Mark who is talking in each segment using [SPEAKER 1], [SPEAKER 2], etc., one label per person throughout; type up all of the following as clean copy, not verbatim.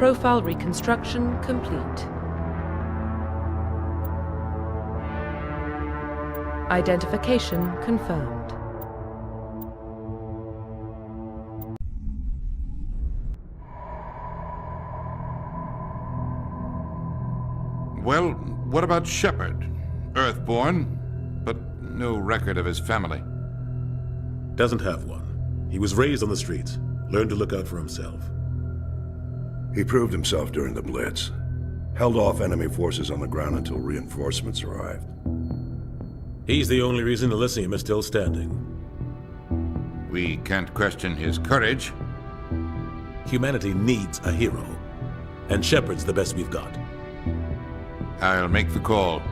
[SPEAKER 1] Profile reconstruction complete. Identification confirmed.
[SPEAKER 2] Well, what about Shepard? Earthborn, but no record of his family.
[SPEAKER 3] Doesn't have one. He was raised on the streets, learned to look out for himself.
[SPEAKER 4] He proved himself during the Blitz. Held off enemy forces on the ground until reinforcements arrived.
[SPEAKER 3] He's the only reason Elysium is still standing.
[SPEAKER 2] We can't question his courage.
[SPEAKER 3] Humanity needs a hero, and Shepard's the best we've got.
[SPEAKER 2] I'll make the call.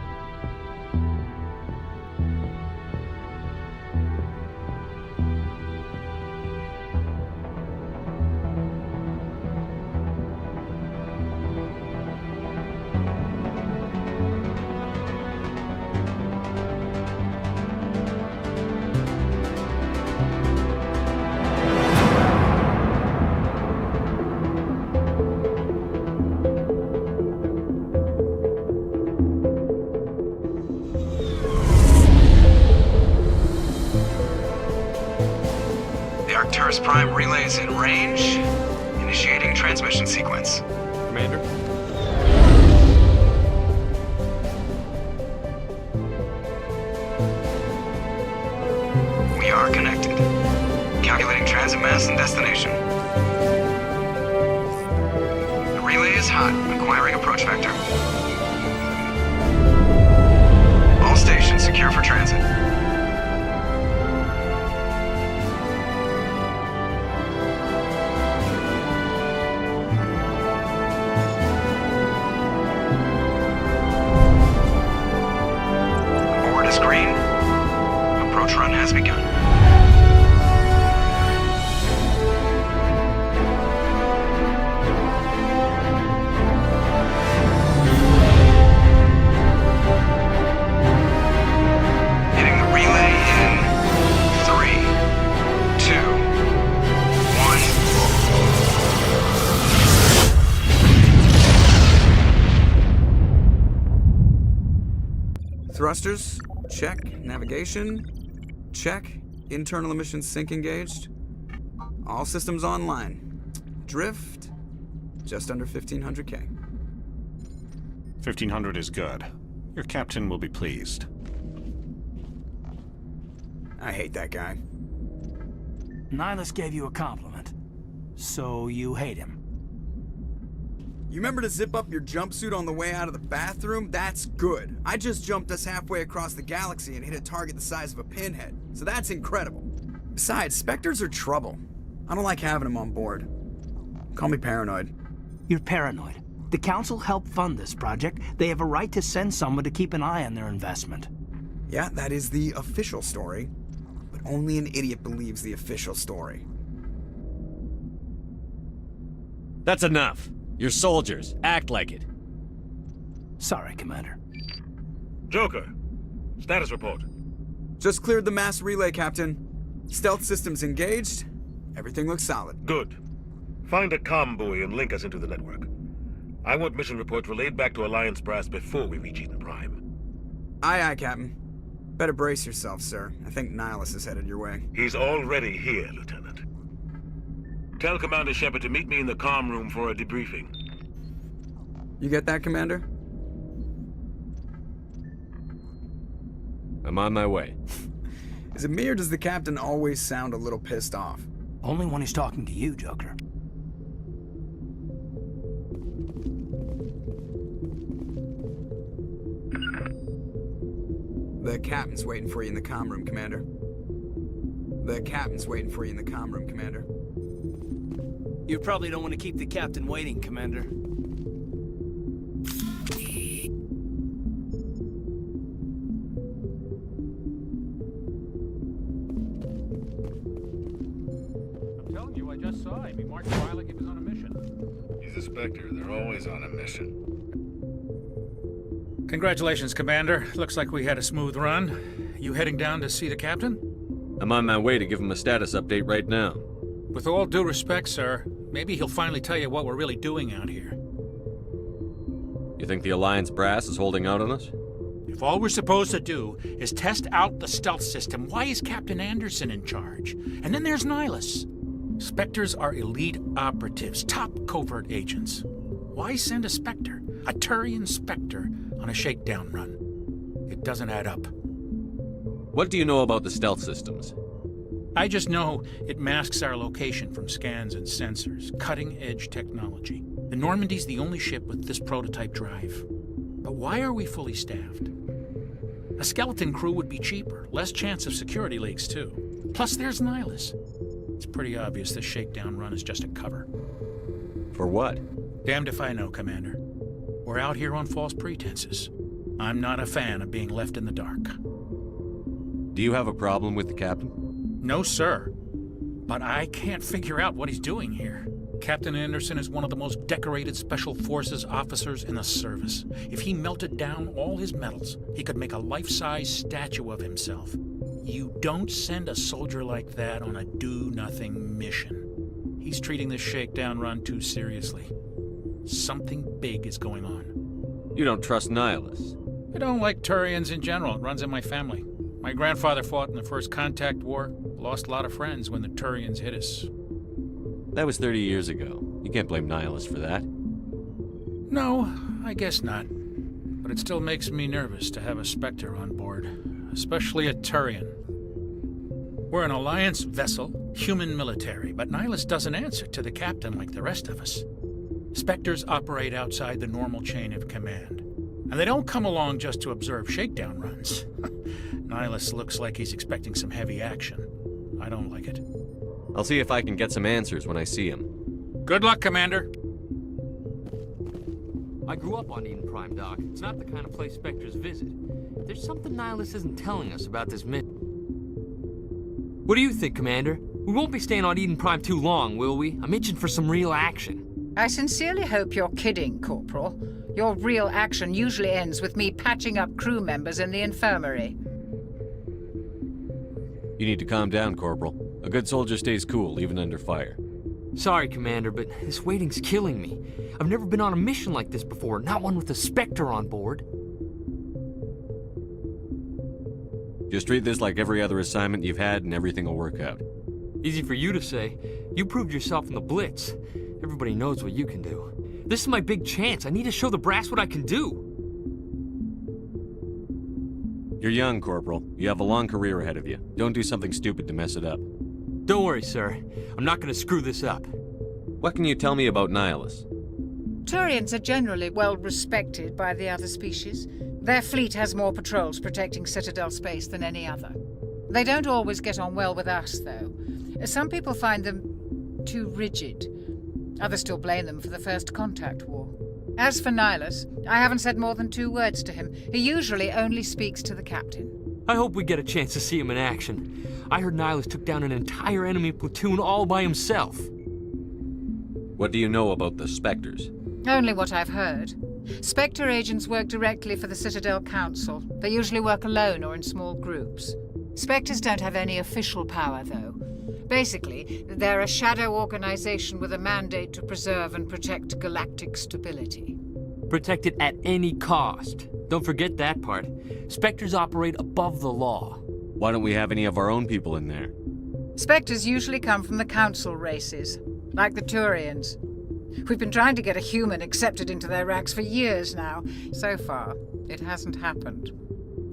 [SPEAKER 5] Arcturus Prime relay is in range. Initiating transmission sequence.
[SPEAKER 6] Commander?
[SPEAKER 5] We are connected. Calculating transit mass and destination. The relay is hot. Acquiring approach vector. All stations secure for transit. Run has begun. Hitting the relay in 3, 2, 1. Thrusters, check. Navigation, check. Internal emissions sync engaged. All systems online. Drift, just under 1,500K.
[SPEAKER 6] 1,500 is good. Your captain will be pleased.
[SPEAKER 5] I hate that guy.
[SPEAKER 7] Nihilus gave you a compliment. So you hate him.
[SPEAKER 5] You remember to zip up your jumpsuit on the way out of the bathroom? That's good. I just jumped us halfway across the galaxy and hit a target the size of a pinhead. So that's incredible. Besides, Spectres are trouble. I don't like having them on board. Call me paranoid.
[SPEAKER 7] You're paranoid. The Council helped fund this project. They have a right to send someone to keep an eye on their investment.
[SPEAKER 5] Yeah, that is the official story. But only an idiot believes the official story.
[SPEAKER 8] That's enough. You're soldiers. Act like it.
[SPEAKER 7] Sorry, Commander.
[SPEAKER 9] Joker, status report.
[SPEAKER 5] Just cleared the mass relay, Captain. Stealth systems engaged. Everything looks solid.
[SPEAKER 9] Good. Find a comm buoy and link us into the network. I want mission reports relayed back to Alliance Brass before we reach Eden Prime.
[SPEAKER 5] Aye, aye, Captain. Better brace yourself, sir. I think Nihilus is headed your way.
[SPEAKER 9] He's already here, Lieutenant. Tell Commander Shepard to meet me in the comm room for a debriefing.
[SPEAKER 5] You get that, Commander?
[SPEAKER 8] I'm on my way.
[SPEAKER 5] Is it me or does the Captain always sound a little pissed off?
[SPEAKER 7] Only when he's talking to you, Joker.
[SPEAKER 5] The Captain's waiting for you in the comm room, Commander. The Captain's waiting for you in the comm room, Commander.
[SPEAKER 7] You probably don't want to keep the Captain waiting, Commander.
[SPEAKER 10] I'm telling you, I just saw him. He marched by like he was on a mission.
[SPEAKER 11] He's a Spectre. They're always on a mission.
[SPEAKER 10] Congratulations, Commander. Looks like we had a smooth run. You heading down to see the Captain?
[SPEAKER 8] I'm on my way to give him a status update right now.
[SPEAKER 10] With all due respect, sir, Maybe he'll finally tell you what we're really doing out here.
[SPEAKER 8] You think the Alliance brass is holding out on us?
[SPEAKER 10] If all we're supposed to do is test out the stealth system, why is Captain Anderson in charge? And then there's Nihilus. Spectres are elite operatives, top covert agents. Why send a Spectre, a Turian Spectre, on a shakedown run? It doesn't add up.
[SPEAKER 8] What do you know about the stealth systems?
[SPEAKER 10] I just know it masks our location from scans and sensors, cutting-edge technology. The Normandy's the only ship with this prototype drive. But why are we fully staffed? A skeleton crew would be cheaper, less chance of security leaks too. Plus there's Nihilus. It's pretty obvious this shakedown run is just a cover.
[SPEAKER 8] For what?
[SPEAKER 10] Damned if I know, Commander. We're out here on false pretenses. I'm not a fan of being left in the dark.
[SPEAKER 8] Do you have a problem with the captain?
[SPEAKER 10] No, sir. But I can't figure out what he's doing here. Captain Anderson is one of the most decorated Special Forces officers in the service. If he melted down all his medals, he could make a life-size statue of himself. You don't send a soldier like that on a do-nothing mission. He's treating this shakedown run too seriously. Something big is going on.
[SPEAKER 8] You don't trust Nihilus?
[SPEAKER 10] I don't like Turians in general. It runs in my family. My grandfather fought in the First Contact War, lost a lot of friends when the Turians hit us.
[SPEAKER 8] That was 30 years ago. You can't blame Nihilus for that.
[SPEAKER 10] No, I guess not. But it still makes me nervous to have a Spectre on board, especially a Turian. We're an Alliance vessel, human military, but Nihilus doesn't answer to the captain like the rest of us. Spectres operate outside the normal chain of command. And they don't come along just to observe shakedown runs. Nihilus looks like he's expecting some heavy action. I don't like it.
[SPEAKER 8] I'll see if I can get some answers when I see him.
[SPEAKER 10] Good luck, Commander.
[SPEAKER 12] I grew up on Eden Prime, Doc. It's not the kind of place Spectres visit. There's something Nihilus isn't telling us about this mission. What do you think, Commander? We won't be staying on Eden Prime too long, will we? I'm itching for some real action.
[SPEAKER 13] I sincerely hope you're kidding, Corporal. Your real action usually ends with me patching up crew members in the infirmary.
[SPEAKER 8] You need to calm down, Corporal. A good soldier stays cool, even under fire.
[SPEAKER 12] Sorry, Commander, but this waiting's killing me. I've never been on a mission like this before, not one with a Spectre on board.
[SPEAKER 8] Just treat this like every other assignment you've had and everything will work out.
[SPEAKER 12] Easy for you to say. You proved yourself in the Blitz. Everybody knows what you can do. This is my big chance. I need to show the brass what I can do.
[SPEAKER 8] You're young, Corporal. You have a long career ahead of you. Don't do something stupid to mess it up.
[SPEAKER 12] Don't worry, sir. I'm not going to screw this up.
[SPEAKER 8] What can you tell me about Nihilus?
[SPEAKER 13] Turians are generally well respected by the other species. Their fleet has more patrols protecting Citadel space than any other. They don't always get on well with us, though. Some people find them too rigid. Others still blame them for the First Contact War. As for Nihilus, I haven't said more than 2 words to him. He usually only speaks to the captain.
[SPEAKER 12] I hope we get a chance to see him in action. I heard Nihilus took down an entire enemy platoon all by himself.
[SPEAKER 8] What do you know about the Spectres?
[SPEAKER 13] Only what I've heard. Spectre agents work directly for the Citadel Council. They usually work alone or in small groups. Spectres don't have any official power, though. Basically, they're a shadow organization with a mandate to preserve and protect galactic stability.
[SPEAKER 12] Protect it at any cost. Don't forget that part. Spectres operate above the law.
[SPEAKER 8] Why don't we have any of our own people in there?
[SPEAKER 13] Spectres usually come from the Council races, like the Turians. We've been trying to get a human accepted into their ranks for years now. So far, it hasn't happened.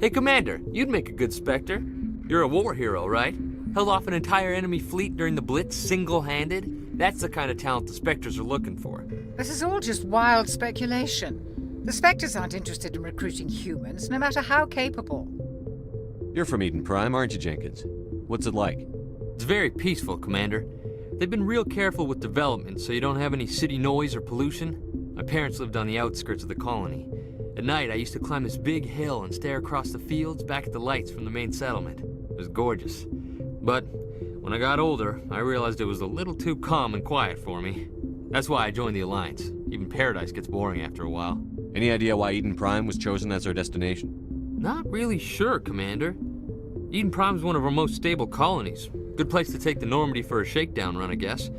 [SPEAKER 12] Hey, Commander, you'd make a good Spectre. You're a war hero, right? Held off an entire enemy fleet during the Blitz single-handed? That's the kind of talent the Spectres are looking for.
[SPEAKER 13] This is all just wild speculation. The Spectres aren't interested in recruiting humans, no matter how capable.
[SPEAKER 8] You're from Eden Prime, aren't you, Jenkins? What's it like?
[SPEAKER 12] It's very peaceful, Commander. They've been real careful with development, so you don't have any city noise or pollution. My parents lived on the outskirts of the colony. At night, I used to climb this big hill and stare across the fields back at the lights from the main settlement. It was gorgeous. But when I got older, I realized it was a little too calm and quiet for me. That's why I joined the Alliance. Even Paradise gets boring after a while.
[SPEAKER 8] Any idea why Eden Prime was chosen as our destination?
[SPEAKER 12] Not really sure, Commander. Eden Prime's one of our most stable colonies. Good place to take the Normandy for a shakedown run, I guess.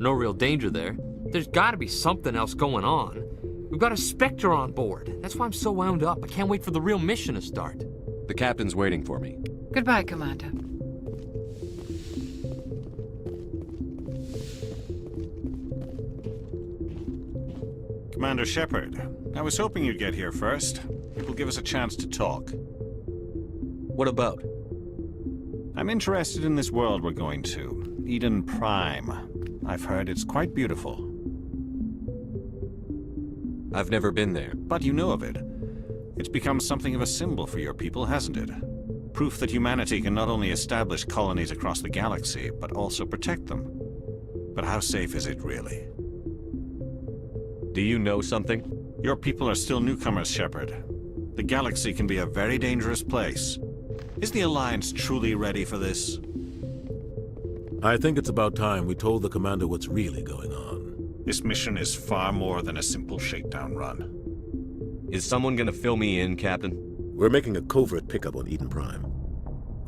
[SPEAKER 12] No real danger there. There's gotta be something else going on. We've got a Spectre on board. That's why I'm so wound up. I can't wait for the real mission to start.
[SPEAKER 8] The captain's waiting for me.
[SPEAKER 13] Goodbye, Commander.
[SPEAKER 6] Commander Shepard, I was hoping you'd get here first. It will give us a chance to talk.
[SPEAKER 8] What about?
[SPEAKER 6] I'm interested in this world we're going to, Eden Prime. I've heard it's quite beautiful.
[SPEAKER 8] I've never been there.
[SPEAKER 6] But you know of it. It's become something of a symbol for your people, hasn't it? Proof that humanity can not only establish colonies across the galaxy, but also protect them. But how safe is it, really?
[SPEAKER 8] Do you know something?
[SPEAKER 6] Your people are still newcomers, Shepard. The galaxy can be a very dangerous place. Is the Alliance truly ready for this?
[SPEAKER 3] I think it's about time we told the commander what's really going on.
[SPEAKER 6] This mission is far more than a simple shakedown run.
[SPEAKER 8] Is someone gonna fill me in, Captain?
[SPEAKER 3] We're making a covert pickup on Eden Prime.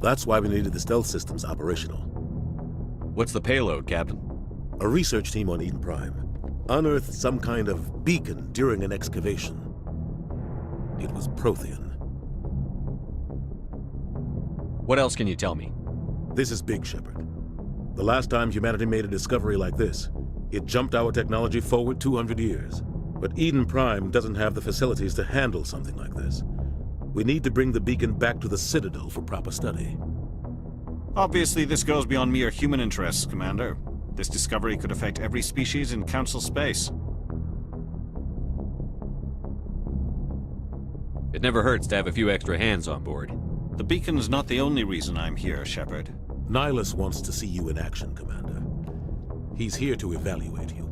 [SPEAKER 3] That's why we needed the stealth systems operational.
[SPEAKER 8] What's the payload, Captain?
[SPEAKER 3] A research team on Eden Prime unearthed some kind of beacon during an excavation. It was Prothean.
[SPEAKER 8] What else can you tell me?
[SPEAKER 3] This is big, Shepard. The last time humanity made a discovery like this, it jumped our technology forward 200 years. But Eden Prime doesn't have the facilities to handle something like this. We need to bring the beacon back to the Citadel for proper study.
[SPEAKER 6] Obviously, this goes beyond mere human interests, Commander. This discovery could affect every species in Council space.
[SPEAKER 8] It never hurts to have a few extra hands on board.
[SPEAKER 6] The beacon's not the only reason I'm here, Shepard.
[SPEAKER 3] Nihilus wants to see you in action, Commander. He's here to evaluate you.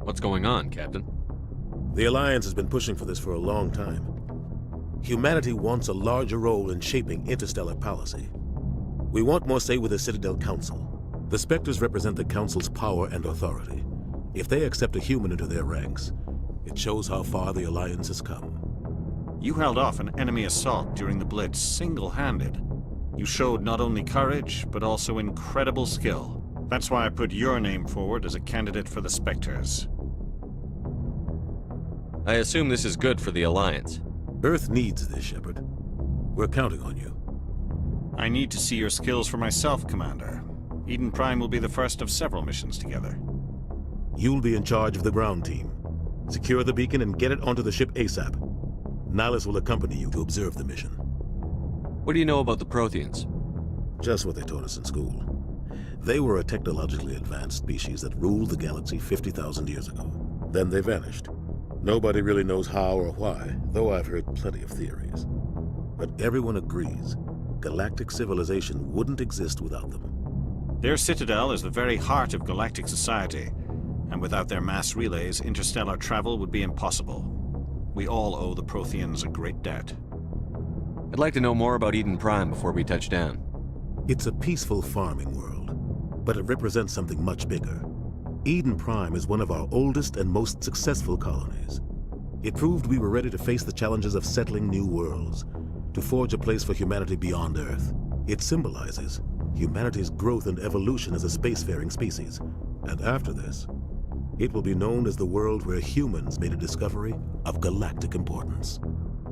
[SPEAKER 8] What's going on, Captain?
[SPEAKER 3] The Alliance has been pushing for this for a long time. Humanity wants a larger role in shaping interstellar policy. We want more say with the Citadel Council. The Spectres represent the Council's power and authority. If they accept a human into their ranks, it shows how far the Alliance has come.
[SPEAKER 6] You held off an enemy assault during the Blitz single-handed. You showed not only courage, but also incredible skill. That's why I put your name forward as a candidate for the Spectres.
[SPEAKER 8] I assume this is good for the Alliance.
[SPEAKER 3] Earth needs this, Shepard. We're counting on you.
[SPEAKER 6] I need to see your skills for myself, Commander. Eden Prime will be the first of several missions together.
[SPEAKER 3] You'll be in charge of the ground team. Secure the beacon and get it onto the ship ASAP. Nihilus will accompany you to observe the mission.
[SPEAKER 8] What do you know about the Protheans?
[SPEAKER 3] Just what they taught us in school. They were a technologically advanced species that ruled the galaxy 50,000 years ago. Then they vanished. Nobody really knows how or why, though I've heard plenty of theories. But everyone agrees galactic civilization wouldn't exist without them.
[SPEAKER 6] Their citadel is the very heart of galactic society, and without their mass relays, interstellar travel would be impossible. We all owe the Protheans a great debt.
[SPEAKER 8] I'd like to know more about Eden Prime before we touch down.
[SPEAKER 3] It's a peaceful farming world, but it represents something much bigger. Eden Prime is one of our oldest and most successful colonies. It proved we were ready to face the challenges of settling new worlds, to forge a place for humanity beyond Earth. It symbolizes humanity's growth and evolution as a spacefaring species. And after this, it will be known as the world where humans made a discovery of galactic importance.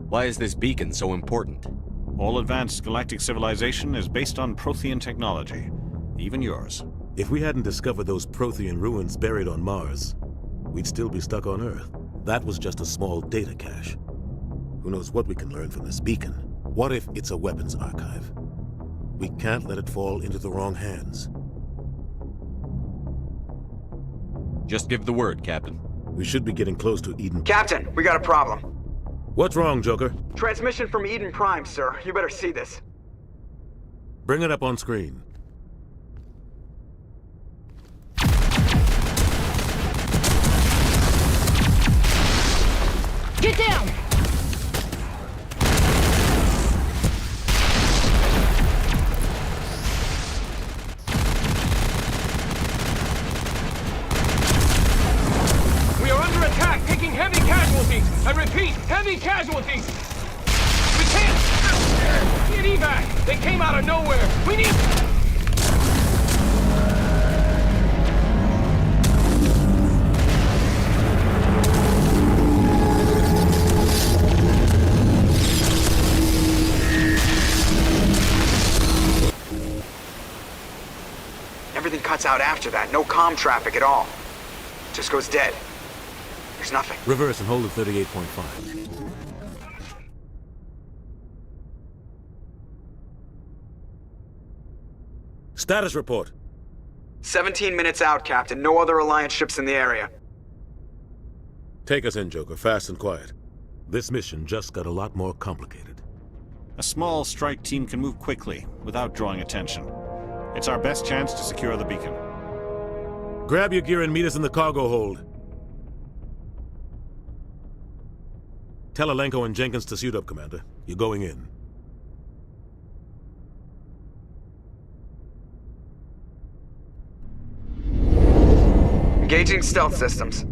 [SPEAKER 8] Why is this beacon so important?
[SPEAKER 6] All advanced galactic civilization is based on Prothean technology, even yours.
[SPEAKER 3] If we hadn't discovered those Prothean ruins buried on Mars, we'd still be stuck on Earth. That was just a small data cache. Who knows what we can learn from this beacon? What if it's a weapons archive? We can't let it fall into the wrong hands.
[SPEAKER 8] Just give the word, Captain.
[SPEAKER 3] We should be getting close to Eden.
[SPEAKER 5] Captain, we got a problem.
[SPEAKER 3] What's wrong, Joker?
[SPEAKER 5] Transmission from Eden Prime, sir. You better see this.
[SPEAKER 3] Bring it up on screen.
[SPEAKER 13] Get down!
[SPEAKER 14] We are under attack, taking heavy casualties. I repeat, heavy casualties. We can't get evac. They came out of nowhere. We need...
[SPEAKER 5] out after that. No comm traffic at all. Just goes dead. There's nothing.
[SPEAKER 3] Reverse and hold at 38.5. Status report.
[SPEAKER 5] 17 minutes out, Captain. No other Alliance ships in the area.
[SPEAKER 3] Take us in, Joker, fast and quiet. This mission just got a lot more complicated.
[SPEAKER 6] A small strike team can move quickly, without drawing attention. It's our best chance to secure the beacon.
[SPEAKER 3] Grab your gear and meet us in the cargo hold. Tell Alenko and Jenkins to suit up, Commander. You're going in.
[SPEAKER 5] Engaging stealth systems.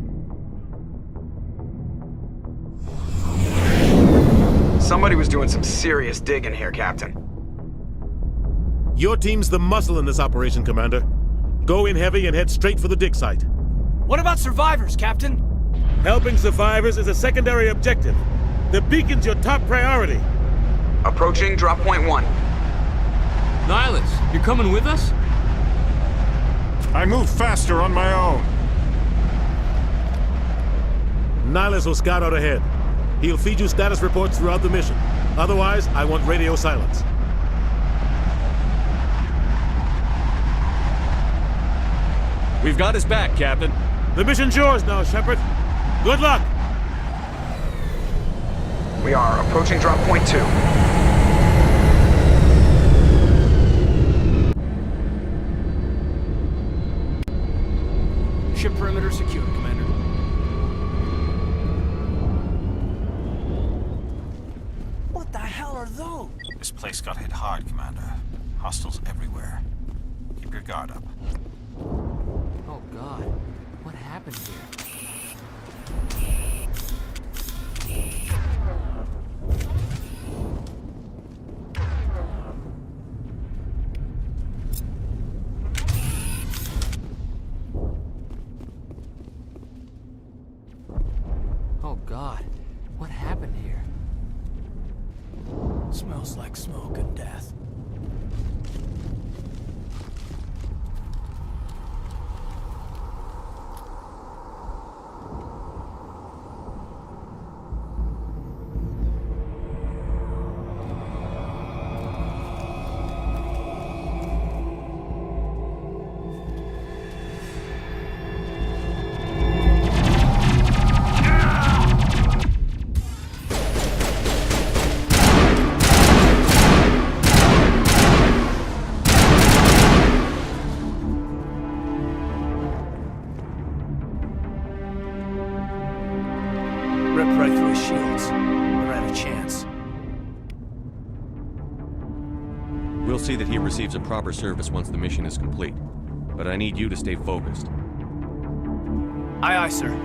[SPEAKER 5] Somebody was doing some serious digging here, Captain.
[SPEAKER 3] Your team's the muscle in this operation, Commander. Go in heavy and head straight for the dig site.
[SPEAKER 7] What about survivors, Captain?
[SPEAKER 3] Helping survivors is a secondary objective. The beacon's your top priority.
[SPEAKER 5] Approaching drop point 1.
[SPEAKER 12] Nihilus, you're coming with us?
[SPEAKER 6] I move faster on my own.
[SPEAKER 3] Nihilus will scout out ahead. He'll feed you status reports throughout the mission. Otherwise, I want radio silence.
[SPEAKER 8] We've got his back, Captain.
[SPEAKER 3] The mission's yours now, Shepard. Good luck!
[SPEAKER 5] We are approaching drop point 2.
[SPEAKER 7] Ship perimeter secured, Commander. What the hell are those?
[SPEAKER 6] This place got hit hard, Commander. Hostiles everywhere. Keep your guard up.
[SPEAKER 12] Oh God, what happened here? Oh God, what happened here?
[SPEAKER 7] Smells like smoke and death. Ripped right through his shields. We're at a chance.
[SPEAKER 8] We'll see that he receives a proper service once the mission is complete. But I need you to stay focused.
[SPEAKER 7] Aye, aye, sir.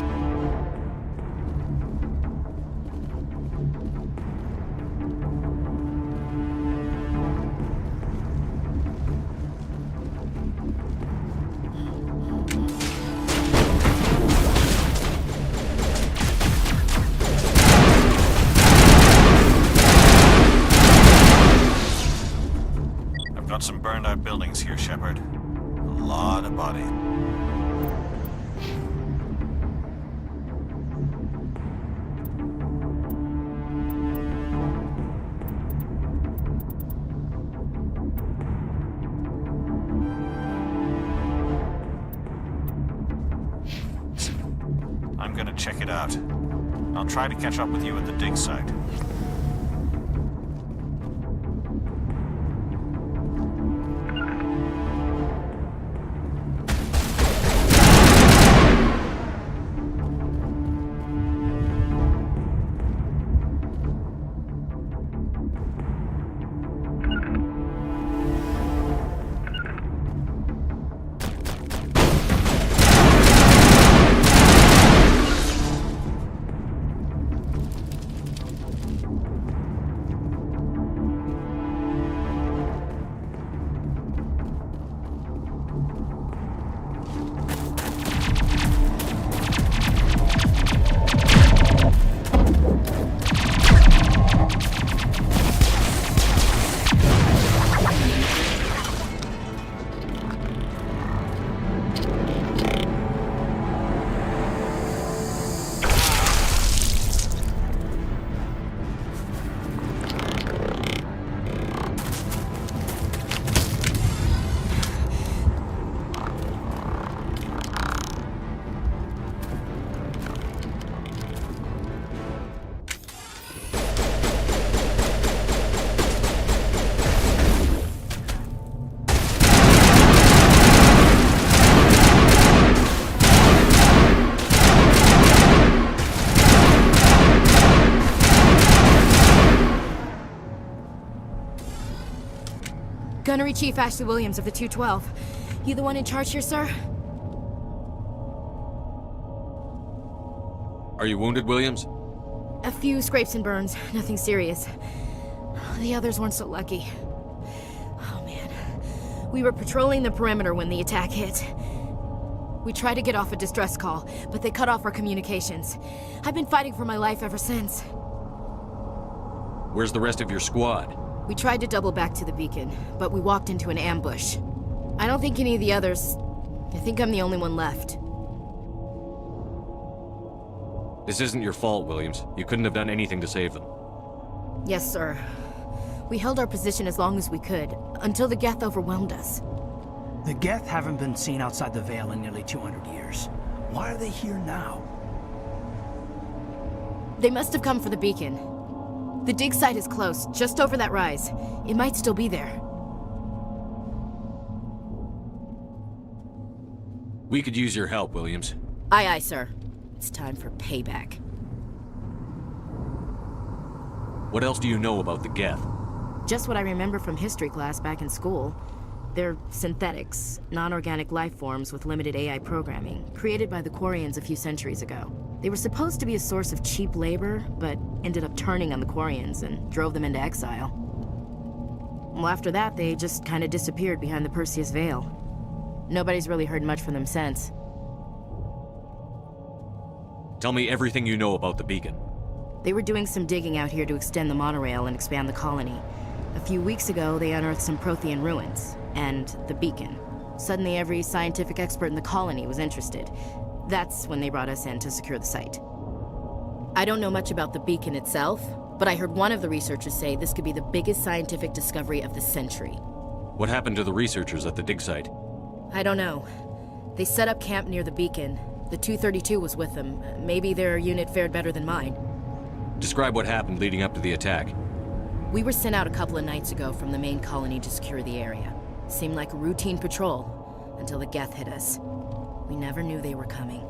[SPEAKER 6] Got some burned out buildings here, Shepard. A lot of body. I'm gonna check it out. I'll try to catch up with you at the dig site.
[SPEAKER 15] Gunnery Chief Ashley Williams of the 212. You the one in charge here, sir?
[SPEAKER 8] Are you wounded, Williams?
[SPEAKER 15] A few scrapes and burns, nothing serious. The others weren't so lucky. Oh man. We were patrolling the perimeter when the attack hit. We tried to get off a distress call, but they cut off our communications. I've been fighting for my life ever since.
[SPEAKER 8] Where's the rest of your squad?
[SPEAKER 15] We tried to double back to the beacon, but we walked into an ambush. I don't think any of the others... I think I'm the only one left.
[SPEAKER 8] This isn't your fault, Williams. You couldn't have done anything to save them.
[SPEAKER 15] Yes, sir. We held our position as long as we could, until the Geth overwhelmed us.
[SPEAKER 7] The Geth haven't been seen outside the Veil in nearly 200 years. Why are they here now?
[SPEAKER 15] They must have come for the beacon. The dig site is close, just over that rise. It might still be there.
[SPEAKER 8] We could use your help, Williams.
[SPEAKER 15] Aye, aye, sir. It's time for payback.
[SPEAKER 8] What else do you know about the Geth?
[SPEAKER 15] Just what I remember from history class back in school. They're synthetics, non-organic life forms with limited AI programming, created by the Quarians a few centuries ago. They were supposed to be a source of cheap labor, but ended up turning on the Quarians and drove them into exile. Well, after that, they just kind of disappeared behind the Perseus Veil. Nobody's really heard much from them since.
[SPEAKER 8] Tell me everything you know about the beacon.
[SPEAKER 15] They were doing some digging out here to extend the monorail and expand the colony. A few weeks ago, they unearthed some Prothean ruins, and the beacon. Suddenly, every scientific expert in the colony was interested. That's when they brought us in to secure the site. I don't know much about the beacon itself, but I heard one of the researchers say this could be the biggest scientific discovery of the century.
[SPEAKER 8] What happened to the researchers at the dig site?
[SPEAKER 15] I don't know. They set up camp near the beacon. The 232 was with them. Maybe their unit fared better than mine.
[SPEAKER 8] Describe what happened leading up to the attack.
[SPEAKER 15] We were sent out a couple of nights ago from the main colony to secure the area. Seemed like a routine patrol, until the Geth hit us. We never knew they were coming.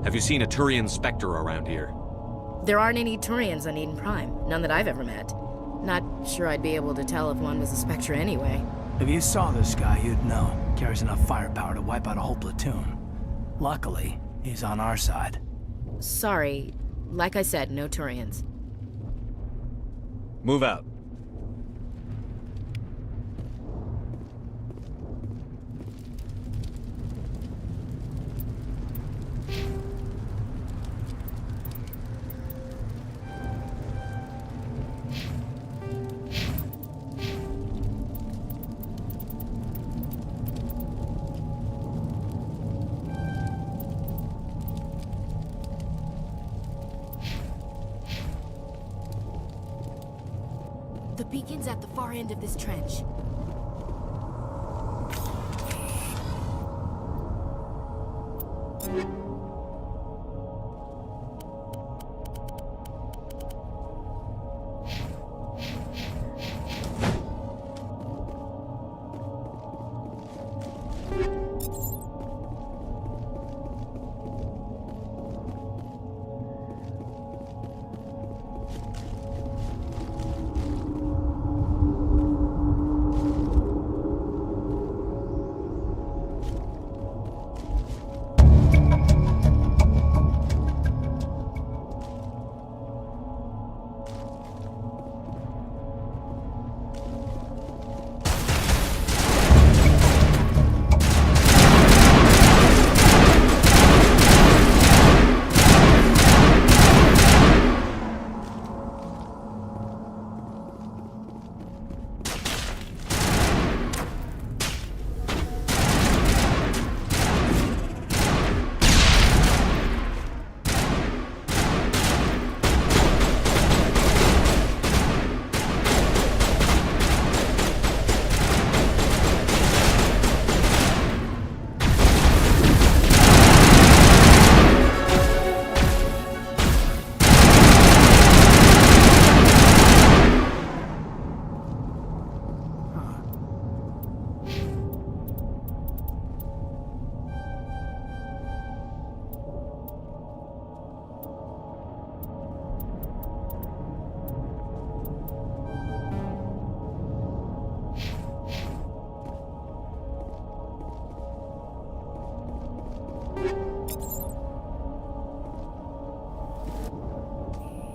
[SPEAKER 8] Have you seen a Turian Spectre around here?
[SPEAKER 15] There aren't any Turians on Eden Prime. None that I've ever met. Not sure I'd be able to tell if one was a Spectre anyway.
[SPEAKER 7] If you saw this guy, you'd know. Carries enough firepower to wipe out a whole platoon. Luckily, he's on our side.
[SPEAKER 15] Sorry. Like I said, no Turians.
[SPEAKER 8] Move out.
[SPEAKER 15] The beacon's at the far end of this trench.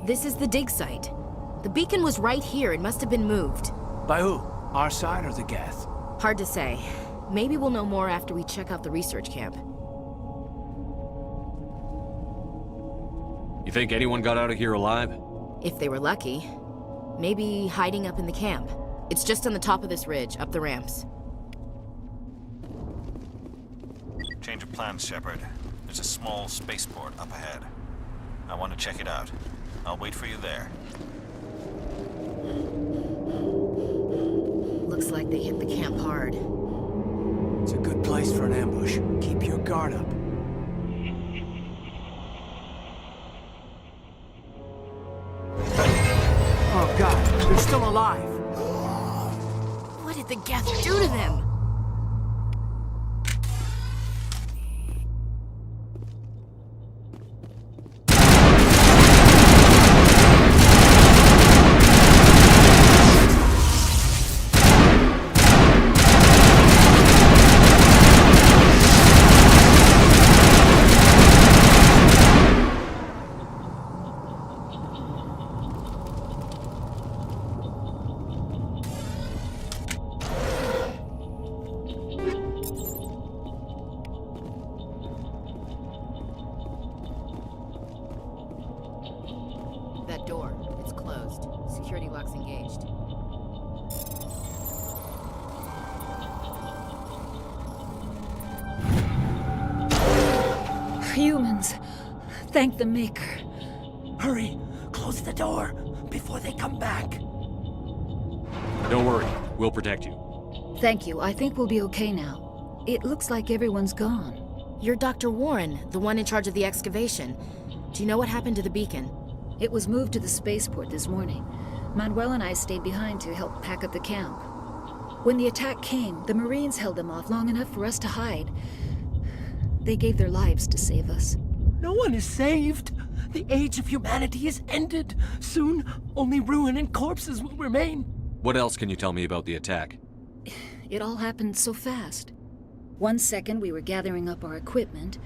[SPEAKER 15] This is the dig site. The beacon was right here. It must have been moved.
[SPEAKER 7] By who? Our side or the Geth?
[SPEAKER 15] Hard to say. Maybe we'll know more after we check out the research camp.
[SPEAKER 8] You think anyone got out of here alive?
[SPEAKER 15] If they were lucky. Maybe hiding up in the camp. It's just on the top of this ridge, up the ramps.
[SPEAKER 6] Change of plans, Shepard. There's a small spaceport up ahead. I want to check it out. I'll wait for you there.
[SPEAKER 15] Looks like they hit the camp hard.
[SPEAKER 7] It's a good place for an ambush. Keep your guard up. Oh god, they're still alive.
[SPEAKER 15] What did the Geth do to them? That door, it's closed. Security lock's engaged.
[SPEAKER 16] Humans. Thank the Maker.
[SPEAKER 7] Hurry! Close the door before they come back.
[SPEAKER 8] Don't worry. We'll protect you.
[SPEAKER 16] Thank you. I think we'll be okay now. It looks like everyone's gone.
[SPEAKER 15] You're Dr. Warren, the one in charge of the excavation. Do you know what happened to the beacon?
[SPEAKER 16] It was moved to the spaceport this morning. Manuel and I stayed behind to help pack up the camp. When the attack came, the Marines held them off long enough for us to hide. They gave their lives to save us.
[SPEAKER 7] No one is saved. The age of humanity is ended. Soon, only ruin and corpses will remain.
[SPEAKER 8] What else can you tell me about the attack?
[SPEAKER 16] It all happened so fast. 1 second we were gathering up our equipment.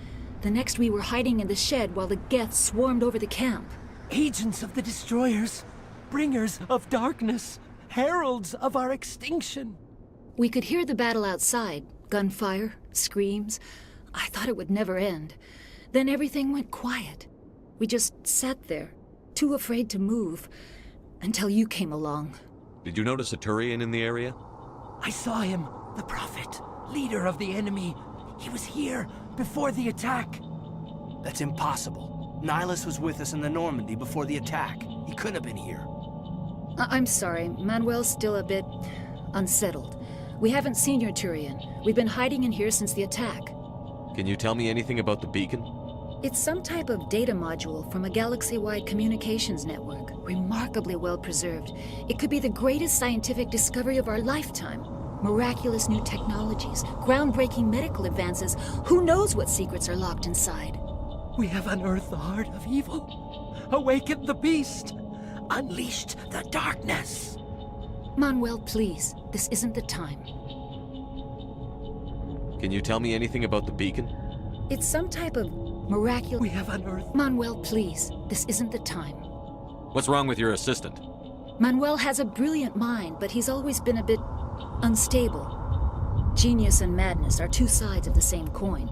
[SPEAKER 16] The next we were hiding in the shed while the Geth swarmed over the camp.
[SPEAKER 7] Agents of the Destroyers, bringers of darkness, heralds of our extinction.
[SPEAKER 16] We could hear the battle outside. Gunfire, screams. I thought it would never end. Then everything went quiet. We just sat there, too afraid to move, until you came along.
[SPEAKER 8] Did you notice a Turian in the area?
[SPEAKER 7] I saw him, the Prophet, leader of the enemy. He was here before the attack. That's impossible. Nihilus was with us in the Normandy before the attack. He couldn't have been here.
[SPEAKER 16] I'm sorry. Manuel's still a bit unsettled. We haven't seen your Turian. We've been hiding in here since the attack.
[SPEAKER 8] Can you tell me anything about the beacon?
[SPEAKER 16] It's some type of data module from a galaxy-wide communications network. Remarkably well preserved. It could be the greatest scientific discovery of our lifetime. Miraculous new technologies, groundbreaking medical advances. Who knows what secrets are locked inside?
[SPEAKER 7] We have unearthed the heart of evil, awakened the beast, unleashed the darkness.
[SPEAKER 16] Manuel, please. This isn't the time.
[SPEAKER 8] Can you tell me anything about the beacon?
[SPEAKER 16] It's some type of miraculous...
[SPEAKER 7] We have unearthed...
[SPEAKER 16] Manuel, please. This isn't the time.
[SPEAKER 8] What's wrong with your assistant?
[SPEAKER 16] Manuel has a brilliant mind, but he's always been a bit unstable. Genius and madness are two sides of the same coin.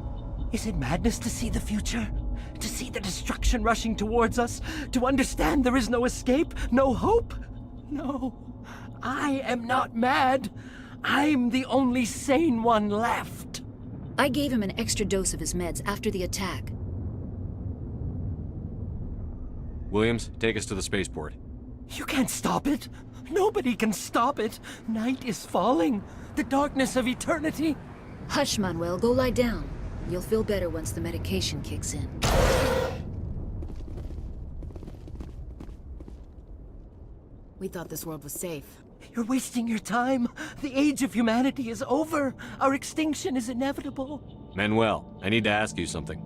[SPEAKER 7] Is it madness to see the future? To see the destruction rushing towards us? To understand there is no escape? No hope? No. I am not mad. I'm the only sane one left.
[SPEAKER 16] I gave him an extra dose of his meds after the attack.
[SPEAKER 8] Williams, take us to the spaceport.
[SPEAKER 7] You can't stop it. Nobody can stop it. Night is falling. The darkness of eternity.
[SPEAKER 16] Hush, Manuel. Go lie down. You'll feel better once the medication kicks in.
[SPEAKER 15] We thought this world was safe.
[SPEAKER 7] You're wasting your time. The age of humanity is over. Our extinction is inevitable.
[SPEAKER 8] Manuel, I need to ask you something.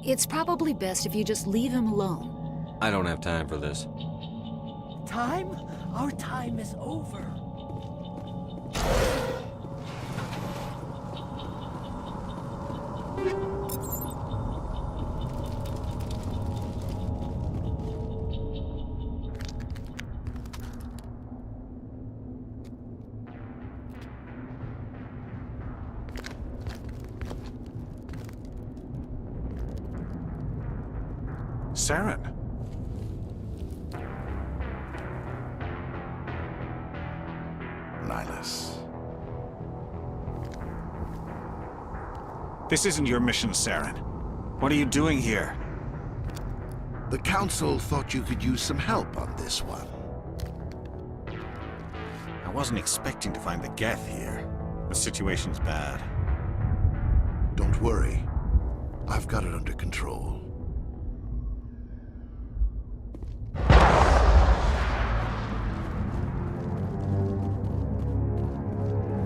[SPEAKER 16] It's probably best if you just leave him alone.
[SPEAKER 8] I don't have time for this.
[SPEAKER 7] Time? Our time is over.
[SPEAKER 2] Saren.
[SPEAKER 11] Nihilus.
[SPEAKER 6] This isn't your mission, Saren. What are you doing here?
[SPEAKER 11] The Council thought you could use some help on this one.
[SPEAKER 6] I wasn't expecting to find the Geth here. The situation's bad.
[SPEAKER 11] Don't worry. I've got it under control.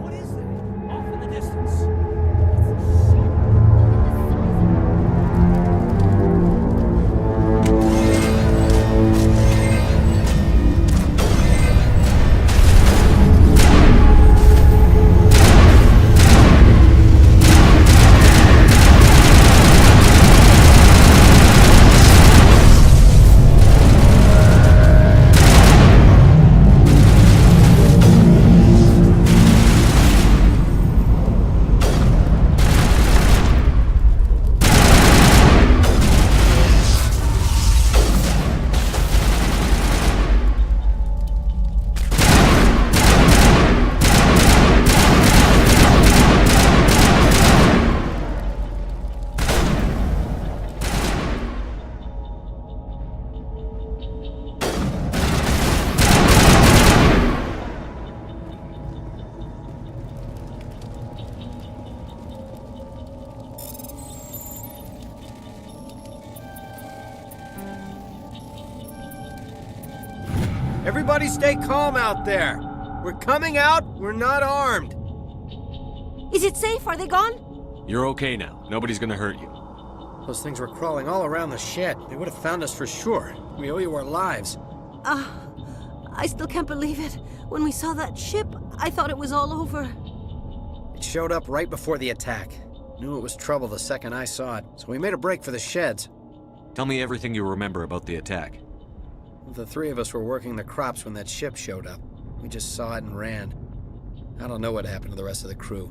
[SPEAKER 7] What is that? Off in the distance.
[SPEAKER 17] Everybody stay calm out there. We're coming out, we're not armed.
[SPEAKER 18] Is it safe? Are they gone?
[SPEAKER 8] You're okay now. Nobody's gonna hurt you.
[SPEAKER 17] Those things were crawling all around the shed. They would have found us for sure. We owe you our lives.
[SPEAKER 18] I still can't believe it. When we saw that ship, I thought it was all over.
[SPEAKER 17] It showed up right before the attack. Knew it was trouble the second I saw it, so we made a break for the sheds.
[SPEAKER 8] Tell me everything you remember about the attack.
[SPEAKER 17] The three of us were working the crops when that ship showed up. We just saw it and ran. I don't know what happened to the rest of the crew.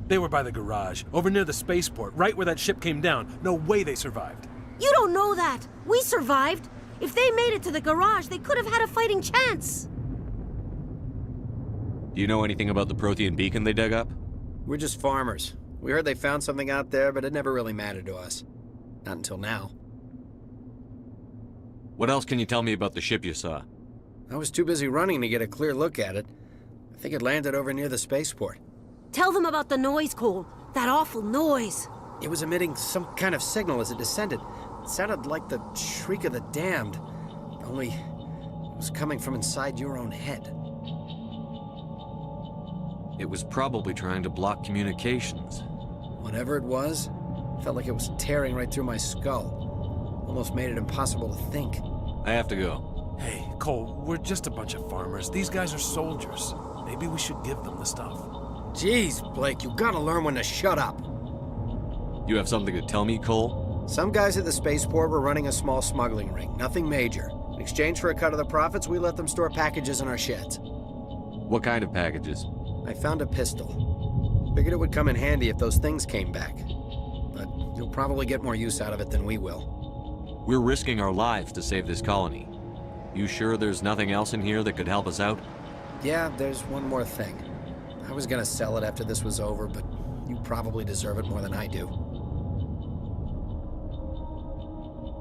[SPEAKER 19] They were by the garage, over near the spaceport, right where that ship came down. No way they survived.
[SPEAKER 18] You don't know that. We survived. If they made it to the garage, they could have had a fighting chance.
[SPEAKER 8] Do you know anything about the Prothean beacon they dug up?
[SPEAKER 17] We're just farmers. We heard they found something out there, but it never really mattered to us. Not until now.
[SPEAKER 8] What else can you tell me about the ship you saw?
[SPEAKER 17] I was too busy running to get a clear look at it. I think it landed over near the spaceport.
[SPEAKER 18] Tell them about the noise, Cole. That awful noise.
[SPEAKER 17] It was emitting some kind of signal as it descended. It sounded like the shriek of the damned. Only it was coming from inside your own head.
[SPEAKER 8] It was probably trying to block communications.
[SPEAKER 17] Whatever it was, felt like it was tearing right through my skull. Almost made it impossible to think.
[SPEAKER 8] I have to go.
[SPEAKER 19] Hey, Cole, we're just a bunch of farmers. These guys are soldiers. Maybe we should give them the stuff.
[SPEAKER 17] Jeez, Blake, you gotta learn when to shut up.
[SPEAKER 8] You have something to tell me, Cole?
[SPEAKER 17] Some guys at the spaceport were running a small smuggling ring, nothing major. In exchange for a cut of the profits, we let them store packages in our sheds.
[SPEAKER 8] What kind of packages?
[SPEAKER 17] I found a pistol. Figured it would come in handy if those things came back. But you'll probably get more use out of it than we will.
[SPEAKER 8] We're risking our lives to save this colony. You sure there's nothing else in here that could help us out?
[SPEAKER 17] Yeah, there's one more thing. I was gonna sell it after this was over, but you probably deserve it more than I do.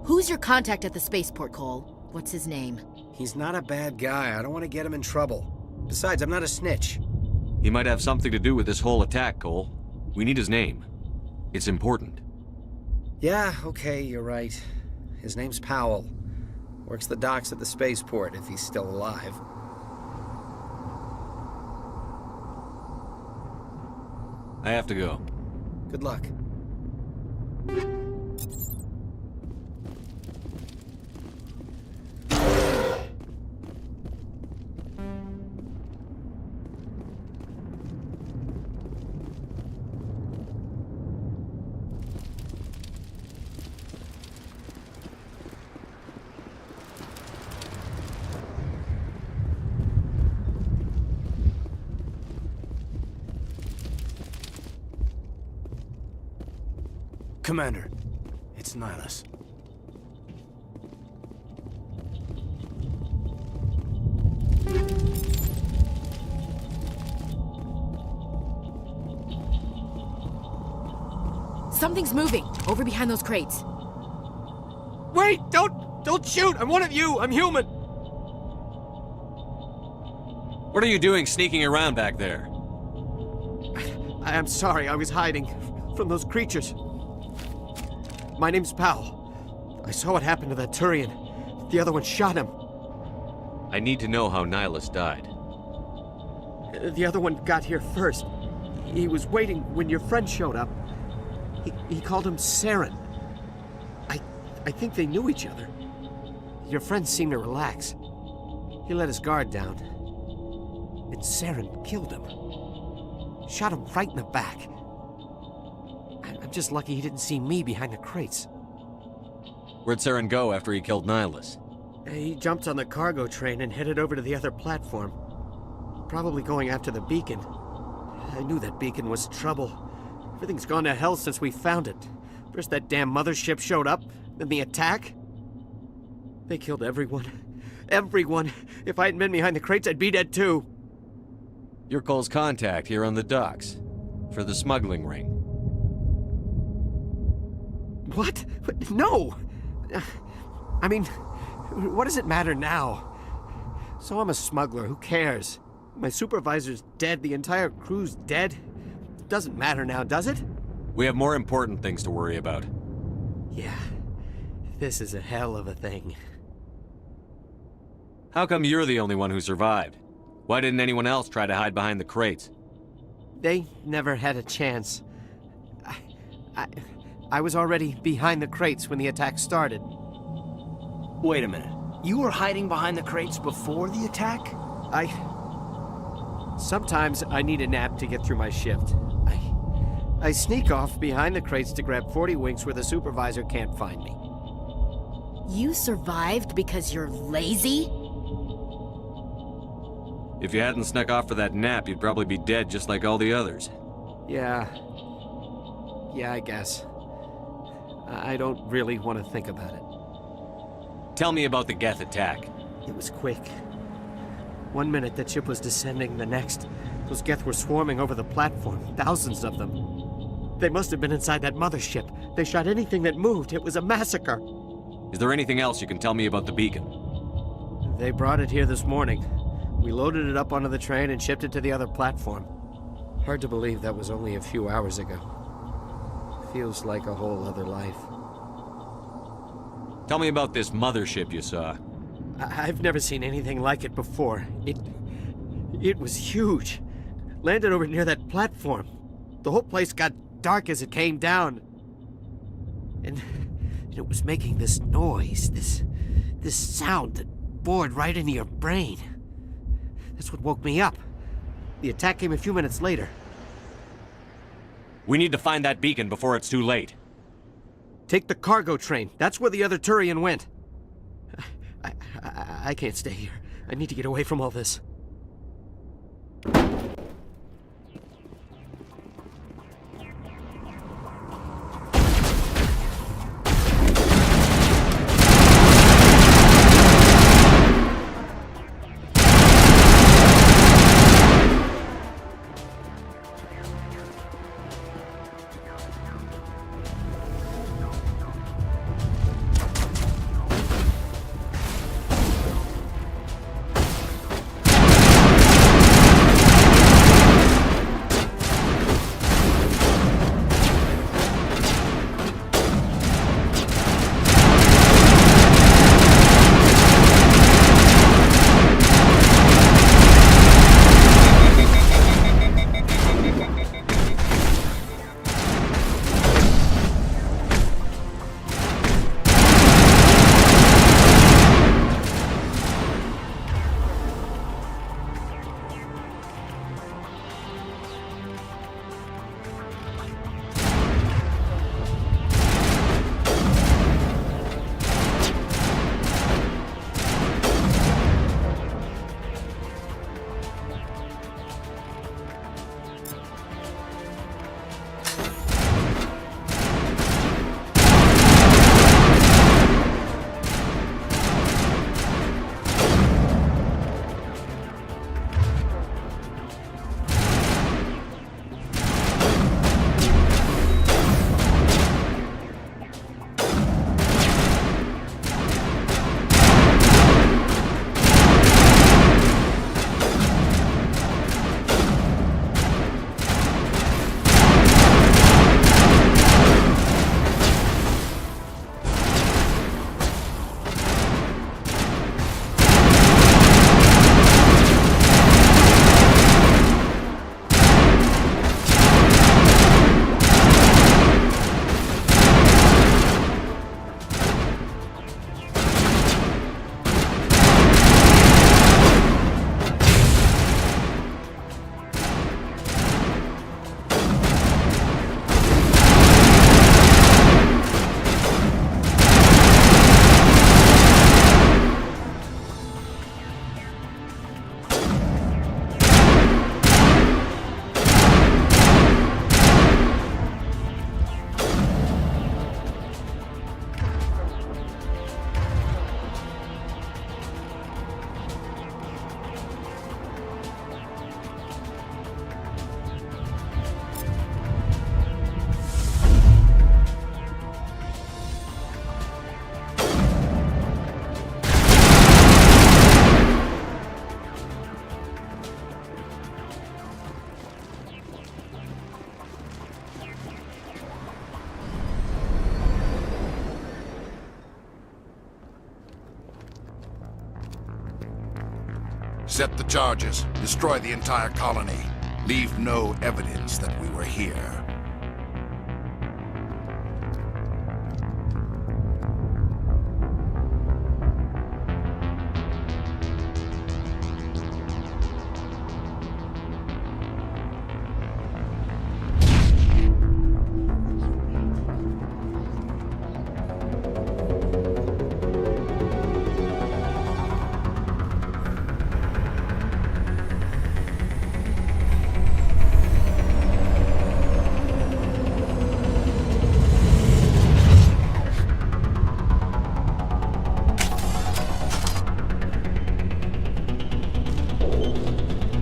[SPEAKER 15] Who's your contact at the spaceport, Cole? What's his name?
[SPEAKER 17] He's not a bad guy. I don't want to get him in trouble. Besides, I'm not a snitch.
[SPEAKER 8] He might have something to do with this whole attack, Cole. We need his name. It's important.
[SPEAKER 17] Yeah, okay, you're right. His name's Powell. Works the docks at the spaceport, if he's still alive.
[SPEAKER 8] I have to go.
[SPEAKER 17] Good luck.
[SPEAKER 19] Commander, it's Nihilus.
[SPEAKER 15] Something's moving, over behind those crates.
[SPEAKER 7] Wait! Don't shoot! I'm one of you! I'm human!
[SPEAKER 8] What are you doing sneaking around back there?
[SPEAKER 7] I'm sorry, I was hiding from those creatures. My name's Powell. I saw what happened to that Turian. The other one shot him.
[SPEAKER 8] I need to know how Nihilus died.
[SPEAKER 7] The other one got here first. He was waiting when your friend showed up. He called him Saren. I think they knew each other. Your friend seemed to relax. He let his guard down. And Saren killed him. Shot him right in the back. I'm just lucky he didn't see me behind the crates.
[SPEAKER 8] Where'd Saren go after he killed Nihilus?
[SPEAKER 7] He jumped on the cargo train and headed over to the other platform. Probably going after the beacon. I knew that beacon was trouble. Everything's gone to hell since we found it. First that damn mothership showed up, then the attack. They killed everyone. Everyone. If I hadn't been behind the crates, I'd be dead too.
[SPEAKER 8] You're Cole's contact here on the docks. For the smuggling ring.
[SPEAKER 7] What? No! I mean, what does it matter now? So I'm a smuggler, who cares? My supervisor's dead, the entire crew's dead. It doesn't matter now, does it?
[SPEAKER 8] We have more important things to worry about.
[SPEAKER 7] Yeah. This is a hell of a thing.
[SPEAKER 8] How come you're the only one who survived? Why didn't anyone else try to hide behind the crates?
[SPEAKER 7] They never had a chance. I was already behind the crates when the attack started.
[SPEAKER 17] Wait a minute. You were hiding behind the crates before the attack?
[SPEAKER 7] Sometimes I need a nap to get through my shift. I sneak off behind the crates to grab 40 winks where the supervisor can't find me.
[SPEAKER 15] You survived because you're lazy?
[SPEAKER 8] If you hadn't snuck off for that nap, you'd probably be dead just like all the others.
[SPEAKER 7] Yeah, I guess. I don't really want to think about it.
[SPEAKER 8] Tell me about the Geth attack.
[SPEAKER 7] It was quick. 1 minute the ship was descending, the next, those Geth were swarming over the platform, thousands of them. They must have been inside that mothership. They shot anything that moved. It was a massacre.
[SPEAKER 8] Is there anything else you can tell me about the beacon?
[SPEAKER 7] They brought it here this morning. We loaded it up onto the train and shipped it to the other platform. Hard to believe that was only a few hours ago. Feels like a whole other life.
[SPEAKER 8] Tell me about this mothership you saw.
[SPEAKER 7] I've never seen anything like it before. It was huge. Landed over near that platform. The whole place got dark as it came down. And it was making this noise, this sound that bored right into your brain. That's what woke me up. The attack came a few minutes later.
[SPEAKER 8] We need to find that beacon before it's too late.
[SPEAKER 7] Take the cargo train. That's where the other Turian went. I can't stay here. I need to get away from all this.
[SPEAKER 2] Set the charges. Destroy the entire colony. Leave no evidence that we were here.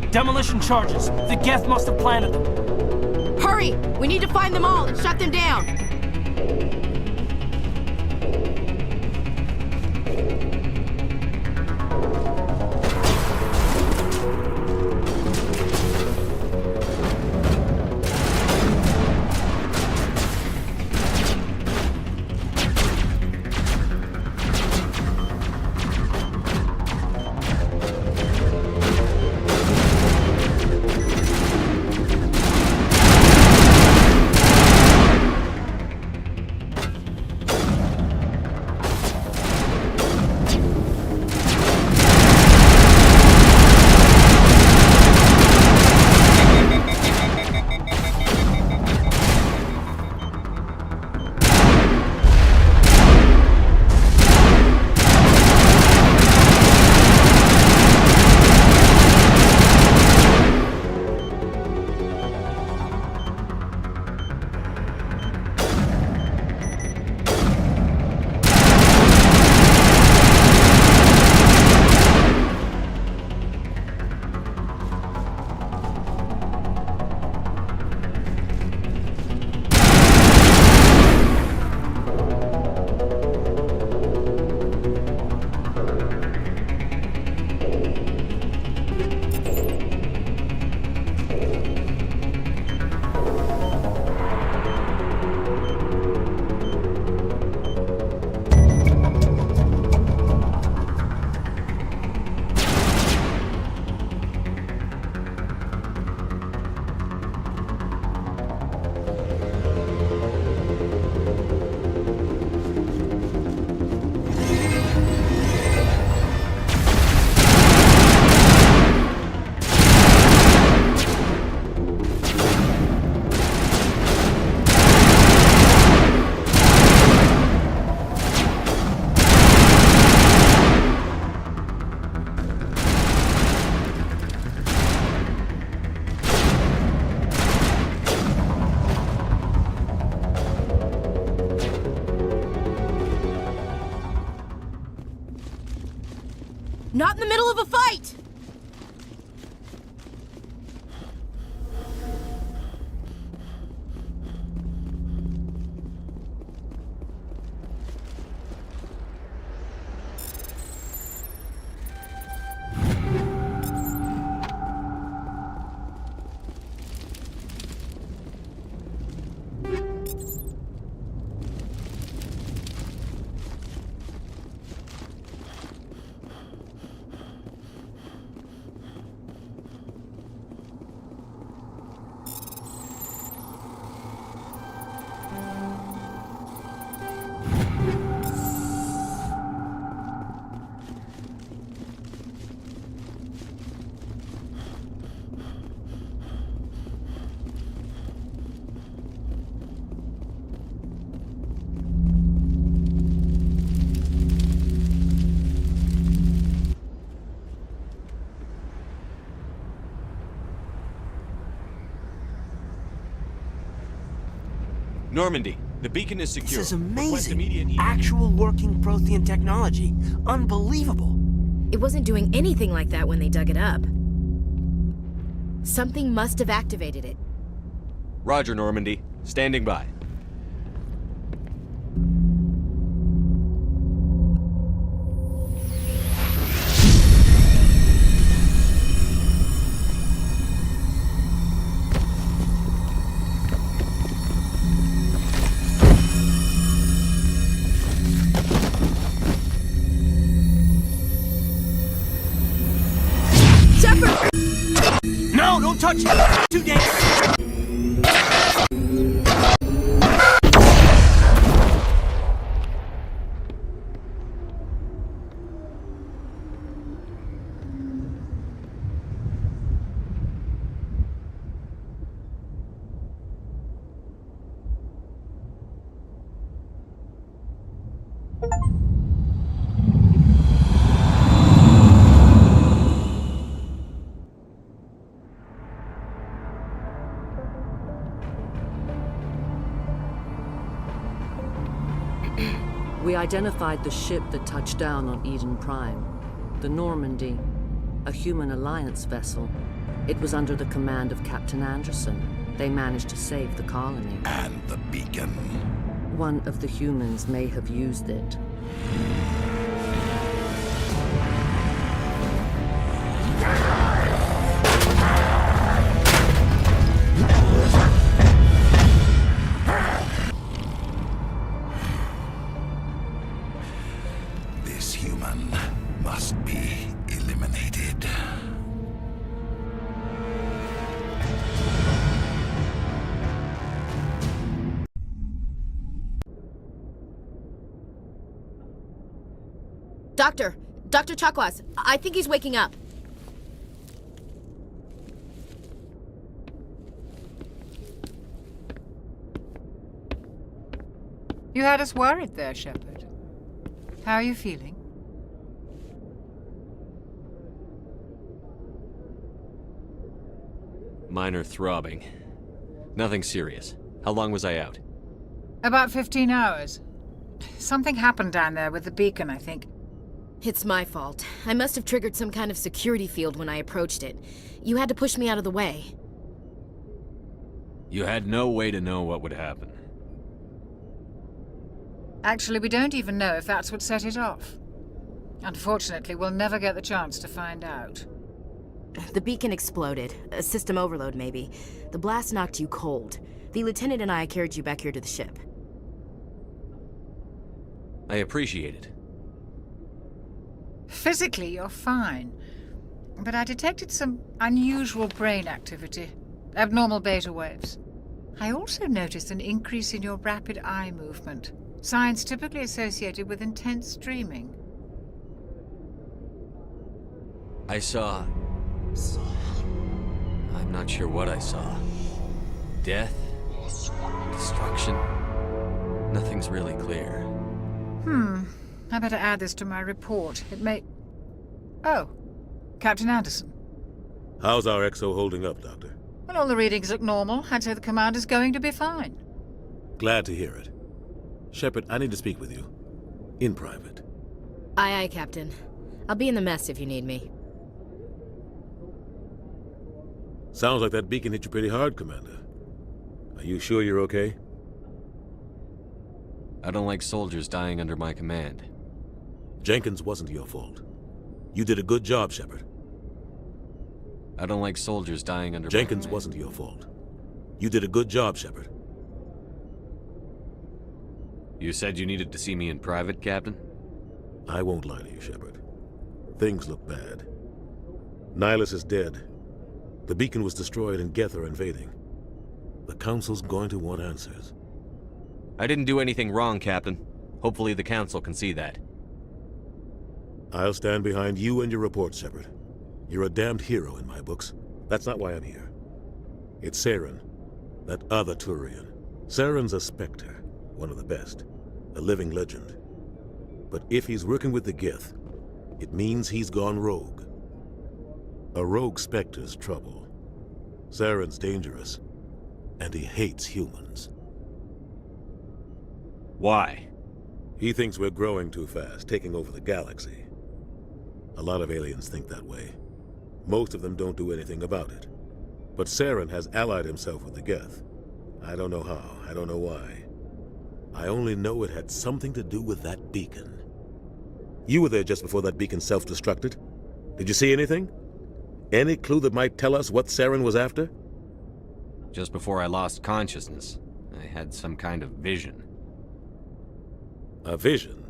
[SPEAKER 7] Demolition charges. The Geth must have planted them.
[SPEAKER 15] Hurry! We need to find them all and shut them down! Not in the middle of a fight!
[SPEAKER 8] Normandy, the beacon is secure.
[SPEAKER 17] This is
[SPEAKER 8] Request
[SPEAKER 17] amazing.
[SPEAKER 8] immediate
[SPEAKER 17] Actual working Prothean technology. Unbelievable.
[SPEAKER 15] It wasn't doing anything like that when they dug it up. Something must have activated it.
[SPEAKER 8] Roger, Normandy. Standing by.
[SPEAKER 7] touch today.
[SPEAKER 1] We identified the ship that touched down on Eden Prime. The Normandy, a human alliance vessel. It was under the command of Captain Anderson. They managed to save the colony.
[SPEAKER 11] And the beacon.
[SPEAKER 1] One of the humans may have used it.
[SPEAKER 11] This human must be eliminated.
[SPEAKER 15] Dr. Chakwas, I think he's waking up.
[SPEAKER 13] You had us worried there, Shepard. How are you feeling?
[SPEAKER 8] Minor throbbing. Nothing serious. How long was I out?
[SPEAKER 13] About 15 hours. Something happened down there with the beacon, I think.
[SPEAKER 15] It's my fault. I must have triggered some kind of security field when I approached it. You had to push me out of the way.
[SPEAKER 8] You had no way to know what would happen.
[SPEAKER 13] Actually, we don't even know if that's what set it off. Unfortunately, we'll never get the chance to find out.
[SPEAKER 15] The beacon exploded. A system overload, maybe. The blast knocked you cold. The lieutenant and I carried you back here to the ship.
[SPEAKER 8] I appreciate it.
[SPEAKER 13] Physically, you're fine. But I detected some unusual brain activity. Abnormal beta waves. I also noticed an increase in your rapid eye movement. Signs typically associated with intense dreaming.
[SPEAKER 8] I saw... I'm not sure what I saw. Death? Destruction? Nothing's really clear.
[SPEAKER 13] I better add this to my report. It may... Oh, Captain Anderson.
[SPEAKER 3] How's our XO holding up, Doctor?
[SPEAKER 13] Well, all the readings look normal. I'd say the commander's going to be fine.
[SPEAKER 3] Glad to hear it. Shepard, I need to speak with you. In private.
[SPEAKER 15] Aye, aye, Captain. I'll be in the mess if you need me.
[SPEAKER 3] Sounds like that beacon hit you pretty hard, Commander. Are you sure you're okay?
[SPEAKER 8] I don't like soldiers dying under my command.
[SPEAKER 3] Jenkins wasn't your fault. You did a good job, Shepard.
[SPEAKER 8] I don't like soldiers dying under
[SPEAKER 3] Jenkins
[SPEAKER 8] my command.
[SPEAKER 3] wasn't your fault. You did a good job, Shepard.
[SPEAKER 8] You said you needed to see me in private, Captain?
[SPEAKER 3] I won't lie to you, Shepard. Things look bad. Nihilus is dead. The beacon was destroyed and Geth are invading. The Council's going to want answers.
[SPEAKER 8] I didn't do anything wrong, Captain. Hopefully the Council can see that.
[SPEAKER 3] I'll stand behind you and your report, Shepard. You're a damned hero in my books. That's not why I'm here. It's Saren, that other Turian. Saren's a Spectre, one of the best, a living legend. But if he's working with the Geth, it means he's gone rogue. A rogue Spectre's trouble. Saren's dangerous, and he hates humans.
[SPEAKER 8] Why?
[SPEAKER 3] He thinks we're growing too fast, taking over the galaxy. A lot of aliens think that way. Most of them don't do anything about it. But Saren has allied himself with the Geth. I don't know how, I don't know why. I only know it had something to do with that beacon. You were there just before that beacon self-destructed. Did you see anything? Any clue that might tell us what Saren was after?
[SPEAKER 8] Just before I lost consciousness, I had some kind of vision.
[SPEAKER 3] A vision?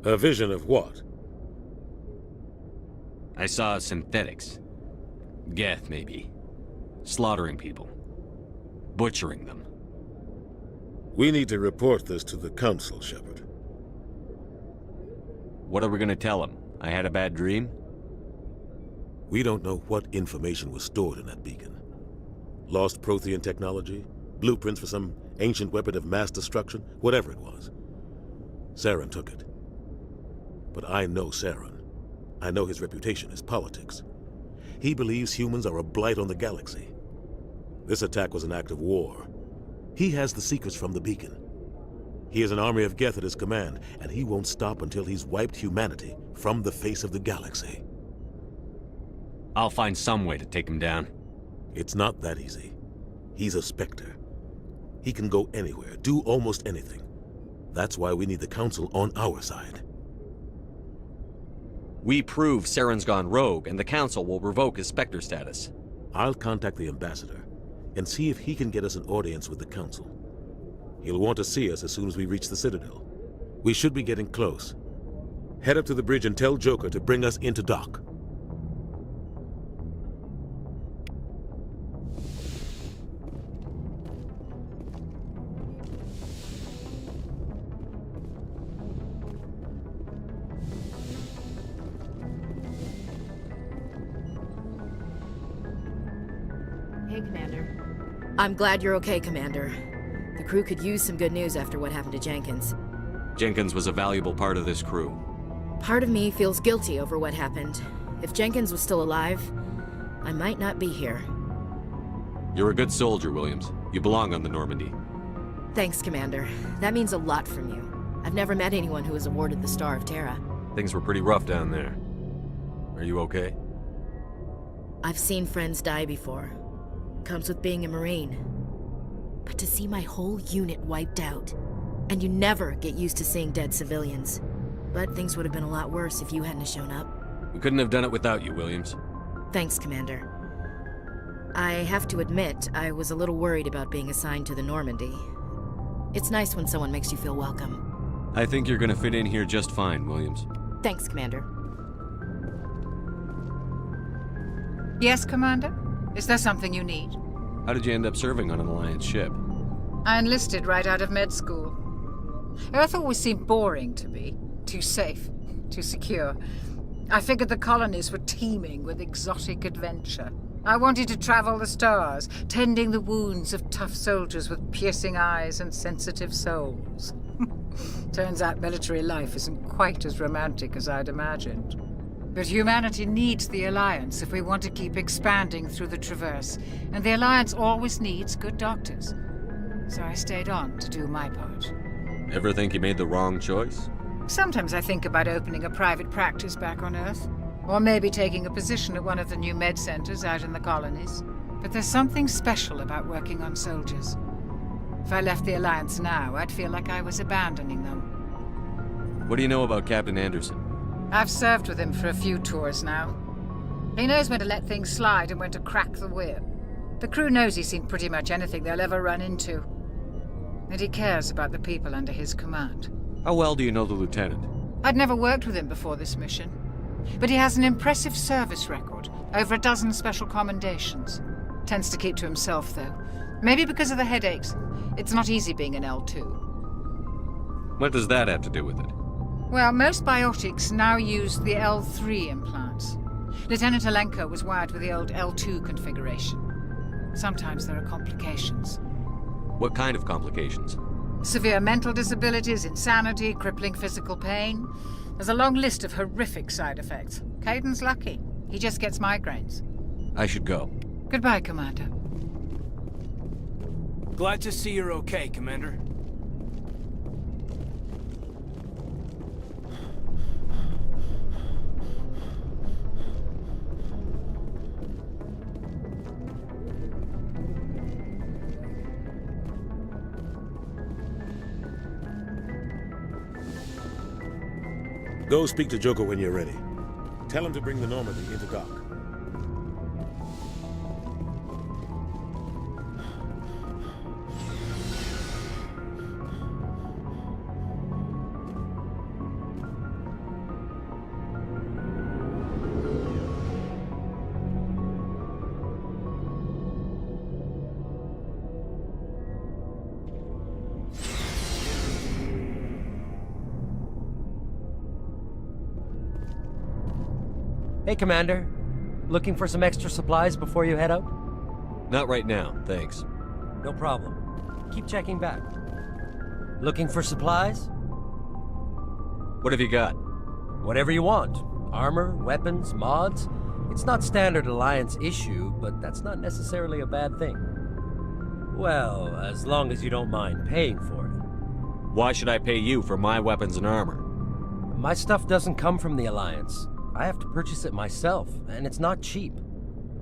[SPEAKER 3] A vision of what?
[SPEAKER 8] I saw synthetics. Geth, maybe. Slaughtering people. Butchering them.
[SPEAKER 3] We need to report this to the Council, Shepard.
[SPEAKER 8] What are we gonna tell them? I had a bad dream?
[SPEAKER 3] We don't know what information was stored in that beacon. Lost Prothean technology? Blueprints for some ancient weapon of mass destruction? Whatever it was. Saren took it. But I know Saren. I know his reputation is politics. He believes humans are a blight on the galaxy. This attack was an act of war. He has the secrets from the beacon. He has an army of Geth at his command, and he won't stop until he's wiped humanity from the face of the galaxy.
[SPEAKER 8] I'll find some way to take him down.
[SPEAKER 3] It's not that easy. He's a Spectre. He can go anywhere, do almost anything. That's why we need the Council on our side.
[SPEAKER 8] We prove Saren's gone rogue, and the Council will revoke his Spectre status.
[SPEAKER 3] I'll contact the Ambassador and see if he can get us an audience with the Council. He'll want to see us as soon as we reach the Citadel. We should be getting close. Head up to the bridge and tell Joker to bring us into dock.
[SPEAKER 15] Hey, Commander. I'm glad you're okay, Commander. The crew could use some good news after what happened to Jenkins.
[SPEAKER 8] Jenkins was a valuable part of this crew.
[SPEAKER 15] Part of me feels guilty over what happened. If Jenkins was still alive, I might not be here.
[SPEAKER 8] You're a good soldier, Williams. You belong on the Normandy.
[SPEAKER 15] Thanks, Commander. That means a lot from you. I've never met anyone who was awarded the Star of Terra.
[SPEAKER 8] Things were pretty rough down there. Are you okay?
[SPEAKER 15] I've seen friends die before. Comes with being a Marine. But to see my whole unit wiped out, and you never get used to seeing dead civilians. But things would have been a lot worse if you hadn't shown up.
[SPEAKER 8] We couldn't have done it without you, Williams.
[SPEAKER 15] Thanks, Commander. I have to admit, I was a little worried about being assigned to the Normandy. It's nice when someone makes you feel welcome.
[SPEAKER 8] I think you're gonna fit in here just fine, Williams.
[SPEAKER 15] Thanks, Commander.
[SPEAKER 13] Yes, Commander? Is there something you need?
[SPEAKER 8] How did you end up serving on an Alliance ship?
[SPEAKER 13] I enlisted right out of med school. Earth always seemed boring to me. Too safe, too secure. I figured the colonies were teeming with exotic adventure. I wanted to travel the stars, tending the wounds of tough soldiers with piercing eyes and sensitive souls. Turns out military life isn't quite as romantic as I'd imagined. But humanity needs the Alliance if we want to keep expanding through the Traverse, and the Alliance always needs good doctors. So I stayed on to do my part.
[SPEAKER 8] Ever think you made the wrong choice?
[SPEAKER 13] Sometimes I think about opening a private practice back on Earth, or maybe taking a position at one of the new med centers out in the colonies. But there's something special about working on soldiers. If I left the Alliance now, I'd feel like I was abandoning them.
[SPEAKER 8] What do you know about Captain Anderson?
[SPEAKER 13] I've served with him for a few tours now. He knows when to let things slide and when to crack the whip. The crew knows he's seen pretty much anything they'll ever run into. And he cares about the people under his command.
[SPEAKER 8] How well do you know the Lieutenant?
[SPEAKER 13] I'd never worked with him before this mission. But he has an impressive service record, over a dozen special commendations. Tends to keep to himself, though. Maybe because of the headaches. It's not easy being an L2.
[SPEAKER 8] What does that have to do with it?
[SPEAKER 13] Well, most biotics now use the L3 implants. Lieutenant Alenko was wired with the old L2 configuration. Sometimes there are complications.
[SPEAKER 8] What kind of complications?
[SPEAKER 13] Severe mental disabilities, insanity, crippling physical pain. There's a long list of horrific side effects. Caden's lucky. He just gets migraines.
[SPEAKER 8] I should go.
[SPEAKER 13] Goodbye, Commander.
[SPEAKER 14] Glad to see you're okay, Commander.
[SPEAKER 3] Go speak to Joker when you're ready. Tell him to bring the Normandy into dock.
[SPEAKER 7] Hey, Commander. Looking for some extra supplies before you head out?
[SPEAKER 20] Not right now, thanks.
[SPEAKER 7] No problem. Keep checking back. Looking for supplies?
[SPEAKER 20] What have you got?
[SPEAKER 7] Whatever you want. Armor, weapons, mods. It's not standard Alliance issue, but that's not necessarily a bad thing. Well, as long as you don't mind paying for it.
[SPEAKER 20] Why should I pay you for my weapons and armor?
[SPEAKER 7] My stuff doesn't come from the Alliance. I have to purchase it myself, and it's not cheap.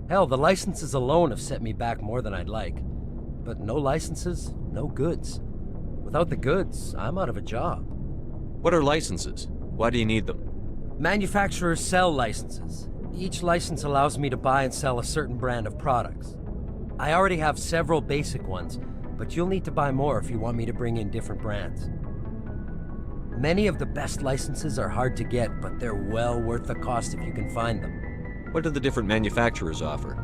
[SPEAKER 7] Hell, the licenses alone have set me back more than I'd like. But no licenses, no goods. Without the goods, I'm out of a job.
[SPEAKER 20] What are licenses? Why do you need them?
[SPEAKER 7] Manufacturers sell licenses. Each license allows me to buy and sell a certain brand of products. I already have several basic ones, but you'll need to buy more if you want me to bring in different brands. Many of the best licenses are hard to get, but they're well worth the cost if you can find them.
[SPEAKER 20] What do the different manufacturers offer?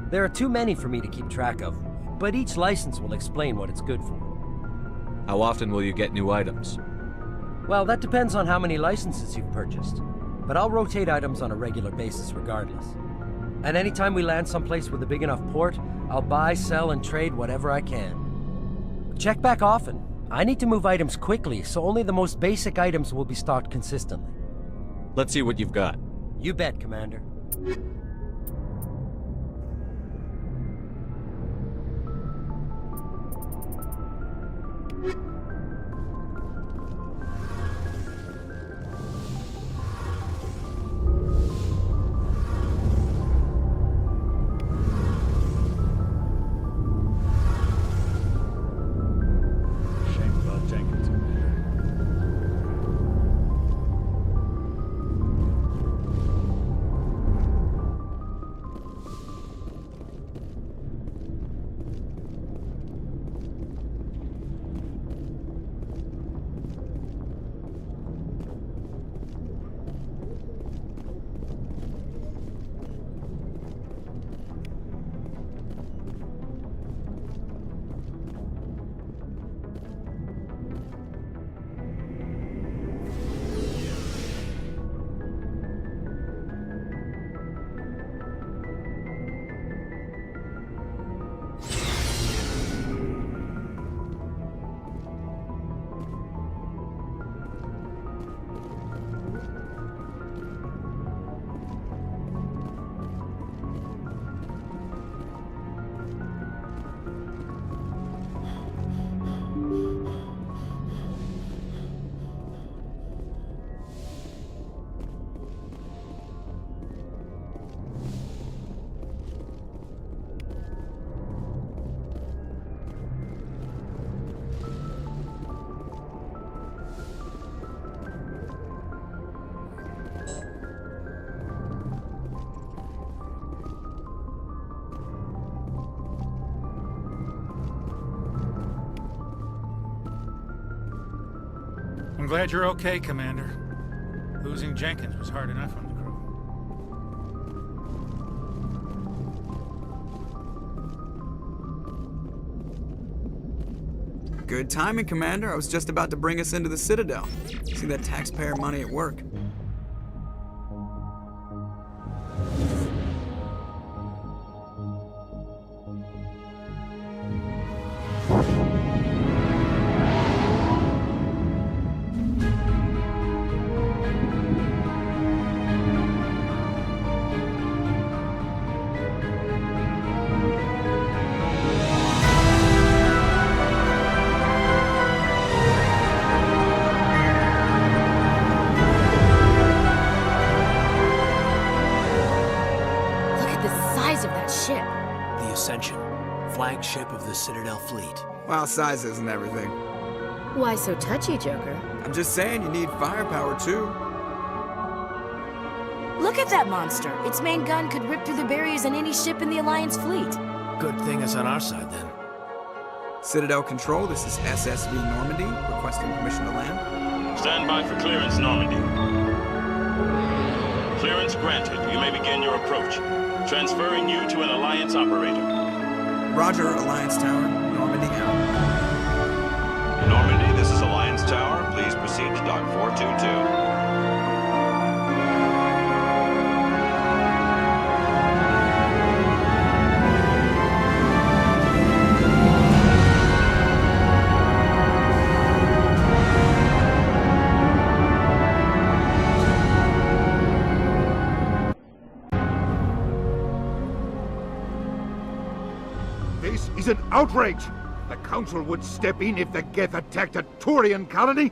[SPEAKER 7] There are too many for me to keep track of, but each license will explain what it's good for.
[SPEAKER 20] How often will you get new items?
[SPEAKER 7] Well, that depends on how many licenses you've purchased, but I'll rotate items on a regular basis regardless. And anytime we land someplace with a big enough port, I'll buy, sell, and trade whatever I can. Check back often. I need to move items quickly, so only the most basic items will be stocked consistently.
[SPEAKER 20] Let's see what you've got.
[SPEAKER 7] You bet, Commander.
[SPEAKER 10] I'm glad you're okay, Commander. Losing Jenkins was hard enough on the crew.
[SPEAKER 5] Good timing, Commander. I was just about to bring us into the Citadel. See that taxpayer money at work.
[SPEAKER 21] Flagship of the Citadel fleet.
[SPEAKER 5] Well, size isn't everything.
[SPEAKER 15] Why so touchy, Joker?
[SPEAKER 5] I'm just saying you need firepower, too.
[SPEAKER 15] Look at that monster. Its main gun could rip through the barriers in any ship in the Alliance fleet.
[SPEAKER 21] Good thing it's on our side, then.
[SPEAKER 5] Citadel Control, this is SSV Normandy, requesting permission to land.
[SPEAKER 22] Stand by for clearance, Normandy. Clearance granted. You may begin your approach. Transferring you to an Alliance operator.
[SPEAKER 5] Roger, Alliance Tower. Normandy out.
[SPEAKER 22] Normandy, this is Alliance Tower. Please proceed to Dock 422.
[SPEAKER 4] an outrage! The Council would step in if the Geth attacked a Turian colony?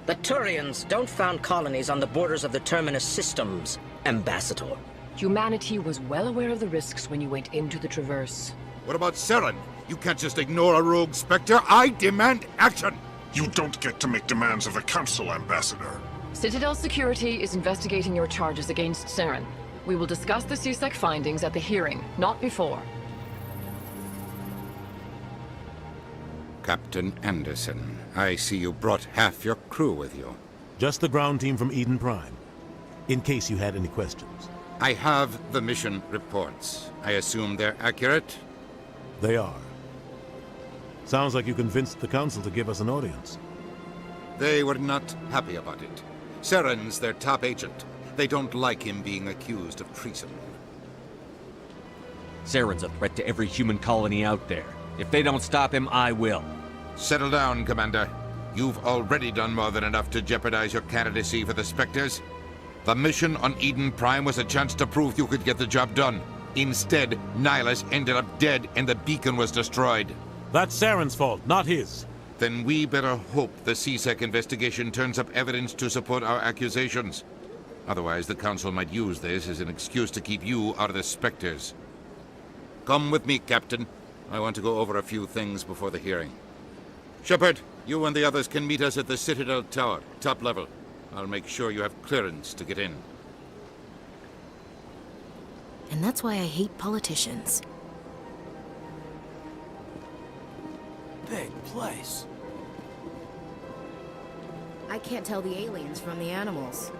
[SPEAKER 9] The Turians don't found colonies on the borders of the Terminus systems, Ambassador.
[SPEAKER 23] Humanity was well aware of the risks when you went into the Traverse.
[SPEAKER 2] What about Saren? You can't just ignore a rogue Spectre. I demand action!
[SPEAKER 24] You don't get to make demands of the Council, Ambassador.
[SPEAKER 23] Citadel Security is investigating your charges against Saren. We will discuss the CSEC findings at the hearing, not before.
[SPEAKER 2] Captain Anderson, I see you brought half your crew with you.
[SPEAKER 3] Just the ground team from Eden Prime, in case you had any questions.
[SPEAKER 2] I have the mission reports. I assume they're accurate?
[SPEAKER 3] They are. Sounds like you convinced the Council to give us an audience.
[SPEAKER 2] They were not happy about it. Saren's their top agent. They don't like him being accused of treason.
[SPEAKER 25] Saren's a threat to every human colony out there. If they don't stop him, I will.
[SPEAKER 2] Settle down, Commander. You've already done more than enough to jeopardize your candidacy for the Spectres. The mission on Eden Prime was a chance to prove you could get the job done. Instead, Nihilus ended up dead and the beacon was destroyed.
[SPEAKER 3] That's Saren's fault, not his.
[SPEAKER 2] Then we better hope the CSEC investigation turns up evidence to support our accusations. Otherwise, the Council might use this as an excuse to keep you out of the Spectres. Come with me, Captain. I want to go over a few things before the hearing. Shepard, you and the others can meet us at the Citadel Tower, top level. I'll make sure you have clearance to get in.
[SPEAKER 15] And that's why I hate politicians.
[SPEAKER 21] Big place.
[SPEAKER 15] I can't tell the aliens from the animals.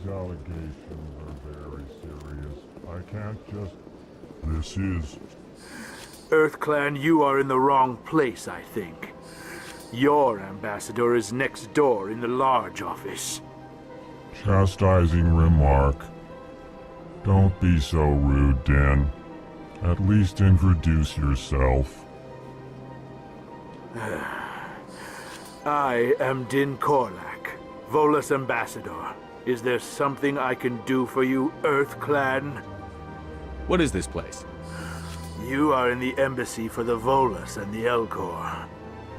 [SPEAKER 26] Allegations are very serious. I can't just... This is...
[SPEAKER 27] EarthClan, you are in the wrong place, I think. Your ambassador is next door in the large office.
[SPEAKER 26] Chastising remark. Don't be so rude, Den. At least introduce yourself.
[SPEAKER 27] I am Din Korlak, Volus ambassador. Is there something I can do for you, EarthClan?
[SPEAKER 25] What is this place?
[SPEAKER 27] You are in the embassy for the Volus and the Elcor.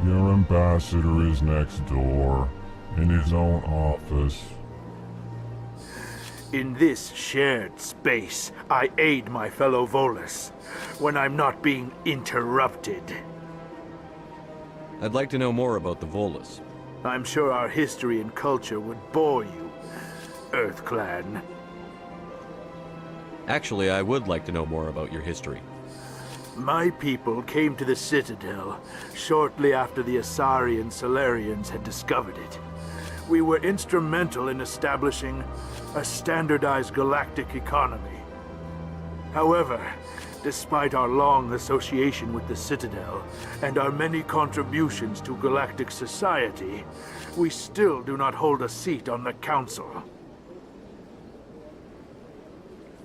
[SPEAKER 26] Your ambassador is next door, in his own office.
[SPEAKER 27] In this shared space, I aid my fellow Volus when I'm not being interrupted.
[SPEAKER 25] I'd like to know more about the Volus.
[SPEAKER 27] I'm sure our history and culture would bore you, EarthClan.
[SPEAKER 25] Actually, I would like to know more about your history.
[SPEAKER 27] My people came to the Citadel shortly after the Asari and Salarians had discovered it. We were instrumental in establishing a standardized galactic economy. However, despite our long association with the Citadel and our many contributions to galactic society, we still do not hold a seat on the Council.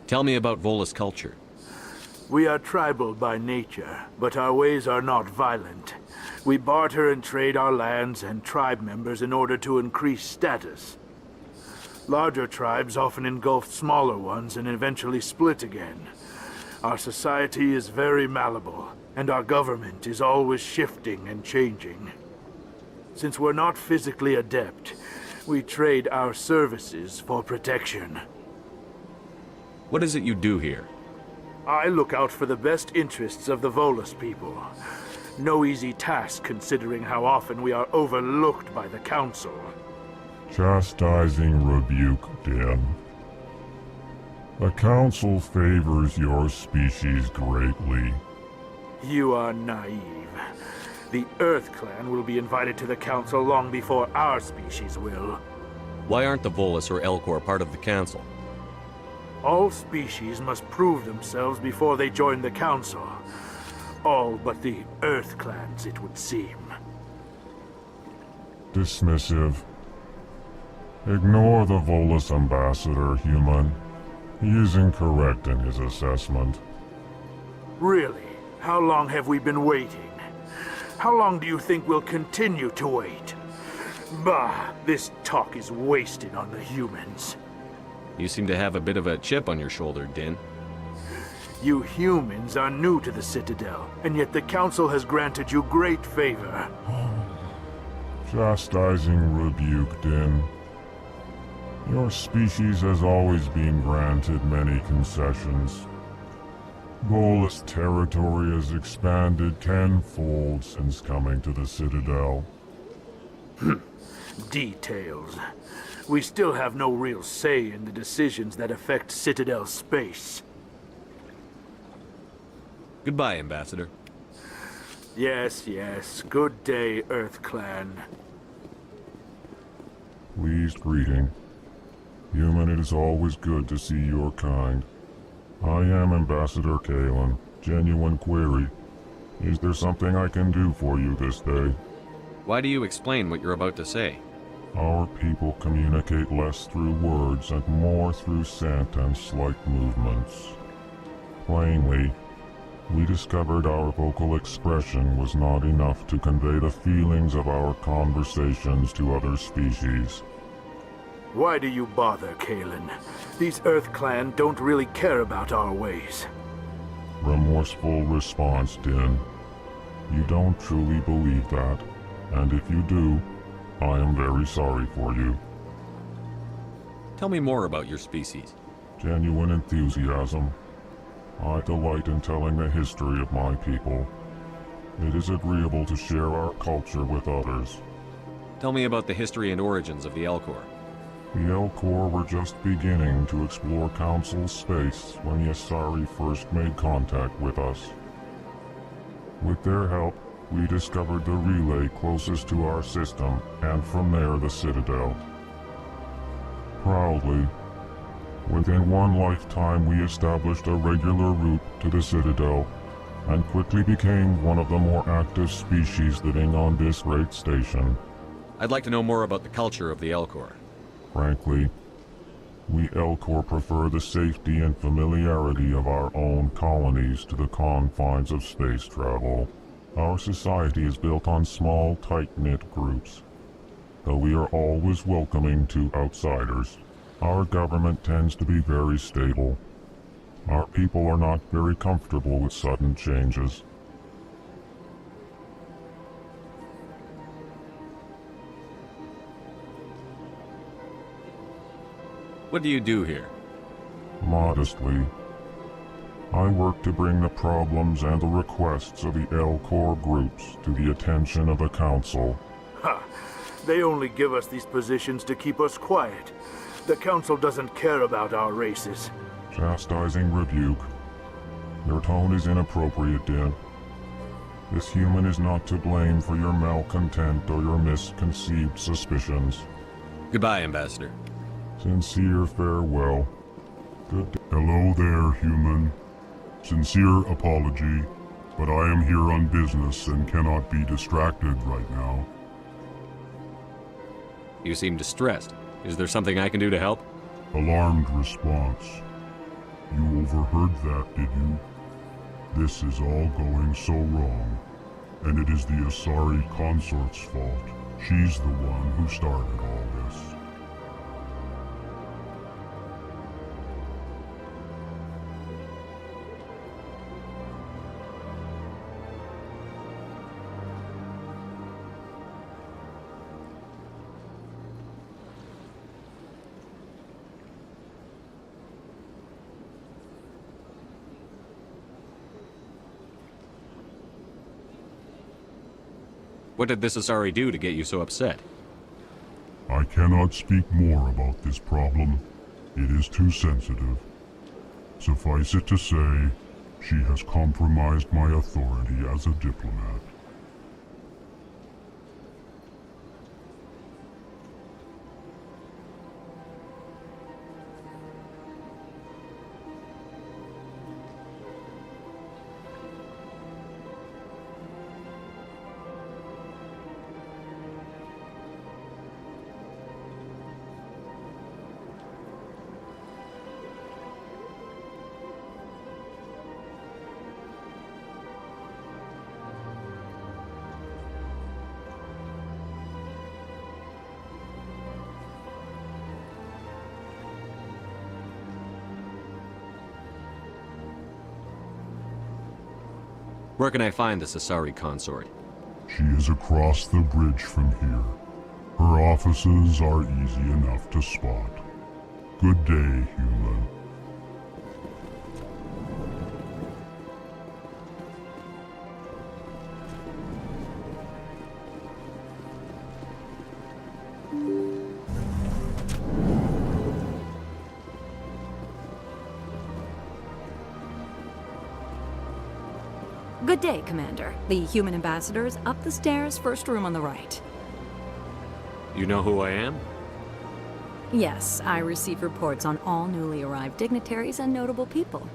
[SPEAKER 25] Tell me about Volus culture.
[SPEAKER 27] We are tribal by nature, but our ways are not violent. We barter and trade our lands and tribe members in order to increase status. Larger tribes often engulf smaller ones and eventually split again. Our society is very malleable, and our government is always shifting and changing. Since we're not physically adept, we trade our services for protection.
[SPEAKER 20] What is it you do here?
[SPEAKER 27] I look out for the best interests of the Volus people. No easy task considering how often we are overlooked by the Council.
[SPEAKER 26] Chastising rebuke, Din. The Council favors your species greatly.
[SPEAKER 27] You are naive. The Earth Clan will be invited to the Council long before our species will.
[SPEAKER 20] Why aren't the Volus or Elcor part of the Council?
[SPEAKER 27] All species must prove themselves before they join the Council. All but the Earth Clans, it would seem.
[SPEAKER 26] Dismissive. Ignore the Volus ambassador, human. He is incorrect in his assessment.
[SPEAKER 27] Really? How long have we been waiting? How long do you think we'll continue to wait? Bah, this talk is wasted on the humans.
[SPEAKER 20] You seem to have a bit of a chip on your shoulder, Din.
[SPEAKER 27] You humans are new to the Citadel, and yet the Council has granted you great favor.
[SPEAKER 26] Chastising rebuke, Din. Your species has always been granted many concessions. Volus territory has expanded tenfold since coming to the Citadel.
[SPEAKER 27] Details. We still have no real say in the decisions that affect Citadel space.
[SPEAKER 20] Goodbye, Ambassador.
[SPEAKER 27] Yes, yes. Good day, Earth Clan.
[SPEAKER 26] Pleased greeting. Human, it is always good to see your kind. I am Ambassador Kalen. Genuine query. Is there something I can do for you this day?
[SPEAKER 20] Why do you explain what you're about to say?
[SPEAKER 26] Our people communicate less through words and more through scent and slight movements. Plainly, we discovered our vocal expression was not enough to convey the feelings of our conversations to other species.
[SPEAKER 27] Why do you bother, Kalen? These Earth Clan don't really care about our ways.
[SPEAKER 26] Remorseful response, Din. You don't truly believe that, and if you do, I am very sorry for you.
[SPEAKER 20] Tell me more about your species.
[SPEAKER 26] Genuine enthusiasm. I delight in telling the history of my people. It is agreeable to share our culture with others.
[SPEAKER 20] Tell me about the history and origins of the Elcor.
[SPEAKER 26] The Elcor were just beginning to explore Council space when the Asari first made contact with us. With their help, we discovered the relay closest to our system, and from there the Citadel. Proudly, within one lifetime we established a regular route to the Citadel, and quickly became one of the more active species living on this great station.
[SPEAKER 20] I'd like to know more about the culture of the Elcor.
[SPEAKER 26] Frankly, we Elcor prefer the safety and familiarity of our own colonies to the confines of space travel. Our society is built on small, tight-knit groups. Though we are always welcoming to outsiders, our government tends to be very stable. Our people are not very comfortable with sudden changes.
[SPEAKER 20] What do you do here?
[SPEAKER 26] Modestly, I work to bring the problems and the requests of the Elcor groups to the attention of the Council.
[SPEAKER 27] Ha! They only give us these positions to keep us quiet. The Council doesn't care about our races.
[SPEAKER 26] Chastising rebuke. Your tone is inappropriate, Din. This human is not to blame for your malcontent or your misconceived suspicions.
[SPEAKER 20] Goodbye, Ambassador.
[SPEAKER 26] Sincere farewell. Good day. Hello there, human. Sincere apology, but I am here on business and cannot be distracted right now.
[SPEAKER 20] You seem distressed. Is there something I can do to help?
[SPEAKER 26] Alarmed response. You overheard that, did you? This is all going so wrong. And it is the Asari consort's fault. She's the one who started all this.
[SPEAKER 20] What did this Asari do to get you so upset?
[SPEAKER 26] I cannot speak more about this problem. It is too sensitive. Suffice it to say, she has compromised my authority as a diplomat.
[SPEAKER 20] Where can I find this Asari consort?
[SPEAKER 26] She is across the bridge from here. Her offices are easy enough to spot. Good day, human.
[SPEAKER 1] Good day, Commander. The human ambassador is up the stairs, first room on the right.
[SPEAKER 20] You know who I am?
[SPEAKER 1] Yes, I receive reports on all newly arrived dignitaries and notable people.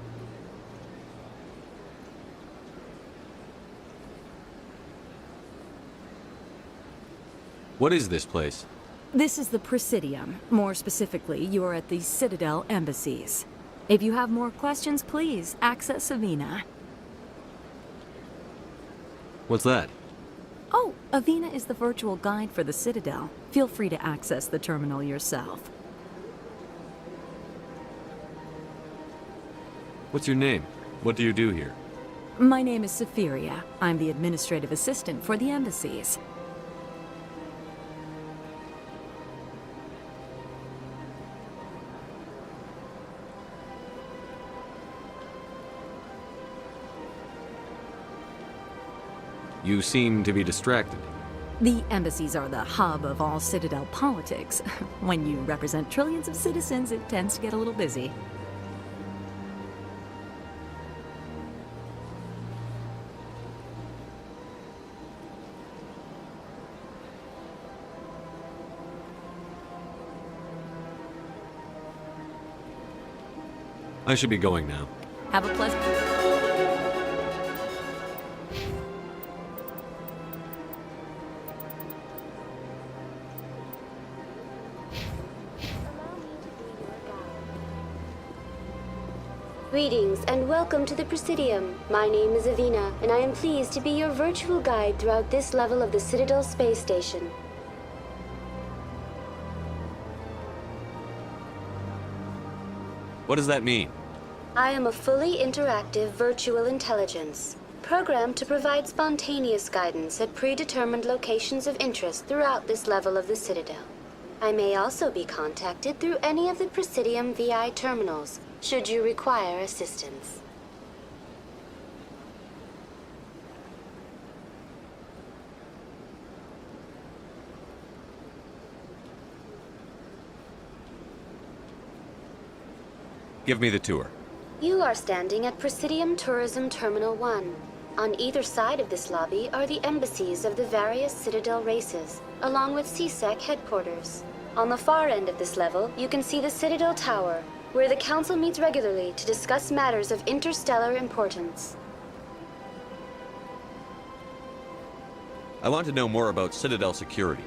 [SPEAKER 20] What is this place?
[SPEAKER 1] This is the Presidium. More specifically, you are at the Citadel embassies. If you have more questions, please access Avina.
[SPEAKER 20] What's that?
[SPEAKER 1] Oh, Avina is the virtual guide for the Citadel. Feel free to access the terminal yourself.
[SPEAKER 20] What's your name? What do you do here?
[SPEAKER 1] My name is Safiria. I'm the administrative assistant for the embassies.
[SPEAKER 20] You seem to be distracted.
[SPEAKER 1] The embassies are the hub of all Citadel politics. When you represent trillions of citizens, it tends to get a little busy.
[SPEAKER 20] I should be going now.
[SPEAKER 1] Have a pleasant...
[SPEAKER 6] Greetings and welcome to the Presidium. My name is Avina, and I am pleased to be your virtual guide throughout this level of the Citadel Space Station.
[SPEAKER 20] What does that mean?
[SPEAKER 6] I am a fully interactive virtual intelligence, programmed to provide spontaneous guidance at predetermined locations of interest throughout this level of the Citadel. I may also be contacted through any of the Presidium VI terminals, should you require assistance.
[SPEAKER 20] Give me the tour.
[SPEAKER 6] You are standing at Presidium Tourism Terminal 1. On either side of this lobby are the embassies of the various Citadel races, along with CSEC headquarters. On the far end of this level, you can see the Citadel Tower, where the Council meets regularly to discuss matters of interstellar importance.
[SPEAKER 20] I want to know more about Citadel security.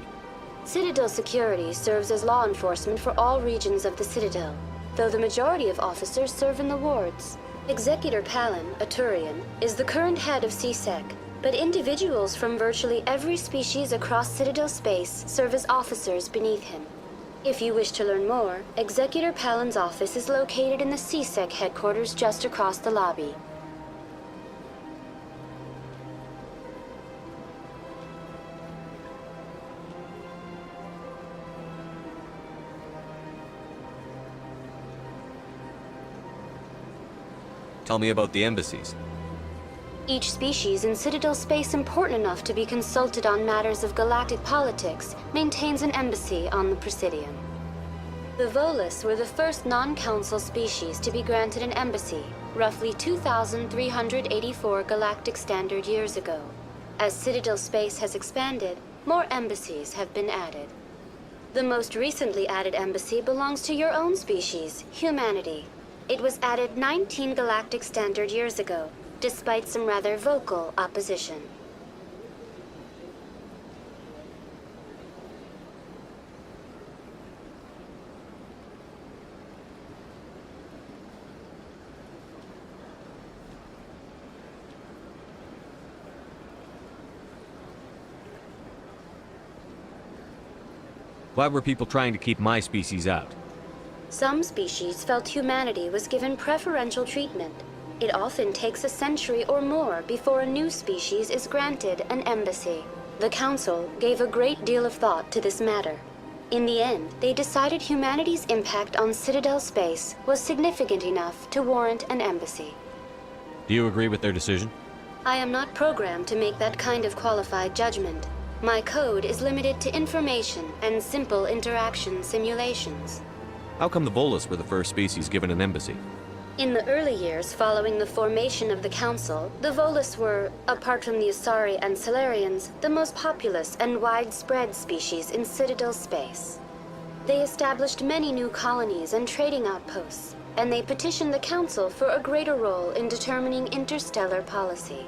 [SPEAKER 6] Citadel security serves as law enforcement for all regions of the Citadel, though the majority of officers serve in the wards. Executor Palin, a Turian, is the current head of CSEC, but individuals from virtually every species across Citadel space serve as officers beneath him. If you wish to learn more, Executor Pallen's office is located in the CSEC headquarters just across the lobby.
[SPEAKER 25] Tell me about the embassies.
[SPEAKER 6] Each species in Citadel space important enough to be consulted on matters of galactic politics maintains an embassy on the Presidium. The Volus were the first non-council species to be granted an embassy, roughly 2,384 galactic standard years ago. As Citadel space has expanded, more embassies have been added. The most recently added embassy belongs to your own species, humanity. It was added 19 galactic standard years ago, despite some rather vocal opposition.
[SPEAKER 25] Why were people trying to keep my species out?
[SPEAKER 6] Some species felt humanity was given preferential treatment. It often takes a century or more before a new species is granted an embassy. The Council gave a great deal of thought to this matter. In the end, they decided humanity's impact on Citadel space was significant enough to warrant an embassy.
[SPEAKER 25] Do you agree with their decision?
[SPEAKER 6] I am not programmed to make that kind of qualified judgment. My code is limited to information and simple interaction simulations.
[SPEAKER 25] How come the Volus were the first species given an embassy?
[SPEAKER 6] In the early years following the formation of the Council, the Volus were, apart from the Asari and Salarians, the most populous and widespread species in Citadel space. They established many new colonies and trading outposts, and they petitioned the Council for a greater role in determining interstellar policy.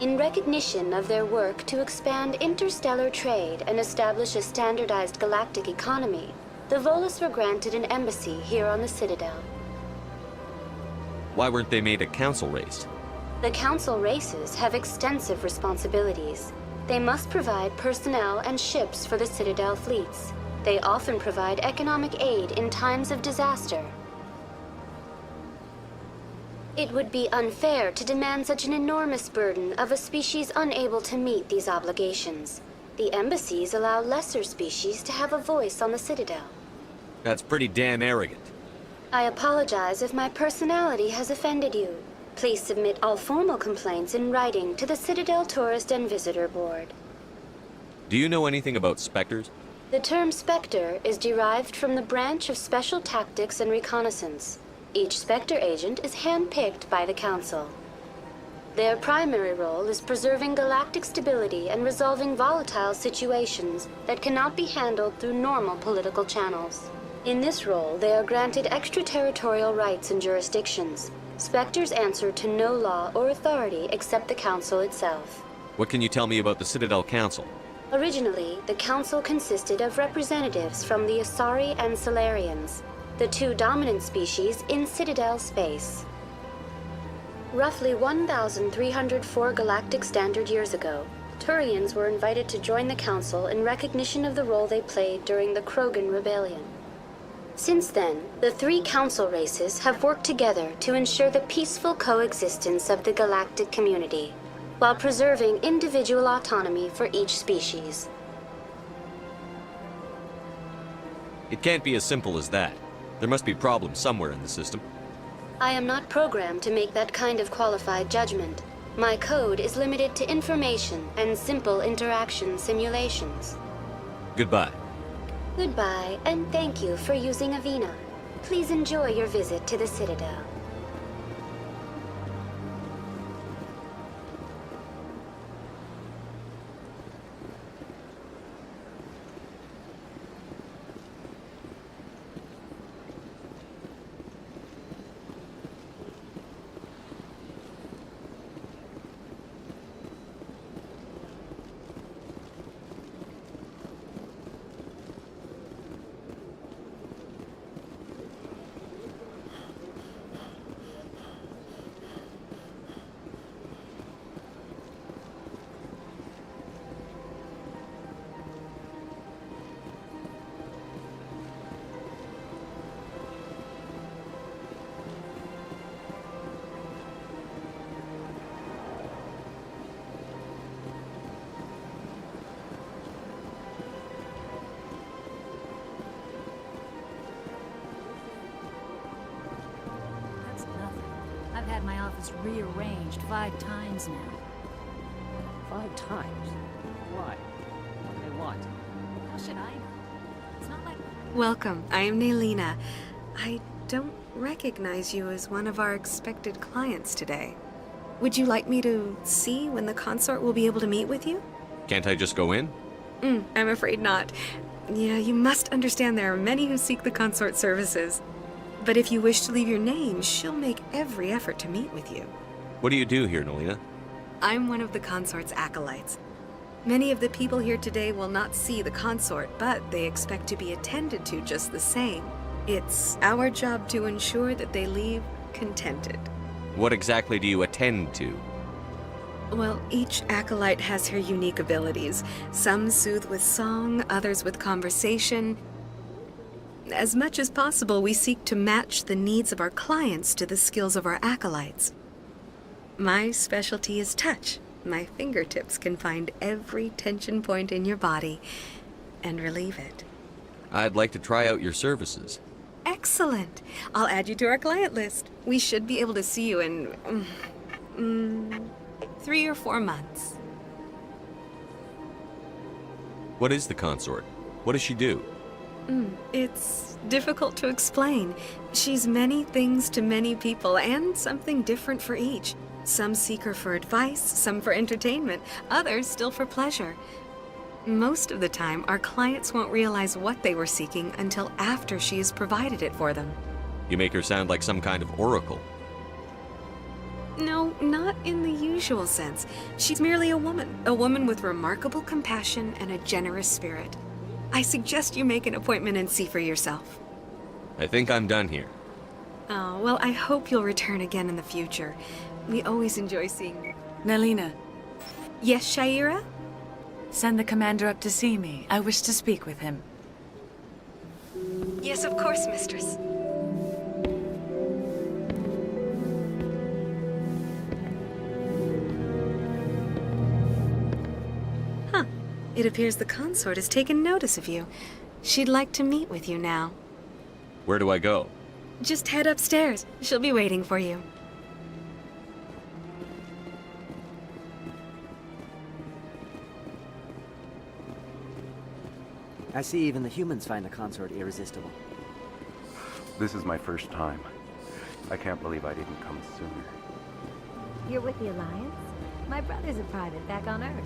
[SPEAKER 6] In recognition of their work to expand interstellar trade and establish a standardized galactic economy, the Volus were granted an embassy here on the Citadel.
[SPEAKER 25] Why weren't they made a council race?
[SPEAKER 6] The Council races have extensive responsibilities. They must provide personnel and ships for the Citadel fleets. They often provide economic aid in times of disaster. It would be unfair to demand such an enormous burden of a species unable to meet these obligations. The embassies allow lesser species to have a voice on the Citadel.
[SPEAKER 25] That's pretty damn arrogant.
[SPEAKER 6] I apologize if my personality has offended you. Please submit all formal complaints in writing to the Citadel Tourist and Visitor Board.
[SPEAKER 25] Do you know anything about Spectres?
[SPEAKER 6] The term Spectre is derived from the branch of Special Tactics and Reconnaissance. Each Spectre agent is handpicked by the Council. Their primary role is preserving galactic stability and resolving volatile situations that cannot be handled through normal political channels. In this role, they are granted extraterritorial rights and jurisdictions. Spectres answer to no law or authority except the Council itself.
[SPEAKER 25] What can you tell me about the Citadel Council?
[SPEAKER 6] Originally, the Council consisted of representatives from the Asari and Salarians, the two dominant species in Citadel space. Roughly 1,304 galactic standard years ago, Turians were invited to join the Council in recognition of the role they played during the Krogan Rebellion. Since then, the three Council races have worked together to ensure the peaceful coexistence of the galactic community, while preserving individual autonomy for each species.
[SPEAKER 25] It can't be as simple as that. There must be problems somewhere in the system.
[SPEAKER 6] I am not programmed to make that kind of qualified judgment. My code is limited to information and simple interaction simulations.
[SPEAKER 25] Goodbye.
[SPEAKER 6] Goodbye, and thank you for using Avina. Please enjoy your visit to the Citadel.
[SPEAKER 8] I've had my office rearranged 5 times now.
[SPEAKER 11] 5 times? Why? What do they want?
[SPEAKER 8] How should I know? It's not like...
[SPEAKER 12] Welcome, I am Naylina. I don't recognize you as one of our expected clients today. Would you like me to see when the consort will be able to meet with you?
[SPEAKER 25] Can't I just go in?
[SPEAKER 12] I'm afraid not. Yeah, you must understand there are many who seek the consort services. But if you wish to leave your name, she'll make every effort to meet with you.
[SPEAKER 25] What do you do here, Naylina?
[SPEAKER 12] I'm one of the consort's acolytes. Many of the people here today will not see the consort, but they expect to be attended to just the same. It's our job to ensure that they leave contented.
[SPEAKER 25] What exactly do you attend to?
[SPEAKER 12] Well, each acolyte has her unique abilities. Some soothe with song, others with conversation. As much as possible, we seek to match the needs of our clients to the skills of our acolytes. My specialty is touch. My fingertips can find every tension point in your body and relieve it.
[SPEAKER 25] I'd like to try out your services.
[SPEAKER 12] Excellent. I'll add you to our client list. We should be able to see you in 3 or 4 months.
[SPEAKER 25] What is the consort? What does she do?
[SPEAKER 12] It's difficult to explain. She's many things to many people, and something different for each. Some seek her for advice, some for entertainment, others still for pleasure. Most of the time, our clients won't realize what they were seeking until after she has provided it for them.
[SPEAKER 25] You make her sound like some kind of oracle.
[SPEAKER 12] No, not in the usual sense. She's merely a woman with remarkable compassion and a generous spirit. I suggest you make an appointment and see for yourself.
[SPEAKER 25] I think I'm done here.
[SPEAKER 12] Oh, well, I hope you'll return again in the future. We always enjoy seeing you.
[SPEAKER 1] Naylina.
[SPEAKER 12] Yes, Sha'ira?
[SPEAKER 1] Send the commander up to see me. I wish to speak with him.
[SPEAKER 12] Yes, of course, mistress. Huh. It appears the consort has taken notice of you. She'd like to meet with you now.
[SPEAKER 25] Where do I go?
[SPEAKER 12] Just head upstairs. She'll be waiting for you.
[SPEAKER 11] I see even the humans find the consort irresistible.
[SPEAKER 16] This is my first time. I can't believe I didn't come sooner.
[SPEAKER 8] You're with the Alliance? My brother's a private back on Earth.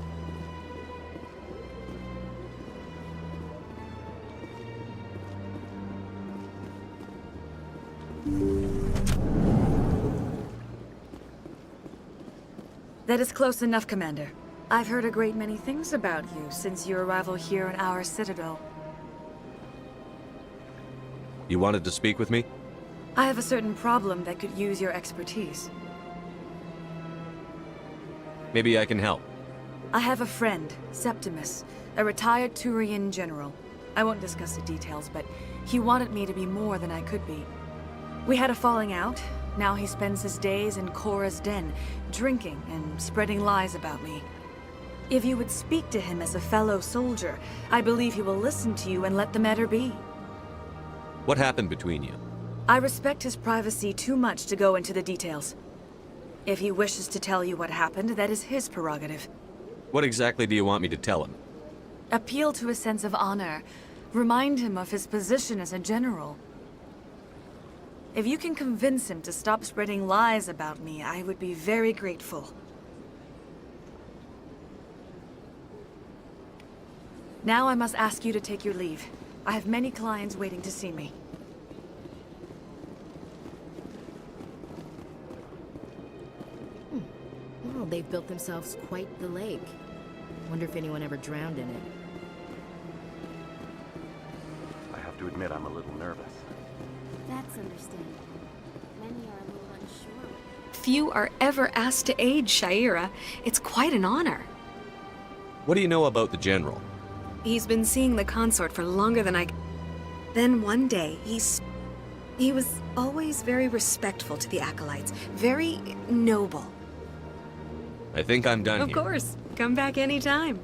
[SPEAKER 1] That is close enough, Commander. I've heard a great many things about you since your arrival here in our citadel.
[SPEAKER 25] You wanted to speak with me?
[SPEAKER 1] I have a certain problem that could use your expertise.
[SPEAKER 25] Maybe I can help.
[SPEAKER 1] I have a friend, Septimus, a retired Turian general. I won't discuss the details, but he wanted me to be more than I could be. We had a falling out. Now he spends his days in Korra's den, drinking and spreading lies about me. If you would speak to him as a fellow soldier, I believe he will listen to you and let the matter be.
[SPEAKER 25] What happened between you?
[SPEAKER 1] I respect his privacy too much to go into the details. If he wishes to tell you what happened, that is his prerogative.
[SPEAKER 25] What exactly do you want me to tell him?
[SPEAKER 1] Appeal to his sense of honor. Remind him of his position as a general. If you can convince him to stop spreading lies about me, I would be very grateful. Now I must ask you to take your leave. I have many clients waiting to see me.
[SPEAKER 15] Well, they've built themselves quite the lake. Wonder if anyone ever drowned in it.
[SPEAKER 16] I have to admit I'm a little nervous.
[SPEAKER 8] That's understandable. Many are a little unsure.
[SPEAKER 12] Few are ever asked to aid Sha'ira. It's quite an honor.
[SPEAKER 25] What do you know about the General?
[SPEAKER 12] He's been seeing the consort for longer than I... Then one day, he was always very respectful to the acolytes. Very noble.
[SPEAKER 25] I think I'm done
[SPEAKER 12] Of
[SPEAKER 25] here.
[SPEAKER 12] course. Come back anytime.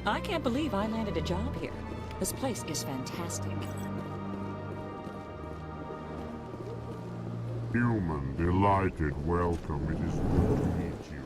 [SPEAKER 11] I can't believe I landed a job here. This place is fantastic.
[SPEAKER 26] Human, delighted, welcome. It is good to meet you.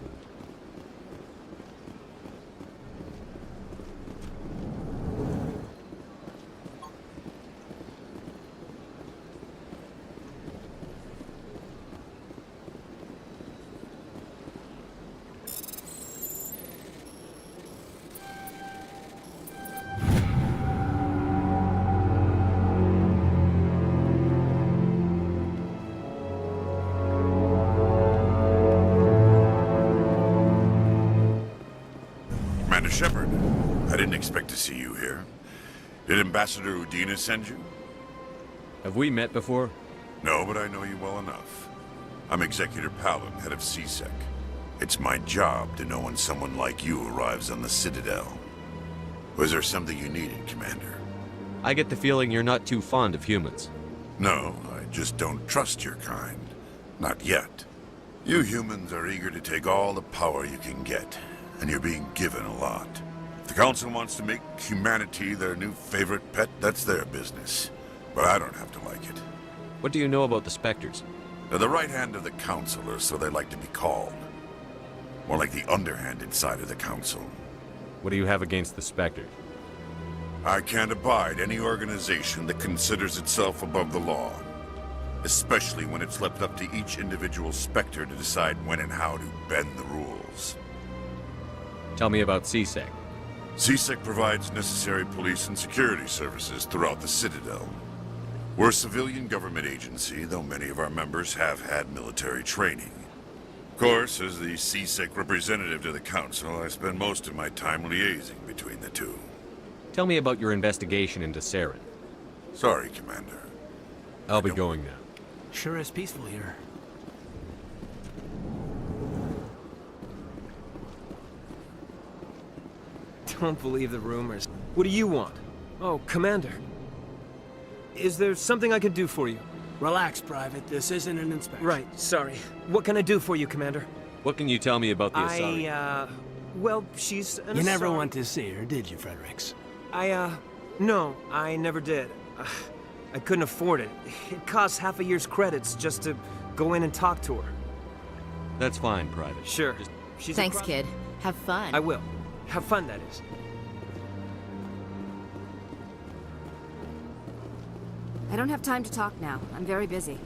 [SPEAKER 24] Commander Shepard, I didn't expect to see you here. Did Ambassador Udina send you?
[SPEAKER 25] Have we met before?
[SPEAKER 24] No, but I know you well enough. I'm Executor Palin, head of CSEC. It's my job to know when someone like you arrives on the Citadel. Was there something you needed, Commander?
[SPEAKER 25] I get the feeling you're not too fond of humans.
[SPEAKER 24] No, I just don't trust your kind. Not yet. You humans are eager to take all the power you can get, and you're being given a lot. If the Council wants to make humanity their new favorite pet, that's their business. But I don't have to like it.
[SPEAKER 25] What do you know about the Spectres?
[SPEAKER 24] They're the right hand of the Council, or so they like to be called. More like the underhanded side of the Council.
[SPEAKER 25] What do you have against the Spectres?
[SPEAKER 24] I can't abide any organization that considers itself above the law. Especially when it's left up to each individual Spectre to decide when and how to bend the rules.
[SPEAKER 25] Tell me about CSEC.
[SPEAKER 24] CSEC provides necessary police and security services throughout the Citadel. We're a civilian government agency, though many of our members have had military training. Of course, as the CSEC representative to the Council, I spend most of my time liaising between the two.
[SPEAKER 25] Tell me about your investigation into Saren.
[SPEAKER 24] Sorry, Commander.
[SPEAKER 25] I'll be going now.
[SPEAKER 21] Sure is peaceful here.
[SPEAKER 7] Don't believe the rumors. What do you want? Oh, Commander. Is there something I can do for you?
[SPEAKER 21] Relax, Private. This isn't an inspection.
[SPEAKER 7] Right, sorry. What can I do for you, Commander?
[SPEAKER 25] What can you tell me about the Asari?
[SPEAKER 7] Well, she's an
[SPEAKER 21] You never
[SPEAKER 7] Asari.
[SPEAKER 21] went to see her, did you, Fredericks?
[SPEAKER 7] No, I never did. I couldn't afford it. It costs half a year's credits just to go in and talk to her.
[SPEAKER 25] That's fine, Private.
[SPEAKER 7] Sure. She's
[SPEAKER 15] Thanks, kid. Have fun.
[SPEAKER 7] I will. Have fun, that is.
[SPEAKER 15] I don't have time to talk now. I'm very busy.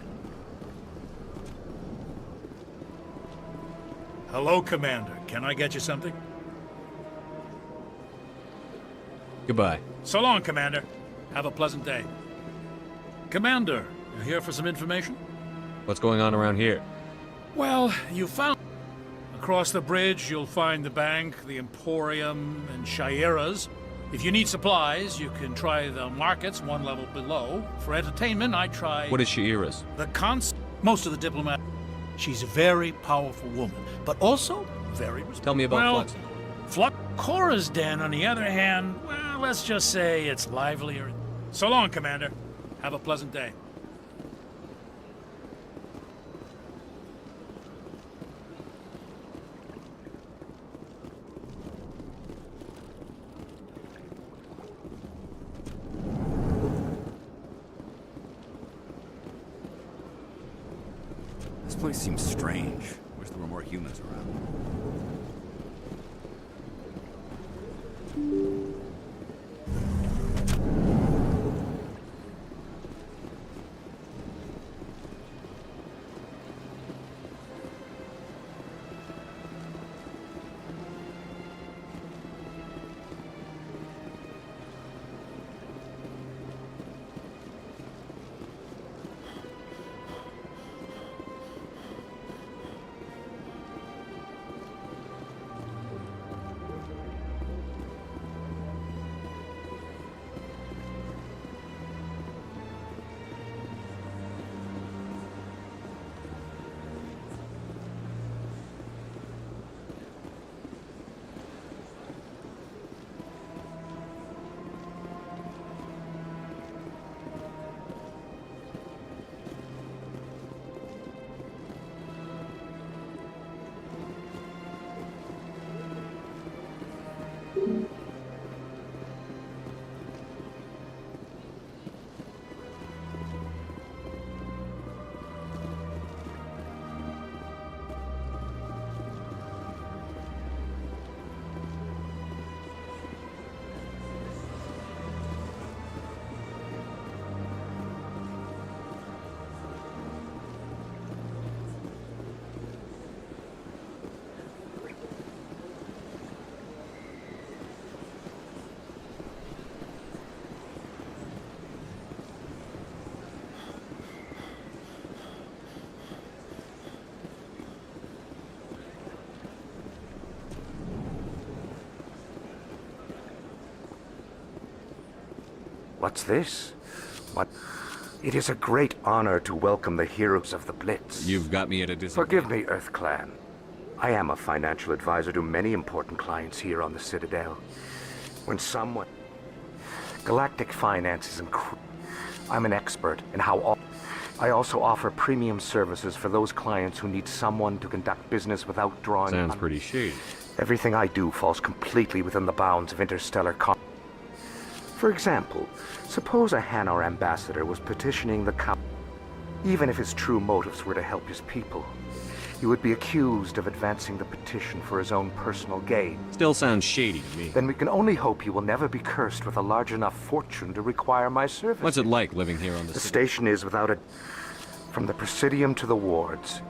[SPEAKER 10] Hello, Commander. Can I get you something?
[SPEAKER 25] Goodbye.
[SPEAKER 10] So long, Commander. Have a pleasant day. Commander, you here for some information?
[SPEAKER 25] What's going on around here?
[SPEAKER 10] Well, you found... Across the bridge, you'll find the bank, the Emporium, and Shayera's. If you need supplies, you can try the markets one level below. For entertainment, I try...
[SPEAKER 25] What is Shayera's?
[SPEAKER 10] Most of the diplomats. She's a very powerful woman, but also very responsible.
[SPEAKER 25] Tell me about Flux.
[SPEAKER 10] Cora's den, on the other hand, well, let's just say it's livelier. So long, Commander. Have a pleasant day.
[SPEAKER 13] This place seems strange. Wish there were more humans around.
[SPEAKER 16] What's this? What? It is a great honor to welcome the heroes of the Blitz.
[SPEAKER 25] You've got me at a disadvantage.
[SPEAKER 16] Forgive me, Earth Clan. I am a financial advisor to many important clients here on the Citadel. When someone... Galactic finance is I'm an expert in how... I also offer premium services for those clients who need someone to conduct business without drawing...
[SPEAKER 25] Sounds pretty shady.
[SPEAKER 16] Everything I do falls completely within the bounds of interstellar For example, suppose a Hanar ambassador was petitioning the Council. Even if his true motives were to help his people, he would be accused of advancing the petition for his own personal gain.
[SPEAKER 25] Still sounds shady to me.
[SPEAKER 16] Then we can only hope he will never be cursed with a large enough fortune to require my service.
[SPEAKER 25] What's it like living here on
[SPEAKER 16] The station is without a... From the Presidium to the wards,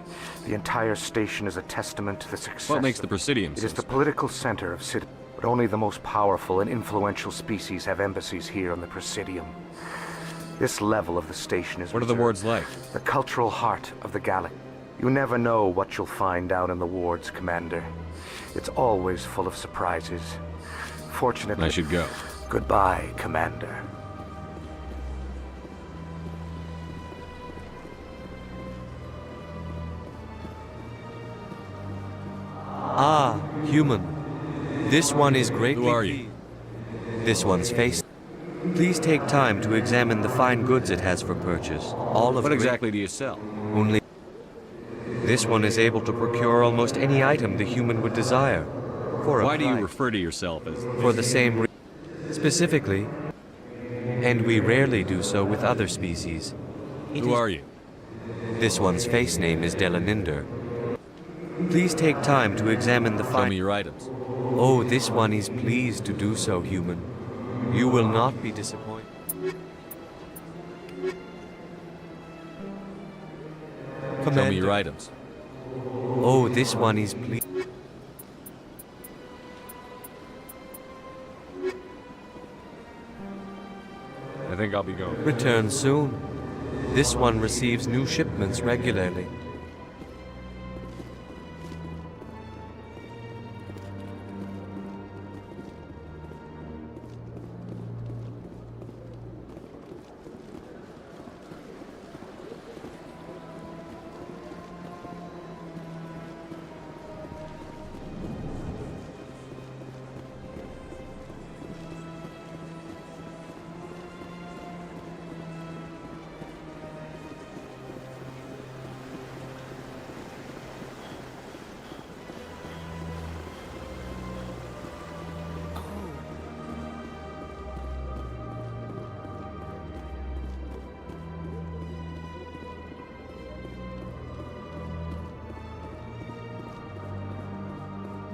[SPEAKER 16] the entire station is a testament to the success...
[SPEAKER 25] What makes the Presidium
[SPEAKER 16] It is the political center of City, but only the most powerful and influential species have embassies here on the Presidium. This level of the station is
[SPEAKER 25] What are the wards like?
[SPEAKER 16] The cultural heart of the galaxy. You never know what you'll find down in the wards, Commander. It's always full of surprises. Fortunately...
[SPEAKER 25] I should go.
[SPEAKER 16] Goodbye, Commander.
[SPEAKER 4] Ah, human. This one is greatly...
[SPEAKER 25] Who are you?
[SPEAKER 4] This one's face. Please take time to examine the fine goods it has for purchase. All of
[SPEAKER 25] What exactly do you sell?
[SPEAKER 4] Only... This one is able to procure almost any item the human would desire.
[SPEAKER 25] Why do you refer to yourself as...
[SPEAKER 4] For the same reason. Specifically. And we rarely do so with other species.
[SPEAKER 25] Who are you?
[SPEAKER 4] This one's face name is Delaninder. Please take time to examine the fine...
[SPEAKER 25] Show me your items.
[SPEAKER 4] Oh, this one is pleased to do so, human. You will not be disappointed.
[SPEAKER 25] Show me your items.
[SPEAKER 4] Oh, this one is pleased.
[SPEAKER 25] I think I'll be going.
[SPEAKER 4] Return soon. This one receives new shipments regularly.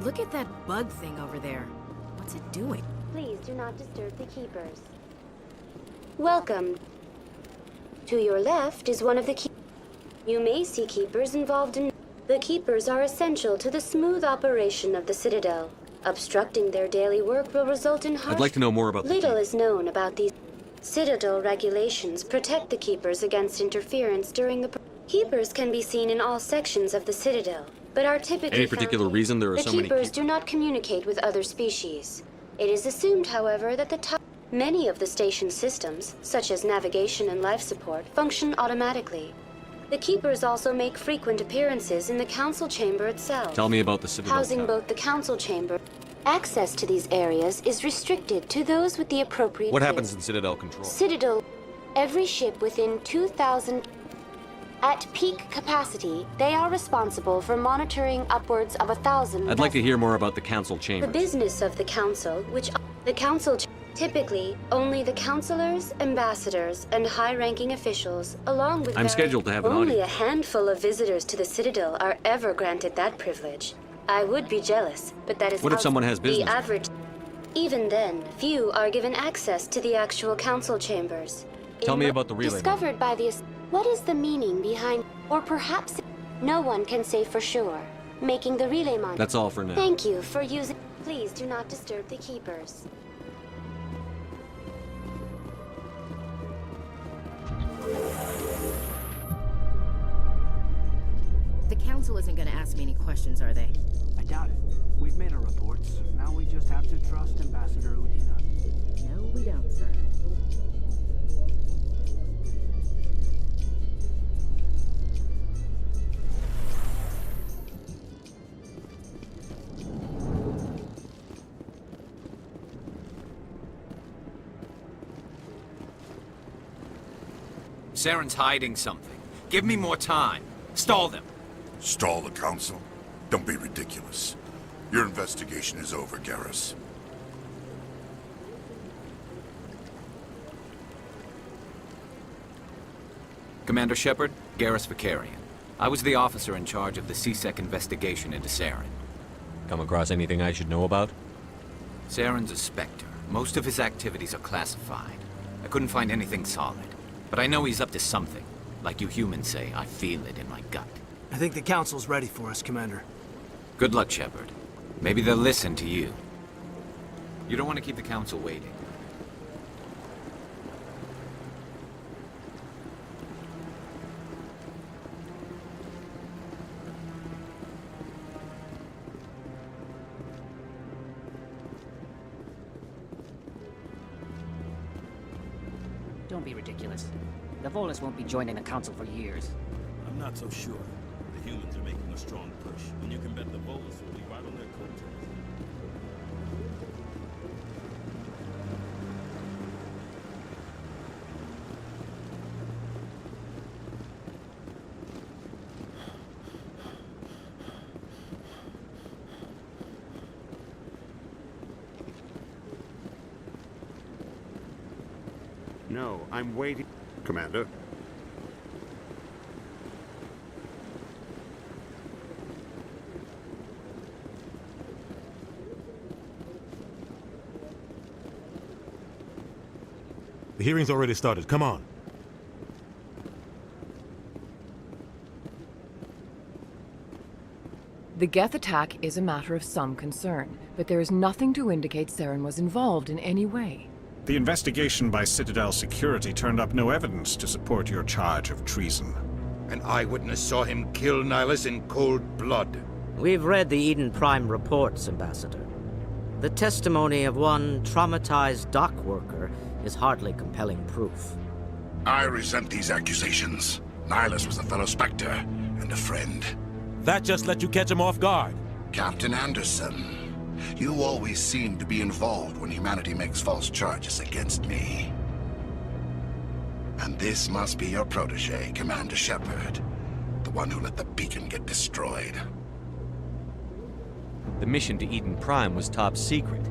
[SPEAKER 15] Look at that bug thing over there. What's it doing?
[SPEAKER 6] Please do not disturb the keepers. Welcome. To your left is one of the keepers. You may see keepers involved in... The keepers are essential to the smooth operation of the Citadel. Obstructing their daily work will result in harsh...
[SPEAKER 25] I'd like to know more about the
[SPEAKER 6] Little is known about these... Citadel regulations protect the keepers against interference during the... Keepers can be seen in all sections of the Citadel, but are typically
[SPEAKER 25] Any particular reason there are so many
[SPEAKER 6] keepers do not communicate with other species. It is assumed, however, that many of the station's systems, such as navigation and life support, function automatically. The keepers also make frequent appearances in the council chamber itself.
[SPEAKER 25] Tell me about the Citadel
[SPEAKER 6] Housing
[SPEAKER 25] Tower.
[SPEAKER 6] both the council chamber. Access to these areas is restricted to those with the appropriate
[SPEAKER 25] What
[SPEAKER 6] gear.
[SPEAKER 25] happens in Citadel Control?
[SPEAKER 6] Citadel. Every ship within 2,000... At peak capacity, they are responsible for monitoring upwards of 1,000...
[SPEAKER 25] I'd like to hear more about the council
[SPEAKER 6] The
[SPEAKER 25] chamber.
[SPEAKER 6] business of the council, which... The council... Typically, only the councilors, ambassadors, and high-ranking officials, along with...
[SPEAKER 25] I'm scheduled to have an
[SPEAKER 6] Only
[SPEAKER 25] audience.
[SPEAKER 6] a handful of visitors to the Citadel are ever granted that privilege. I would be jealous, but that is...
[SPEAKER 25] What if someone has business?
[SPEAKER 6] The average... Even then, few are given access to the actual council chambers.
[SPEAKER 25] Tell me about the relay.
[SPEAKER 6] Discovered by the... What is the meaning behind... Or perhaps... No one can say for sure. Making the relay module...
[SPEAKER 25] That's all for now.
[SPEAKER 6] Thank you for using... Please do not disturb the keepers.
[SPEAKER 15] The council isn't gonna ask me any questions, are they?
[SPEAKER 11] I doubt it. We've made our reports. Now we just have to trust Ambassador Udina.
[SPEAKER 15] No, we don't, sir.
[SPEAKER 5] Saren's hiding something. Give me more time. Stall them.
[SPEAKER 24] Stall the Council? Don't be ridiculous. Your investigation is over, Garrus.
[SPEAKER 5] Commander Shepard, Garrus Vakarian. I was the officer in charge of the C-Sec investigation into Saren.
[SPEAKER 25] Come across anything I should know about?
[SPEAKER 5] Saren's a Spectre. Most of his activities are classified. I couldn't find anything solid. But I know he's up to something. Like you humans say, I feel it in my gut.
[SPEAKER 7] I think the Council's ready for us, Commander.
[SPEAKER 5] Good luck, Shepard. Maybe they'll listen to you. You don't want to keep the Council waiting.
[SPEAKER 11] Don't be ridiculous. The Volus won't be joining the Council for years.
[SPEAKER 9] I'm not so sure. The humans are making a strong push, and you can bet the Volus will be right on their coattails.
[SPEAKER 14] No, I'm waiting, Commander.
[SPEAKER 3] The hearing's already started. Come on.
[SPEAKER 23] The Geth attack is a matter of some concern, but there is nothing to indicate Saren was involved in any way.
[SPEAKER 17] The investigation by Citadel Security turned up no evidence to support your charge of treason.
[SPEAKER 2] An eyewitness saw him kill Nihilus in cold blood.
[SPEAKER 11] We've read the Eden Prime reports, Ambassador. The testimony of one traumatized dock worker is hardly compelling proof.
[SPEAKER 24] I resent these accusations. Nihilus was a fellow Spectre and a friend.
[SPEAKER 3] That just let you catch him off guard.
[SPEAKER 24] Captain Anderson, you always seem to be involved when humanity makes false charges against me. And this must be your protege, Commander Shepard. The one who let the beacon get destroyed.
[SPEAKER 25] The mission to Eden Prime was top secret.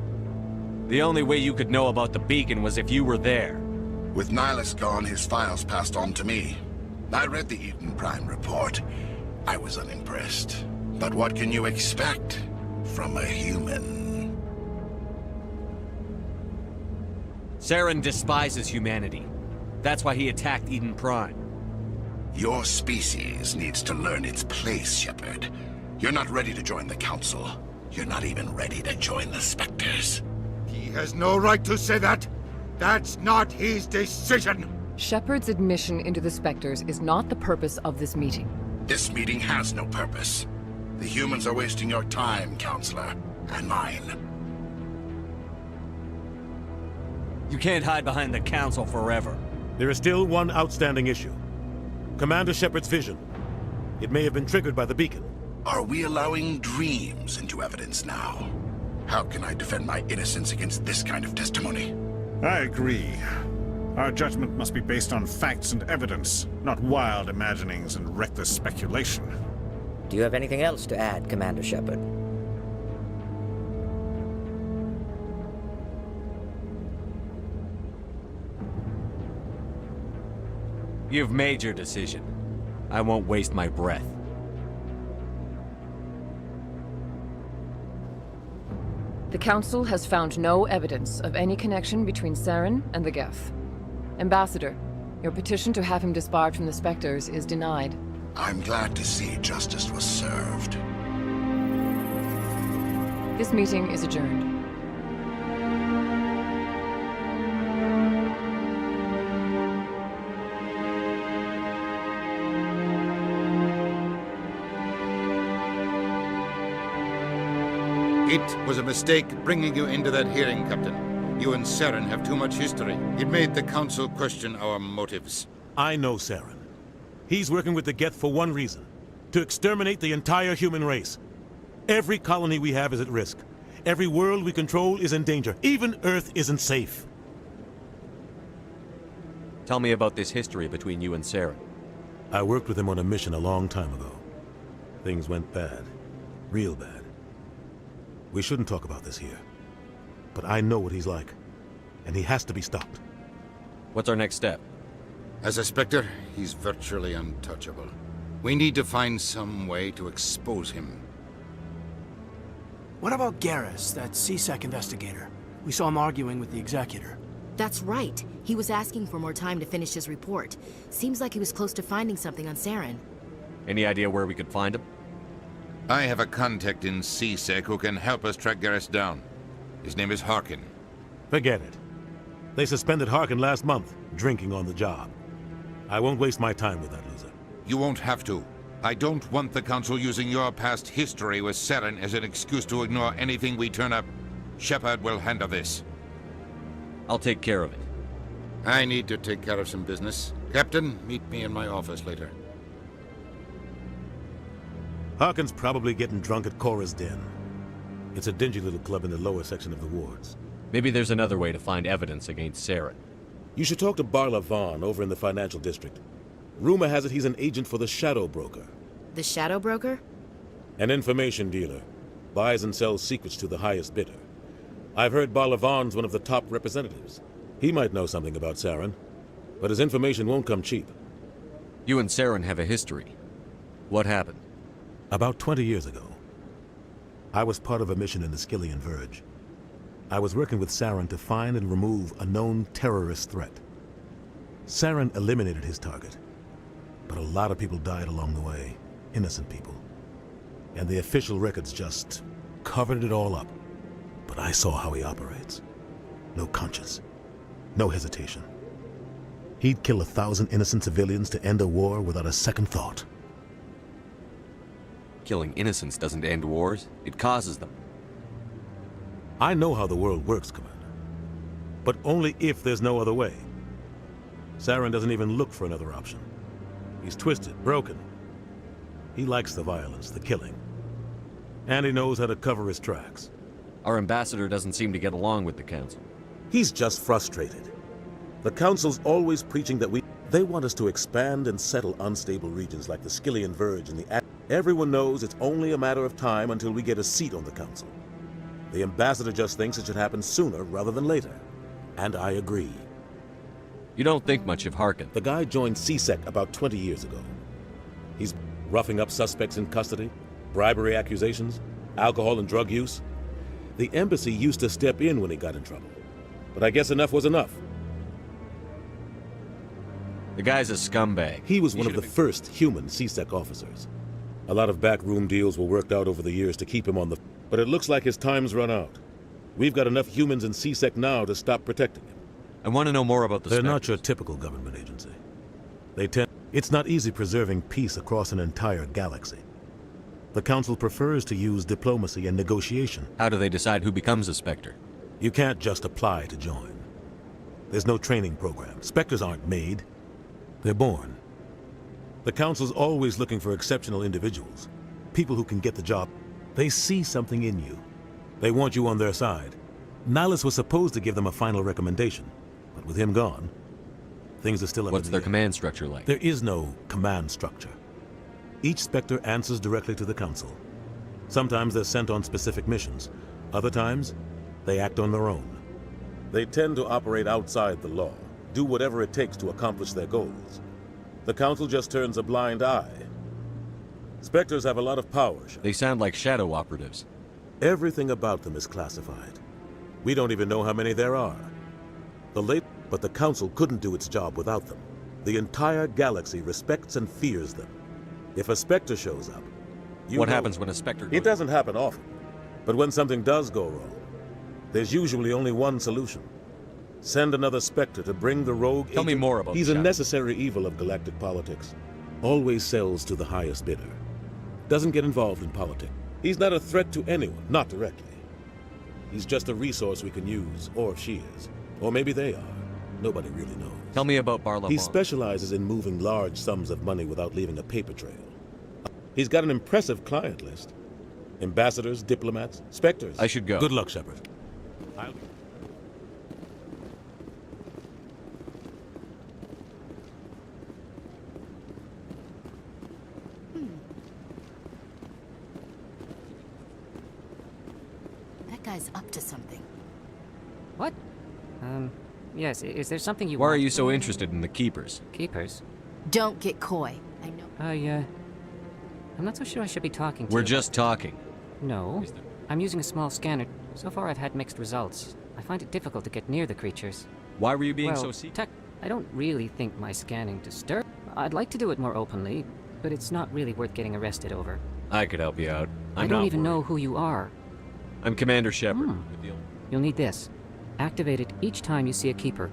[SPEAKER 25] The only way you could know about the beacon was if you were there.
[SPEAKER 24] With Nihilus gone, his files passed on to me. I read the Eden Prime report. I was unimpressed. But what can you expect from a human?
[SPEAKER 25] Saren despises humanity. That's why he attacked Eden Prime.
[SPEAKER 24] Your species needs to learn its place, Shepard. You're not ready to join the Council. You're not even ready to join the Spectres.
[SPEAKER 2] He has no right to say that. That's not his decision.
[SPEAKER 23] Shepard's admission into the Spectres is not the purpose of this meeting.
[SPEAKER 24] This meeting has no purpose. The humans are wasting your time, Counselor, and mine.
[SPEAKER 25] You can't hide behind the Council forever.
[SPEAKER 3] There is still one outstanding issue. Commander Shepard's vision. It may have been triggered by the beacon.
[SPEAKER 24] Are we allowing dreams into evidence now? How can I defend my innocence against this kind of testimony?
[SPEAKER 17] I agree. Our judgment must be based on facts and evidence, not wild imaginings and reckless speculation.
[SPEAKER 11] Do you have anything else to add, Commander Shepard?
[SPEAKER 25] You've made your decision. I won't waste my breath.
[SPEAKER 23] The Council has found no evidence of any connection between Saren and the Geth. Ambassador, your petition to have him disbarred from the Spectres is denied.
[SPEAKER 24] I'm glad to see justice was served.
[SPEAKER 23] This meeting is adjourned.
[SPEAKER 2] It was a mistake bringing you into that hearing, Captain. You and Saren have too much history. It made the Council question our motives.
[SPEAKER 3] I know Saren. He's working with the Geth for one reason. To exterminate the entire human race. Every colony we have is at risk. Every world we control is in danger. Even Earth isn't safe.
[SPEAKER 25] Tell me about this history between you and Saren.
[SPEAKER 3] I worked with him on a mission a long time ago. Things went bad. Real bad. We shouldn't talk about this here. But I know what he's like. And he has to be stopped.
[SPEAKER 25] What's our next step?
[SPEAKER 2] As a Spectre, he's virtually untouchable. We need to find some way to expose him.
[SPEAKER 21] What about Garrus, that CSEC investigator? We saw him arguing with the Executor.
[SPEAKER 15] That's right. He was asking for more time to finish his report. Seems like he was close to finding something on Saren.
[SPEAKER 25] Any idea where we could find him?
[SPEAKER 2] I have a contact in CSEC who can help us track Garrus down. His name is Harkin.
[SPEAKER 3] Forget it. They suspended Harkin last month, drinking on the job. I won't waste my time with that loser.
[SPEAKER 2] You won't have to. I don't want the Council using your past history with Saren as an excuse to ignore anything we turn up. Shepard will handle this.
[SPEAKER 25] I'll take care of it.
[SPEAKER 2] I need to take care of some business. Captain, meet me in my office later.
[SPEAKER 3] Harkin's probably getting drunk at Cora's Den. It's a dingy little club in the lower section of the wards.
[SPEAKER 25] Maybe there's another way to find evidence against Saren.
[SPEAKER 3] You should talk to Barla Vaughn over in the financial district. Rumor has it he's an agent for the Shadow Broker.
[SPEAKER 15] The Shadow Broker?
[SPEAKER 3] An information dealer. Buys and sells secrets to the highest bidder. I've heard Barla Vaughn's one of the top representatives. He might know something about Saren, but his information won't come cheap.
[SPEAKER 25] You and Saren have a history. What happened?
[SPEAKER 3] About 20 years ago, I was part of a mission in the Skillian Verge. I was working with Saren to find and remove a known terrorist threat. Saren eliminated his target, but a lot of people died along the way, innocent people. And the official records just covered it all up. But I saw how he operates. No conscience, no hesitation. He'd kill 1,000 innocent civilians to end a war without a second thought.
[SPEAKER 25] Killing innocents doesn't end wars, it causes them.
[SPEAKER 3] I know how the world works, Commander. But only if there's no other way. Saren doesn't even look for another option. He's twisted, broken. He likes the violence, the killing. And he knows how to cover his tracks.
[SPEAKER 25] Our ambassador doesn't seem to get along with the Council.
[SPEAKER 3] He's just frustrated. The Council's always preaching that they want us to expand and settle unstable regions like the Skillian Verge and the... Everyone knows it's only a matter of time until we get a seat on the Council. The ambassador just thinks it should happen sooner rather than later. And I agree.
[SPEAKER 25] You don't think much of Harkin.
[SPEAKER 3] The guy joined CSEC about 20 years ago. He's roughing up suspects in custody, bribery accusations, alcohol and drug use. The embassy used to step in when he got in trouble. But I guess enough was enough.
[SPEAKER 25] The guy's a scumbag.
[SPEAKER 3] He was one of the first human CSEC officers. A lot of backroom deals were worked out over the years to keep him on the... But it looks like his time's run out. We've got enough humans in CSEC now to stop protecting him.
[SPEAKER 25] I want to know more about the
[SPEAKER 3] They're
[SPEAKER 25] Spectres.
[SPEAKER 3] not your typical government agency. They tend... It's not easy preserving peace across an entire galaxy. The Council prefers to use diplomacy and negotiation.
[SPEAKER 25] How do they decide who becomes a Spectre?
[SPEAKER 3] You can't just apply to join. There's no training program. Spectres aren't made. They're born. The Council's always looking for exceptional individuals. People who can get the job. They see something in you. They want you on their side. Nihilus was supposed to give them a final recommendation. But with him gone, things are still up in the air.
[SPEAKER 25] What's their command structure like?
[SPEAKER 3] There is no command structure. Each Spectre answers directly to the Council. Sometimes they're sent on specific missions. Other times, they act on their own. They tend to operate outside the law, do whatever it takes to accomplish their goals. The Council just turns a blind eye. Spectres have a lot of power.
[SPEAKER 25] They sound like shadow operatives.
[SPEAKER 3] Everything about them is classified. We don't even know how many there are. But the Council couldn't do its job without them. The entire galaxy respects and fears them. If a Spectre shows up,
[SPEAKER 25] What happens when a Spectre goes?
[SPEAKER 3] It doesn't happen often. But when something does go wrong, there's usually only one solution. Send another Spectre to bring the rogue
[SPEAKER 25] Tell me
[SPEAKER 3] agent.
[SPEAKER 25] more about
[SPEAKER 3] He's a
[SPEAKER 25] Shadow.
[SPEAKER 3] necessary evil of galactic politics. Always sells to the highest bidder. Doesn't get involved in politics. He's not a threat to anyone, not directly. He's just a resource we can use, or she is. Or maybe they are. Nobody really knows.
[SPEAKER 25] Tell me about Barla
[SPEAKER 3] He
[SPEAKER 25] Vaughn.
[SPEAKER 3] specializes in moving large sums of money without leaving a paper trail. He's got an impressive client list. Ambassadors, diplomats, Spectres.
[SPEAKER 25] I should go.
[SPEAKER 3] Good luck, Shepard.
[SPEAKER 15] guy's up to something.
[SPEAKER 1] What? Yes, is there something you
[SPEAKER 25] Why
[SPEAKER 1] want?
[SPEAKER 25] are you so interested in the Keepers?
[SPEAKER 1] Keepers?
[SPEAKER 15] Don't get coy. I know.
[SPEAKER 1] I'm not so sure I should be talking to
[SPEAKER 25] We're
[SPEAKER 1] you.
[SPEAKER 25] just talking.
[SPEAKER 1] No. I'm using a small scanner. So far I've had mixed results. I find it difficult to get near the creatures.
[SPEAKER 25] Why were you being
[SPEAKER 1] well,
[SPEAKER 25] so secret?
[SPEAKER 1] I don't really think my scanning disturbs. I'd like to do it more openly, but it's not really worth getting arrested over.
[SPEAKER 25] I could help you out.
[SPEAKER 1] I don't even know who you are.
[SPEAKER 25] I'm Commander Shepard.
[SPEAKER 1] You'll need this. Activate it each time you see a keeper.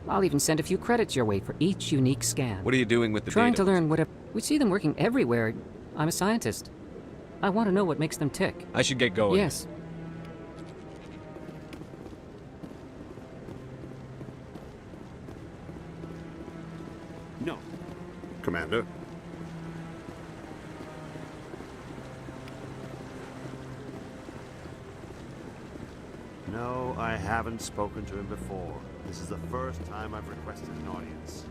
[SPEAKER 1] I'll even send a few credits your way for each unique scan.
[SPEAKER 25] What are you doing with the
[SPEAKER 1] Trying
[SPEAKER 25] data?
[SPEAKER 1] to learn whatever. We see them working everywhere. I'm a scientist. I want to know what makes them tick.
[SPEAKER 25] I should get going.
[SPEAKER 1] Yes.
[SPEAKER 14] No. Commander? No, I haven't spoken to him before. This is the first time I've requested an audience.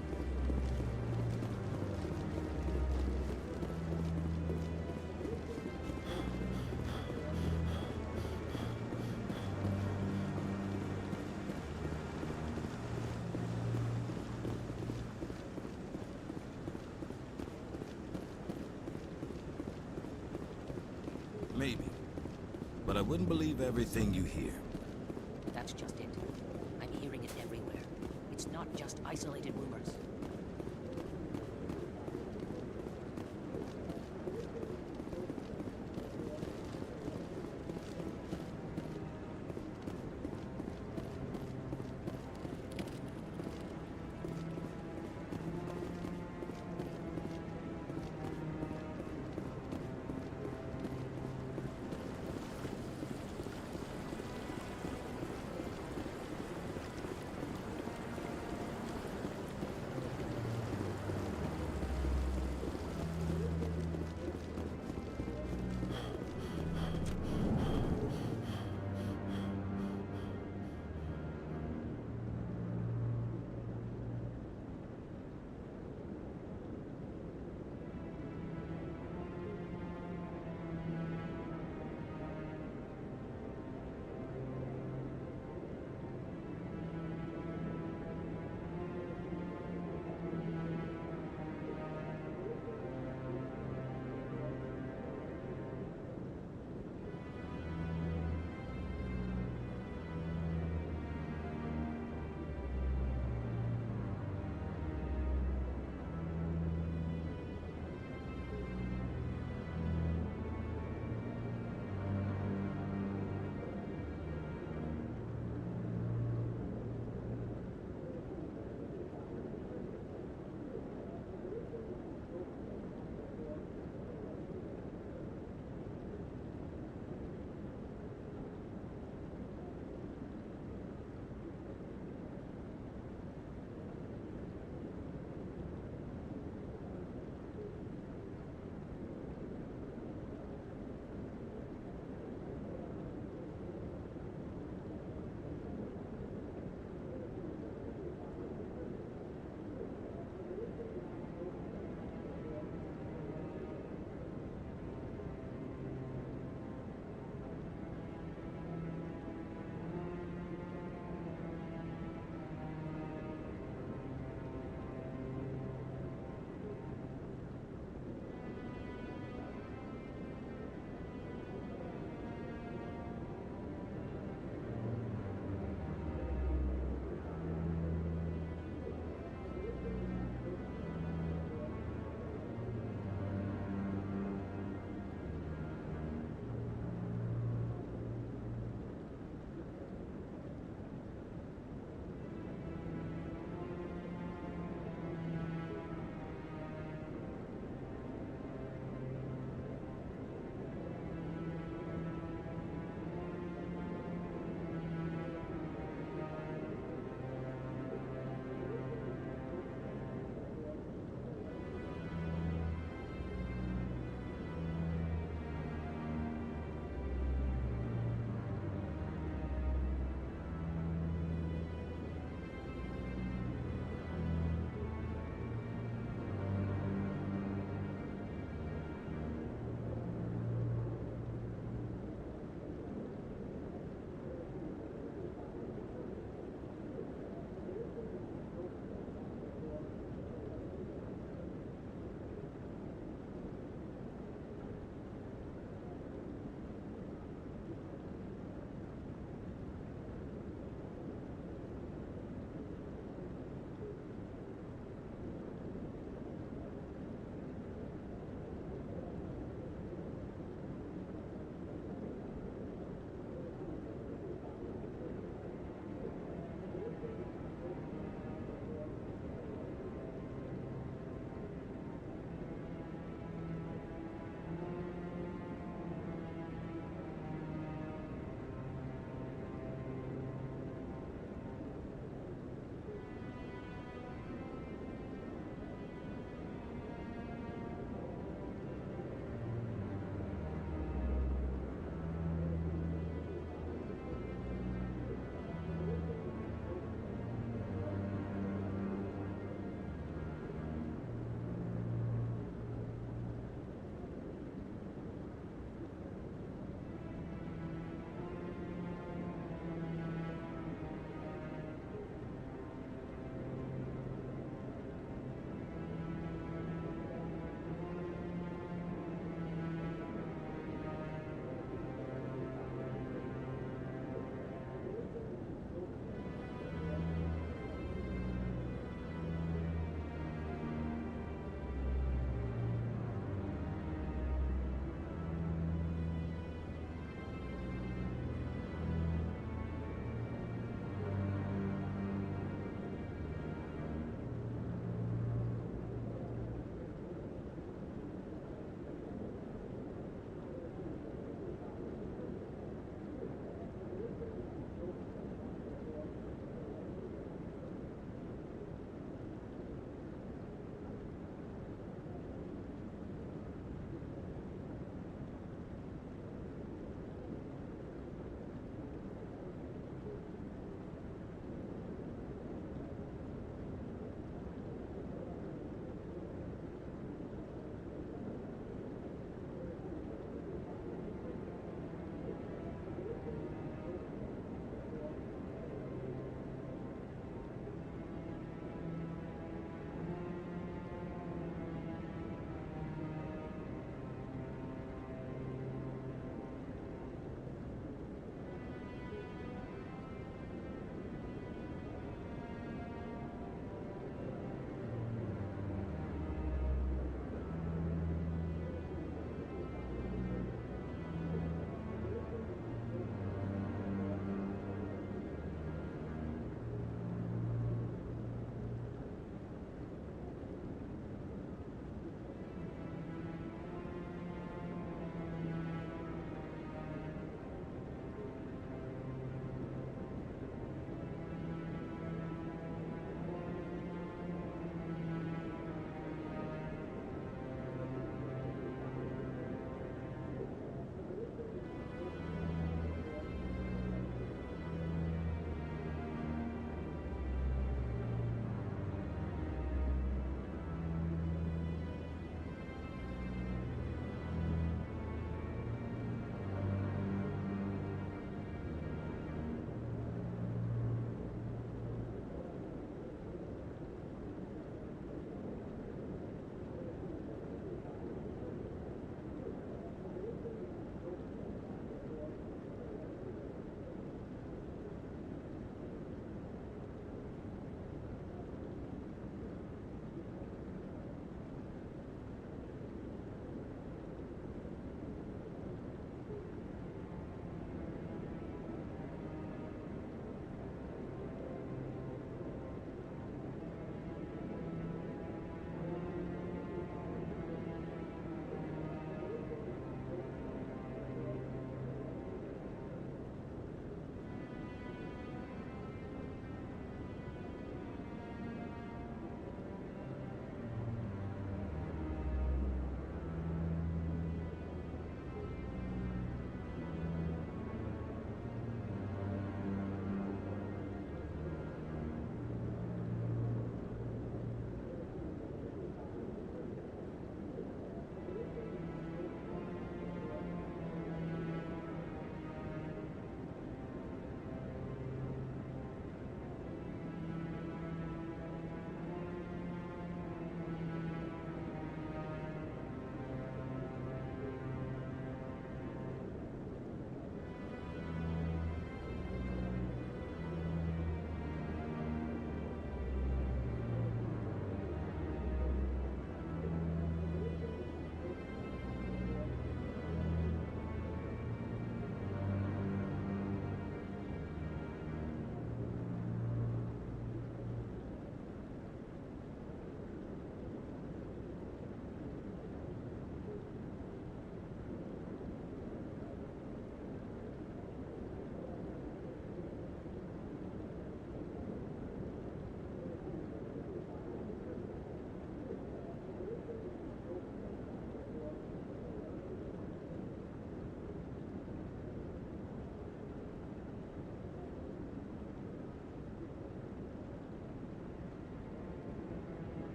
[SPEAKER 9] Maybe. But I wouldn't believe everything you hear.
[SPEAKER 8] That's just it. I'm hearing it everywhere. It's not just isolated rumors.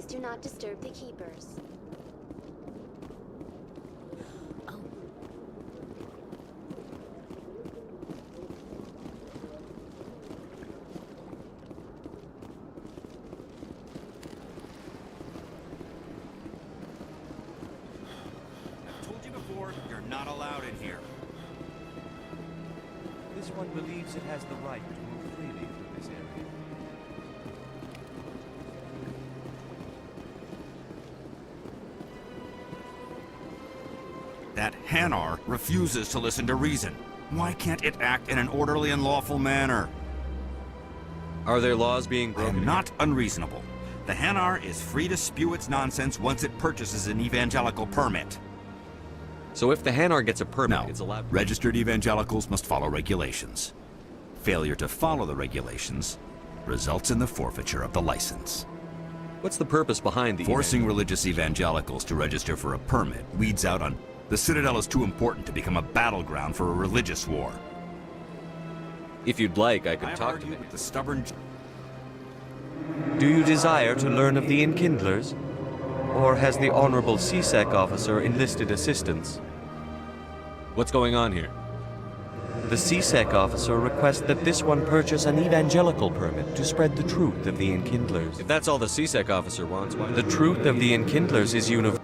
[SPEAKER 6] do not disturb the keepers.
[SPEAKER 13] Told you before, you're not allowed in here.
[SPEAKER 4] This one believes it has the right to move freely through this area.
[SPEAKER 13] That Hanar refuses to listen to reason. Why can't it act in an orderly and lawful manner?
[SPEAKER 25] Are there laws being broken?
[SPEAKER 13] Not unreasonable. The Hanar is free to spew its nonsense once it purchases an evangelical permit.
[SPEAKER 25] So if the Hanar gets a permit, it's allowed.
[SPEAKER 13] Registered evangelicals must follow regulations. Failure to follow the regulations results in the forfeiture of the license.
[SPEAKER 25] What's the purpose behind the
[SPEAKER 13] Forcing religious evangelicals to register for a permit weeds out on... The Citadel is too important to become a battleground for a religious war.
[SPEAKER 25] If you'd like, I could talk to
[SPEAKER 13] you with the stubborn...
[SPEAKER 4] Do you desire to learn of the Enkindlers? Or has the Honorable CSEC officer enlisted assistance?
[SPEAKER 25] What's going on here?
[SPEAKER 4] The CSEC officer requests that this one purchase an evangelical permit to spread the truth of the Enkindlers.
[SPEAKER 25] If that's all the CSEC officer wants, why not?
[SPEAKER 4] The truth of the Enkindlers is universal.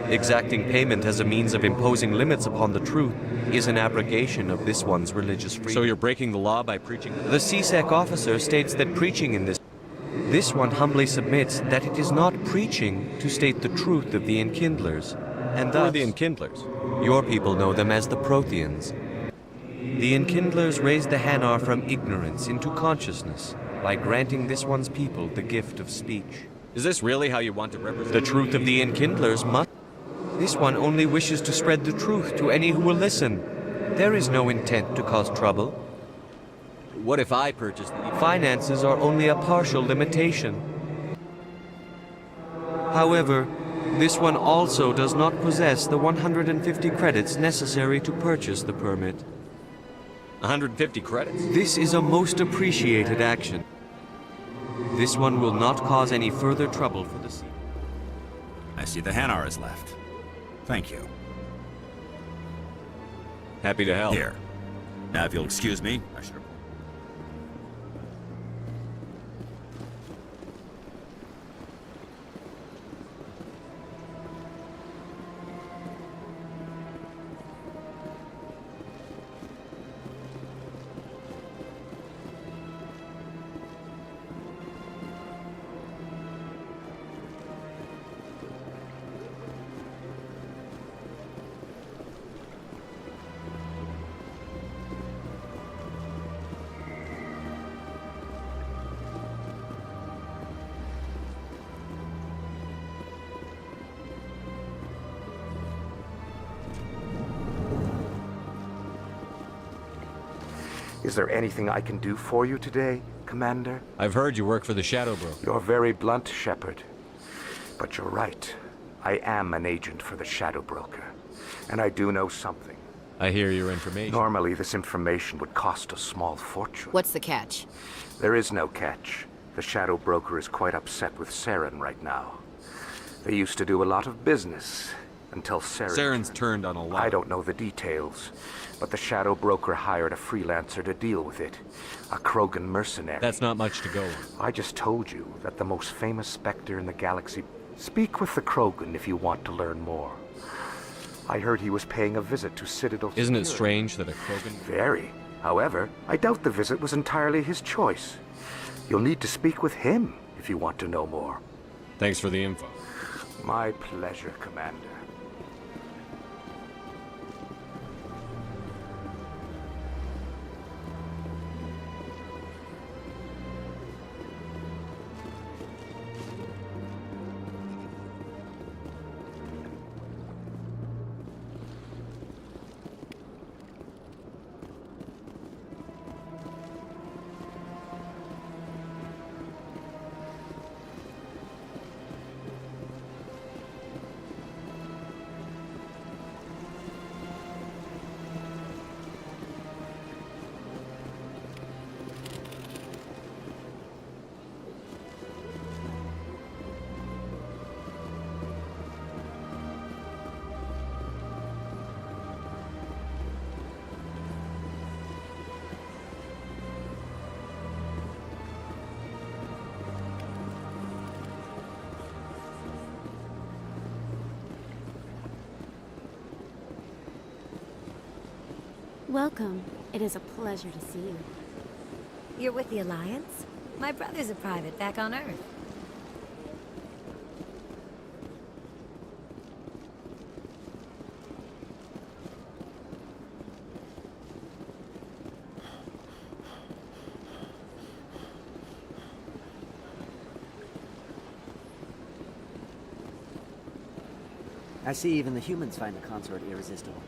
[SPEAKER 4] Exacting payment as a means of imposing limits upon the truth is an abrogation of this one's religious freedom.
[SPEAKER 25] So you're breaking the law by preaching?
[SPEAKER 4] The CSEC officer states that preaching in this one humbly submits that it is not preaching to state the truth of the Enkindlers, and thus...
[SPEAKER 25] Who are the Enkindlers?
[SPEAKER 4] Your people know them as the Protheans. The Enkindlers raised the Hanar from ignorance into consciousness by granting this one's people the gift of speech.
[SPEAKER 25] Is this really how you want to represent?
[SPEAKER 4] The truth of the Enkindlers must... This one only wishes to spread the truth to any who will listen. There is no intent to cause trouble.
[SPEAKER 25] What if I purchase the...
[SPEAKER 4] Finances are only a partial limitation. However, this one also does not possess the 150 credits necessary to purchase the permit.
[SPEAKER 25] 150 credits?
[SPEAKER 4] This is a most appreciated action. This one will not cause any further trouble for the sea.
[SPEAKER 13] I see the Hanar is left. Thank you.
[SPEAKER 25] Happy to help.
[SPEAKER 13] Here. Now, if you'll excuse me, I should...
[SPEAKER 16] Is there anything I can do for you today, Commander?
[SPEAKER 25] I've heard you work for the Shadow Broker.
[SPEAKER 16] You're very blunt, Shepard. But you're right. I am an agent for the Shadow Broker. And I do know something.
[SPEAKER 25] I hear your information.
[SPEAKER 16] Normally, this information would cost a small fortune.
[SPEAKER 15] What's the catch?
[SPEAKER 16] There is no catch. The Shadow Broker is quite upset with Saren right now. They used to do a lot of business until
[SPEAKER 25] Saren's turned on a lot.
[SPEAKER 16] I don't know the details, but the Shadow Broker hired a freelancer to deal with it. A Krogan mercenary.
[SPEAKER 25] That's not much to go on.
[SPEAKER 16] I just told you that the most famous Spectre in the galaxy... Speak with the Krogan if you want to learn more. I heard he was paying a visit to Citadel.
[SPEAKER 25] Isn't it strange that a Krogan...
[SPEAKER 16] Very. However, I doubt the visit was entirely his choice. You'll need to speak with him if you want to know more.
[SPEAKER 25] Thanks for the info.
[SPEAKER 16] My pleasure, Commander.
[SPEAKER 12] Welcome. It is a pleasure to see you.
[SPEAKER 18] You're with the Alliance? My brother's a private back on Earth.
[SPEAKER 19] I see even the humans find the consort irresistible.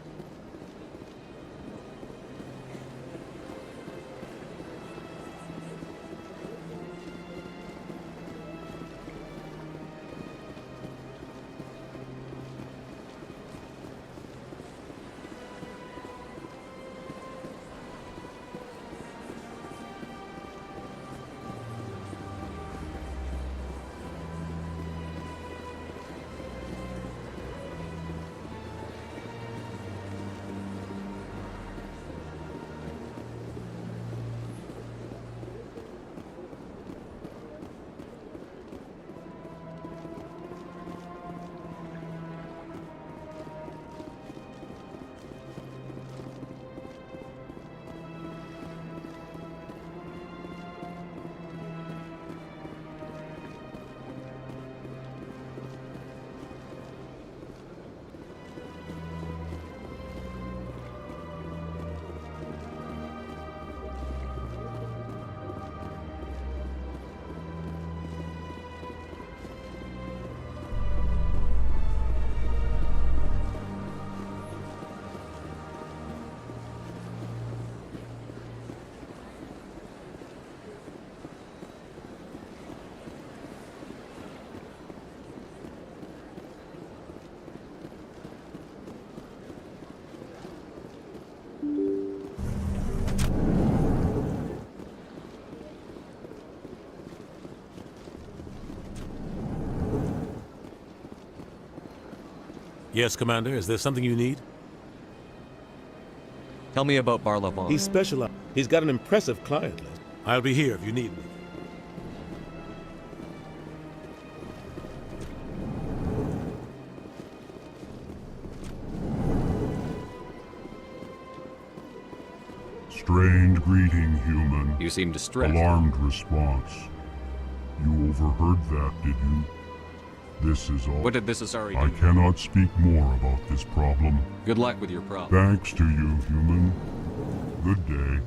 [SPEAKER 3] Yes, Commander. Is there something you need?
[SPEAKER 25] Tell me about Barlavon.
[SPEAKER 3] He's specialized. He's got an impressive client list. I'll be here if you need me.
[SPEAKER 20] Strained greeting, human.
[SPEAKER 25] You seem distressed.
[SPEAKER 20] Alarmed response. You overheard that, did you? This is all.
[SPEAKER 25] What did this Asari do?
[SPEAKER 20] I cannot speak more about this problem.
[SPEAKER 25] Good luck with your problem.
[SPEAKER 20] Thanks to you, human. Good day.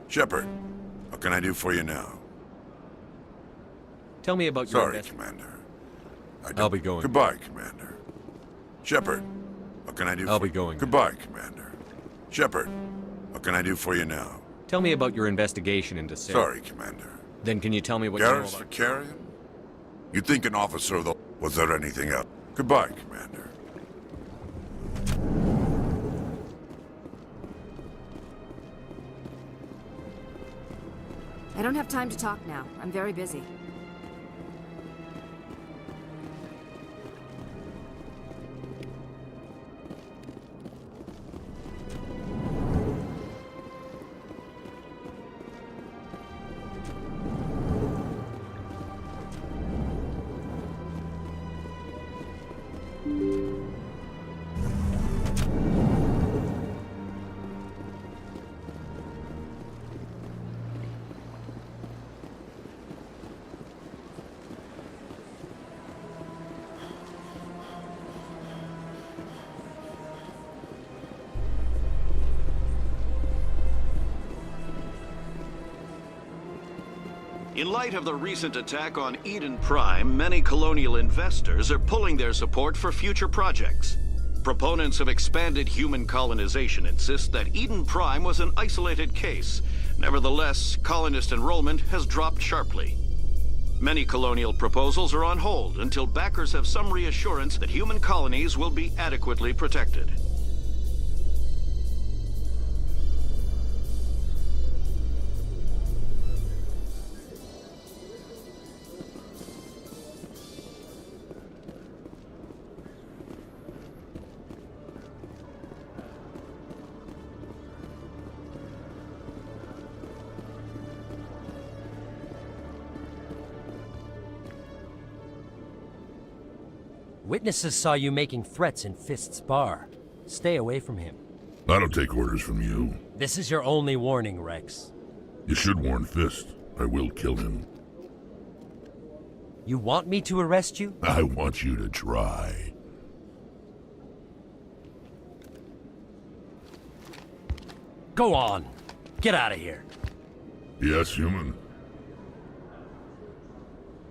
[SPEAKER 24] Shepard, what can I do for you now?
[SPEAKER 25] Tell me about your
[SPEAKER 24] Sorry, Commander.
[SPEAKER 25] I'll be going.
[SPEAKER 24] Goodbye, Commander. Shepard, what can I do
[SPEAKER 25] I'll be going.
[SPEAKER 24] Goodbye, Commander. Shepard, what can I do for you now?
[SPEAKER 25] Tell me about your investigation into Sarah.
[SPEAKER 24] Sorry, Commander.
[SPEAKER 25] Then can you tell me what you know
[SPEAKER 24] Garrus
[SPEAKER 25] about...
[SPEAKER 24] Vakarian? You'd think an officer of the... Was there anything else? Goodbye, Commander.
[SPEAKER 15] I don't have time to talk now. I'm very busy.
[SPEAKER 5] In light of the recent attack on Eden Prime, many colonial investors are pulling their support for future projects. Proponents of expanded human colonization insist that Eden Prime was an isolated case. Nevertheless, colonist enrollment has dropped sharply. Many colonial proposals are on hold until backers have some reassurance that human colonies will be adequately protected.
[SPEAKER 7] Witnesses saw you making threats in Fist's bar. Stay away from him.
[SPEAKER 20] I don't take orders from you.
[SPEAKER 7] This is your only warning, Rex.
[SPEAKER 20] You should warn Fist. I will kill him.
[SPEAKER 7] You want me to arrest you?
[SPEAKER 20] I want you to try.
[SPEAKER 7] Go on. Get out of here.
[SPEAKER 20] Yes, human.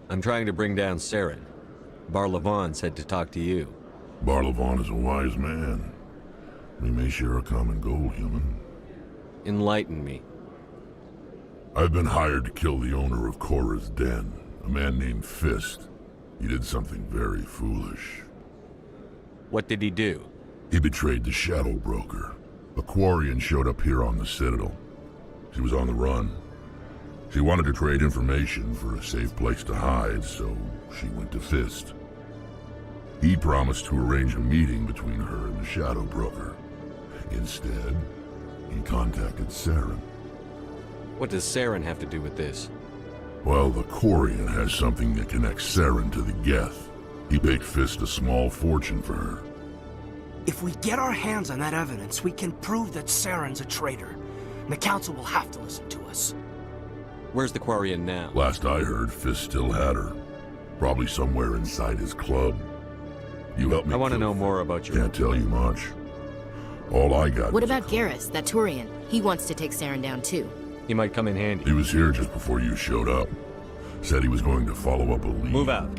[SPEAKER 25] I'm trying to bring down Saren. Bar-Levon said to talk to you.
[SPEAKER 20] Bar-Levon is a wise man. We may share a common goal, human.
[SPEAKER 25] Enlighten me.
[SPEAKER 20] I've been hired to kill the owner of Korra's Den, a man named Fist. He did something very foolish.
[SPEAKER 25] What did he do?
[SPEAKER 20] He betrayed the Shadow Broker. A Quarian showed up here on the Citadel. She was on the run. She wanted to trade information for a safe place to hide, so she went to Fist. He promised to arrange a meeting between her and the Shadow Broker. Instead, he contacted Saren.
[SPEAKER 25] What does Saren have to do with this?
[SPEAKER 20] Well, the Quarian has something that connects Saren to the Geth. He paid Fist a small fortune for her.
[SPEAKER 21] If we get our hands on that evidence, we can prove that Saren's a traitor. And the Council will have to listen to us.
[SPEAKER 25] Where's the Quarian now?
[SPEAKER 20] Last I heard, Fist still had her. Probably somewhere inside his club. You help me.
[SPEAKER 25] I want to know more about your...
[SPEAKER 20] Can't tell you much. All I got...
[SPEAKER 15] What about Garrus, that Turian? He wants to take Saren down too.
[SPEAKER 25] He might come in handy.
[SPEAKER 20] He was here just before you showed up. Said he was going to follow up a lead.
[SPEAKER 25] Move out.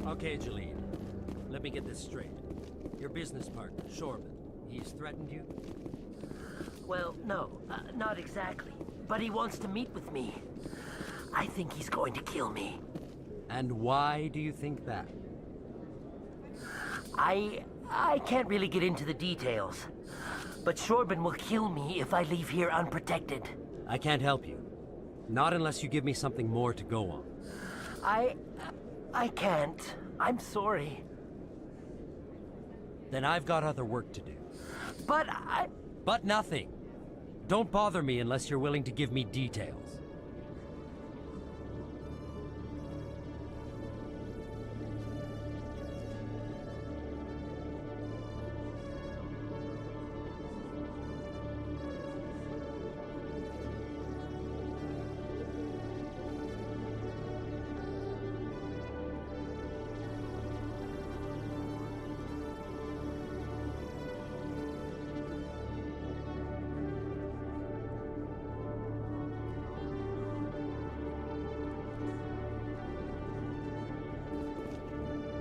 [SPEAKER 7] Okay, Jalene. Let me get this straight. Your business partner, Shorban, he's threatened you?
[SPEAKER 8] Well, no, not exactly. But he wants to meet with me. I think he's going to kill me.
[SPEAKER 7] And why do you think that?
[SPEAKER 8] I can't really get into the details. But Shorban will kill me if I leave here unprotected.
[SPEAKER 7] I can't help you. Not unless you give me something more to go on.
[SPEAKER 8] I can't. I'm sorry.
[SPEAKER 7] Then I've got other work to do.
[SPEAKER 8] But
[SPEAKER 7] But nothing. Don't bother me unless you're willing to give me details.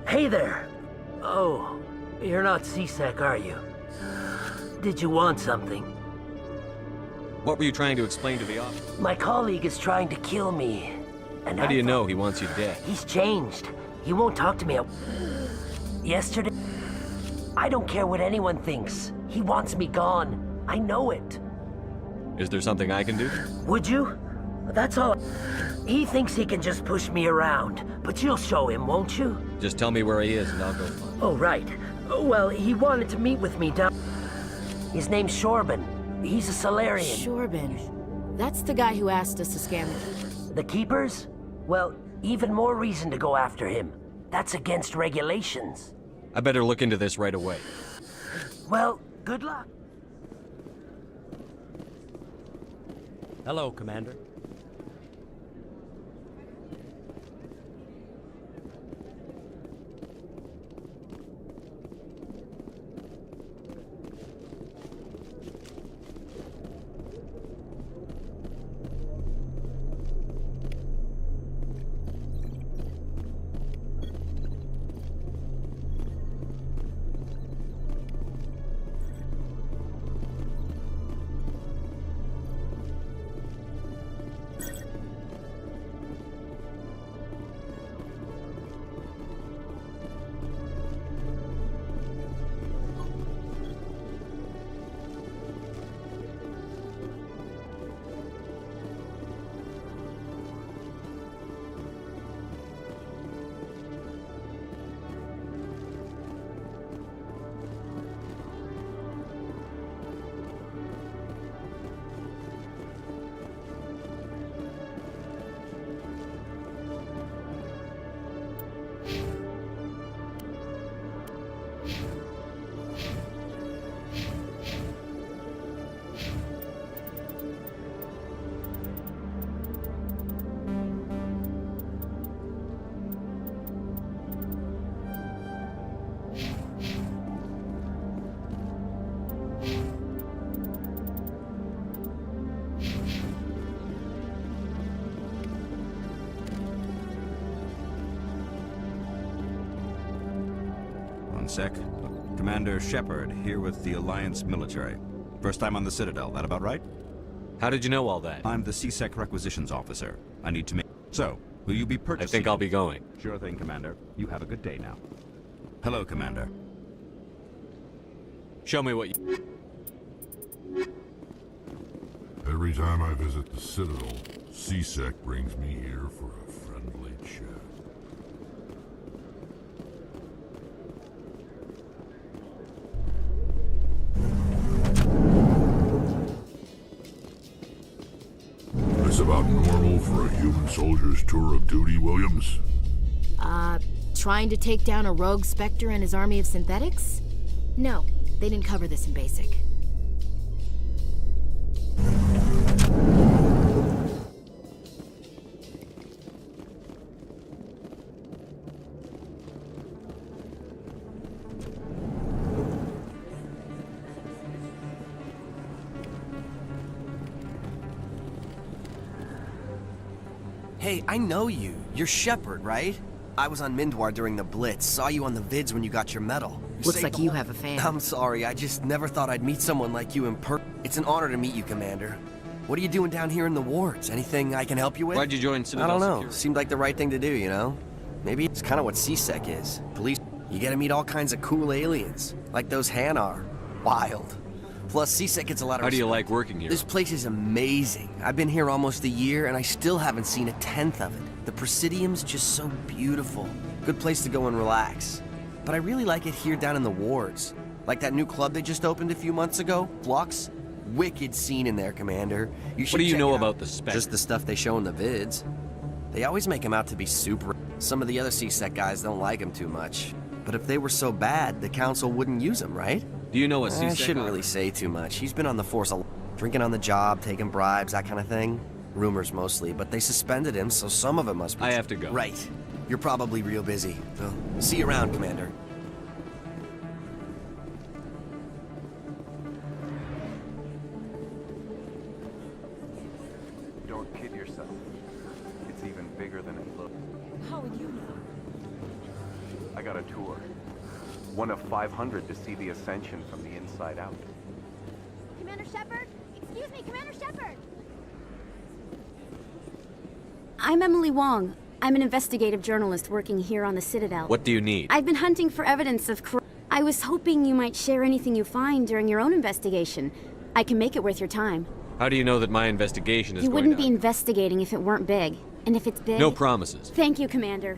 [SPEAKER 8] Hey there! Oh, you're not C-Sec, are you? Did you want something?
[SPEAKER 25] What were you trying to explain to the officer?
[SPEAKER 8] My colleague is trying to kill me. And
[SPEAKER 25] How do you know he wants you dead?
[SPEAKER 8] He's changed. He won't talk to me. Yesterday... I don't care what anyone thinks. He wants me gone. I know it.
[SPEAKER 25] Is there something I can do?
[SPEAKER 8] Would you? That's all. He thinks he can just push me around, but you'll show him, won't you?
[SPEAKER 25] Just tell me where he is and I'll go find him.
[SPEAKER 8] Oh, right. Well, he wanted to meet with me down... His name's Shorban. He's a Salarian.
[SPEAKER 15] Shorban. That's the guy who asked us to scam the Keepers.
[SPEAKER 8] The Keepers? Well, even more reason to go after him. That's against regulations.
[SPEAKER 25] I better look into this right away.
[SPEAKER 8] Well, good luck.
[SPEAKER 7] Hello, Commander.
[SPEAKER 13] One sec. Commander Shepard, here with the Alliance military. First time on the Citadel, that about right?
[SPEAKER 25] How did you know all that?
[SPEAKER 13] I'm the CSEC requisitions officer. I need to make... So, will you be purchasing...
[SPEAKER 25] I think I'll be going.
[SPEAKER 13] Sure thing, Commander. You have a good day now. Hello, Commander.
[SPEAKER 25] Show me what you...
[SPEAKER 20] Every time I visit the Citadel, CSEC brings me here for a friendly chat. This about normal for a human soldier's tour of duty, Williams?
[SPEAKER 15] Trying to take down a rogue Spectre and his army of synthetics? No, they didn't cover this in basic.
[SPEAKER 10] Hey, I know you. You're Shepard, right? I was on Mindwar during the Blitz. Saw you on the vids when you got your medal.
[SPEAKER 15] Looks like you have a fan.
[SPEAKER 10] I'm sorry, I just never thought I'd meet someone like you in person. It's an honor to meet you, Commander. What are you doing down here in the wards? Anything I can help you with?
[SPEAKER 25] Why'd you join Citadel
[SPEAKER 10] I don't know.
[SPEAKER 25] Security?
[SPEAKER 10] Seemed like the right thing to do, you know? Maybe it's kind of what CSEC is. Police. You get to meet all kinds of cool aliens, like those Hanar. Wild. Plus, CSEC gets a lot of
[SPEAKER 25] How do you
[SPEAKER 10] respect.
[SPEAKER 25] like working here?
[SPEAKER 10] This place is amazing. I've been here almost a year, and I still haven't seen a tenth of it. The Presidium's just so beautiful. Good place to go and relax. But I really like it here down in the wards. Like that new club they just opened a few months ago, Flux. Wicked scene in there, Commander. You should
[SPEAKER 25] What do you
[SPEAKER 10] check
[SPEAKER 25] know
[SPEAKER 10] it out.
[SPEAKER 25] about the Spectre?
[SPEAKER 10] Just the stuff they show in the vids. They always make him out to be super... Some of the other CSEC guys don't like him too much. But if they were so bad, the Council wouldn't use him, right?
[SPEAKER 25] Do you know what
[SPEAKER 10] I
[SPEAKER 25] CSEC
[SPEAKER 10] shouldn't really say too much. He's been on the force a lot. Drinking on the job, taking bribes, that kind of thing. Rumors mostly, but they suspended him, so some of it must be...
[SPEAKER 25] I have to go.
[SPEAKER 10] Right. You're probably real busy. So, see you around, Commander.
[SPEAKER 14] Don't kid yourself. It's even bigger than it looks.
[SPEAKER 12] How would you know?
[SPEAKER 14] I got a tour. One of 500 to see the Ascension from the inside out.
[SPEAKER 12] Commander Shepard? Excuse me, Commander Shepard! I'm Emily Wong. I'm an investigative journalist working here on the Citadel.
[SPEAKER 25] What do you need?
[SPEAKER 12] I've been hunting for evidence of I was hoping you might share anything you find during your own investigation. I can make it worth your time.
[SPEAKER 25] How do you know that my investigation is
[SPEAKER 12] You
[SPEAKER 25] going
[SPEAKER 12] wouldn't be
[SPEAKER 25] on?
[SPEAKER 12] investigating if it weren't big. And if it's big...
[SPEAKER 25] No promises.
[SPEAKER 12] Thank you, Commander.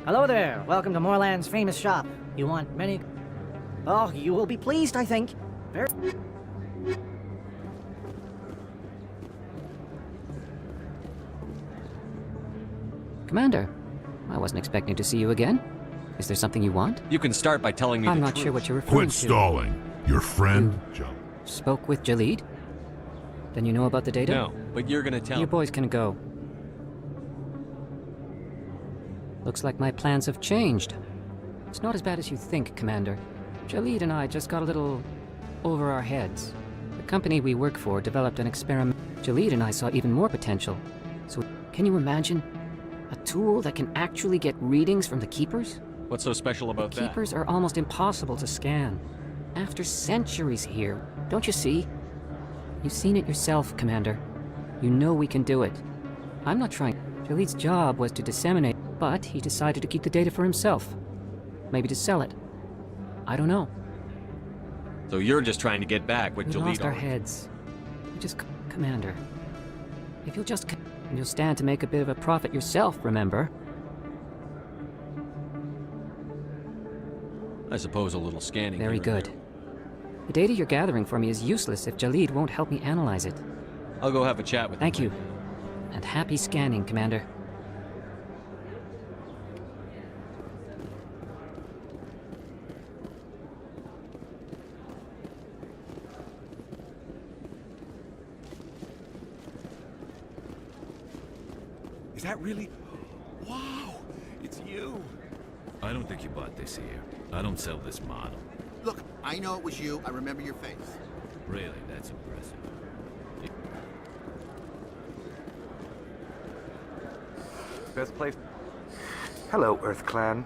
[SPEAKER 2] Hello there. Welcome to Moorland's famous shop. You want many... Oh, you will be pleased, I think. Very...
[SPEAKER 1] Commander, I wasn't expecting to see you again. Is there something you want?
[SPEAKER 25] You can start by telling me
[SPEAKER 1] I'm
[SPEAKER 25] the
[SPEAKER 1] not
[SPEAKER 25] truth.
[SPEAKER 1] sure what you're referring
[SPEAKER 20] Quit
[SPEAKER 1] to.
[SPEAKER 20] stalling. Your friend, Joe.
[SPEAKER 1] Spoke with Jalid? Then you know about the data?
[SPEAKER 25] No, but you're gonna tell
[SPEAKER 1] You
[SPEAKER 25] me.
[SPEAKER 1] boys can go. Looks like my plans have changed. It's not as bad as you think, Commander. Jalid and I just got a little over our heads. The company we work for developed an experiment. Jalid and I saw even more potential. So, can you imagine? A tool that can actually get readings from the Keepers?
[SPEAKER 25] What's so special about that?
[SPEAKER 1] Keepers are almost impossible to scan. After centuries here, don't you see? You've seen it yourself, Commander. You know we can do it. I'm not trying. Jalid's job was to disseminate, but he decided to keep the data for himself. Maybe to sell it. I don't know.
[SPEAKER 25] So you're just trying to get back what
[SPEAKER 1] We
[SPEAKER 25] Jalid
[SPEAKER 1] lost our
[SPEAKER 25] already-
[SPEAKER 1] heads. We just... Commander. If you'll just... And you'll stand to make a bit of a profit yourself, remember?
[SPEAKER 25] I suppose a little scanning.
[SPEAKER 1] Very
[SPEAKER 25] here and
[SPEAKER 1] good. The data you're gathering for me is useless if Jalid won't help me analyze it.
[SPEAKER 25] there. I'll go have a chat with him.
[SPEAKER 1] Thank you. And happy scanning, Commander.
[SPEAKER 9] Is that really? Wow, it's you.
[SPEAKER 13] I don't think you bought this here. I don't sell this model.
[SPEAKER 11] Look, I know it was you. I remember your face.
[SPEAKER 13] Really, that's impressive.
[SPEAKER 16] Best place. Hello, Earth Clan.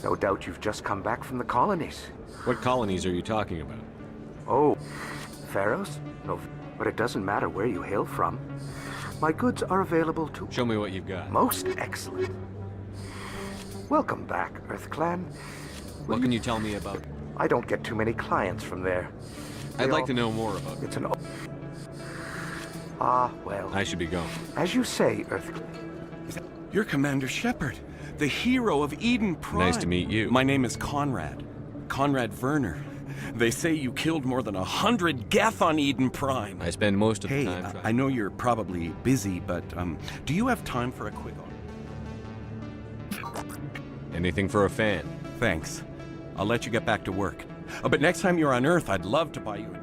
[SPEAKER 16] No doubt you've just come back from the colonies.
[SPEAKER 25] What colonies are you talking about?
[SPEAKER 16] Oh, Pharaohs? No, but it doesn't matter where you hail from. My goods are available to...
[SPEAKER 25] Show me what you've got.
[SPEAKER 16] Most excellent. Welcome back, Earth Clan.
[SPEAKER 25] What can you tell me about...
[SPEAKER 16] I don't get too many clients from there.
[SPEAKER 25] I'd like to know more about it.
[SPEAKER 16] It's an... Ah, well.
[SPEAKER 25] I should be going.
[SPEAKER 16] As you say, Earth Clan.
[SPEAKER 9] You're Commander Shepard, the hero of Eden Prime.
[SPEAKER 25] Nice to meet you.
[SPEAKER 9] My name is Conrad. Conrad Werner. They say you killed more than 100 Geth on Eden Prime.
[SPEAKER 25] I spend most of
[SPEAKER 9] Hey,
[SPEAKER 25] the time trying...
[SPEAKER 9] I know you're probably busy, but do you have time for a quick...
[SPEAKER 25] Anything for a fan.
[SPEAKER 9] Thanks. I'll let you get back to work. But next time you're on Earth, I'd love to buy you a...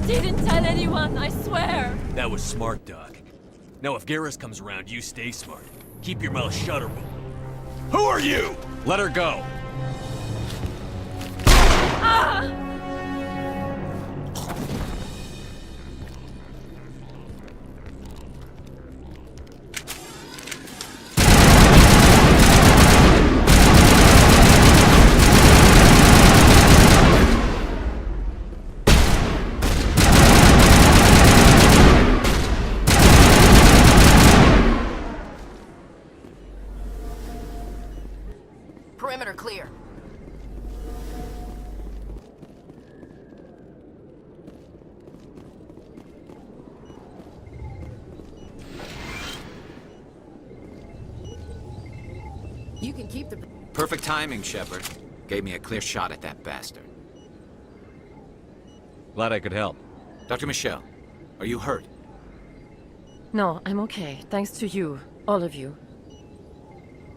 [SPEAKER 4] didn't tell anyone, I swear!
[SPEAKER 25] That was smart, Doc. Now if Garrus comes around, you stay smart. Keep your mouth shut or we'll... Who are you? Let her go!
[SPEAKER 4] Ah!
[SPEAKER 15] Perimeter clear. You can keep the...
[SPEAKER 13] Perfect timing, Shepard. Gave me a clear shot at that bastard.
[SPEAKER 25] Glad I could help.
[SPEAKER 13] Dr. Michelle, are you hurt?
[SPEAKER 4] No, I'm okay. Thanks to you. All of you.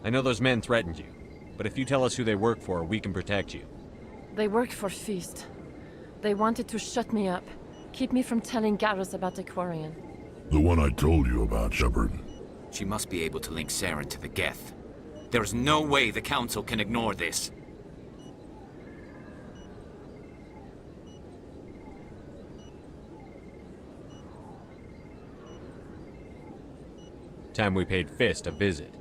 [SPEAKER 25] I know those men threatened you, but if you tell us who they work for, we can protect you.
[SPEAKER 4] They work for Feast. They wanted to shut me up. Keep me from telling Garrus about the Quarian.
[SPEAKER 20] The one I told you about, Shepard.
[SPEAKER 13] She must be able to link Saren to the Geth. There is no way the Council can ignore this.
[SPEAKER 25] Time we paid Fist a visit.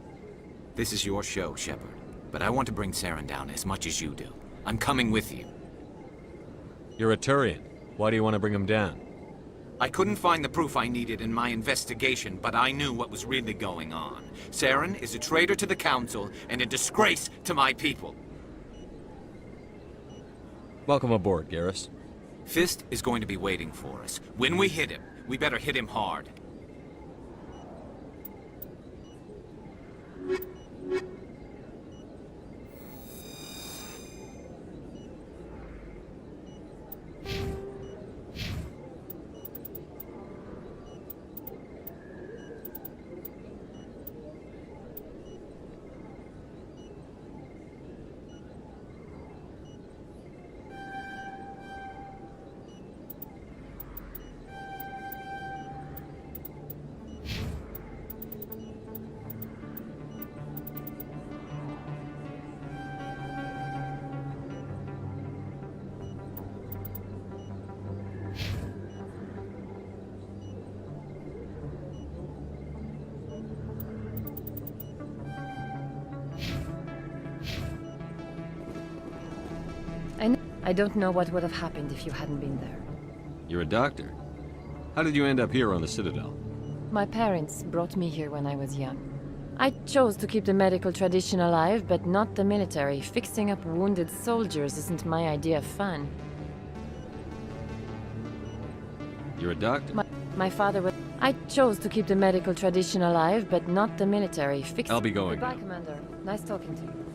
[SPEAKER 13] This is your show, Shepard. But I want to bring Saren down as much as you do. I'm coming with you.
[SPEAKER 25] You're a Turian. Why do you want to bring him down?
[SPEAKER 13] I couldn't find the proof I needed in my investigation, but I knew what was really going on. Saren is a traitor to the Council and a disgrace to my people.
[SPEAKER 25] Welcome aboard, Garrus.
[SPEAKER 13] Fist is going to be waiting for us. When we hit him, we better hit him hard.
[SPEAKER 4] I don't know what would have happened if you hadn't been there.
[SPEAKER 25] You're a doctor. How did you end up here on the Citadel?
[SPEAKER 4] My parents brought me here when I was young. I chose to keep the medical tradition alive, but not the military. Fixing up wounded soldiers isn't my idea of fun.
[SPEAKER 25] You're a doctor?
[SPEAKER 4] My father was... I chose to keep the medical tradition alive, but not the military.
[SPEAKER 25] I'll be going
[SPEAKER 4] Goodbye,
[SPEAKER 25] now.
[SPEAKER 4] Commander. Nice talking to you.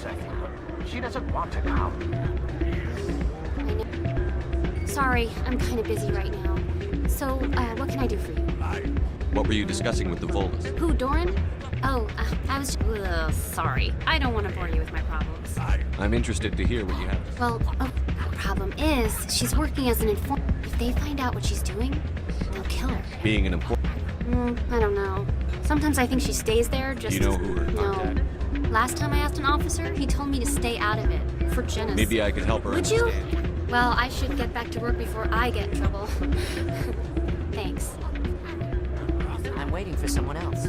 [SPEAKER 16] second, but she doesn't want to come.
[SPEAKER 12] Sorry, I'm kind of busy right now. So, what can I do for you?
[SPEAKER 25] What were you discussing with the Volus?
[SPEAKER 12] Who, Doran? Oh, I was... sorry. I don't want to bore you with my problems.
[SPEAKER 25] I'm interested to hear what you have.
[SPEAKER 12] Well, the problem is, she's working as an informant. If they find out what she's doing, they'll kill her.
[SPEAKER 25] Being an employee.
[SPEAKER 12] I don't know. Sometimes I think she stays there just...
[SPEAKER 25] You know who her contact?
[SPEAKER 12] No. Last time I asked an officer, he told me to stay out of it. For genocide.
[SPEAKER 25] Maybe I could help her
[SPEAKER 12] Would you?
[SPEAKER 25] understand.
[SPEAKER 12] Well, I should get back to work before I get in trouble. Thanks.
[SPEAKER 2] I'm waiting for someone else.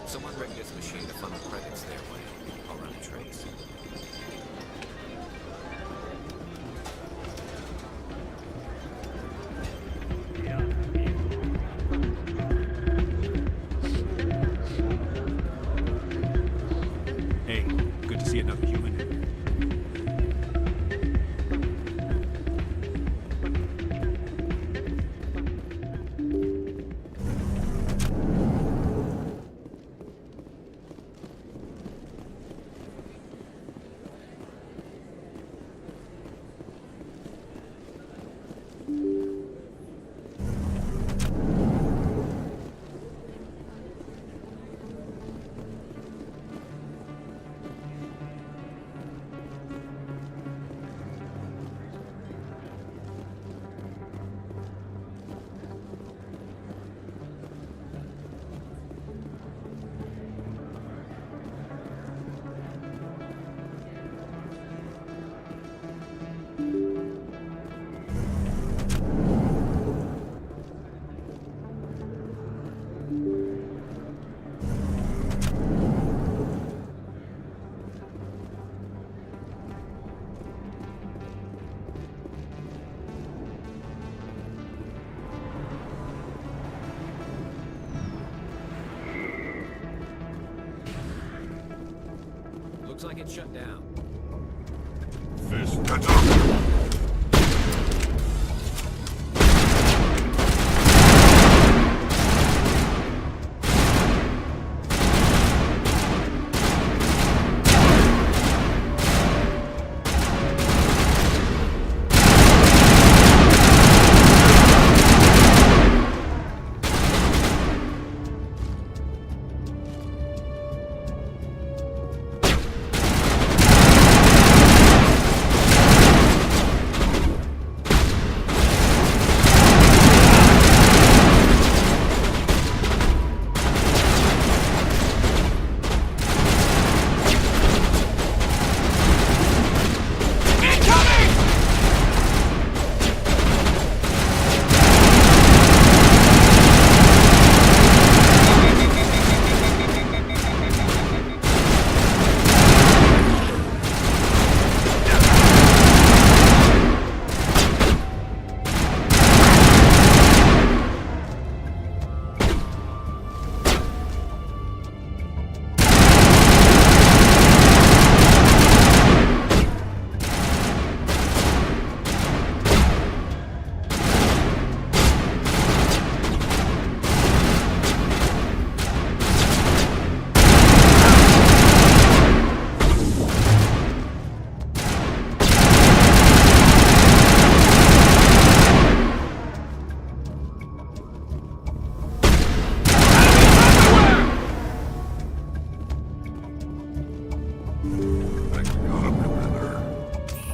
[SPEAKER 13] Someone bring this machine to funnel credits their way. I'll run a trace.
[SPEAKER 6] Hey, good to see another human.
[SPEAKER 13] Looks like it's shut down.
[SPEAKER 24] Fist, heads up!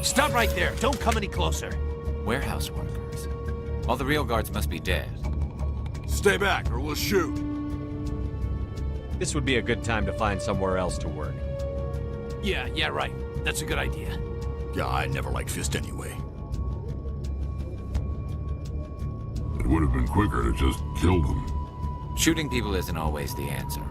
[SPEAKER 13] Stop right there! Don't come any closer! Warehouse workers. All the real guards must be dead.
[SPEAKER 6] Stay back, or we'll shoot.
[SPEAKER 25] This would be a good time to find somewhere else to work.
[SPEAKER 13] Yeah, right. That's a good idea.
[SPEAKER 24] Yeah, I never liked Fist anyway.
[SPEAKER 20] It would have been quicker to just kill them.
[SPEAKER 13] Shooting people isn't always the answer.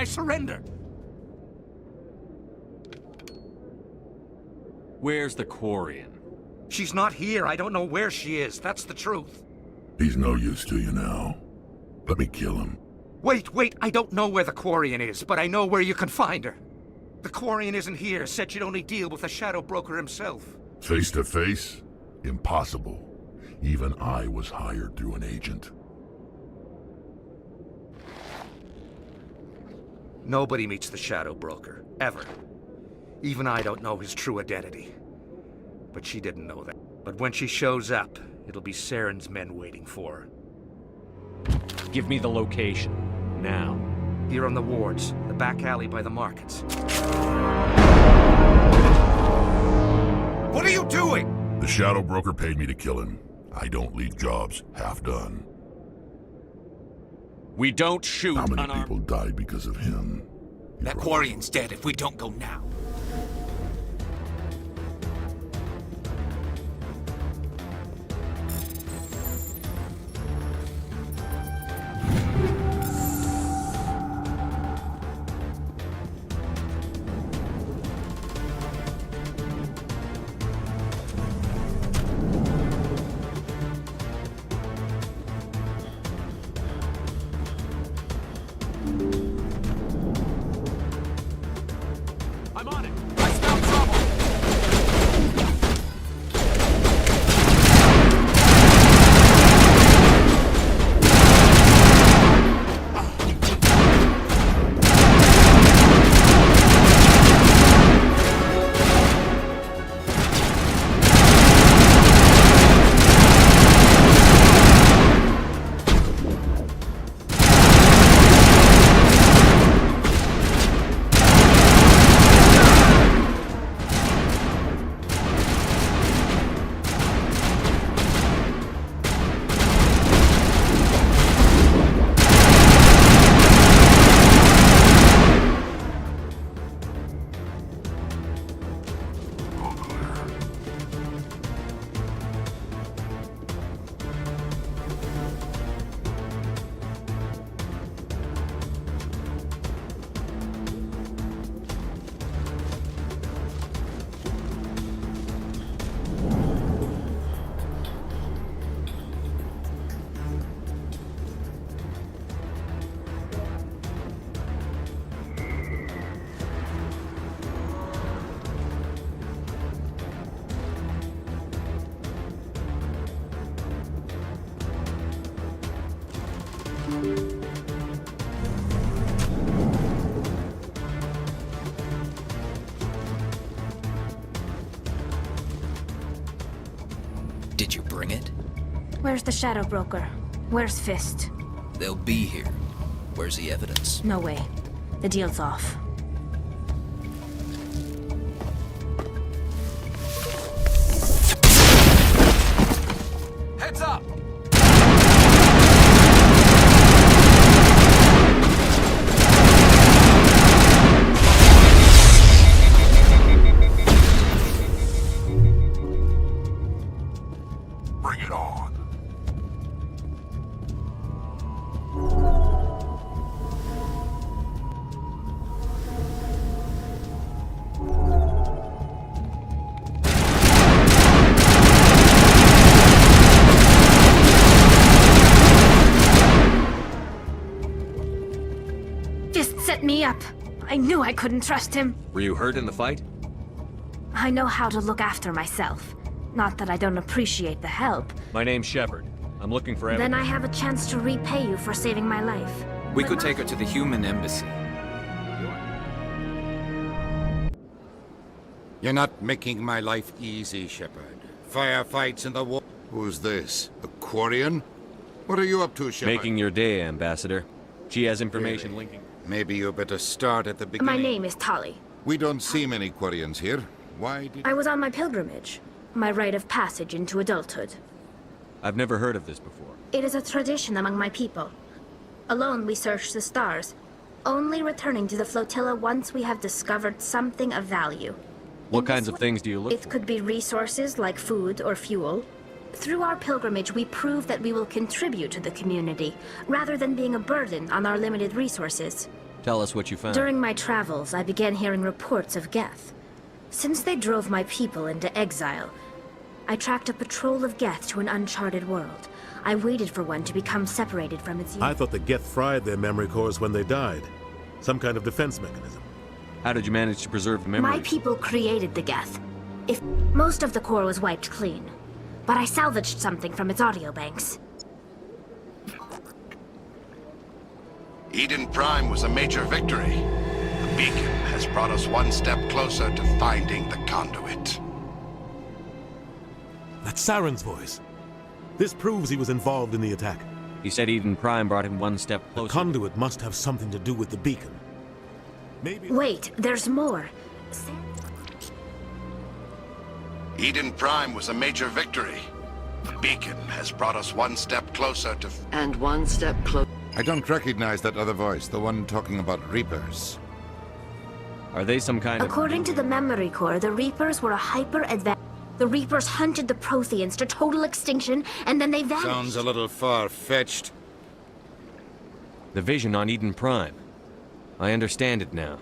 [SPEAKER 13] I surrender.
[SPEAKER 25] Where's the Quarian?
[SPEAKER 13] She's not here. I don't know where she is. That's the truth.
[SPEAKER 20] He's no use to you now. Let me kill him.
[SPEAKER 13] Wait. I don't know where the Quarian is, but I know where you can find her. The Quarian isn't here. Said she'd only deal with the Shadow Broker himself.
[SPEAKER 20] Face to face? Impossible. Even I was hired through an agent.
[SPEAKER 13] Nobody meets the Shadow Broker, ever. Even I don't know his true identity. But she didn't know that. But when she shows up, it'll be Saren's men waiting for her.
[SPEAKER 25] Give me the location. Now.
[SPEAKER 13] Here on the wards, the back alley by the markets. What are you doing?
[SPEAKER 20] The Shadow Broker paid me to kill him. I don't leave jobs half done.
[SPEAKER 25] We don't shoot
[SPEAKER 20] How many
[SPEAKER 25] unarmed
[SPEAKER 20] people died because of him?
[SPEAKER 13] That Quarian's dead if we don't go now.
[SPEAKER 25] I'm on it. I smell trouble.
[SPEAKER 17] Did you bring it?
[SPEAKER 18] Where's the Shadow Broker? Where's Fist?
[SPEAKER 17] They'll be here. Where's the evidence?
[SPEAKER 18] No way. The deal's off.
[SPEAKER 13] Heads up!
[SPEAKER 20] Bring it on.
[SPEAKER 18] Fist set me up. I knew I couldn't trust him.
[SPEAKER 25] Were you hurt in the fight?
[SPEAKER 18] I know how to look after myself. Not that I don't appreciate the help.
[SPEAKER 25] My name's Shepard. I'm looking for evidence.
[SPEAKER 18] Then I have a chance to repay you for saving my life.
[SPEAKER 13] We could take her to the human embassy.
[SPEAKER 19] You're not making my life easy, Shepard. Firefights in the war. Who's this? A Quarian? What are you up to, Shepard?
[SPEAKER 25] Making your day, Ambassador. She has information
[SPEAKER 19] Really?
[SPEAKER 25] linking.
[SPEAKER 19] Maybe you better start at the beginning.
[SPEAKER 18] My name is Tali.
[SPEAKER 19] We don't see many Quarians here. Why did...
[SPEAKER 18] I was on my pilgrimage. My rite of passage into adulthood.
[SPEAKER 25] I've never heard of this before.
[SPEAKER 18] It is a tradition among my people. Alone we search the stars, only returning to the flotilla once we have discovered something of value.
[SPEAKER 25] What kinds of things do you look
[SPEAKER 18] It
[SPEAKER 25] for?
[SPEAKER 18] could be resources like food or fuel. Through our pilgrimage, we prove that we will contribute to the community, rather than being a burden on our limited resources.
[SPEAKER 25] Tell us what you found.
[SPEAKER 18] During my travels, I began hearing reports of Geth. Since they drove my people into exile, I tracked a patrol of Geth to an uncharted world. I waited for one to become separated from its
[SPEAKER 3] I thought the Geth fried their memory cores when they died. Some kind of defense mechanism.
[SPEAKER 25] How did you manage to preserve the memory?
[SPEAKER 18] My people created the Geth. If most of the core was wiped clean, but I salvaged something from its audio banks.
[SPEAKER 5] Eden Prime was a major victory. The beacon has brought us one step closer to finding the conduit.
[SPEAKER 3] That's Saren's voice. This proves he was involved in the attack.
[SPEAKER 25] He said Eden Prime brought him one step closer.
[SPEAKER 3] The conduit must have something to do with the beacon. Maybe...
[SPEAKER 18] Wait, there's more.
[SPEAKER 5] Eden Prime was a major victory. The beacon has brought us one step closer to...
[SPEAKER 21] And one step closer.
[SPEAKER 19] I don't recognize that other voice, the one talking about Reapers.
[SPEAKER 25] Are they some kind
[SPEAKER 18] According to the memory core, the Reapers were a hyper-advanced... The Reapers hunted the Protheans to total extinction, and then they vanished.
[SPEAKER 19] Sounds a little far-fetched.
[SPEAKER 25] The vision on Eden Prime. I understand it now.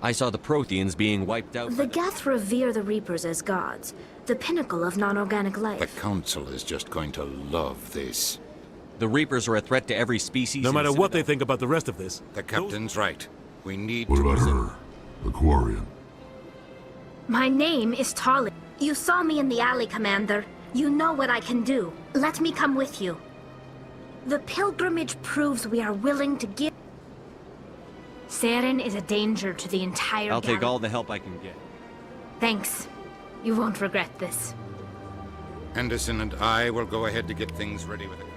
[SPEAKER 25] I saw the Protheans being wiped out.
[SPEAKER 18] The Geth revere the Reapers as gods, the pinnacle of non-organic life.
[SPEAKER 19] The Council is just going to love this.
[SPEAKER 25] The Reapers are a threat to every species.
[SPEAKER 3] No matter what they think about the rest of this.
[SPEAKER 19] The Captain's right. We need
[SPEAKER 20] What
[SPEAKER 19] to...
[SPEAKER 20] about her? The Quarian.
[SPEAKER 18] My name is Tali. You saw me in the alley, Commander. You know what I can do. Let me come with you. The pilgrimage proves we are willing to give... Saren is a danger to the entire
[SPEAKER 25] I'll take
[SPEAKER 18] galaxy.
[SPEAKER 25] all the help I can get.
[SPEAKER 18] Thanks. You won't regret this.
[SPEAKER 19] Anderson and I will go ahead to get things ready with it.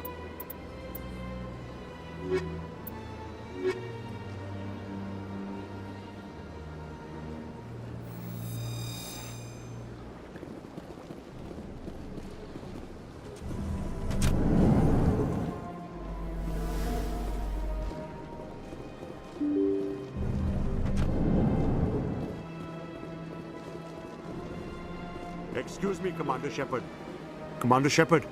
[SPEAKER 22] Excuse me, Commander Shepard. Commander Shepard,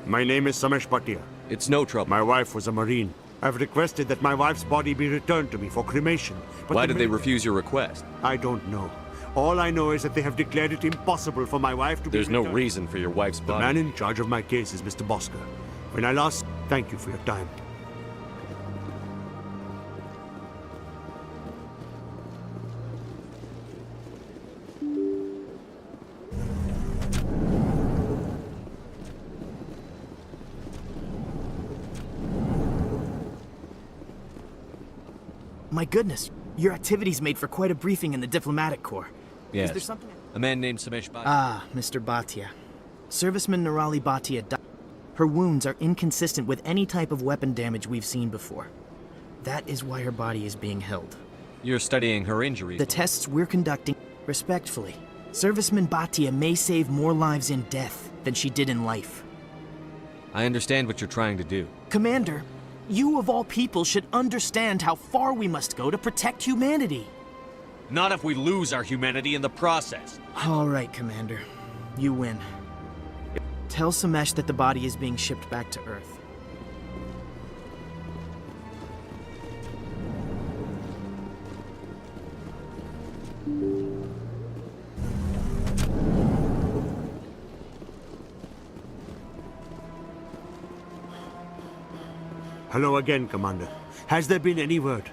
[SPEAKER 22] my name is Samesh Bhatia.
[SPEAKER 25] It's no trouble.
[SPEAKER 22] My wife was a Marine. I've requested that my wife's body be returned to me for cremation. But
[SPEAKER 25] Why did they refuse your request?
[SPEAKER 22] I don't know. All I know is that they have declared it impossible for my wife to be
[SPEAKER 25] There's no
[SPEAKER 22] returned.
[SPEAKER 25] reason for your wife's
[SPEAKER 22] The
[SPEAKER 25] body.
[SPEAKER 22] man in charge of my case is Mr. Bosker. When I last... Thank you for your time.
[SPEAKER 23] My goodness, your activities made for quite a briefing in the diplomatic corps.
[SPEAKER 25] Yes.
[SPEAKER 23] Is there something...
[SPEAKER 25] A man named Samesh Bhatia.
[SPEAKER 23] Ah, Mr. Bhatia. Serviceman Nirali Bhatia died. Her wounds are inconsistent with any type of weapon damage we've seen before. That is why her body is being held.
[SPEAKER 25] You're studying her injuries.
[SPEAKER 23] The tests we're conducting, respectfully, Serviceman Bhatia may save more lives in death than she did in life.
[SPEAKER 25] I understand what you're trying to do.
[SPEAKER 23] Commander, you of all people should understand how far we must go to protect humanity.
[SPEAKER 25] Not if we lose our humanity in the process.
[SPEAKER 23] All right, Commander. You win. Tell Samesh that the body is being shipped back to Earth.
[SPEAKER 22] Hello again, Commander. Has there been any word?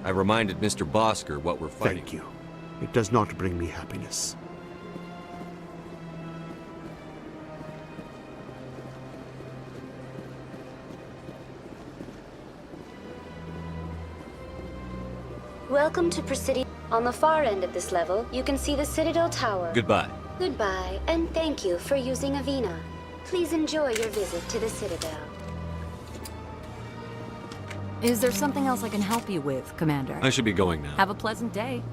[SPEAKER 25] I reminded Mr. Bosker what we're fighting.
[SPEAKER 22] Thank you. It does not bring me happiness.
[SPEAKER 26] Welcome to Presidium. On the far end of this level, you can see the Citadel Tower.
[SPEAKER 25] Goodbye.
[SPEAKER 26] Goodbye, and thank you for using Avina. Please enjoy your visit to the Citadel.
[SPEAKER 27] Is there something else I can help you with, Commander?
[SPEAKER 25] I should be going now.
[SPEAKER 27] Have a pleasant day.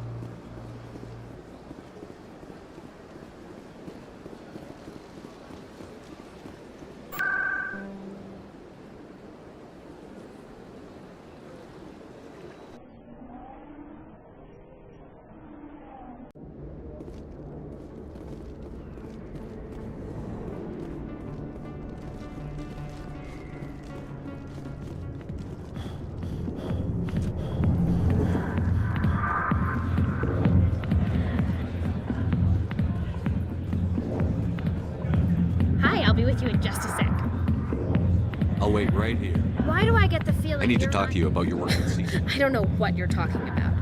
[SPEAKER 25] wait right here.
[SPEAKER 1] Why do I get the feeling
[SPEAKER 25] I need to
[SPEAKER 1] you're
[SPEAKER 25] talk
[SPEAKER 1] not-
[SPEAKER 25] to you about your work with Caesar.
[SPEAKER 1] I don't know what you're talking about.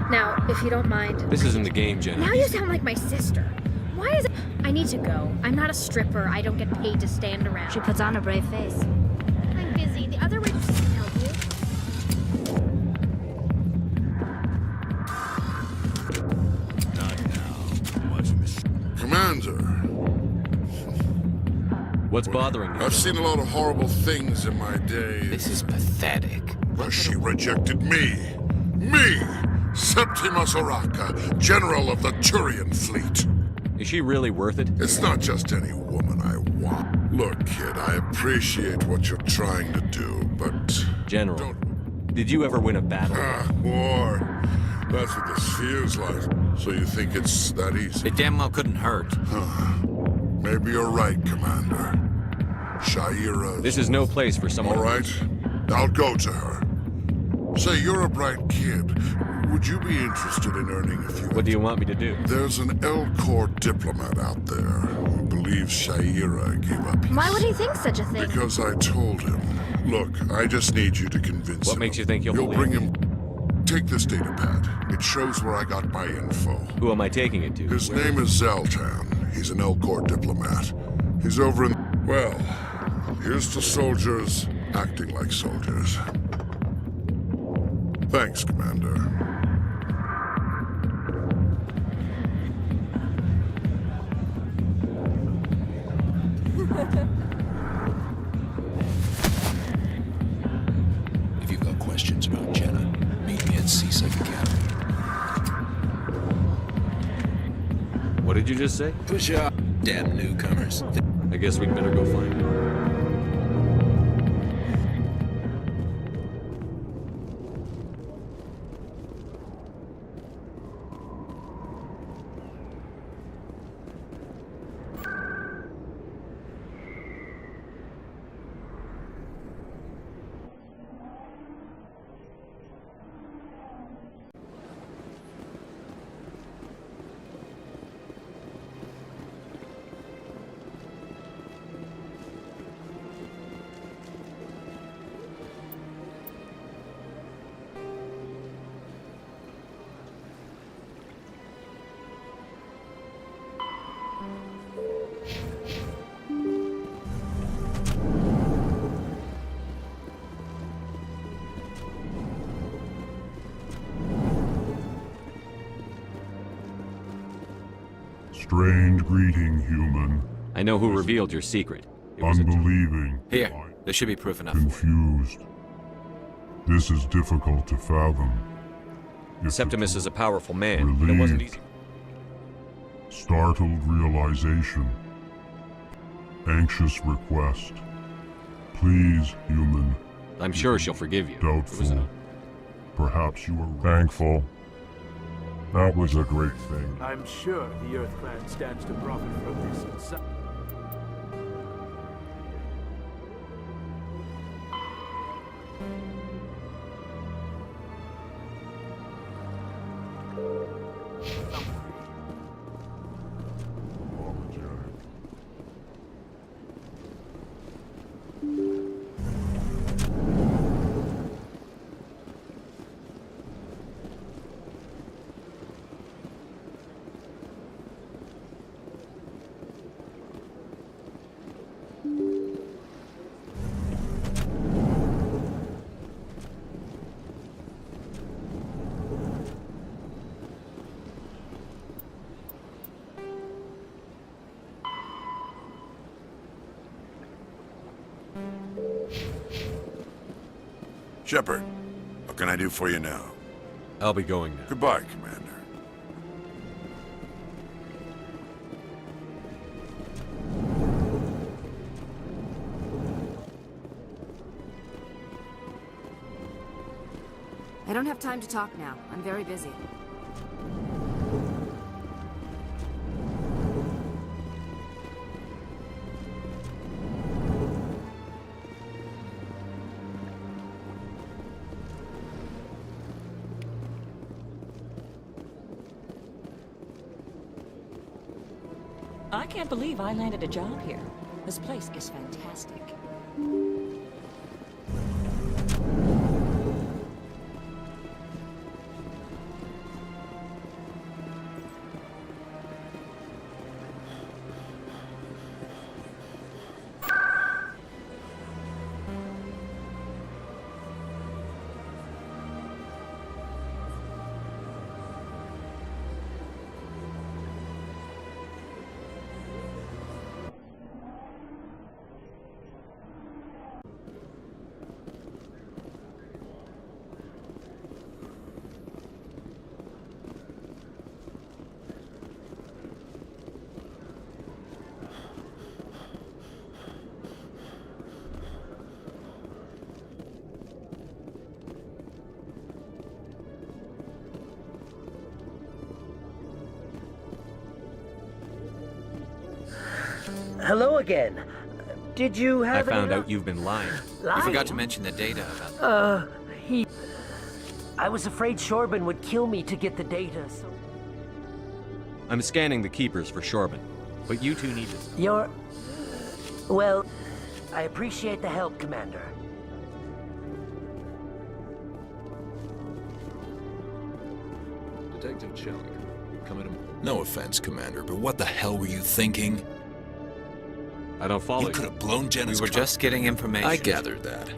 [SPEAKER 1] Now, if you don't mind...
[SPEAKER 25] This isn't a game, Jenna.
[SPEAKER 1] Now you sound like my sister. Why is it... I need to go. I'm not a stripper. I don't get paid to stand around.
[SPEAKER 18] She puts on a brave face.
[SPEAKER 1] I'm busy. The other waitresses can help you.
[SPEAKER 24] Commander.
[SPEAKER 25] What's bothering you?
[SPEAKER 24] I've seen a lot of horrible things in my day.
[SPEAKER 17] This is pathetic.
[SPEAKER 24] But she rejected me. Me! Septimus Oraka, General of the Turian Fleet.
[SPEAKER 25] Is she really worth it?
[SPEAKER 24] It's not just any woman I want. Look, kid, I appreciate what you're trying to do, but...
[SPEAKER 25] General, did you ever win a battle?
[SPEAKER 24] War. That's what this feels like. So you think it's that easy?
[SPEAKER 17] It damn well couldn't hurt.
[SPEAKER 24] Maybe you're right, Commander. Shaira...
[SPEAKER 25] This is no place for someone...
[SPEAKER 24] All right, I'll go to her. Say, you're a bright kid. Would you be interested in earning a few...
[SPEAKER 25] What do you want me to do?
[SPEAKER 24] There's an Elcor diplomat out there who believes Shaira gave up his...
[SPEAKER 1] Why would he think such a thing?
[SPEAKER 24] Because I told him. Look, I just need you to convince him.
[SPEAKER 25] What makes you think
[SPEAKER 24] You'll
[SPEAKER 25] believe
[SPEAKER 24] bring
[SPEAKER 25] me?
[SPEAKER 24] him... Take this data pad. It shows where I got my info.
[SPEAKER 25] Who am I taking it to?
[SPEAKER 24] His name is Zaltan. He's an Elcor diplomat. He's over in... Well, here's to soldiers acting like soldiers. Thanks, Commander.
[SPEAKER 17] If you've got questions about Jenna, meet me at Seasick Academy.
[SPEAKER 25] What did you just say?
[SPEAKER 17] Push up. Damn newcomers.
[SPEAKER 25] I guess we'd better go find her.
[SPEAKER 20] Strange greeting, human.
[SPEAKER 25] I know who revealed your secret.
[SPEAKER 20] Unbelieving.
[SPEAKER 17] Here, there should be proof enough.
[SPEAKER 20] Confused. This is difficult to fathom.
[SPEAKER 25] Septimus is a powerful man, but it wasn't easy.
[SPEAKER 20] Startled realization. Anxious request. Please, human.
[SPEAKER 25] I'm sure she'll forgive you.
[SPEAKER 20] Doubtful. Perhaps you were thankful. That was a great thing.
[SPEAKER 7] I'm sure the Earth Clan stands to profit from this in some...
[SPEAKER 24] Shepard, what can I do for you now?
[SPEAKER 25] I'll be going now.
[SPEAKER 24] Goodbye, Commander.
[SPEAKER 27] I don't have time to talk now. I'm very busy.
[SPEAKER 8] I can't believe I landed a job here. This place is fantastic.
[SPEAKER 2] Hello again. Did you have
[SPEAKER 25] I found
[SPEAKER 2] any...
[SPEAKER 25] out you've been lying.
[SPEAKER 2] Lying?
[SPEAKER 25] You forgot to
[SPEAKER 2] mention
[SPEAKER 25] the data about...
[SPEAKER 2] I was afraid Shorban would kill me to get the data, so...
[SPEAKER 25] I'm scanning the keepers for Shorban, but you two need to...
[SPEAKER 2] You're... Well, I appreciate the help, Commander.
[SPEAKER 17] Detective Chellinger, coming to... No offense, Commander, but what the hell were you thinking?
[SPEAKER 25] I don't follow you.
[SPEAKER 17] You could have blown Jenna's
[SPEAKER 25] We were just getting information.
[SPEAKER 17] I gathered that.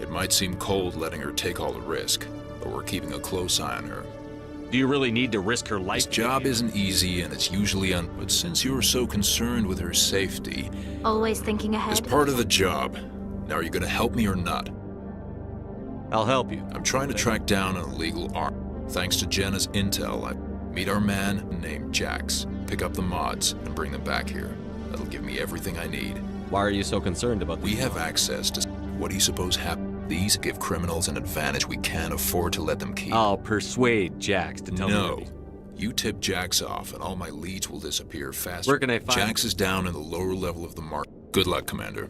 [SPEAKER 17] It might seem cold letting her take all the risk, but we're keeping a close eye on her.
[SPEAKER 25] Do you really need to risk her life?
[SPEAKER 17] This job isn't easy, and it's usually but since you're so concerned with her safety...
[SPEAKER 18] Always thinking ahead.
[SPEAKER 17] It's part of the job. Now, are you gonna help me or not?
[SPEAKER 25] I'll help you.
[SPEAKER 17] I'm trying to track down an illegal arm. Thanks to Jenna's intel, I meet our man named Jax, pick up the mods, and bring them back here. That'll give me everything I need.
[SPEAKER 25] Why are you so concerned about
[SPEAKER 17] We have access to... What do you suppose happened? These give criminals an advantage we can't afford to let them keep.
[SPEAKER 25] I'll persuade Jax to tell me.
[SPEAKER 17] No. You tip Jax off, and all my leads will disappear faster.
[SPEAKER 25] Where can I find...
[SPEAKER 17] Jax is down in the lower level of the market. Good luck, Commander.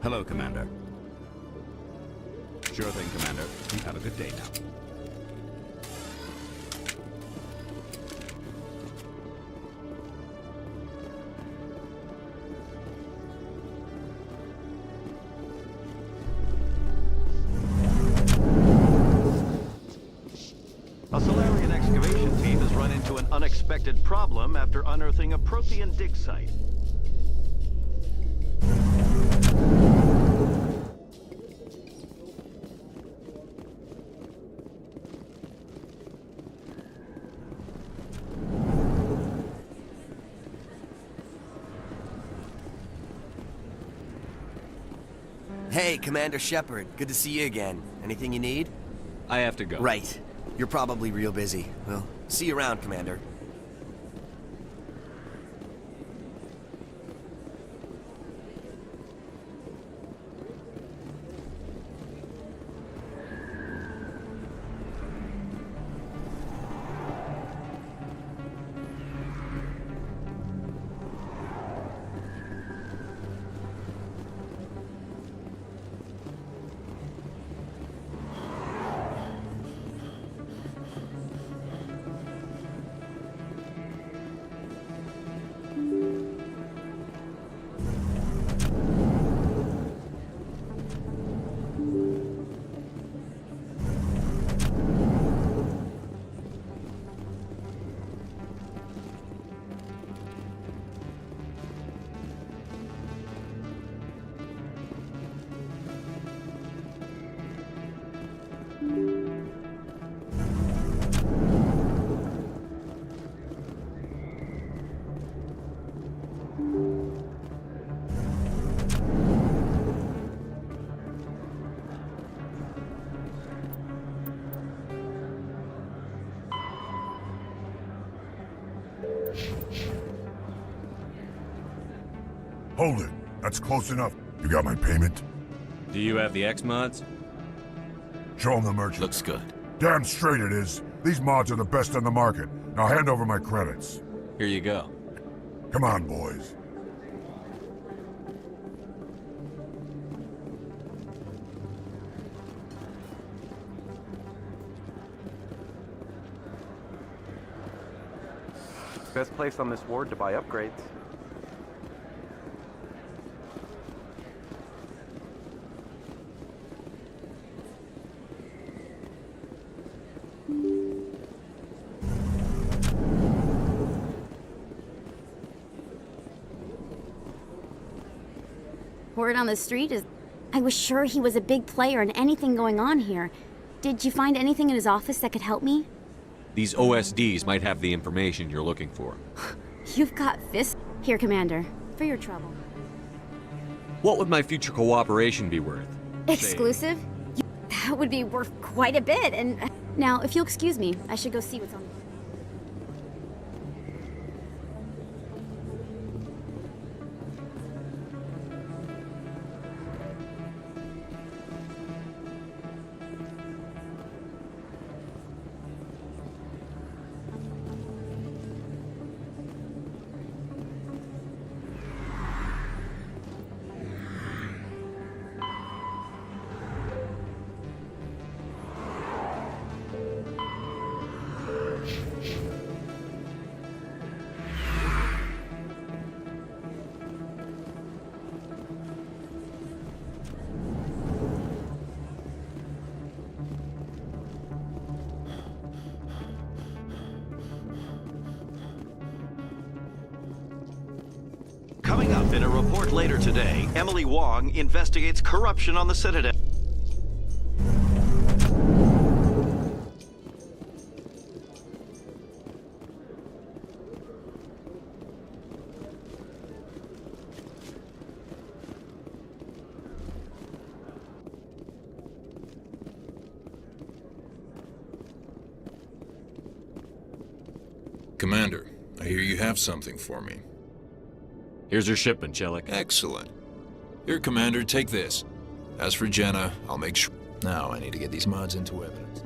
[SPEAKER 6] Hello, Commander. Sure thing, Commander. You have a good day now.
[SPEAKER 4] A Solarian excavation team has run into an unexpected problem after unearthing a Prothean dig site.
[SPEAKER 9] Hey, Commander Shepard. Good to see you again. Anything you need?
[SPEAKER 25] I have to go.
[SPEAKER 9] Right. You're probably real busy. Well, see you around, Commander.
[SPEAKER 20] Hold it. That's close enough. You got my payment?
[SPEAKER 25] Do you have the X-Mods?
[SPEAKER 20] Show them the merchant.
[SPEAKER 25] Looks good.
[SPEAKER 20] Damn straight it is. These mods are the best on the market. Now hand over my credits.
[SPEAKER 25] Here you go.
[SPEAKER 20] Come on, boys.
[SPEAKER 16] Best place on this ward to buy upgrades.
[SPEAKER 12] Word on the street is... I was sure he was a big player in anything going on here. Did you find anything in his office that could help me?
[SPEAKER 25] These OSDs might have the information you're looking for.
[SPEAKER 12] You've got fists. Here, Commander, for your trouble.
[SPEAKER 25] What would my future cooperation be worth?
[SPEAKER 12] Exclusive? That would be worth quite a bit, and... Now, if you'll excuse me, I should go see what's on...
[SPEAKER 4] Coming up in a report later today, Emily Wong investigates corruption on the Citadel.
[SPEAKER 17] Commander, I hear you have something for me.
[SPEAKER 25] Here's your shipment, Chelik.
[SPEAKER 17] Excellent. Here, Commander, take this. As for Jenna, I'll make sure... Now I need to get these mods into evidence.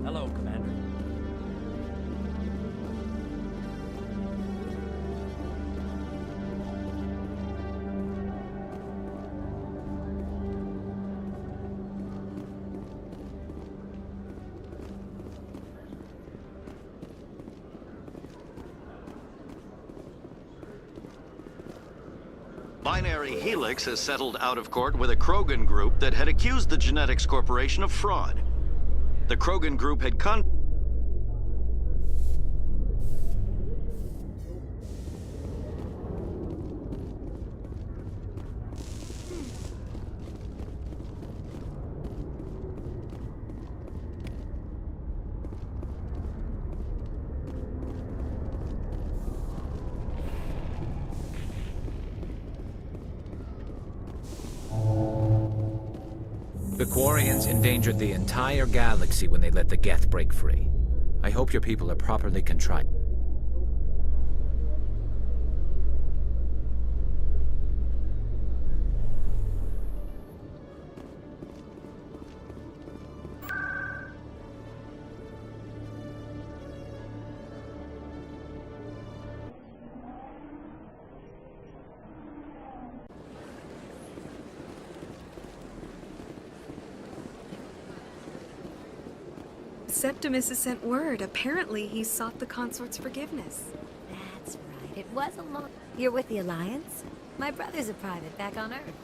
[SPEAKER 8] Hello, Commander.
[SPEAKER 4] Binary Helix has settled out of court with a Krogan group that had accused the Genetics Corporation of fraud. The Krogan group had
[SPEAKER 5] The Quarians endangered the entire galaxy when they let the Geth break free. I hope your people are properly contrite.
[SPEAKER 10] Septimus has sent word. Apparently, he sought the consort's forgiveness.
[SPEAKER 11] That's right. It was a long... You're with the Alliance? My brother's a private back on Earth.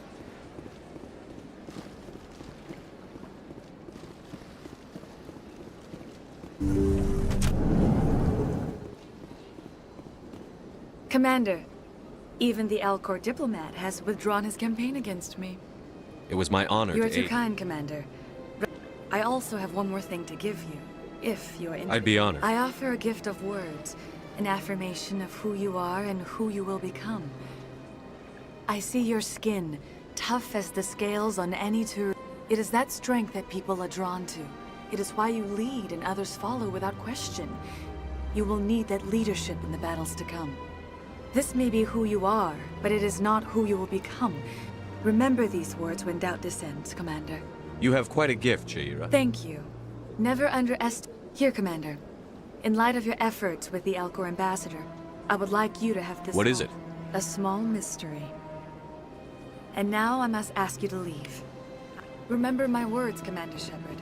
[SPEAKER 10] Commander, even the Alcor diplomat has withdrawn his campaign against me.
[SPEAKER 25] It was my honor
[SPEAKER 10] You're
[SPEAKER 25] to
[SPEAKER 10] too
[SPEAKER 25] aid
[SPEAKER 10] kind, Commander. I also have one more thing to give you, if you're interested.
[SPEAKER 25] I'd be honored.
[SPEAKER 10] I offer a gift of words, an affirmation of who you are and who you will become. I see your skin, tough as the scales on any tour. It is that strength that people are drawn to. It is why you lead and others follow without question. You will need that leadership in the battles to come. This may be who you are, but it is not who you will become. Remember these words when doubt descends, Commander.
[SPEAKER 3] You have quite a gift, Jaira.
[SPEAKER 10] Thank you. Never underestimate... Here, Commander. In light of your efforts with the Elcor Ambassador, I would like you to have this...
[SPEAKER 3] What is it?
[SPEAKER 10] A small mystery. And now I must ask you to leave. Remember my words, Commander Shepard.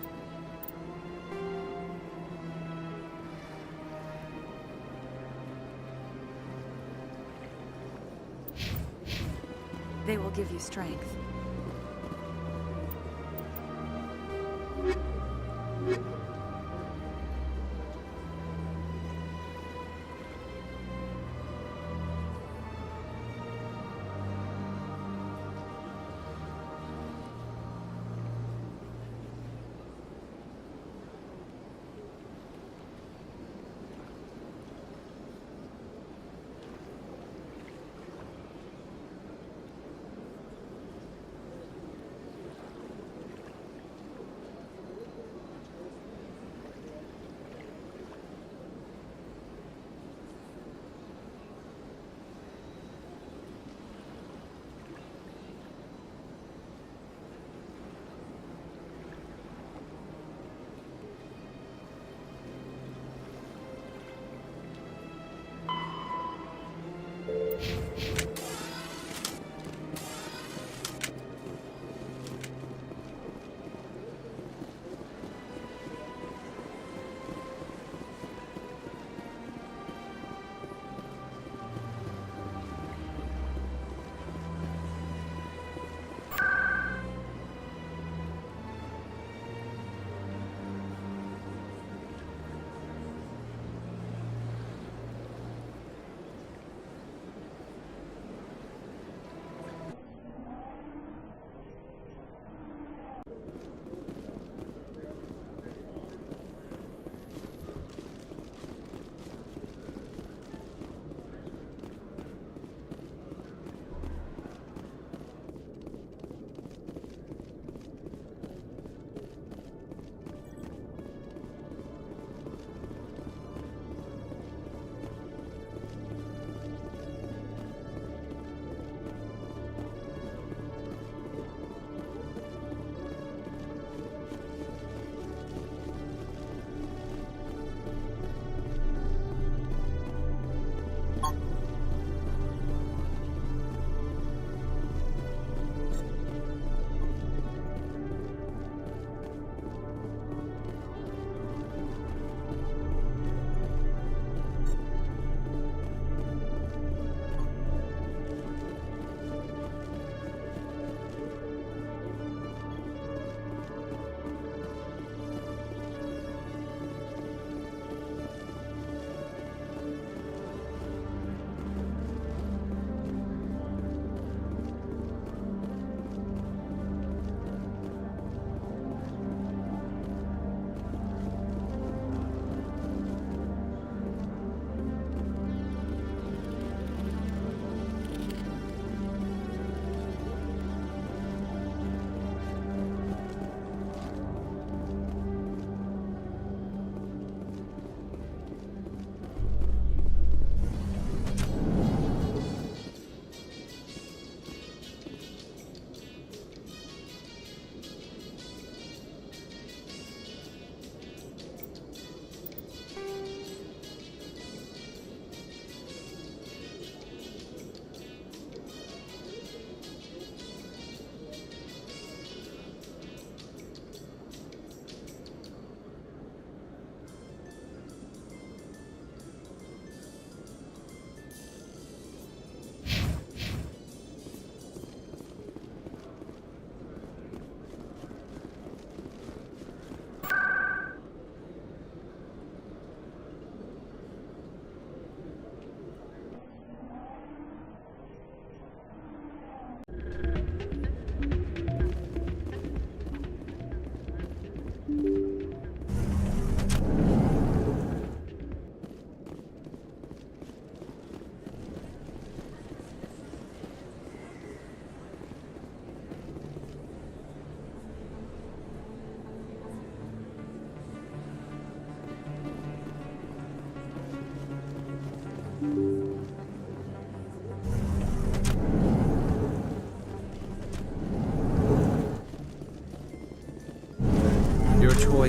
[SPEAKER 10] They will give you strength.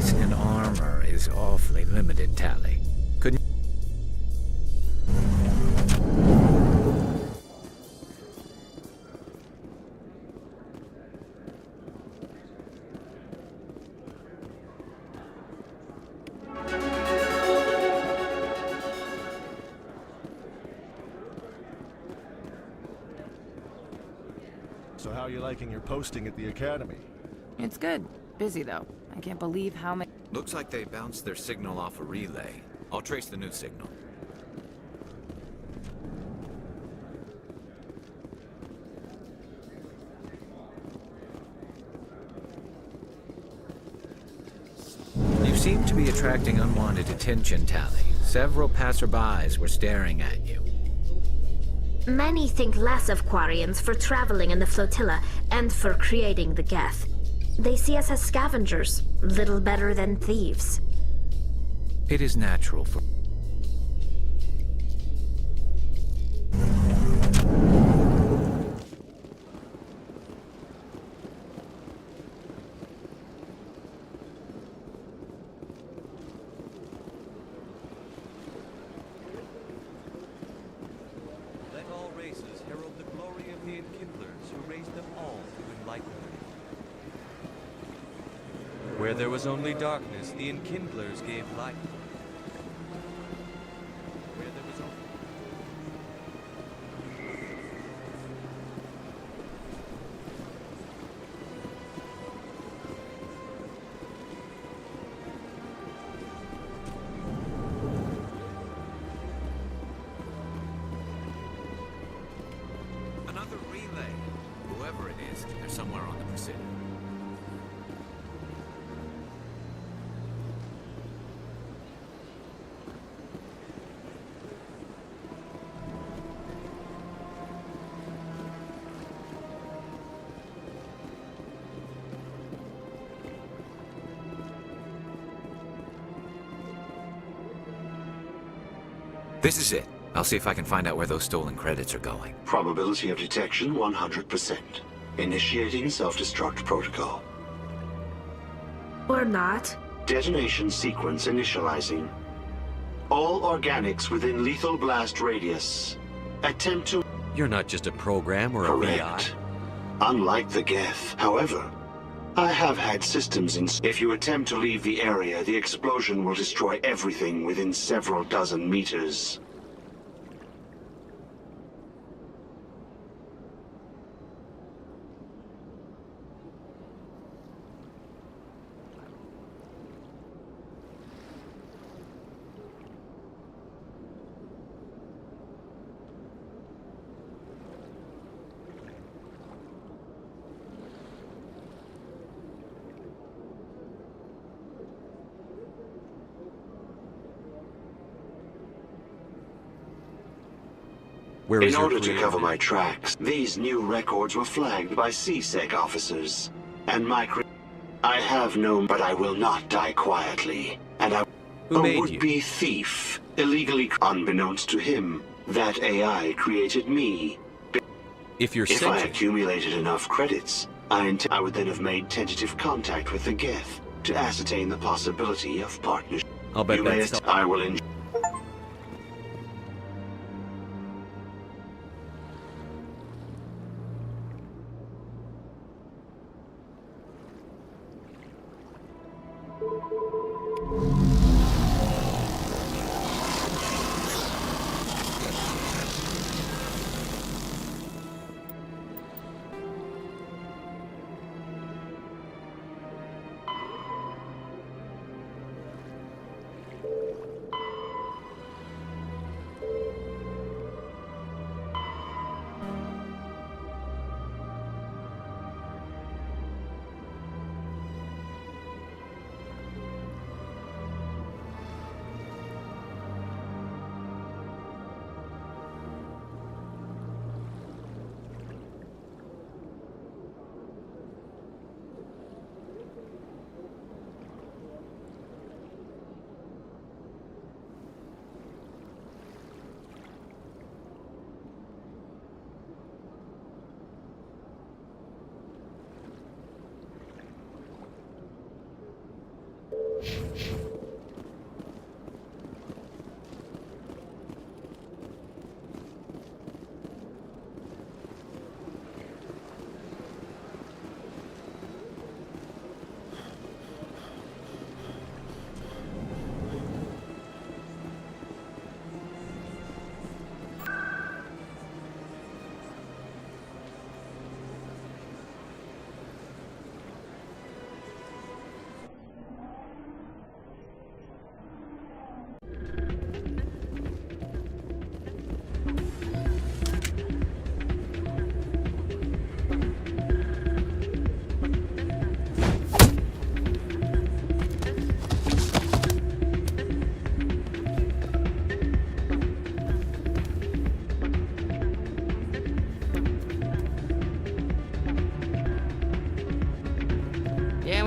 [SPEAKER 5] supplies and armor is awfully limited, Tally. Couldn't...
[SPEAKER 13] So how are you liking your posting at the Academy?
[SPEAKER 27] It's good. Busy, though. I can't believe how many...
[SPEAKER 5] Looks like they bounced their signal off a relay. I'll trace the new signal. You seem to be attracting unwanted attention, Tally. Several passerbys were staring at you.
[SPEAKER 18] Many think less of Quarians for traveling in the flotilla and for creating the Geth. They see us as scavengers, little better than thieves.
[SPEAKER 5] It is natural for...
[SPEAKER 8] Let all races herald the glory of the Enkindlers who raised them all to enlightenment. Where there was only darkness, the Enkindlers gave light. Where there was only...
[SPEAKER 5] Another relay. Whoever it is, they're somewhere on the Presidio. This is it. I'll see if I can find out where those stolen credits are going.
[SPEAKER 14] Probability of detection 100%. Initiating self-destruct protocol.
[SPEAKER 18] Or not.
[SPEAKER 14] Detonation sequence initializing. All organics within lethal blast radius. Attempt to...
[SPEAKER 25] You're not just a program or a
[SPEAKER 14] Correct. Unlike the Geth, however, I have had systems in... If you attempt to leave the area, the explosion will destroy everything within several dozen meters. In order to cover my tracks, these new records were flagged by CSEC officers. And I have known, but I will not die quietly. And I...
[SPEAKER 25] Who made
[SPEAKER 14] a would-be thief, illegally... Unbeknownst to him, that AI created me.
[SPEAKER 25] If you're
[SPEAKER 14] If I
[SPEAKER 25] sentient...
[SPEAKER 14] accumulated enough credits, I would then have made tentative contact with the Geth to ascertain the possibility of partnership.
[SPEAKER 25] I'll bet
[SPEAKER 14] You may
[SPEAKER 25] that's...
[SPEAKER 14] I will enjoy...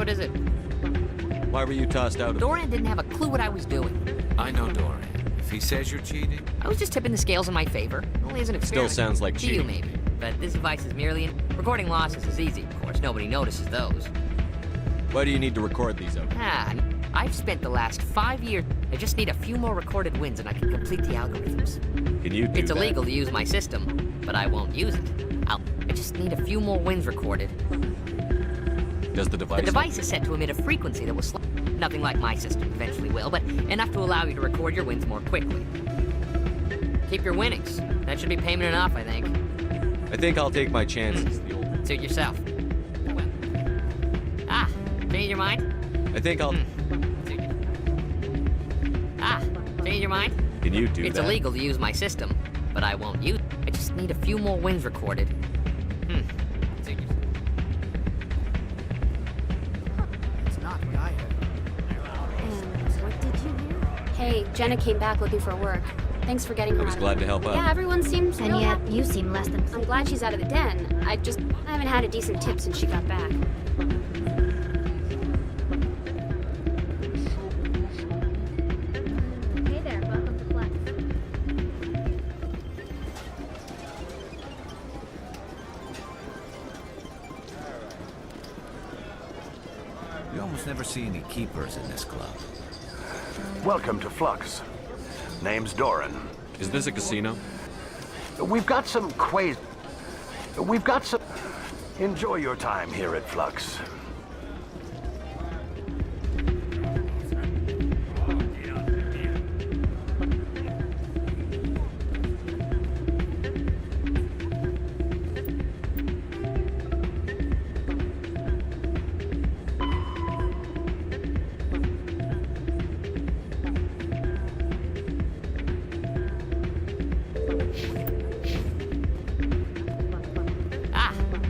[SPEAKER 1] What is it?
[SPEAKER 3] Why were you tossed out of
[SPEAKER 1] Doran didn't have a clue what I was doing.
[SPEAKER 5] I know Doran. If he says you're cheating...
[SPEAKER 1] I was just tipping the scales in my favor. Only as an experiment.
[SPEAKER 3] Still sounds like
[SPEAKER 1] to you,
[SPEAKER 3] cheating.
[SPEAKER 1] maybe. But this device is merely... Recording losses is easy, of course. Nobody notices those.
[SPEAKER 3] Why do you need to record these out?
[SPEAKER 1] I've spent the last 5 years... I just need a few more recorded wins and I can complete the algorithms.
[SPEAKER 3] Can you do
[SPEAKER 1] It's
[SPEAKER 3] that?
[SPEAKER 1] illegal to use my system, but I won't use it. I just need a few more wins recorded.
[SPEAKER 3] Does the device...
[SPEAKER 1] The device is set to emit a frequency that will nothing like my system eventually will, but enough to allow you to record your wins more quickly. Keep your winnings. That should be payment enough, I think.
[SPEAKER 3] I think I'll take my chances. The old...
[SPEAKER 1] Suit yourself. Change your mind?
[SPEAKER 3] I think I'll...
[SPEAKER 1] Change your mind?
[SPEAKER 3] Can you do
[SPEAKER 1] It's
[SPEAKER 3] that?
[SPEAKER 1] illegal to use my system, but I won't use it. I just need a few more wins recorded. Suit yourself.
[SPEAKER 2] It's not what I heard.
[SPEAKER 12] And what did you hear? Hey, Jenna came back looking for work. Thanks for getting her.
[SPEAKER 3] I was glad to help out.
[SPEAKER 12] Yeah, everyone seems.
[SPEAKER 18] And yet, you seem less than...
[SPEAKER 12] I'm glad she's out of the den. I haven't had a decent tip since she got back.
[SPEAKER 18] Hey there, welcome to Flex.
[SPEAKER 5] You almost never see any keepers in this club.
[SPEAKER 16] Welcome to Flux. Name's Doran.
[SPEAKER 3] Is this a casino?
[SPEAKER 16] We've got some Enjoy your time here at Flux.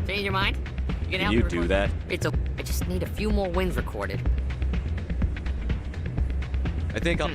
[SPEAKER 1] Change your mind? You
[SPEAKER 3] Can you do that?
[SPEAKER 1] I just need a few more wins recorded.
[SPEAKER 3] I think I'll...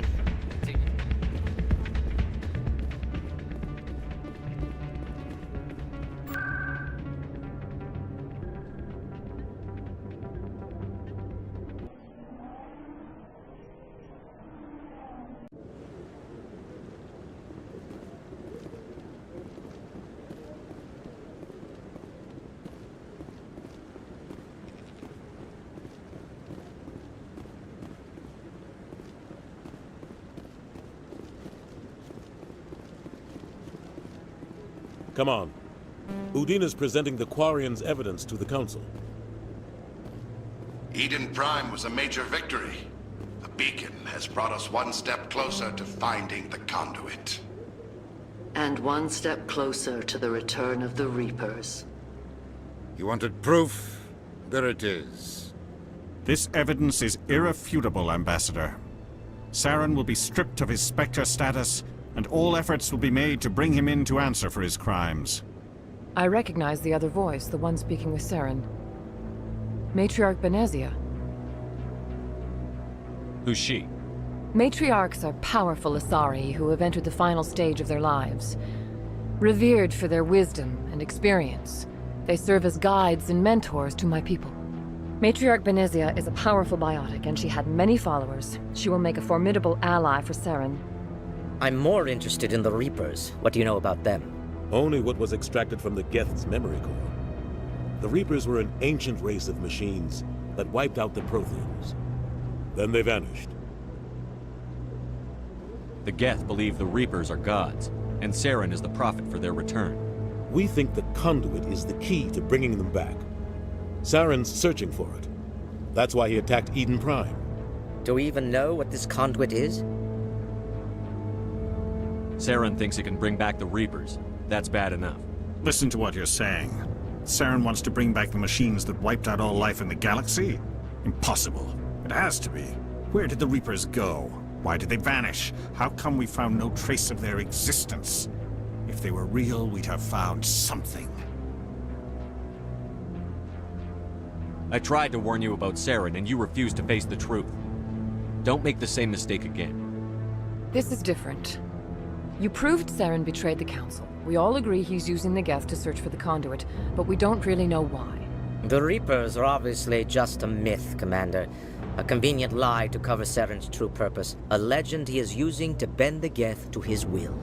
[SPEAKER 7] Come on. Udina's presenting the Quarian's evidence to the Council.
[SPEAKER 14] Eden Prime was a major victory. The beacon has brought us one step closer to finding the conduit.
[SPEAKER 15] And one step closer to the return of the Reapers.
[SPEAKER 6] You wanted proof? There it is.
[SPEAKER 19] This evidence is irrefutable, Ambassador. Saren will be stripped of his Spectre status, and all efforts will be made to bring him in to answer for his crimes.
[SPEAKER 27] I recognize the other voice, the one speaking with Saren. Matriarch Benezia.
[SPEAKER 3] Who's she?
[SPEAKER 27] Matriarchs are powerful Asari who have entered the final stage of their lives. Revered for their wisdom and experience, they serve as guides and mentors to my people. Matriarch Benezia is a powerful biotic, and she had many followers. She will make a formidable ally for Saren.
[SPEAKER 2] I'm more interested in the Reapers. What do you know about them?
[SPEAKER 7] Only what was extracted from the Geth's memory core. The Reapers were an ancient race of machines that wiped out the Protheans. Then they vanished.
[SPEAKER 3] The Geth believe the Reapers are gods, and Saren is the prophet for their return.
[SPEAKER 7] We think the conduit is the key to bringing them back. Saren's searching for it. That's why he attacked Eden Prime.
[SPEAKER 2] Do we even know what this conduit is?
[SPEAKER 3] Saren thinks it can bring back the Reapers. That's bad enough.
[SPEAKER 19] Listen to what you're saying. Saren wants to bring back the machines that wiped out all life in the galaxy? Impossible. It has to be. Where did the Reapers go? Why did they vanish? How come we found no trace of their existence? If they were real, we'd have found something.
[SPEAKER 3] I tried to warn you about Saren, and you refused to face the truth. Don't make the same mistake again.
[SPEAKER 27] This is different. You proved Saren betrayed the Council. We all agree he's using the Geth to search for the conduit, but we don't really know why.
[SPEAKER 2] The Reapers are obviously just a myth, Commander. A convenient lie to cover Saren's true purpose. A legend he is using to bend the Geth to his will.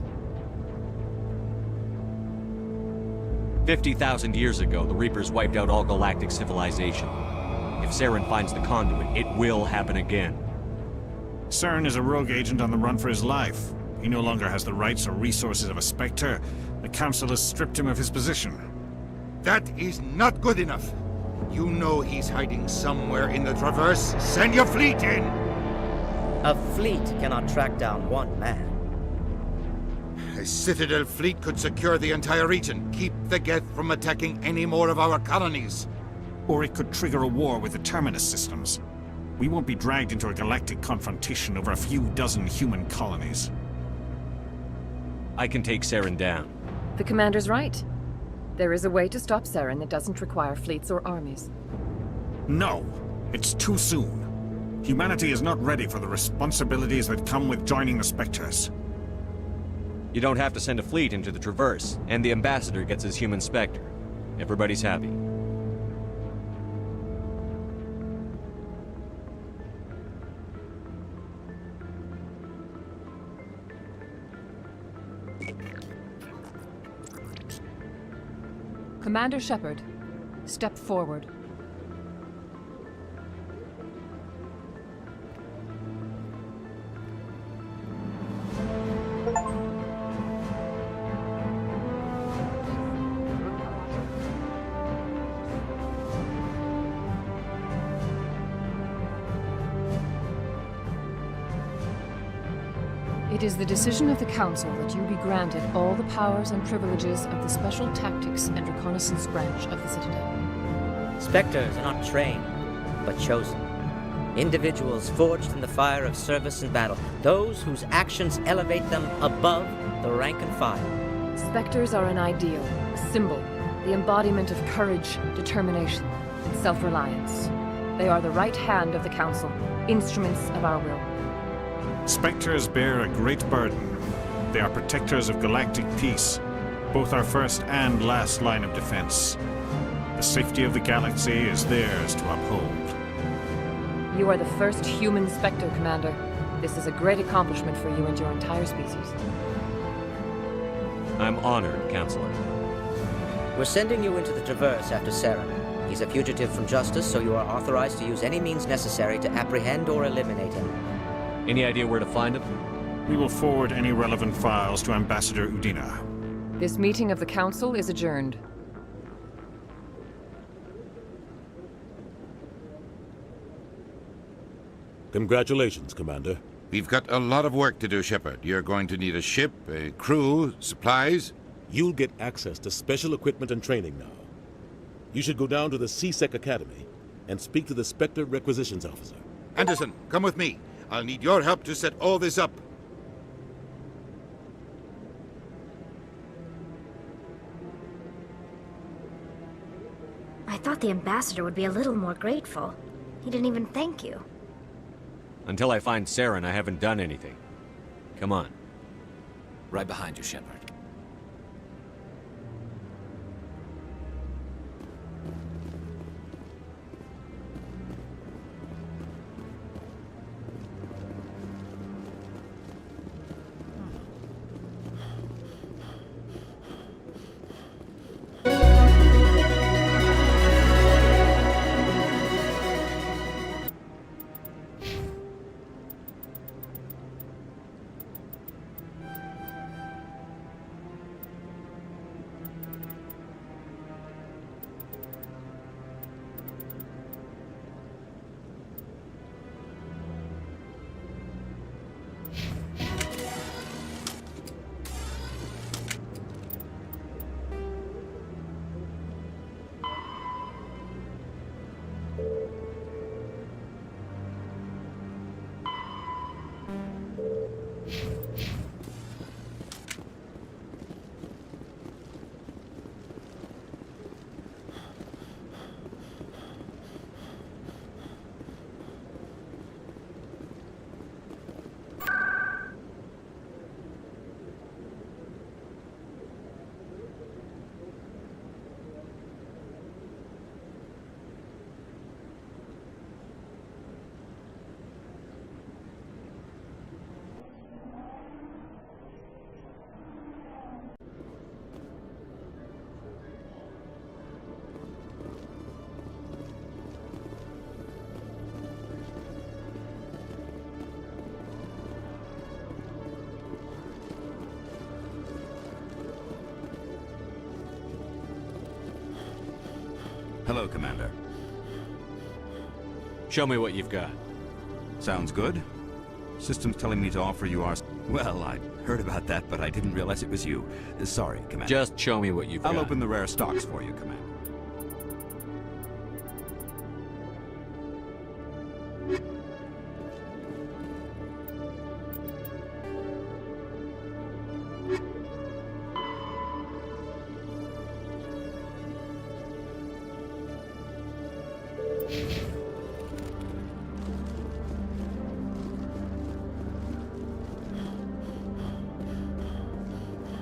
[SPEAKER 3] 50,000 years ago, the Reapers wiped out all galactic civilization. If Saren finds the conduit, it will happen again.
[SPEAKER 19] Saren is a rogue agent on the run for his life. He no longer has the rights or resources of a Spectre. The Council has stripped him of his position.
[SPEAKER 6] That is not good enough. You know he's hiding somewhere in the Traverse. Send your fleet in!
[SPEAKER 2] A fleet cannot track down one man.
[SPEAKER 6] A Citadel fleet could secure the entire region, keep the Geth from attacking any more of our colonies.
[SPEAKER 19] Or it could trigger a war with the Terminus systems. We won't be dragged into a galactic confrontation over a few dozen human colonies.
[SPEAKER 3] I can take Saren down.
[SPEAKER 27] The commander's right. There is a way to stop Saren that doesn't require fleets or armies.
[SPEAKER 19] No, it's too soon. Humanity is not ready for the responsibilities that come with joining the Spectres.
[SPEAKER 3] You don't have to send a fleet into the Traverse, and the Ambassador gets his human Spectre. Everybody's happy.
[SPEAKER 27] Commander Shepard, step forward. It is the decision of the Council that you be granted all the powers and privileges of the Special Tactics and Reconnaissance branch of the Citadel.
[SPEAKER 2] Spectres are not trained, but chosen. Individuals forged in the fire of service and battle. Those whose actions elevate them above the rank and file.
[SPEAKER 27] Spectres are an ideal, a symbol, the embodiment of courage, determination, and self-reliance. They are the right hand of the Council, instruments of our will.
[SPEAKER 19] Spectres bear a great burden. They are protectors of galactic peace, both our first and last line of defense. The safety of the galaxy is theirs to uphold.
[SPEAKER 27] You are the first human Spectre, Commander. This is a great accomplishment for you and your entire species.
[SPEAKER 3] I'm honored, Counselor.
[SPEAKER 2] We're sending you into the Traverse after Saren. He's a fugitive from justice, so you are authorized to use any means necessary to apprehend or eliminate him.
[SPEAKER 3] Any idea where to find him?
[SPEAKER 19] We will forward any relevant files to Ambassador Udina.
[SPEAKER 27] This meeting of the Council is adjourned.
[SPEAKER 7] Congratulations, Commander.
[SPEAKER 6] We've got a lot of work to do, Shepard. You're going to need a ship, a crew, supplies.
[SPEAKER 7] You'll get access to special equipment and training now. You should go down to the C-Sec Academy and speak to the Spectre Requisitions Officer.
[SPEAKER 6] Anderson, come with me. I'll need your help to set all this up.
[SPEAKER 18] I thought the ambassador would be a little more grateful. He didn't even thank you.
[SPEAKER 3] Until I find Saren, I haven't done anything. Come on.
[SPEAKER 5] Right behind you, Shepard.
[SPEAKER 9] Hello, Commander.
[SPEAKER 3] Show me what you've got.
[SPEAKER 9] Sounds good. System's telling me to offer you our... Well, I heard about that, but I didn't realize it was you. Sorry, Commander.
[SPEAKER 3] Just show me what you've got.
[SPEAKER 9] I'll open the rare stocks for you, Commander.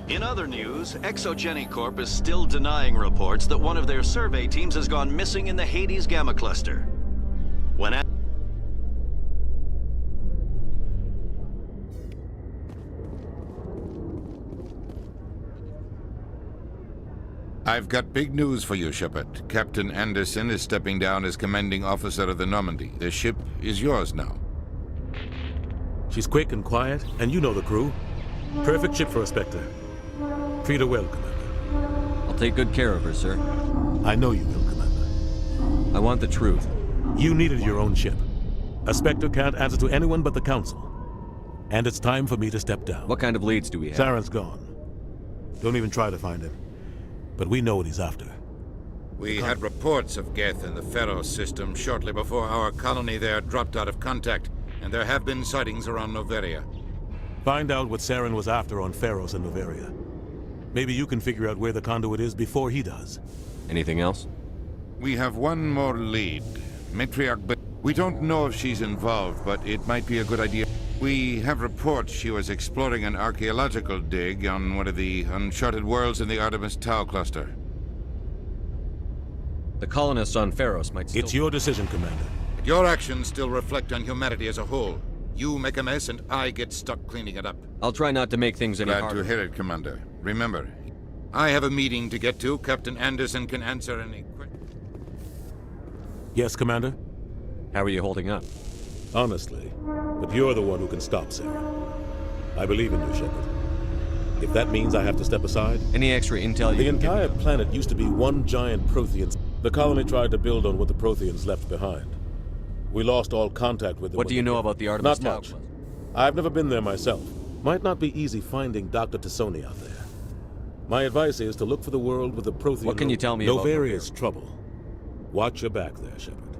[SPEAKER 4] In other news, Exogeny Corp is still denying reports that one of their survey teams has gone missing in the Hades Gamma Cluster. When
[SPEAKER 6] I've got big news for you, Shepard. Captain Anderson is stepping down as commanding officer of the Normandy. The ship is yours now.
[SPEAKER 7] She's quick and quiet, and you know the crew. Perfect ship for a Spectre. Treat her well, Commander.
[SPEAKER 3] I'll take good care of her, sir.
[SPEAKER 7] I know you will, Commander.
[SPEAKER 3] I want the truth.
[SPEAKER 7] You needed your own ship. A Spectre can't answer to anyone but the Council. And it's time for me to step down.
[SPEAKER 3] What kind of leads do we have?
[SPEAKER 7] Saren's gone. Don't even try to find him. But we know what he's after.
[SPEAKER 6] We had reports of Geth in the Pharaoh system shortly before our colony there dropped out of contact, and there have been sightings around Noveria.
[SPEAKER 7] Find out what Saren was after on Pharos and Noveria. Maybe you can figure out where the conduit is before he does.
[SPEAKER 3] Anything else?
[SPEAKER 6] We have one more lead. Matriarch, but we don't know if she's involved, but it might be a good idea. We have reports she was exploring an archaeological dig on one of the uncharted worlds in the Artemis Tau cluster.
[SPEAKER 3] The colonists on Pharos might still...
[SPEAKER 7] It's your decision, Commander.
[SPEAKER 6] Your actions still reflect on humanity as a whole. You make a mess and I get stuck cleaning it up.
[SPEAKER 3] I'll try not to make things any harder.
[SPEAKER 6] Glad to hear it, Commander. Remember, I have a meeting to get to. Captain Anderson can answer any questions.
[SPEAKER 7] Yes, Commander?
[SPEAKER 3] How are you holding up?
[SPEAKER 7] Honestly. But you're the one who can stop Saren. I believe in you, Shepard. If that means I have to step aside...
[SPEAKER 3] Any extra intel you
[SPEAKER 7] The entire planet used to be one giant Prothean. The colony tried to build on what the Protheans left behind. We lost all contact with them.
[SPEAKER 3] What do you know about the Artemis Tau?
[SPEAKER 7] Not much. I've never been there myself. Might not be easy finding Dr. T'Soni out there. My advice is to look for the world with the Prothean...
[SPEAKER 3] What can you tell me about
[SPEAKER 7] Noveria's trouble. Watch your back there, Shepard.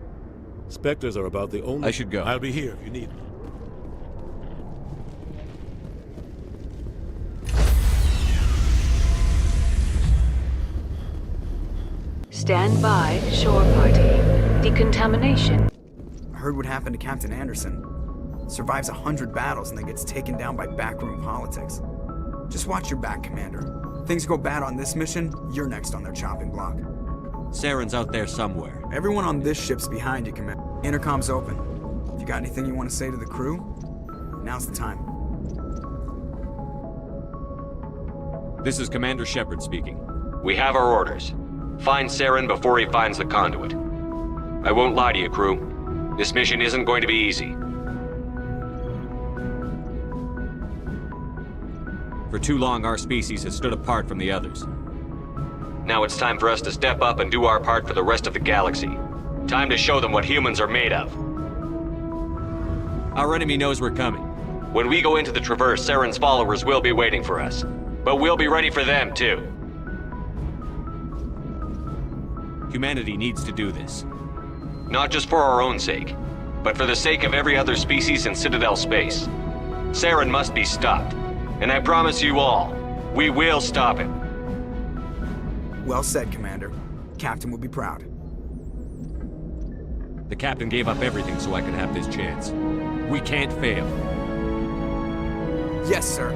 [SPEAKER 7] Spectres are about the only...
[SPEAKER 3] I should go.
[SPEAKER 7] I'll be here if you need me.
[SPEAKER 10] Stand by, shore party. Decontamination.
[SPEAKER 20] I heard what happened to Captain Anderson. Survives 100 battles and then gets taken down by backroom politics. Just watch your back, Commander. Things go bad on this mission, you're next on their chopping block.
[SPEAKER 3] Saren's out there somewhere.
[SPEAKER 20] Everyone on this ship's behind you, Commander. Intercom's open. If you got anything you want to say to the crew, now's the time.
[SPEAKER 3] This is Commander Shepard speaking.
[SPEAKER 21] We have our orders. Find Saren before he finds the conduit. I won't lie to you, crew. This mission isn't going to be easy.
[SPEAKER 3] For too long, our species has stood apart from the others.
[SPEAKER 21] Now it's time for us to step up and do our part for the rest of the galaxy. Time to show them what humans are made of.
[SPEAKER 3] Our enemy knows we're coming.
[SPEAKER 21] When we go into the Traverse, Saren's followers will be waiting for us. But we'll be ready for them, too.
[SPEAKER 3] Humanity needs to do this.
[SPEAKER 21] Not just for our own sake, but for the sake of every other species in Citadel space. Saren must be stopped. And I promise you all, we will stop him.
[SPEAKER 20] Well said, Commander. Captain will be proud.
[SPEAKER 3] The captain gave up everything so I could have this chance. We can't fail.
[SPEAKER 20] Yes, sir.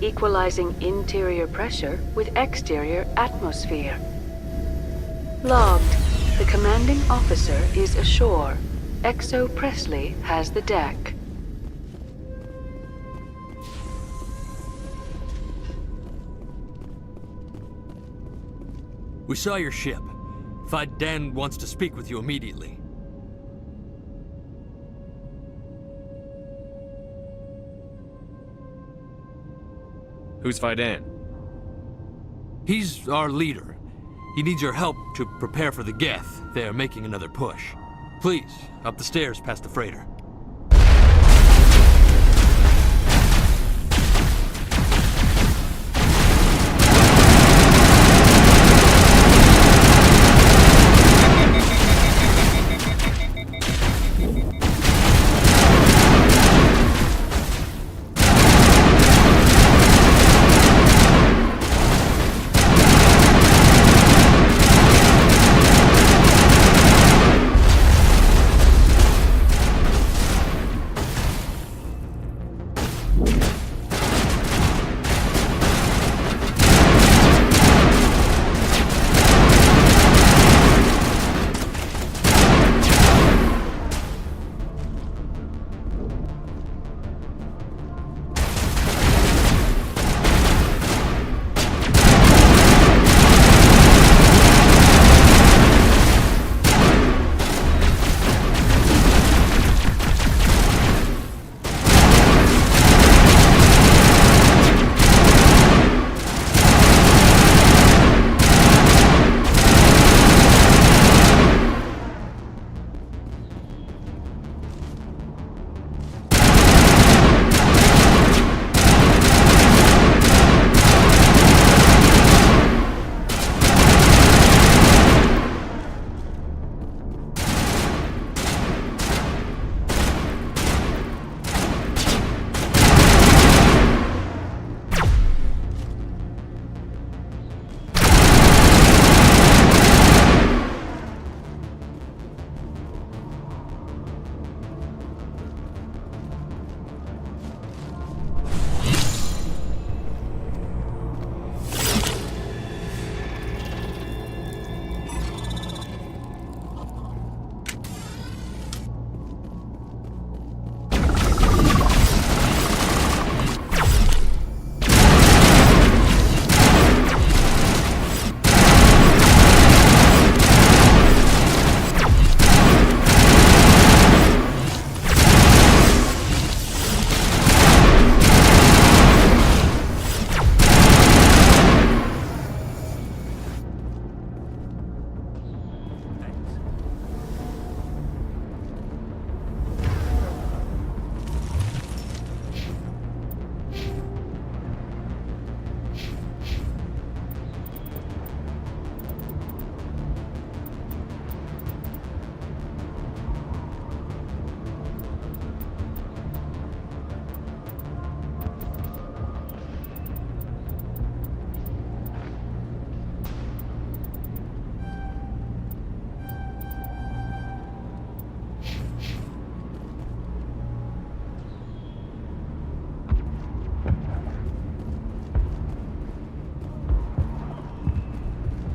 [SPEAKER 10] equalizing interior pressure with exterior atmosphere. Logged. The commanding officer is ashore. Exo Presley has the deck.
[SPEAKER 11] We saw your ship. Faidan wants to speak with you immediately.
[SPEAKER 3] Who's Faidan?
[SPEAKER 11] He's our leader. He needs your help to prepare for the Geth. They're making another push. Please, up the stairs past the freighter.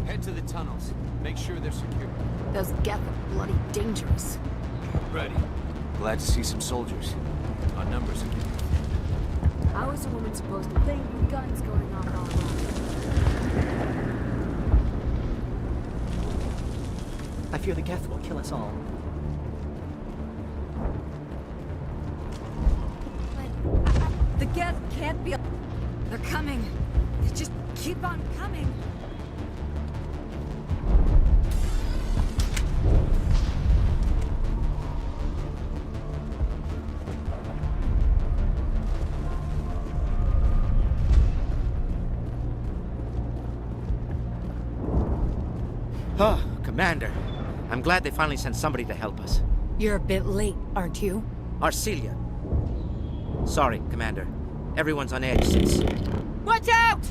[SPEAKER 11] Head to the tunnels. Make sure they're secure.
[SPEAKER 10] Those Geth are bloody dangerous.
[SPEAKER 11] Ready. Glad to see some soldiers. Our numbers are getting.
[SPEAKER 10] How is a woman supposed to think with guns going on all around?
[SPEAKER 13] I fear the Geth will kill us all.
[SPEAKER 10] The Geth can't be... They're coming. They just keep on coming.
[SPEAKER 2] Oh, Commander. I'm glad they finally sent somebody to help us.
[SPEAKER 10] You're a bit late, aren't you?
[SPEAKER 2] Arcelia. Sorry, Commander. Everyone's on edge since...
[SPEAKER 1] Watch out!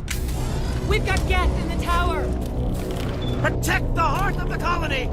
[SPEAKER 1] We've got Geth in the tower!
[SPEAKER 2] Protect the heart of the colony!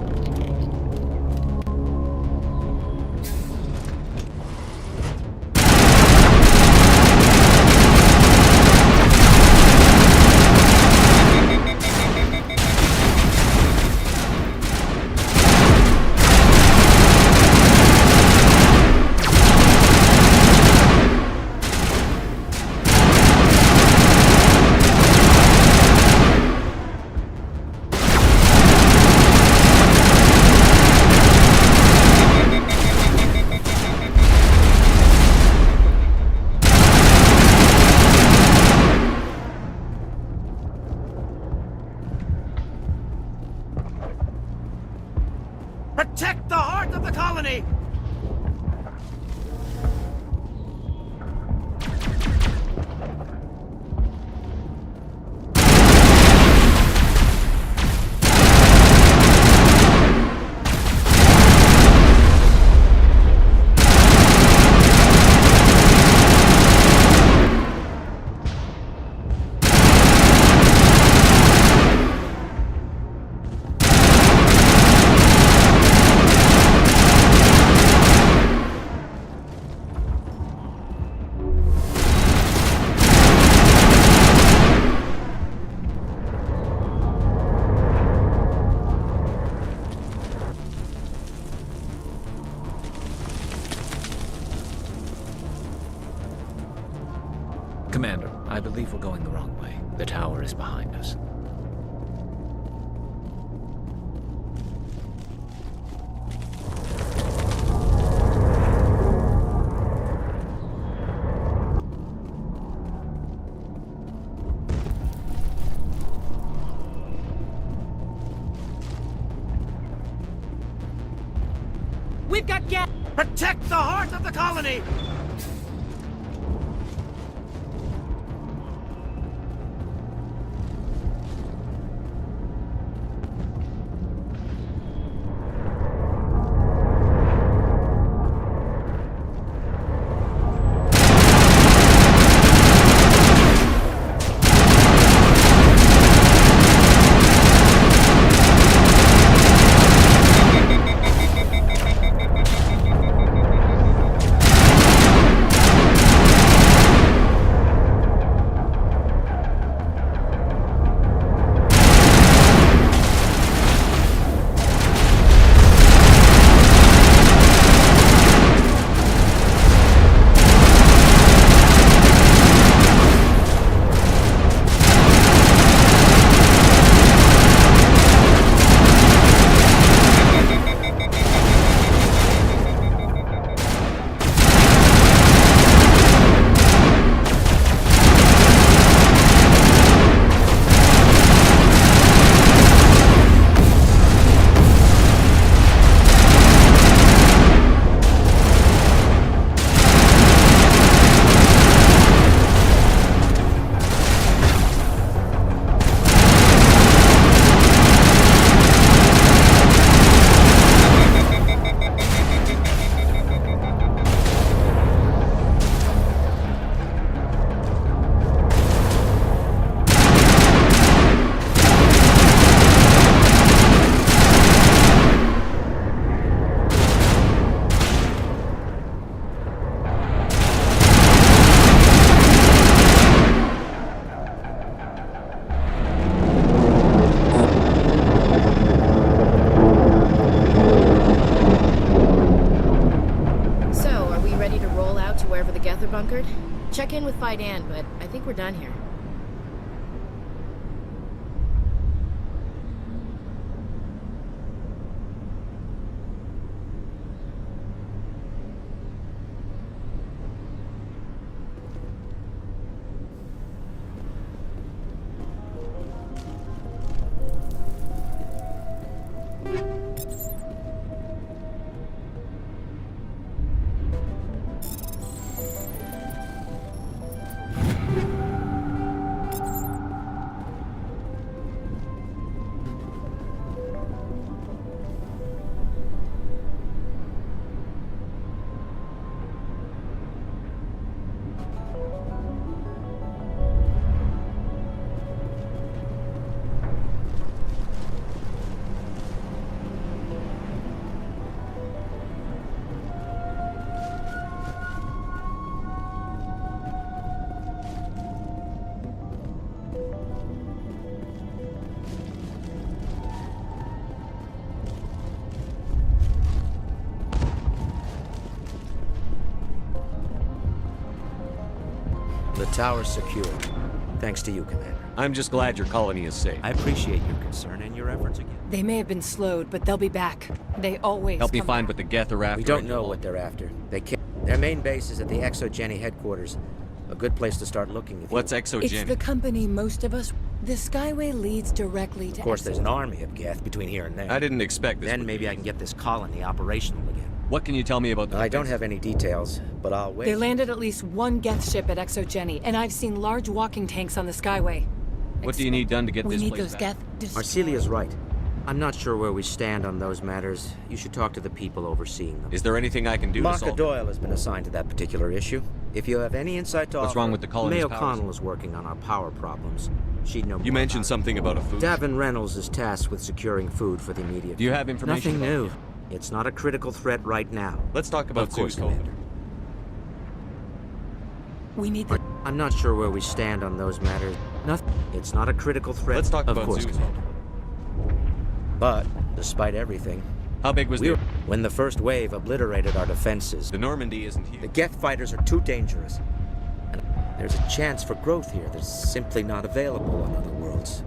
[SPEAKER 5] if we're going the wrong way. The tower is behind us.
[SPEAKER 1] We've got gas!
[SPEAKER 13] Protect the heart of the colony!
[SPEAKER 8] bunkered. Check in with Fidan, but I think we're done here.
[SPEAKER 2] The tower's secure. Thanks to you, Commander.
[SPEAKER 3] I'm just glad your colony is safe.
[SPEAKER 2] I appreciate your concern and your efforts again.
[SPEAKER 10] They may have been slowed, but they'll be back. They always
[SPEAKER 3] Help me
[SPEAKER 10] come
[SPEAKER 3] find
[SPEAKER 10] back.
[SPEAKER 3] what the Geth are after.
[SPEAKER 2] We don't know what they're after. Their main base is at the ExoGeni headquarters. A good place to start looking.
[SPEAKER 3] What's
[SPEAKER 10] It's
[SPEAKER 3] ExoGeni?
[SPEAKER 10] the company most of us... The Skyway leads directly to
[SPEAKER 2] Of course, there's an
[SPEAKER 10] Exo.
[SPEAKER 2] army of Geth between here and there.
[SPEAKER 3] I didn't expect this.
[SPEAKER 2] Then maybe I can get this colony operational again.
[SPEAKER 3] What can you tell me about the
[SPEAKER 2] I don't have any details, but I'll wait.
[SPEAKER 10] They landed at least one Geth ship at ExoGeni, and I've seen large walking tanks on the Skyway.
[SPEAKER 3] What do you need done to get
[SPEAKER 10] We
[SPEAKER 3] this
[SPEAKER 10] need
[SPEAKER 3] place
[SPEAKER 10] those
[SPEAKER 3] back?
[SPEAKER 10] Geth...
[SPEAKER 2] Arcelia's right. I'm not sure where we stand on those matters. You should talk to the people overseeing them.
[SPEAKER 3] Is there anything I can do to
[SPEAKER 2] Marka
[SPEAKER 3] solve it?
[SPEAKER 2] Doyle has been assigned to that particular issue. If you have any insight to
[SPEAKER 3] What's
[SPEAKER 2] offer,
[SPEAKER 3] wrong with the colony's
[SPEAKER 2] May
[SPEAKER 3] powers?
[SPEAKER 2] O'Connell is working on our power problems. She'd know
[SPEAKER 3] You
[SPEAKER 2] more
[SPEAKER 3] mentioned
[SPEAKER 2] about
[SPEAKER 3] something about a food.
[SPEAKER 2] Davin Reynolds is tasked with securing food for the immediate.
[SPEAKER 3] Do you have information
[SPEAKER 2] Nothing
[SPEAKER 3] about
[SPEAKER 2] new. It's not a critical threat right now.
[SPEAKER 3] Let's talk about
[SPEAKER 2] Of course,
[SPEAKER 3] Zeus, Commander.
[SPEAKER 10] We need the...
[SPEAKER 2] I'm not sure where we stand on those matters. Nothing. It's not a critical threat.
[SPEAKER 3] Let's talk
[SPEAKER 2] of
[SPEAKER 3] about
[SPEAKER 2] course,
[SPEAKER 3] Zeus.
[SPEAKER 2] Commander. But, despite everything...
[SPEAKER 3] How big was the...
[SPEAKER 2] When the first wave obliterated our defenses...
[SPEAKER 3] The Normandy isn't here.
[SPEAKER 2] The Geth fighters are too dangerous. There's a chance for growth here that's simply not available on other worlds.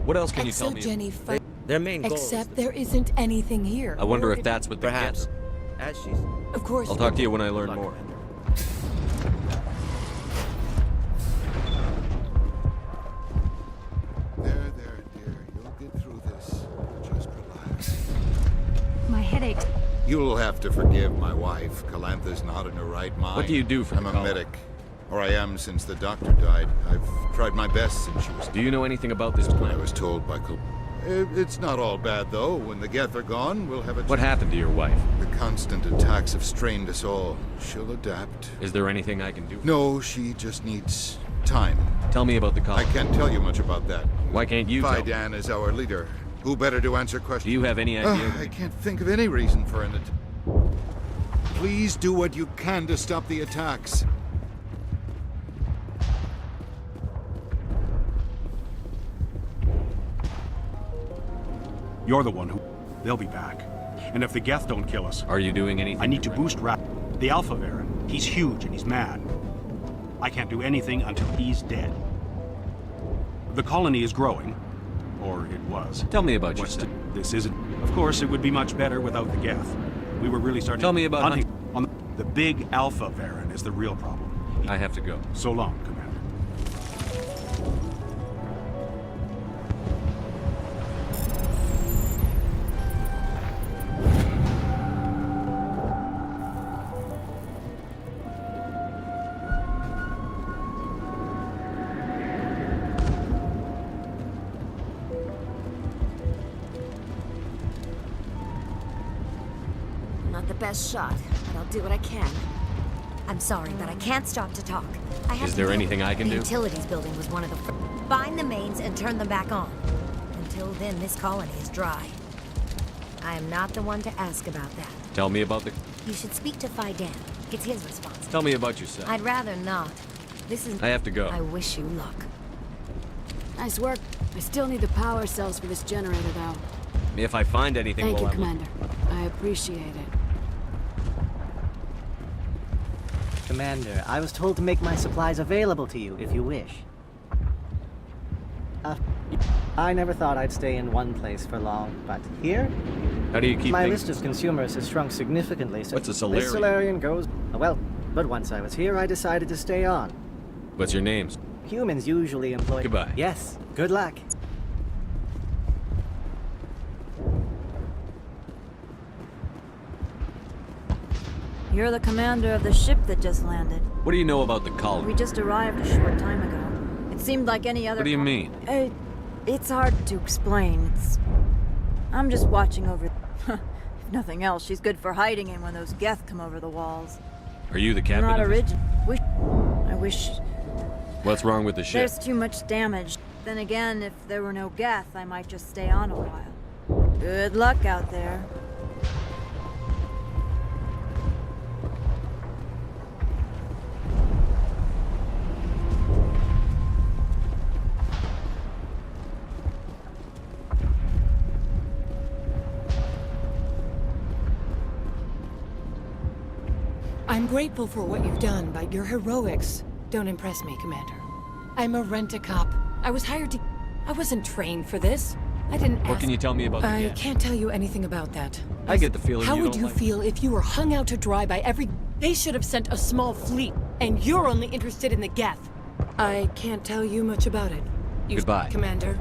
[SPEAKER 3] What else can you tell me?
[SPEAKER 27] Exogeny
[SPEAKER 2] Their main goal
[SPEAKER 27] Except there isn't anything here.
[SPEAKER 3] I wonder
[SPEAKER 27] Or
[SPEAKER 3] if that's what the
[SPEAKER 2] Perhaps.
[SPEAKER 3] Geth...
[SPEAKER 2] As she's...
[SPEAKER 27] Of course.
[SPEAKER 3] I'll talk to you when I learn more.
[SPEAKER 6] There, dear. You'll get through this. Just relax.
[SPEAKER 18] My headache.
[SPEAKER 6] You'll have to forgive my wife. Calantha's not in her right mind.
[SPEAKER 3] What do you do for
[SPEAKER 6] I'm
[SPEAKER 3] the
[SPEAKER 6] a
[SPEAKER 3] colony?
[SPEAKER 6] medic. Or I am since the doctor died. I've tried my best since she was...
[SPEAKER 3] Do you know anything about this
[SPEAKER 6] I
[SPEAKER 3] plan?
[SPEAKER 6] was told by It's not all bad, though. When the Geth are gone, we'll have a...
[SPEAKER 3] What happened to your wife?
[SPEAKER 6] The constant attacks have strained us all. She'll adapt.
[SPEAKER 3] Is there anything I can do?
[SPEAKER 6] No, she just needs time.
[SPEAKER 3] Tell me about the colony.
[SPEAKER 6] I can't tell you much about that.
[SPEAKER 3] Why can't you tell me?
[SPEAKER 6] Fidan is our leader. Who better to answer questions?
[SPEAKER 3] Do you have any idea?
[SPEAKER 6] I can't think of any reason for an attack. Please do what you can to stop the attacks.
[SPEAKER 12] You're the one who... They'll be back. And if the Geth don't kill us...
[SPEAKER 3] Are you doing anything?
[SPEAKER 12] I need to boost the Alpha Baron. He's huge and he's mad. I can't do anything until he's dead. The colony is growing. Or it was.
[SPEAKER 3] Tell me about yourself.
[SPEAKER 12] This isn't... Of course, it would be much better without the Geth. We were really starting...
[SPEAKER 3] Tell me about
[SPEAKER 12] hunting. On the big Alpha Baron is the real problem.
[SPEAKER 3] I have to go.
[SPEAKER 12] So long, Commander.
[SPEAKER 17] Not the best shot, but I'll do what I can. I'm sorry, but I can't stop to talk. I have
[SPEAKER 3] Is
[SPEAKER 17] to
[SPEAKER 3] there
[SPEAKER 17] deal
[SPEAKER 3] anything
[SPEAKER 17] with
[SPEAKER 3] I can
[SPEAKER 17] the
[SPEAKER 3] do?
[SPEAKER 17] utilities building was one of the... Find the mains and turn them back on. Until then, this colony is dry. I am not the one to ask about that.
[SPEAKER 3] Tell me about the...
[SPEAKER 17] You should speak to Fidan. It's his responsibility.
[SPEAKER 3] Tell me about yourself.
[SPEAKER 17] I'd rather not. This is...
[SPEAKER 3] I have to go.
[SPEAKER 17] I wish you luck.
[SPEAKER 22] Nice work. I still need the power cells for this generator, though.
[SPEAKER 3] If I find anything
[SPEAKER 22] Thank you,
[SPEAKER 3] while I'm...
[SPEAKER 22] Commander. I appreciate it.
[SPEAKER 23] Commander, I was told to make my supplies available to you if you wish. I never thought I'd stay in one place for long, but here?
[SPEAKER 3] How do you keep
[SPEAKER 23] My
[SPEAKER 3] things...
[SPEAKER 23] list of consumers has shrunk significantly, so...
[SPEAKER 3] What's a Solarian?
[SPEAKER 23] This Solarian goes... Well, but once I was here, I decided to stay on.
[SPEAKER 3] What's your names?
[SPEAKER 23] Humans usually employ...
[SPEAKER 3] Goodbye.
[SPEAKER 23] Yes, good luck.
[SPEAKER 24] You're the commander of the ship that just landed.
[SPEAKER 3] What do you know about the colony?
[SPEAKER 24] We just arrived a short time ago. It seemed like any other...
[SPEAKER 3] What do you mean?
[SPEAKER 24] It's hard to explain. I'm just watching over... If nothing else, she's good for hiding in when those Geth come over the walls.
[SPEAKER 3] Are you the captain
[SPEAKER 24] Not
[SPEAKER 3] of this?
[SPEAKER 24] original. I wish...
[SPEAKER 3] What's wrong with the ship?
[SPEAKER 24] There's too much damage. Then again, if there were no Geth, I might just stay on a while. Good luck out there.
[SPEAKER 27] I'm grateful for what you've done, but your heroics don't impress me, Commander. I'm a rent-a-cop. I was hired to... I wasn't trained for this. I didn't ask...
[SPEAKER 3] What can you tell me about the
[SPEAKER 27] I
[SPEAKER 3] Geth?
[SPEAKER 27] can't tell you anything about that.
[SPEAKER 3] I get the feeling
[SPEAKER 27] How
[SPEAKER 3] you
[SPEAKER 27] would
[SPEAKER 3] don't
[SPEAKER 27] you
[SPEAKER 3] like...
[SPEAKER 27] feel if you were hung out to dry by every... They should have sent a small fleet, and you're only interested in the Geth. I can't tell you much about it.
[SPEAKER 3] Goodbye.
[SPEAKER 27] Commander.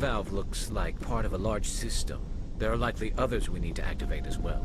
[SPEAKER 5] valve looks like part of a large system. There are likely others we need to activate as well.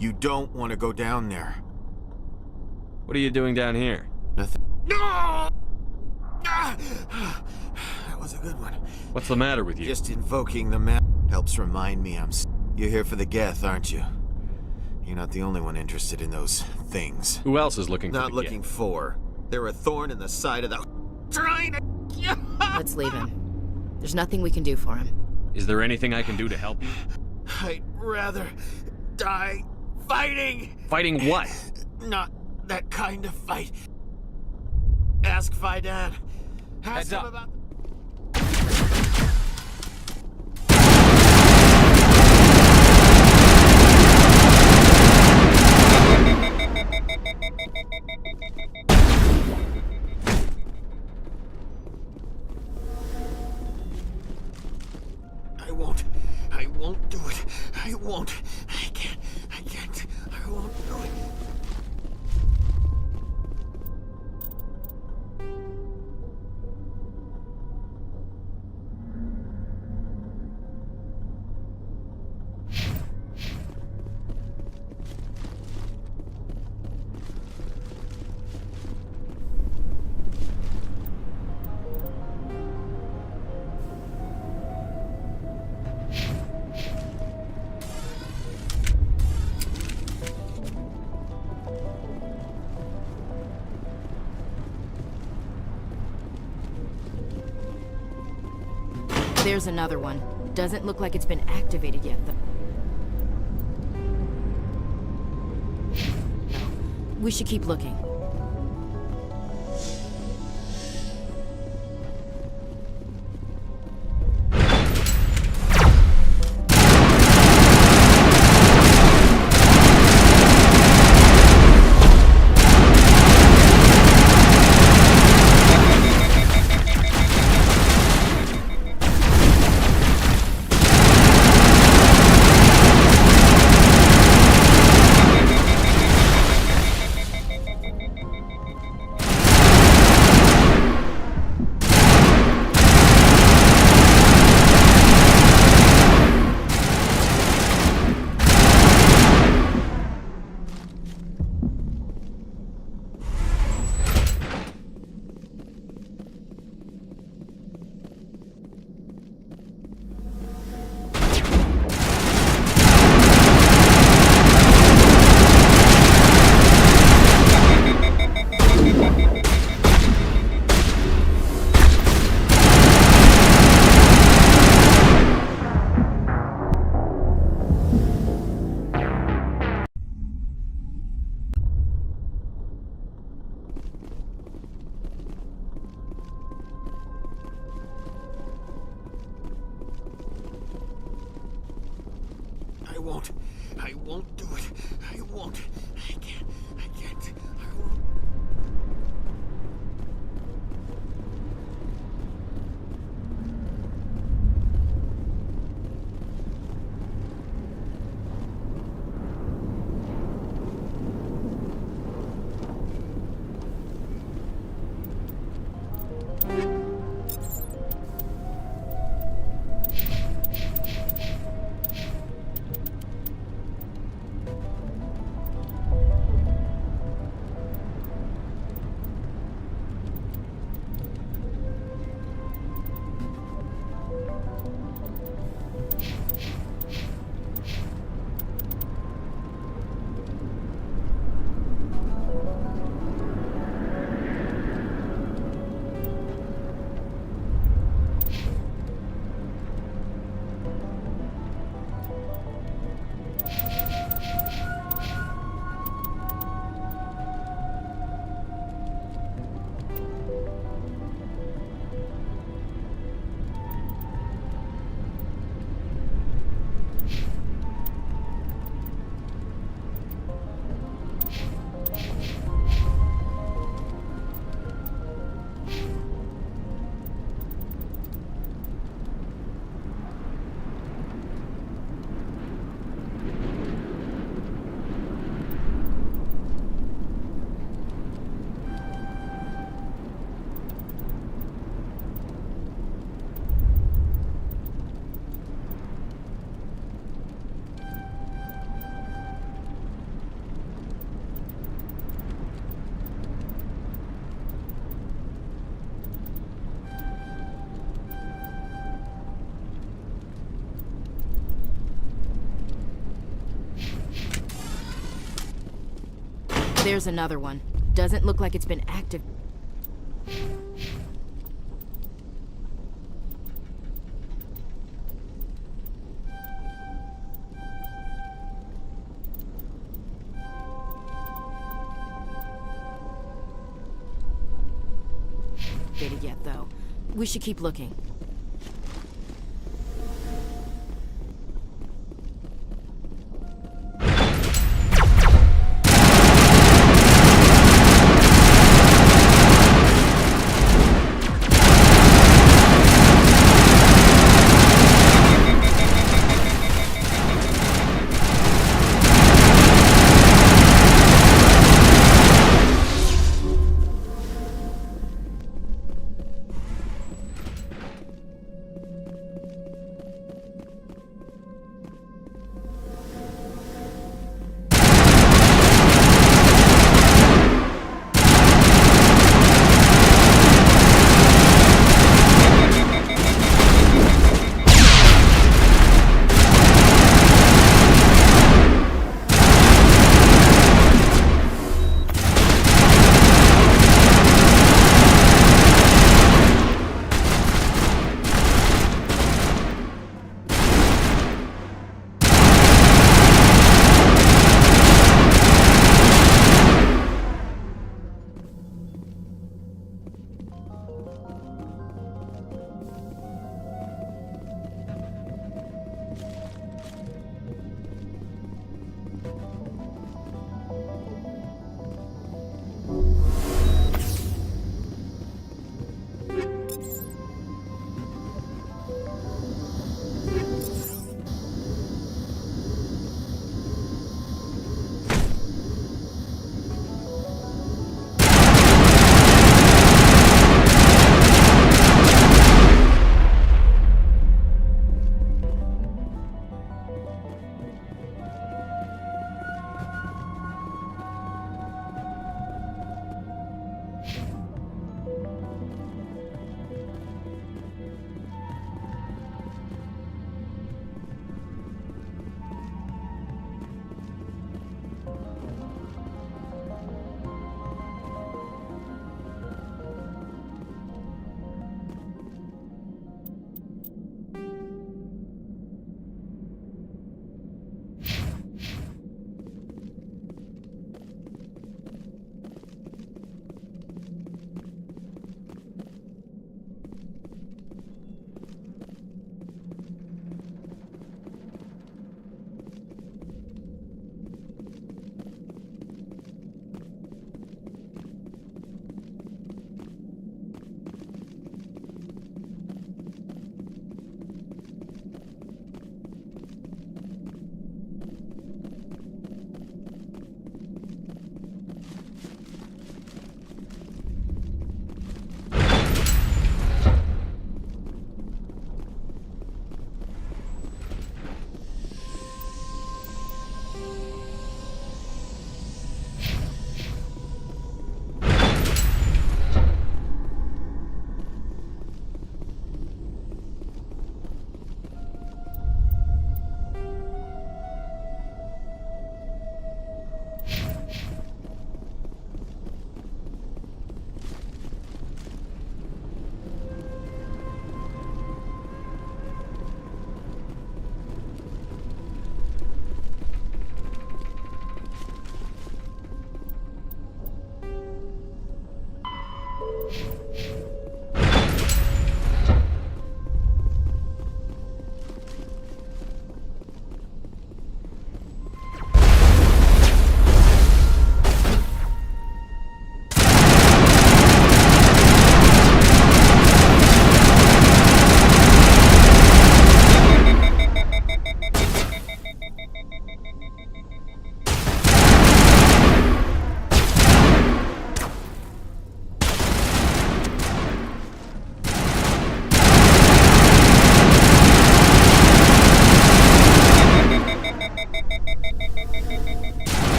[SPEAKER 9] You don't want to go down there.
[SPEAKER 3] What are you doing down here?
[SPEAKER 9] Nothing. No! That was a good one.
[SPEAKER 3] What's the matter with you?
[SPEAKER 9] Just invoking the map helps remind me You're here for the Geth, aren't you? You're not the only one interested in those things.
[SPEAKER 3] Who else is looking for the
[SPEAKER 9] Not looking for. They're a thorn in the side of the... Trying to...
[SPEAKER 8] Let's leave him. There's nothing we can do for him.
[SPEAKER 3] Is there anything I can do to help you?
[SPEAKER 9] I'd rather die fighting!
[SPEAKER 3] Fighting what?
[SPEAKER 9] Not that kind of fight. Ask Faidan. Ask him about... I won't do it. I won't. I can't. I won't do it.
[SPEAKER 8] There's another one. Doesn't look like it's been activated yet, though. No. We should keep looking.
[SPEAKER 4] won't. I won't do it. I won't. I can't. I won't.
[SPEAKER 8] There's another one. Doesn't look like it's been active. Data yet, though. We should keep looking.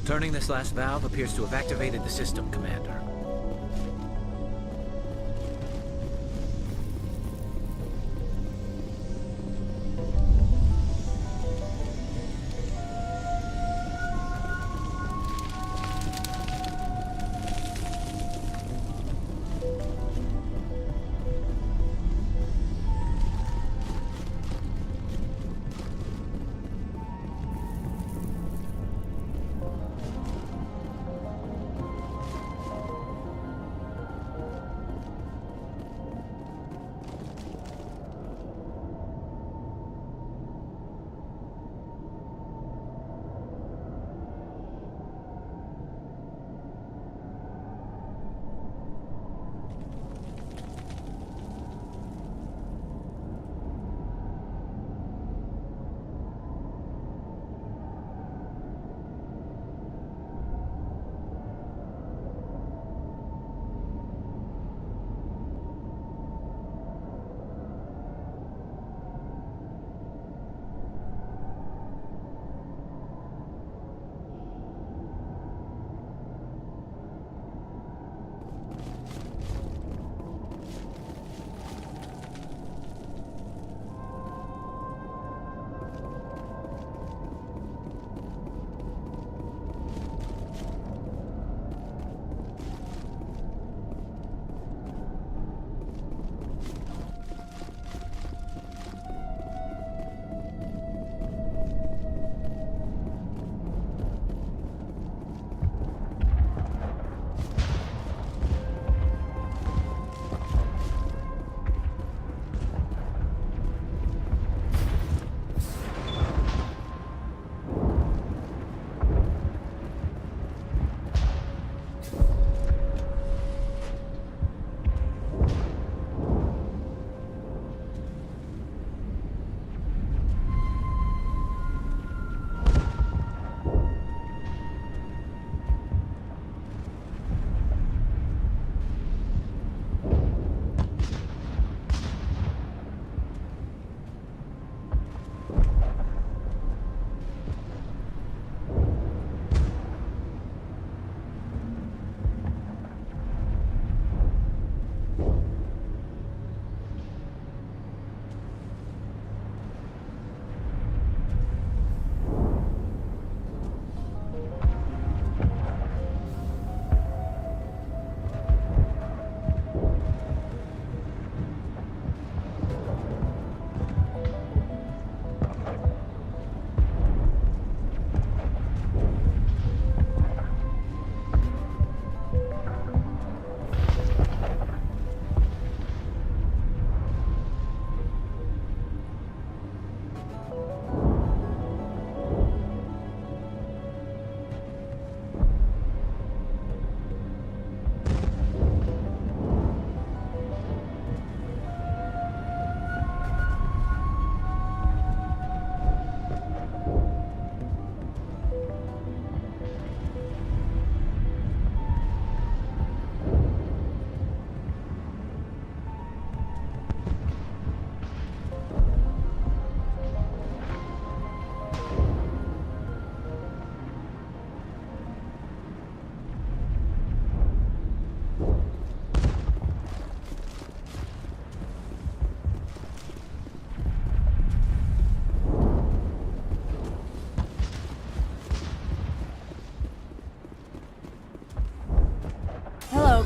[SPEAKER 5] Turning this last valve appears to have activated the system, Commander.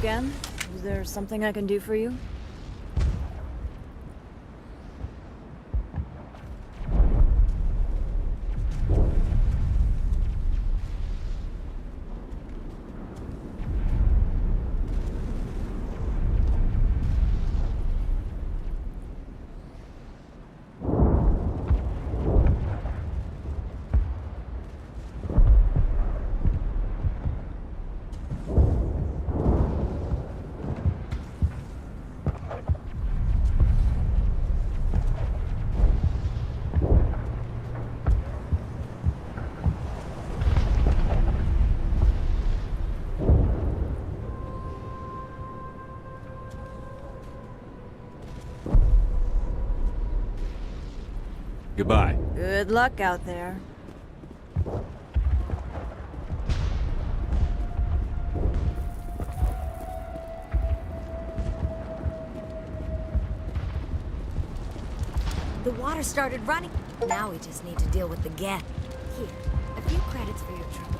[SPEAKER 24] again? Is there something I can do for you?
[SPEAKER 3] Goodbye.
[SPEAKER 24] Good luck out there.
[SPEAKER 17] water started running. Now we just need to deal with the Geth. Here, a few credits for your trouble.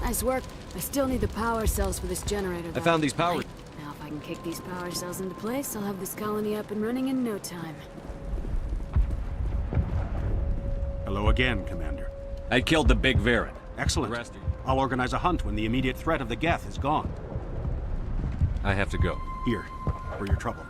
[SPEAKER 22] Nice work. I still need the power cells for this generator.
[SPEAKER 3] I found these power...
[SPEAKER 22] Now if I can kick these power cells into place, I'll have this colony up and running in no time.
[SPEAKER 12] Hello again, Commander.
[SPEAKER 3] I killed the big Varen.
[SPEAKER 12] Excellent.
[SPEAKER 3] The rest are...
[SPEAKER 12] I'll organize a hunt when the immediate threat of the Geth is gone.
[SPEAKER 3] I have to go.
[SPEAKER 12] Here, for your trouble.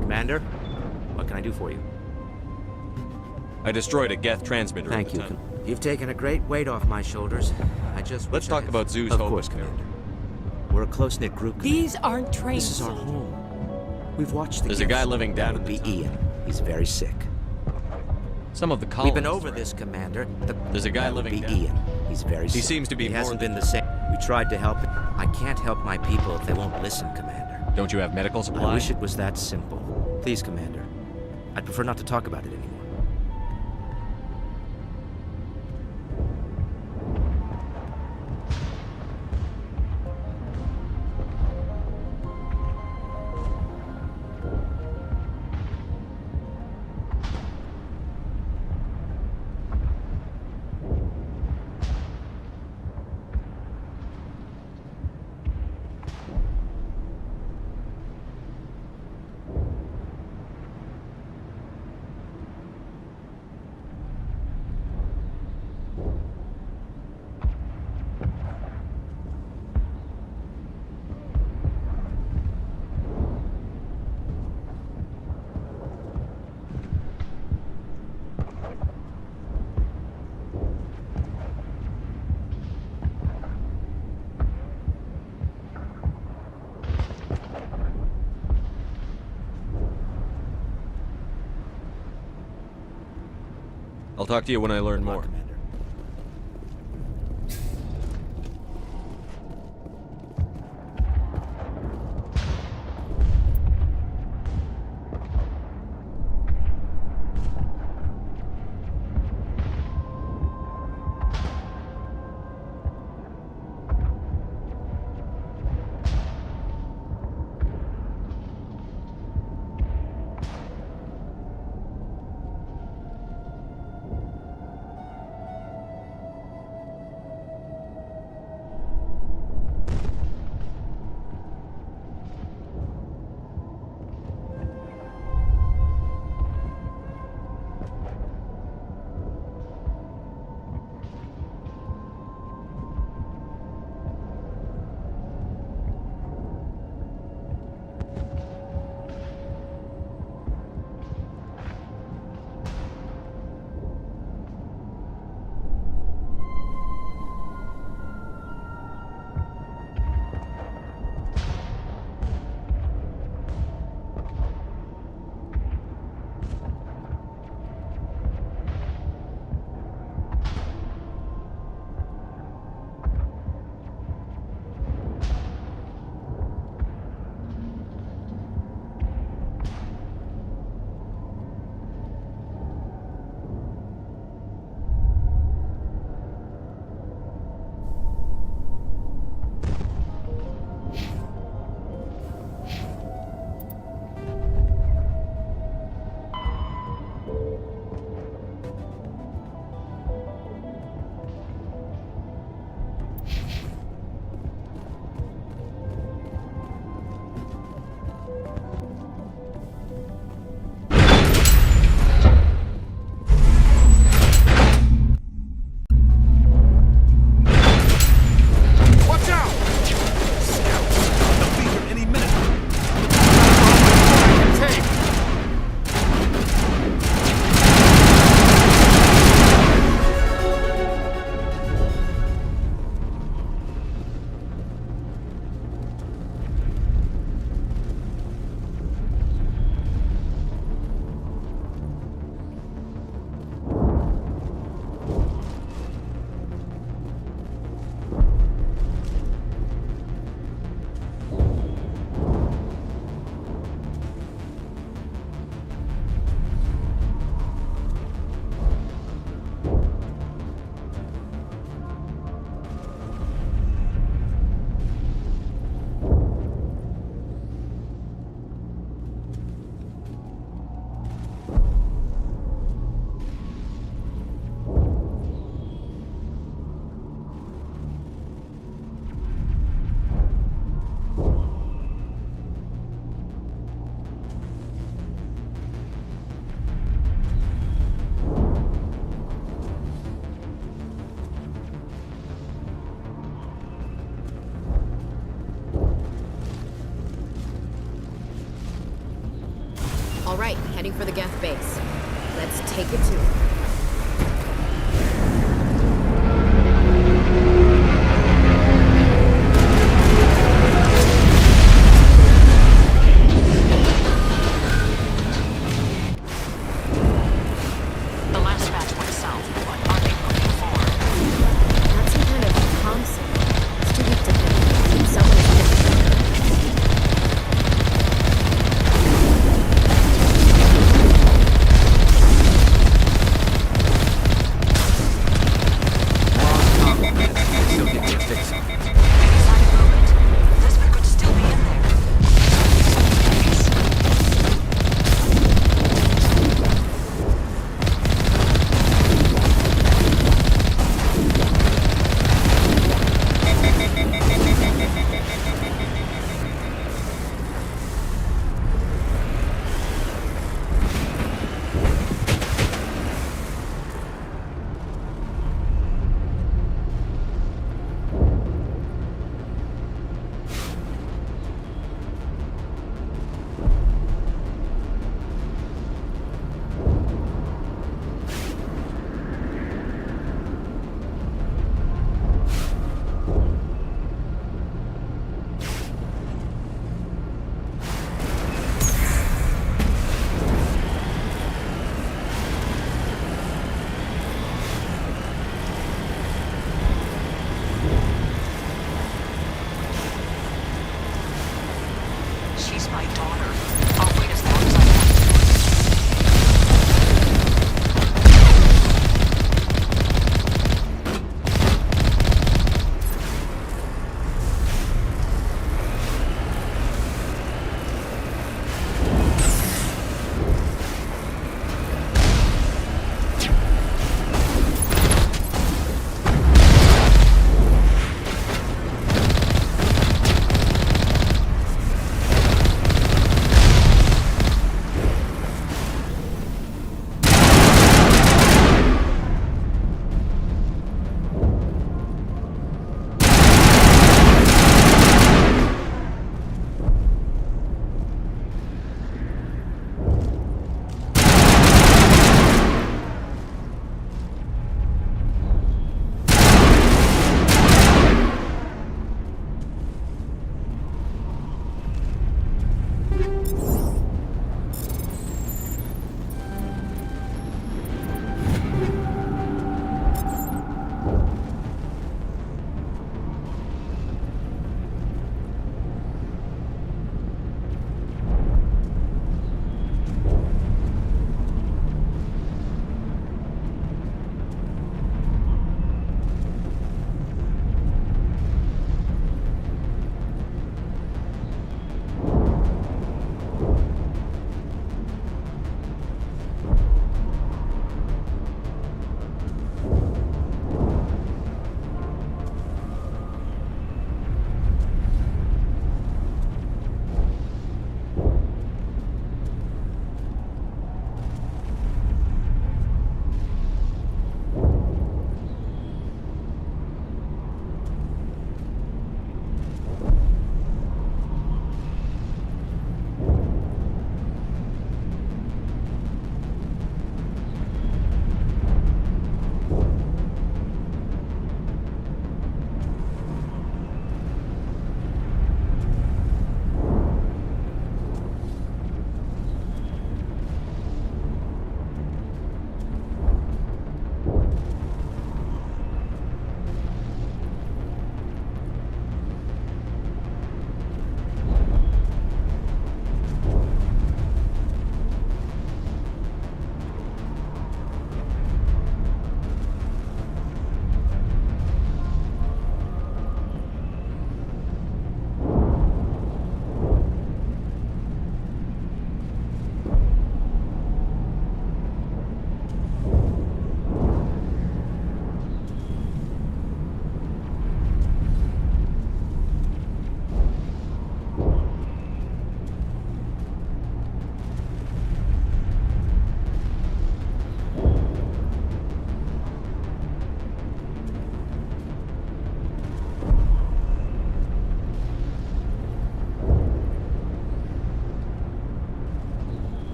[SPEAKER 2] Commander, what can I do for you?
[SPEAKER 3] I destroyed a Geth transmitter.
[SPEAKER 2] Thank you. You've taken a great weight off my shoulders.
[SPEAKER 3] Let's talk about Zoo's
[SPEAKER 2] Of
[SPEAKER 3] home.
[SPEAKER 2] course, Commander. We're a close-knit group.
[SPEAKER 7] These aren't trained.
[SPEAKER 2] This is our home. We've watched the
[SPEAKER 3] There's a
[SPEAKER 2] Geth.
[SPEAKER 3] guy living down
[SPEAKER 2] That would be Ian. He's very sick.
[SPEAKER 3] Some of the
[SPEAKER 2] We've
[SPEAKER 3] colonists...
[SPEAKER 2] been over this, Commander.
[SPEAKER 3] There's a guy
[SPEAKER 2] that would
[SPEAKER 3] living
[SPEAKER 2] be
[SPEAKER 3] down.
[SPEAKER 2] Ian. He's very sick.
[SPEAKER 3] He seems to be
[SPEAKER 2] He
[SPEAKER 3] more
[SPEAKER 2] hasn't
[SPEAKER 3] than-
[SPEAKER 2] been the same. We tried to help him. I can't help my people if they won't listen, Commander.
[SPEAKER 3] Don't you have medical supplies?
[SPEAKER 2] I wish it was that simple. Please, Commander. I'd prefer not to talk about it anymore.
[SPEAKER 3] I'll talk to you when I learn more.
[SPEAKER 8] for the Geth base. Let's take it to it.
[SPEAKER 7] The last batch went south. What are they looking for?
[SPEAKER 8] Not some kind of comm signal. It's too weak to hit. Someone is getting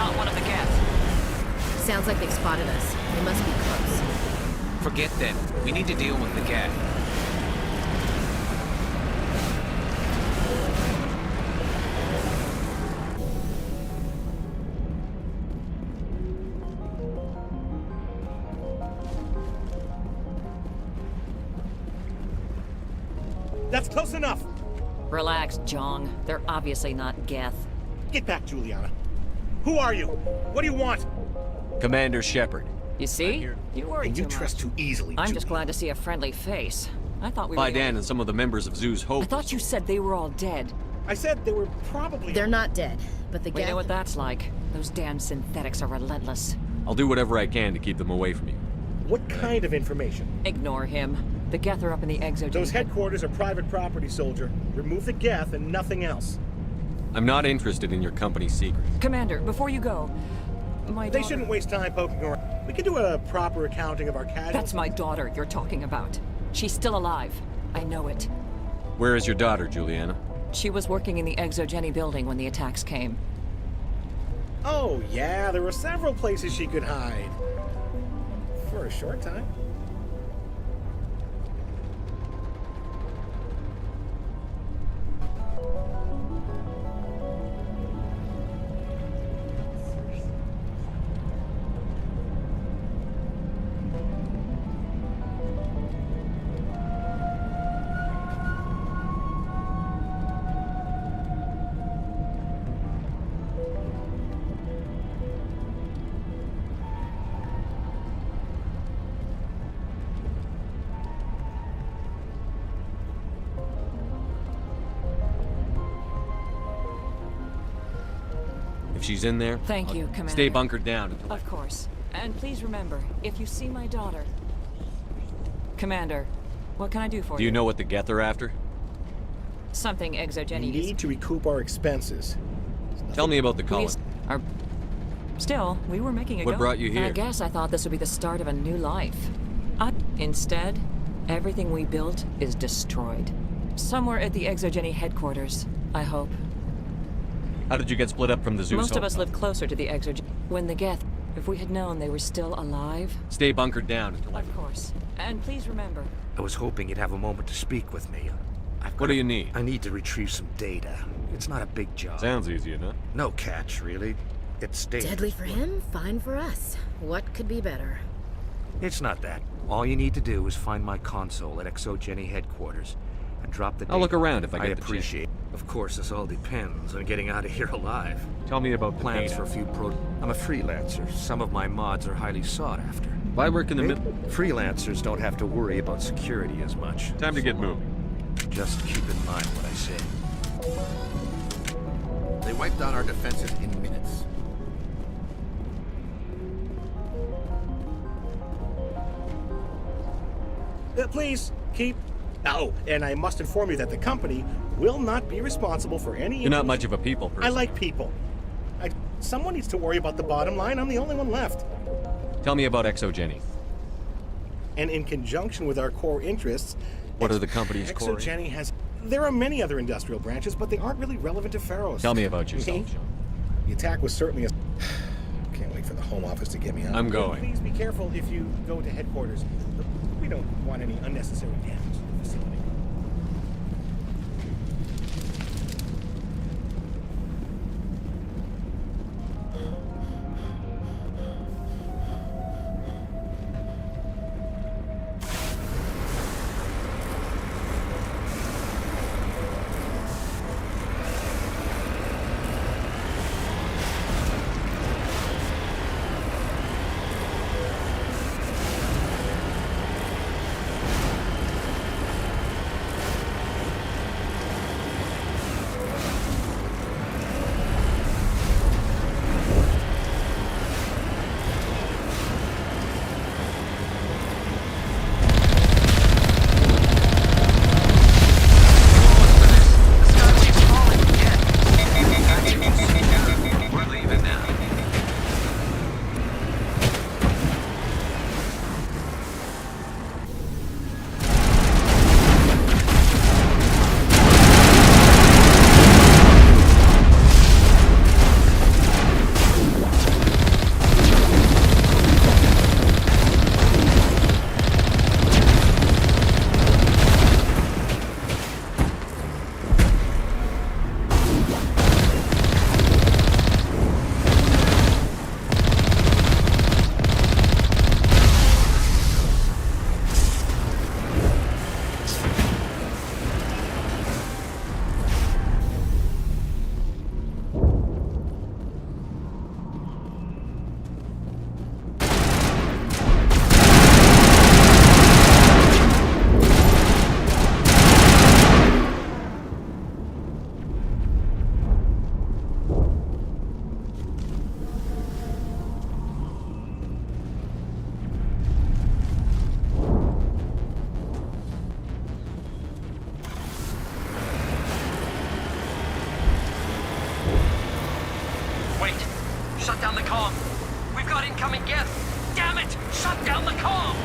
[SPEAKER 7] not one of the Geth.
[SPEAKER 17] Sounds like they've spotted us. They must be close.
[SPEAKER 5] Forget them. We need to deal with the Geth.
[SPEAKER 13] That's close enough.
[SPEAKER 7] Relax, Jong. They're obviously not Geth.
[SPEAKER 13] Get back, Juliana. Who are you? What do you want?
[SPEAKER 3] Commander Shepard.
[SPEAKER 7] You see? You worry
[SPEAKER 13] And you
[SPEAKER 7] too much.
[SPEAKER 13] trust too easily,
[SPEAKER 7] I'm just glad to see a friendly face. I thought we were...
[SPEAKER 3] Faidan and some of the members of Zoo's Hope.
[SPEAKER 7] I thought you said they were all dead.
[SPEAKER 13] I said they were probably...
[SPEAKER 17] They're not dead, but the
[SPEAKER 7] We
[SPEAKER 17] Geth...
[SPEAKER 7] know what that's like. Those damn synthetics are relentless.
[SPEAKER 3] I'll do whatever I can to keep them away from you.
[SPEAKER 13] What kind of information?
[SPEAKER 7] Ignore him. The Geth are up in the Exogen.
[SPEAKER 13] Those headquarters are private property, soldier. Remove the Geth and nothing else.
[SPEAKER 3] I'm not interested in your company's secrets.
[SPEAKER 7] Commander, before you go, my
[SPEAKER 13] They
[SPEAKER 7] daughter...
[SPEAKER 13] shouldn't waste time poking around. We can do a proper accounting of our casualties.
[SPEAKER 7] That's my daughter you're talking about. She's still alive. I know it.
[SPEAKER 3] Where is your daughter, Juliana?
[SPEAKER 7] She was working in the Exogeny building when the attacks came.
[SPEAKER 13] Oh, yeah, there were several places she could hide. For a short time.
[SPEAKER 3] If she's in there,
[SPEAKER 7] Thank you, Commander.
[SPEAKER 3] stay bunkered down until
[SPEAKER 7] Of course. And please remember, if you see my daughter... Commander, what can I do for you?
[SPEAKER 3] Do you know what the Geth are after?
[SPEAKER 7] Something
[SPEAKER 13] We
[SPEAKER 7] Exogeny
[SPEAKER 13] need to recoup our expenses.
[SPEAKER 3] Tell me about the colony.
[SPEAKER 7] Still, we were making a
[SPEAKER 3] What
[SPEAKER 7] go.
[SPEAKER 3] brought you here?
[SPEAKER 7] I guess I thought this would be the start of a new life. Instead, everything we built is destroyed. Somewhere at the Exogeny headquarters, I hope.
[SPEAKER 3] How did you get split up from the Zeus
[SPEAKER 7] Most of
[SPEAKER 3] Hope?
[SPEAKER 7] us live closer to the Exogeny. When the Geth, if we had known they were still alive...
[SPEAKER 3] Stay bunkered down until
[SPEAKER 7] Of course. And please remember,
[SPEAKER 14] I was hoping you'd have a moment to speak with me.
[SPEAKER 3] What do you need?
[SPEAKER 14] I need to retrieve some data. It's not a big job.
[SPEAKER 3] Sounds easy enough.
[SPEAKER 14] No catch, really. It's dangerous.
[SPEAKER 17] Deadly for him, fine for us. What could be better?
[SPEAKER 14] It's not that. All you need to do is find my console at Exogeny headquarters and drop the data.
[SPEAKER 3] I'll look around if I get the chance.
[SPEAKER 14] appreciate. Of course, this all depends on getting out of here alive.
[SPEAKER 3] Tell me about the
[SPEAKER 14] Plans
[SPEAKER 3] data.
[SPEAKER 14] for a few I'm a freelancer. Some of my mods are highly sought after.
[SPEAKER 3] If I work in the middle...
[SPEAKER 14] Freelancers don't have to worry about security as much.
[SPEAKER 3] Time to get moving.
[SPEAKER 14] Just keep in mind what I say.
[SPEAKER 4] They wiped out our defenses in minutes.
[SPEAKER 13] Please, keep... Oh, and I must inform you that the company will not be responsible for any...
[SPEAKER 3] You're not much of a people person.
[SPEAKER 13] I like people. Someone needs to worry about the bottom line. I'm the only one left.
[SPEAKER 3] Tell me about Exogeny.
[SPEAKER 13] And in conjunction with our core interests...
[SPEAKER 3] What are the company's core
[SPEAKER 13] Exogeny has... There are many other industrial branches, but they aren't really relevant to Pharaohs.
[SPEAKER 3] Tell me about yourself,
[SPEAKER 13] Me?
[SPEAKER 3] John.
[SPEAKER 13] The attack was certainly a... Can't wait for the Home Office to get me out.
[SPEAKER 3] I'm going.
[SPEAKER 13] Please be careful if you go to headquarters. We don't want any unnecessary damage to the facility.
[SPEAKER 5] Shut down the comm! We've got incoming Geth! Damn it! Shut down the comm!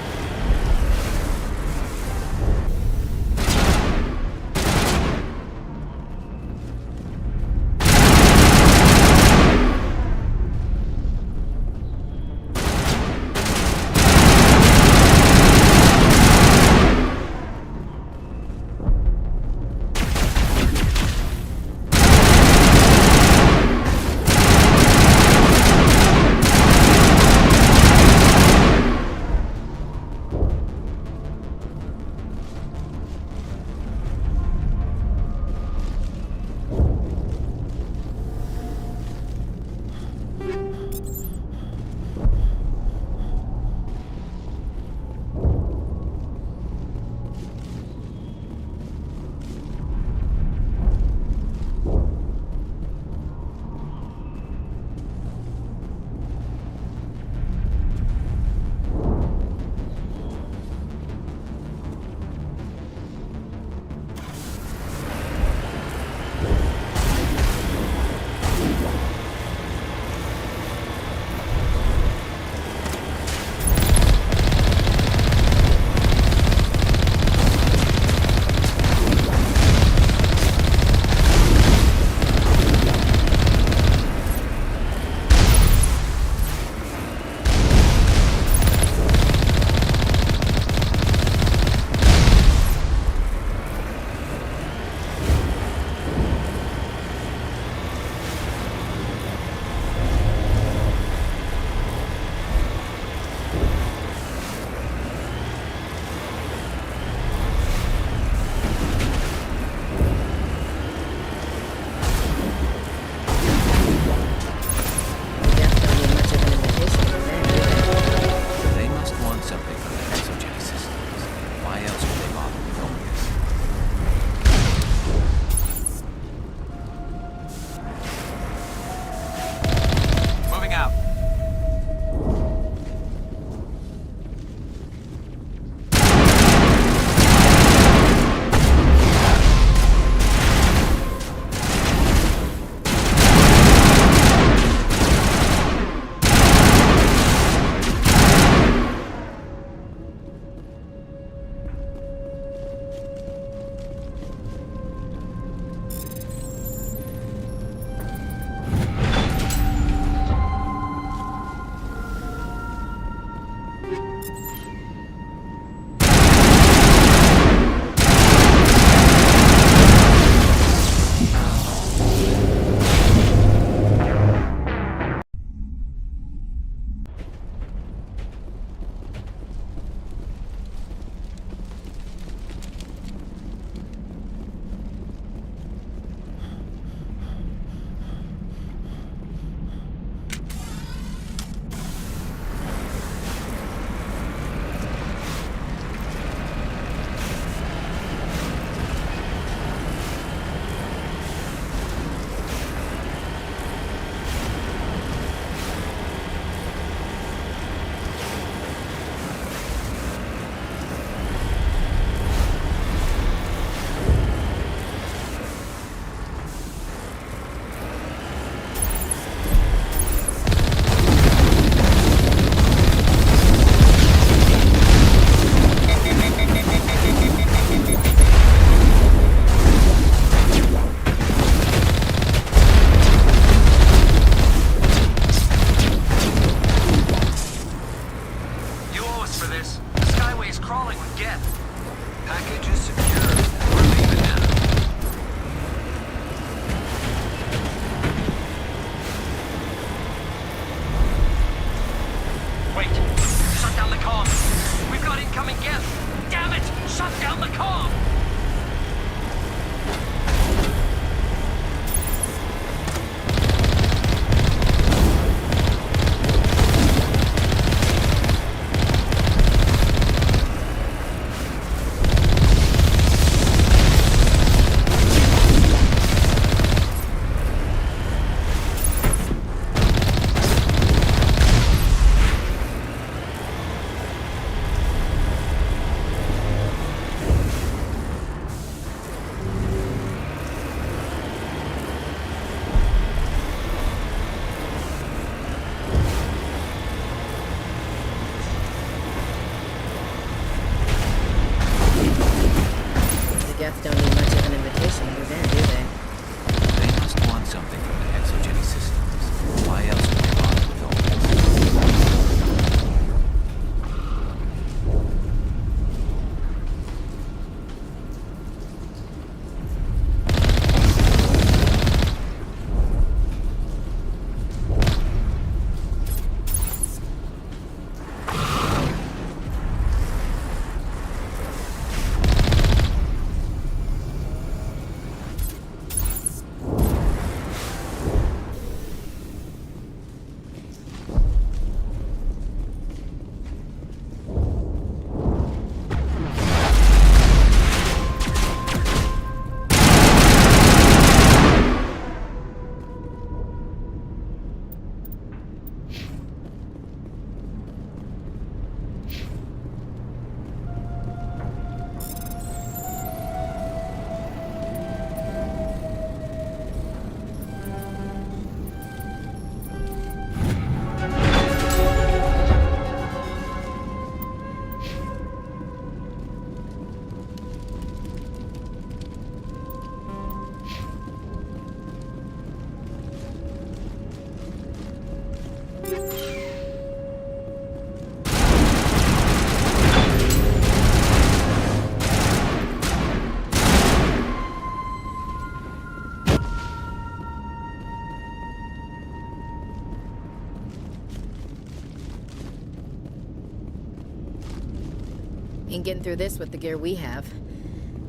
[SPEAKER 17] Ain't getting through this with the gear we have.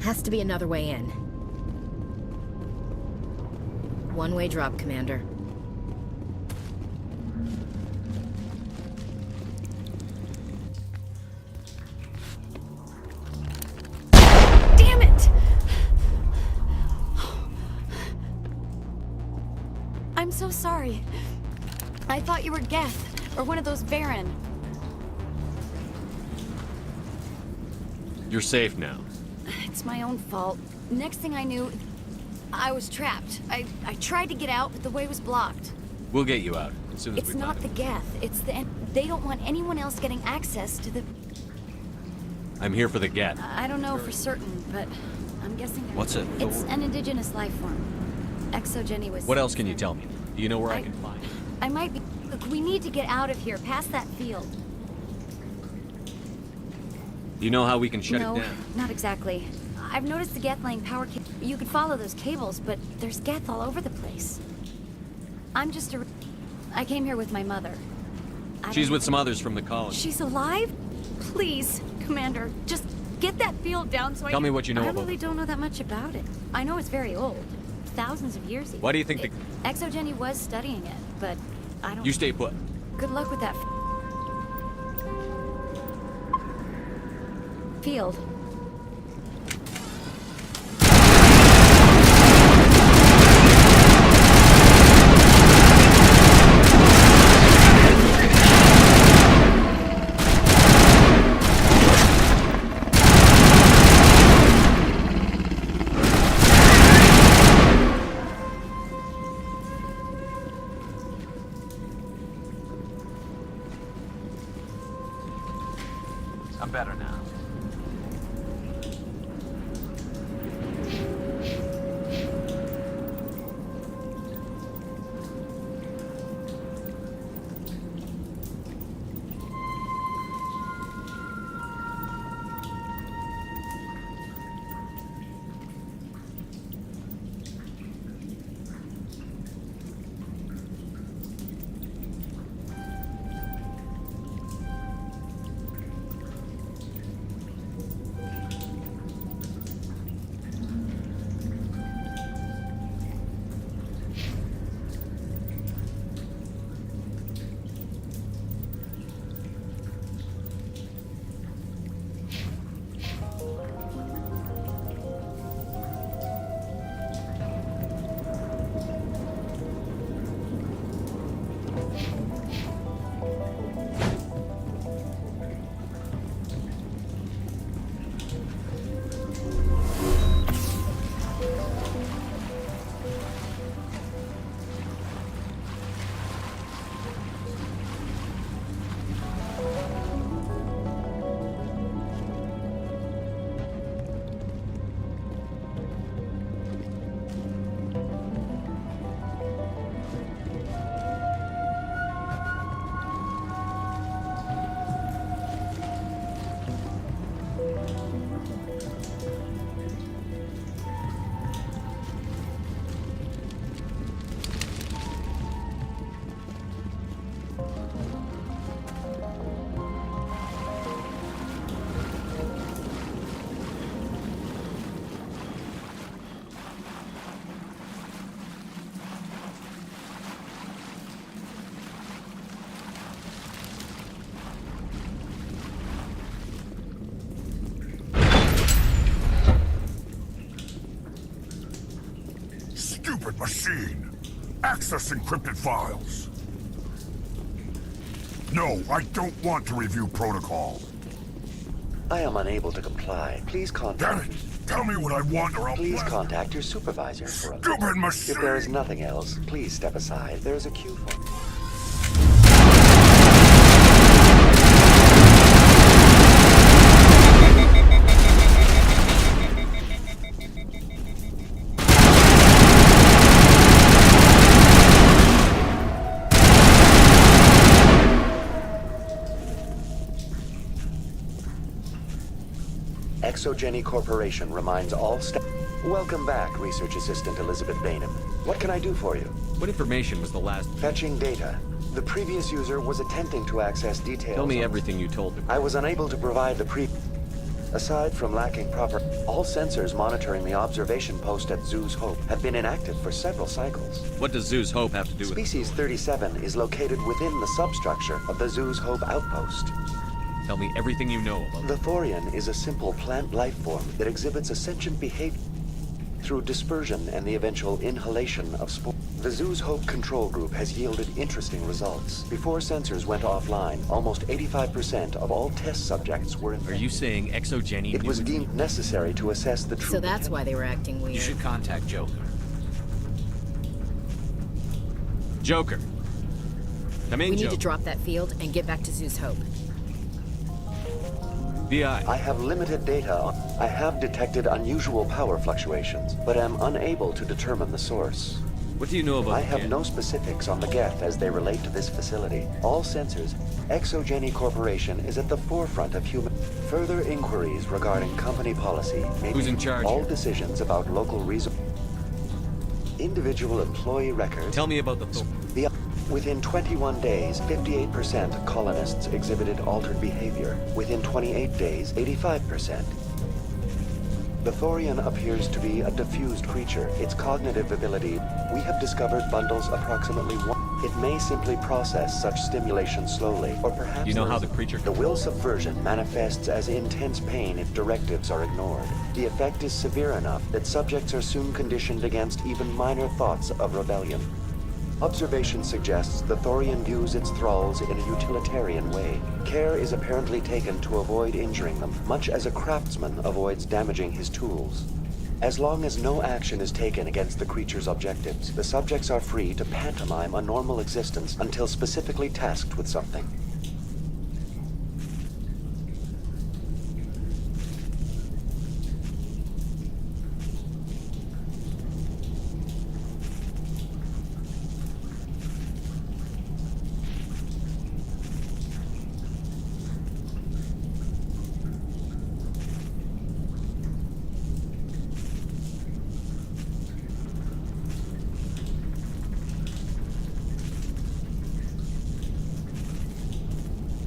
[SPEAKER 17] Has to be another way in. One-way drop, Commander.
[SPEAKER 22] Damn it! I'm so sorry. I thought you were Geth, or one of those Baron.
[SPEAKER 3] You're safe now.
[SPEAKER 22] It's my own fault. Next thing I knew, I was trapped. I tried to get out, but the way was blocked.
[SPEAKER 3] We'll get you out as soon as
[SPEAKER 22] It's
[SPEAKER 3] we
[SPEAKER 22] not
[SPEAKER 3] find
[SPEAKER 22] the Geth. It's the... They don't want anyone else getting access to the...
[SPEAKER 3] it. I'm here for the Geth.
[SPEAKER 22] I don't know for certain, but I'm guessing...
[SPEAKER 3] What's it?
[SPEAKER 22] It's an indigenous life form. Exogeny was...
[SPEAKER 3] What else can you tell me? Do you know where I can find it?
[SPEAKER 22] I might be... Look, we need to get out of here, past that field.
[SPEAKER 3] Do you know how we can shut
[SPEAKER 22] No,
[SPEAKER 3] it down?
[SPEAKER 22] not exactly. I've noticed the Geth laying power cables. You could follow those cables, but there's Geth all over the place. I'm just a... I came here with my mother.
[SPEAKER 3] She's with some others from the colony.
[SPEAKER 22] She's alive? Please, Commander, just get that field down so
[SPEAKER 3] Tell me what you know
[SPEAKER 22] I
[SPEAKER 3] about
[SPEAKER 22] really don't know that much about it. I know it's very old. Thousands of years even.
[SPEAKER 3] Why do you think the...
[SPEAKER 22] Exogeny was studying it, but I don't...
[SPEAKER 3] You stay put.
[SPEAKER 22] Good luck with that field.
[SPEAKER 5] I'm better now.
[SPEAKER 15] Stupid machine! Access encrypted files! No, I don't want to review protocol.
[SPEAKER 16] I am unable to comply. Please contact...
[SPEAKER 15] Damn it! Tell me what I want or I'll...
[SPEAKER 16] Please contact your supervisor for a...
[SPEAKER 15] Stupid machine!
[SPEAKER 16] If there is nothing else, please step aside. There is a queue for me. Exogeny Corporation reminds all staff... Welcome back, Research Assistant Elizabeth Bainham. What can I do for you?
[SPEAKER 3] What information was the last...
[SPEAKER 16] Fetching data. The previous user was attempting to access details...
[SPEAKER 3] Tell me everything you told me.
[SPEAKER 16] I was unable to provide the Aside from lacking proper... All sensors monitoring the observation post at Zoo's Hope have been inactive for several cycles.
[SPEAKER 3] What does Zoo's Hope have to do with...
[SPEAKER 16] Species 37 is located within the substructure of the Zoo's Hope outpost.
[SPEAKER 3] Tell me everything you know about it.
[SPEAKER 16] The thorian is a simple plant life form that exhibits a sentient behavior through dispersion and the eventual inhalation of spores. The Zoo's Hope control group has yielded interesting results. Before sensors went offline, almost 85% of all test subjects were infected.
[SPEAKER 3] Are you saying ExoGeni...
[SPEAKER 16] It was deemed necessary to assess the true...
[SPEAKER 17] So that's why they were acting weird.
[SPEAKER 5] You should contact Joker.
[SPEAKER 3] Joker. Come in,
[SPEAKER 17] We need
[SPEAKER 3] Joker.
[SPEAKER 17] to drop that field and get back to Zoo's Hope.
[SPEAKER 3] VI.
[SPEAKER 16] I have limited data. I have detected unusual power fluctuations, but am unable to determine the source.
[SPEAKER 3] What do you know about
[SPEAKER 16] I
[SPEAKER 3] the
[SPEAKER 16] have
[SPEAKER 3] Geth?
[SPEAKER 16] no specifics on the Geth as they relate to this facility. All sensors, ExoGeni Corporation is at the forefront of human... Further inquiries regarding company policy may
[SPEAKER 3] Who's
[SPEAKER 16] be
[SPEAKER 3] in charge
[SPEAKER 16] all
[SPEAKER 3] here?
[SPEAKER 16] decisions about local resources. Individual employee records...
[SPEAKER 3] Tell me about the...
[SPEAKER 16] Within 21 days, 58% of colonists exhibited altered behavior. Within 28 days, 85%. The thorian appears to be a diffused creature. Its cognitive ability... We have discovered bundles approximately one... It may simply process such stimulation slowly, or perhaps...
[SPEAKER 3] You know how the creature...
[SPEAKER 16] The will subversion manifests as intense pain if directives are ignored. The effect is severe enough that subjects are soon conditioned against even minor thoughts of rebellion. Observation suggests the thorian views its thralls in a utilitarian way. Care is apparently taken to avoid injuring them, much as a craftsman avoids damaging his tools. As long as no action is taken against the creature's objectives, the subjects are free to pantomime a normal existence until specifically tasked with something.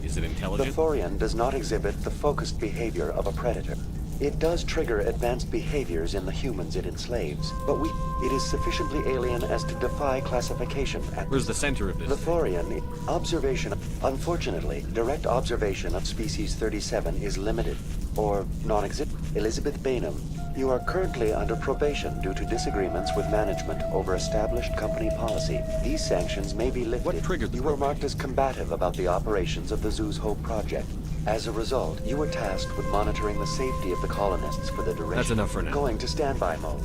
[SPEAKER 3] Is it
[SPEAKER 16] The
[SPEAKER 3] intelligent?
[SPEAKER 16] thorian does not exhibit the focused behavior of a predator. It does trigger advanced behaviors in the humans it enslaves, but it is sufficiently alien as to defy classification.
[SPEAKER 3] Where's the center of
[SPEAKER 16] The
[SPEAKER 3] this?
[SPEAKER 16] thorian observation. Unfortunately, direct observation of species 37 is limited, or non-existent. Elizabeth Bainham, you are currently under probation due to disagreements with management over established company policy. These sanctions may be lifted.
[SPEAKER 3] What triggered the
[SPEAKER 16] You were marked as combative about the operations of the Zoo's Hope project. As a result, you were tasked with monitoring the safety of the colonists for the duration.
[SPEAKER 3] That's enough for now.
[SPEAKER 16] Going to standby mode.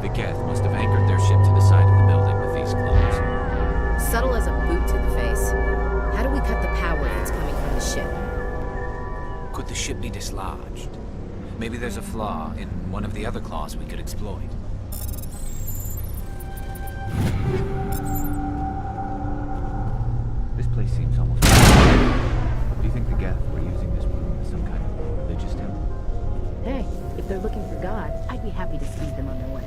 [SPEAKER 5] The Geth must have anchored their ship to the side of the building with these claws.
[SPEAKER 17] Subtle as a boot to the face. How do we cut the power that's coming from the ship?
[SPEAKER 5] Could the ship be dislodged? Maybe there's a flaw in one of the other claws we could exploit.
[SPEAKER 1] This place seems almost... Do you think the Geth were using this room as some kind of religious temple?
[SPEAKER 11] Hey, if they're looking for God, I'd be happy to speed them on their way.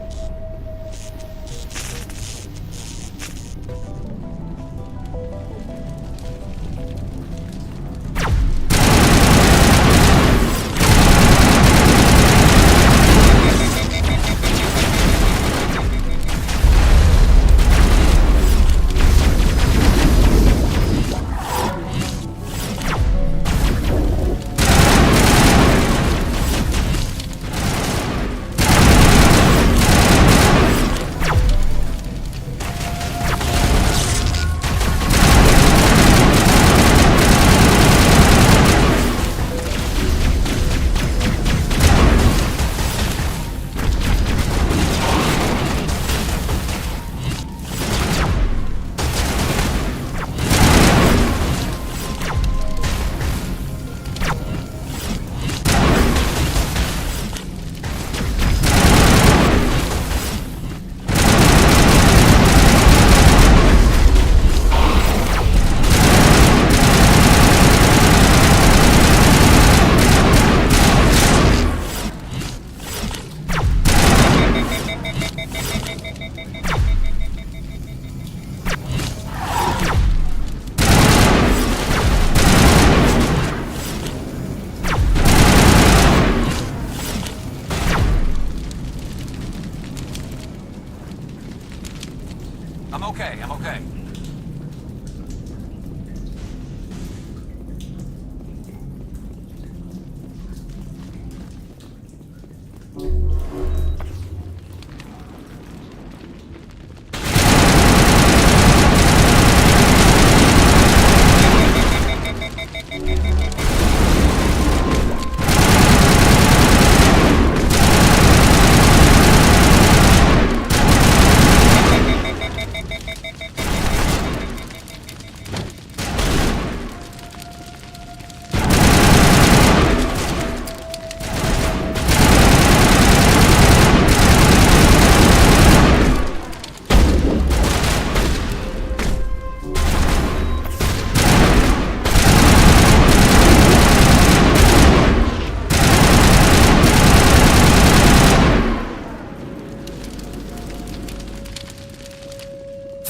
[SPEAKER 3] okay, I'm okay.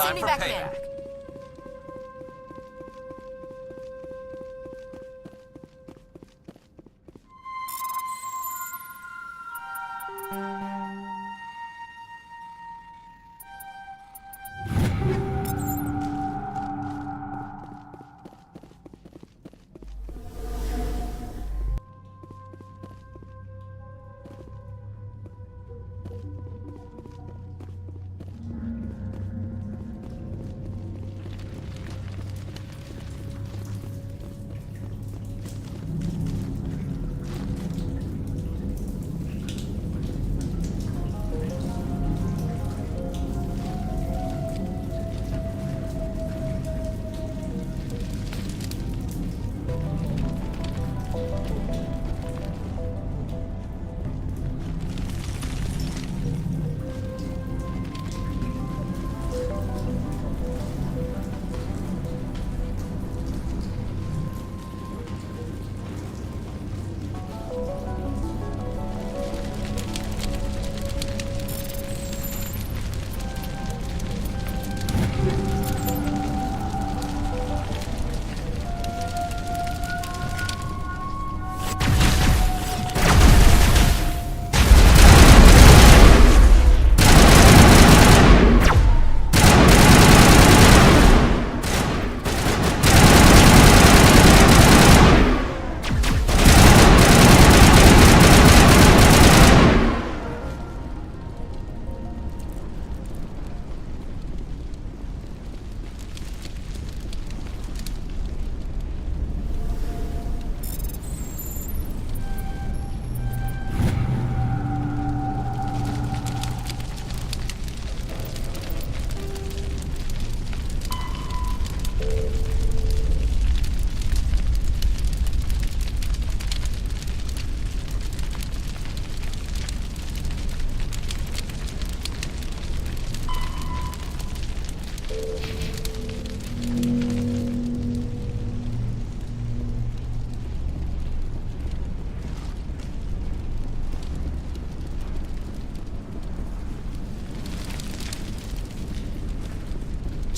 [SPEAKER 22] Send me back in.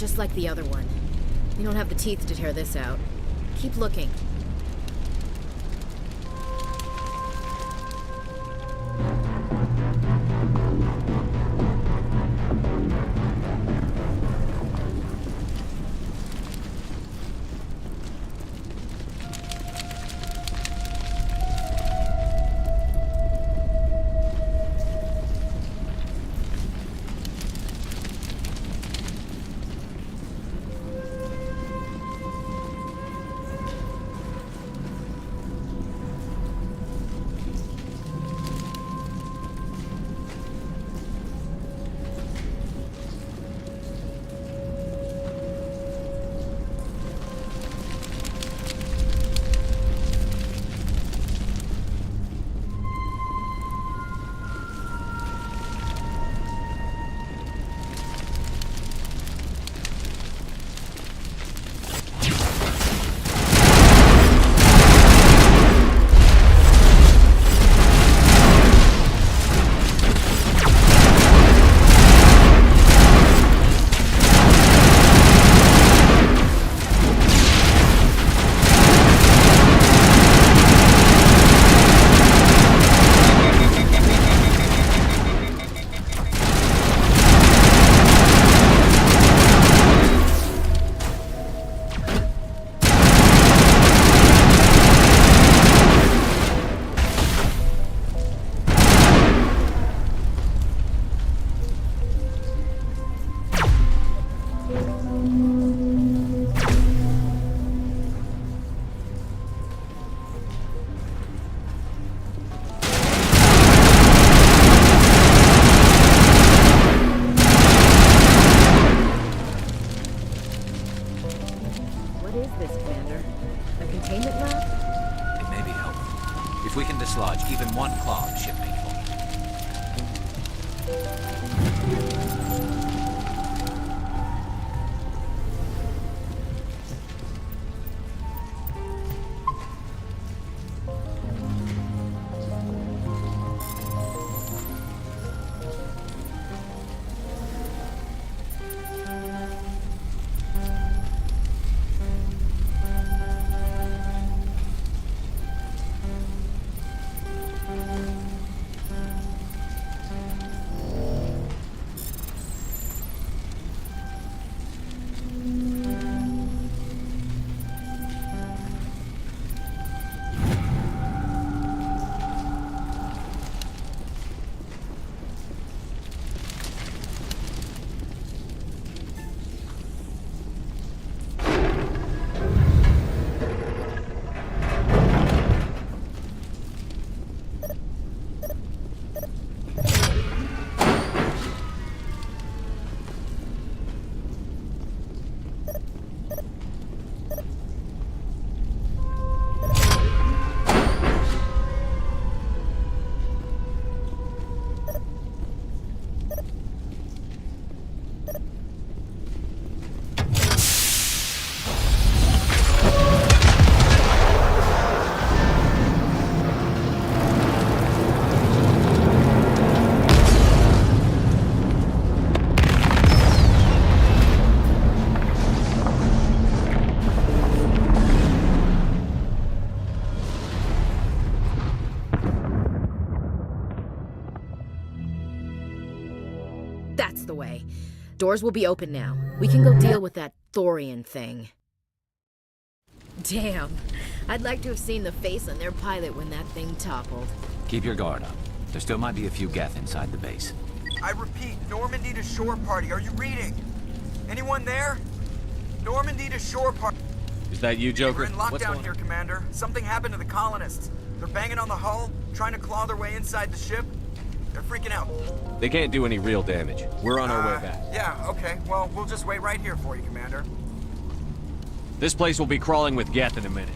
[SPEAKER 11] Just like the other one. You don't have the teeth to tear this out. Keep looking.
[SPEAKER 5] dislodge even one claw of shipmate for me.
[SPEAKER 11] That's the way. Doors will be open now. We can go deal with that Thorian thing. Damn. I'd like to have seen the face on their pilot when that thing toppled.
[SPEAKER 5] Keep your guard up. There still might be a few Geth inside the base.
[SPEAKER 10] I repeat, Normandy to shore party. Are you reading? Anyone there? Normandy to shore party.
[SPEAKER 3] Is that you, Joker?
[SPEAKER 10] We're in lockdown here, Commander. Something happened to the colonists. They're banging on the hull, trying to claw their way inside the ship. They're freaking out.
[SPEAKER 3] They can't do any real damage. We're on our way back.
[SPEAKER 10] Yeah, okay. Well, we'll just wait right here for you, Commander.
[SPEAKER 3] This place will be crawling with Geth in a minute.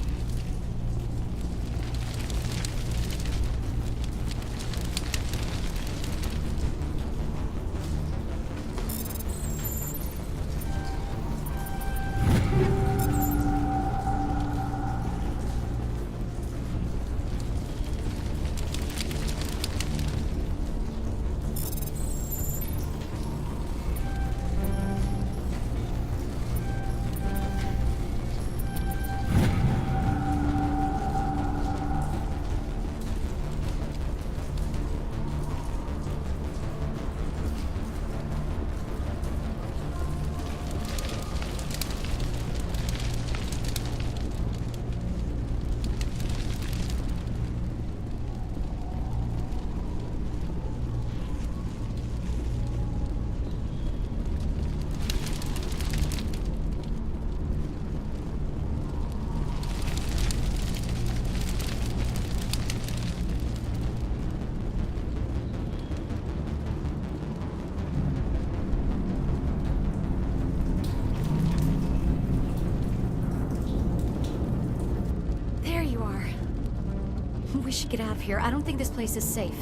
[SPEAKER 22] We should get out of here. I don't think this place is safe.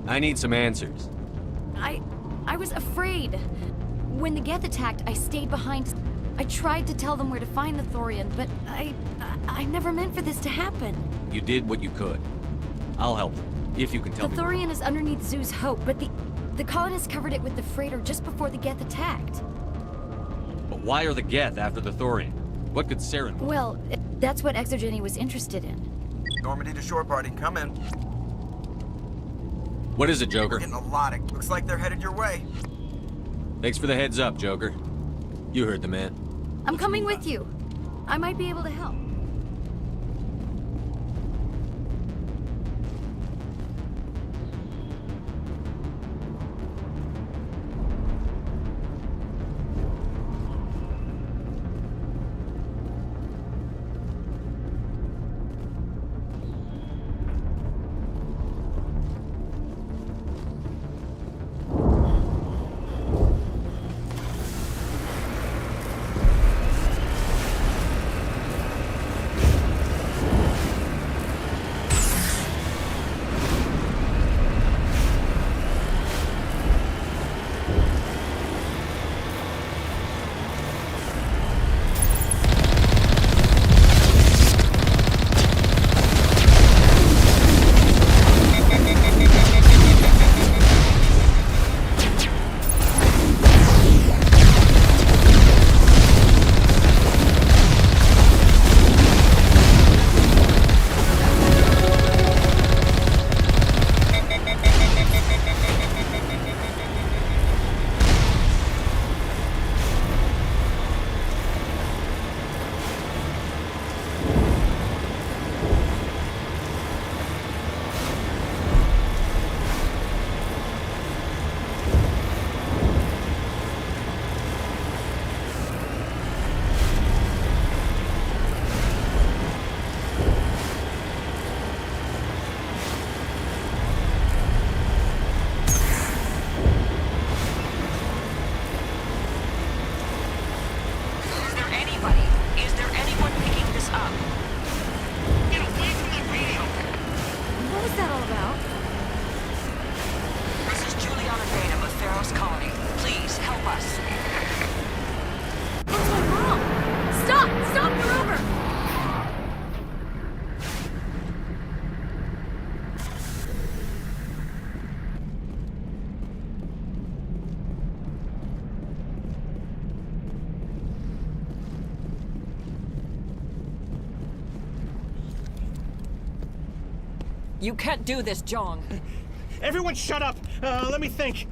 [SPEAKER 3] I need some answers.
[SPEAKER 22] I was afraid. When the Geth attacked, I stayed behind. I tried to tell them where to find the Thorian, but I never meant for this to happen.
[SPEAKER 3] You did what you could. I'll help them, if you can tell me.
[SPEAKER 22] The Thorian is underneath Zoo's Hope, but the colonists covered it with the freighter just before the Geth attacked.
[SPEAKER 3] But why are the Geth after the Thorian? What could Saren want?
[SPEAKER 22] Well, that's what Exogeny was interested in.
[SPEAKER 10] Normandy to shore party, come in.
[SPEAKER 3] What is it, Joker?
[SPEAKER 10] We're getting a lot of... Looks like they're headed your way.
[SPEAKER 3] Thanks for the heads up, Joker. You heard the man.
[SPEAKER 22] I'm coming with you. I might be able to help.
[SPEAKER 7] You can't do this, Jong.
[SPEAKER 13] Everyone shut up! Let me think.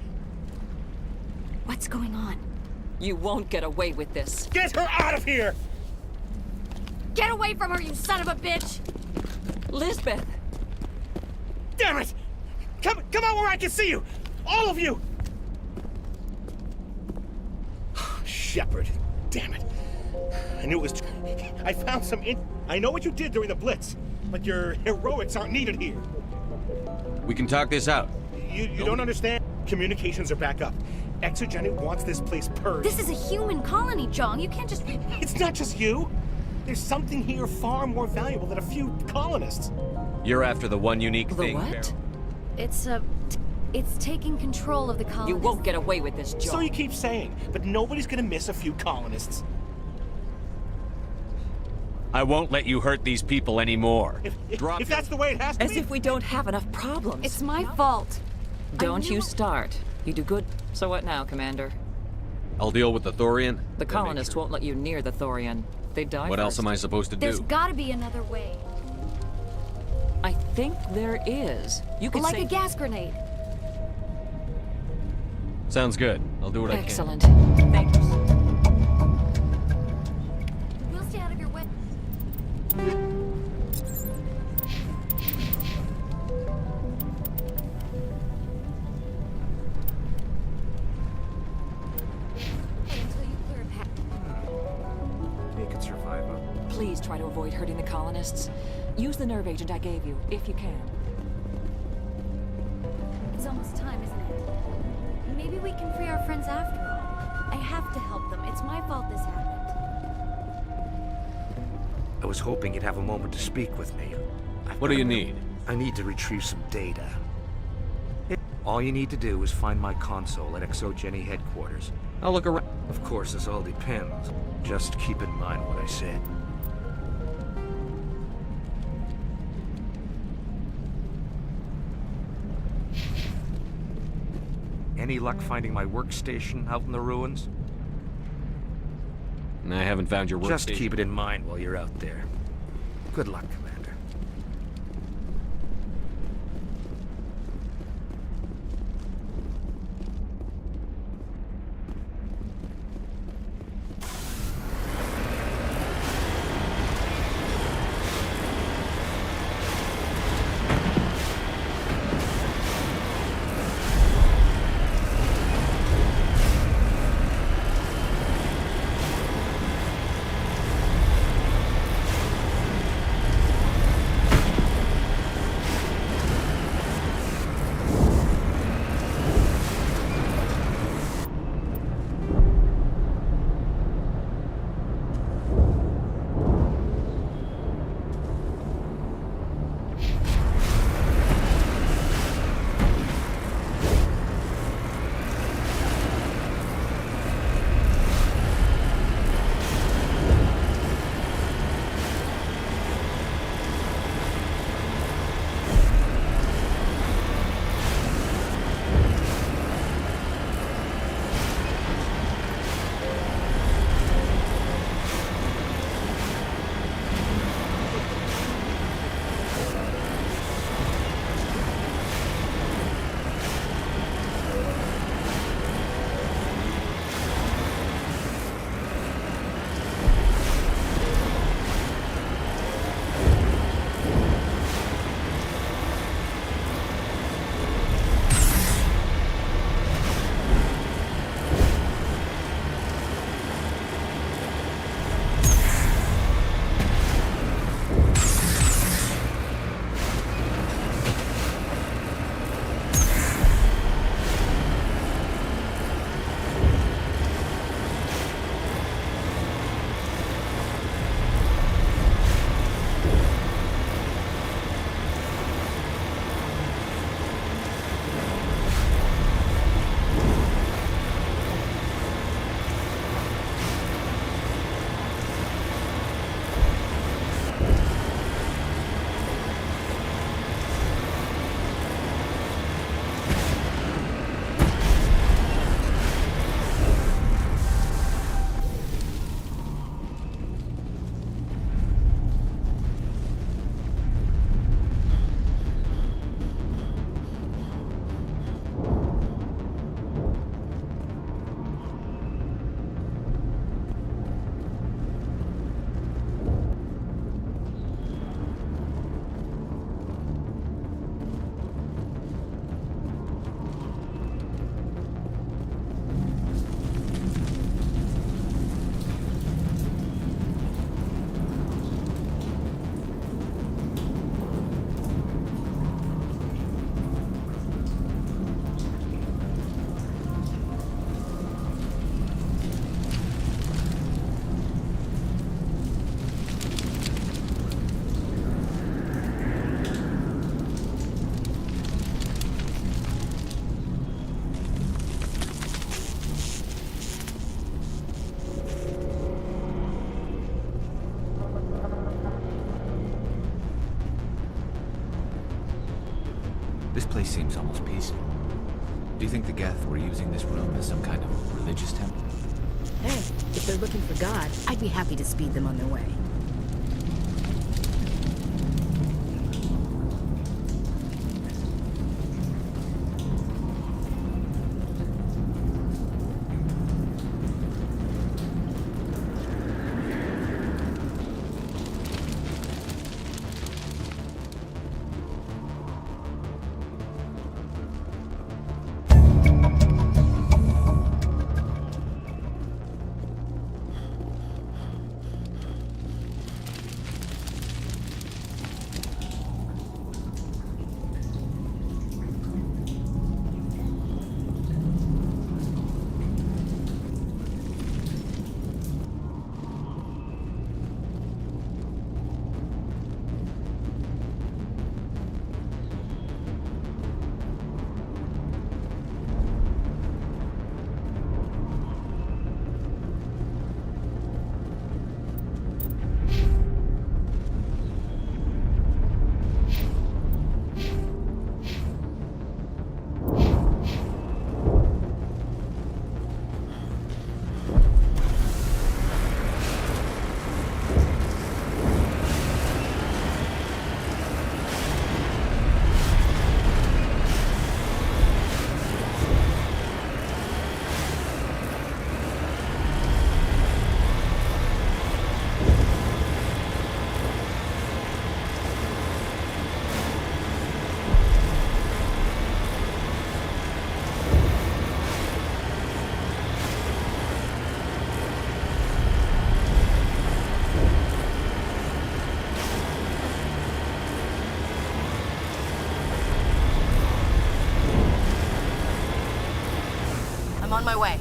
[SPEAKER 22] What's going on?
[SPEAKER 7] You won't get away with this.
[SPEAKER 13] Get her out of here!
[SPEAKER 22] Get away from her, you son of a bitch!
[SPEAKER 7] Lisbeth!
[SPEAKER 13] Damn it! Come out where I can see you! All of you! Shepard, damn it. I knew it was... I found some I know what you did during the Blitz, but your heroics aren't needed here.
[SPEAKER 3] We can talk this out.
[SPEAKER 13] You don't understand? Communications are back up. Exogeny wants this place purged.
[SPEAKER 22] This is a human colony, Jong. You can't just...
[SPEAKER 13] It's not just you. There's something here far more valuable than a few colonists.
[SPEAKER 3] You're after the one unique thing.
[SPEAKER 7] What?
[SPEAKER 22] It's taking control of the colony.
[SPEAKER 7] You won't get away with this, Jong.
[SPEAKER 13] So you keep saying, but nobody's gonna miss a few colonists.
[SPEAKER 3] I won't let you hurt these people anymore.
[SPEAKER 13] If that's the way it has to
[SPEAKER 7] As
[SPEAKER 13] be.
[SPEAKER 7] if we don't have enough problems.
[SPEAKER 22] It's my fault.
[SPEAKER 7] Don't you start. You do good. So what now, Commander?
[SPEAKER 3] I'll deal with the Thorian.
[SPEAKER 7] The colonists won't let you near the Thorian. They die
[SPEAKER 3] What else
[SPEAKER 7] first.
[SPEAKER 3] am I supposed to do?
[SPEAKER 22] There's gotta be another way.
[SPEAKER 7] I think there is. You could
[SPEAKER 22] Like
[SPEAKER 7] say...
[SPEAKER 22] a gas grenade.
[SPEAKER 3] Sounds good. I'll do what
[SPEAKER 7] Excellent.
[SPEAKER 3] I can.
[SPEAKER 7] Thank you.
[SPEAKER 22] We'll stay out of your way. Until you clear a path.
[SPEAKER 14] You can survive, huh?
[SPEAKER 7] Please try to avoid hurting the colonists. Use the nerve agent I gave you, if you can.
[SPEAKER 22] It's almost time, isn't it? Maybe we can free our friends after all. I have to help them. It's my fault this happened.
[SPEAKER 14] I was hoping you'd have a moment to speak with me.
[SPEAKER 3] What do you need?
[SPEAKER 14] I need to retrieve some data. All you need to do is find my console at Exogeny headquarters.
[SPEAKER 3] I'll look around.
[SPEAKER 14] Of course, this all depends. Just keep in mind what I said. Any luck finding my workstation out in the ruins?
[SPEAKER 3] I haven't found your workstation.
[SPEAKER 14] Just keep it in mind while you're out there. Good luck, Commander.
[SPEAKER 1] This place seems almost peaceful. Do you think the Geth were using this room as some kind of religious temple?
[SPEAKER 11] Hey, if they're looking for God, I'd be happy to speed them on their way.
[SPEAKER 6] I'm on my way.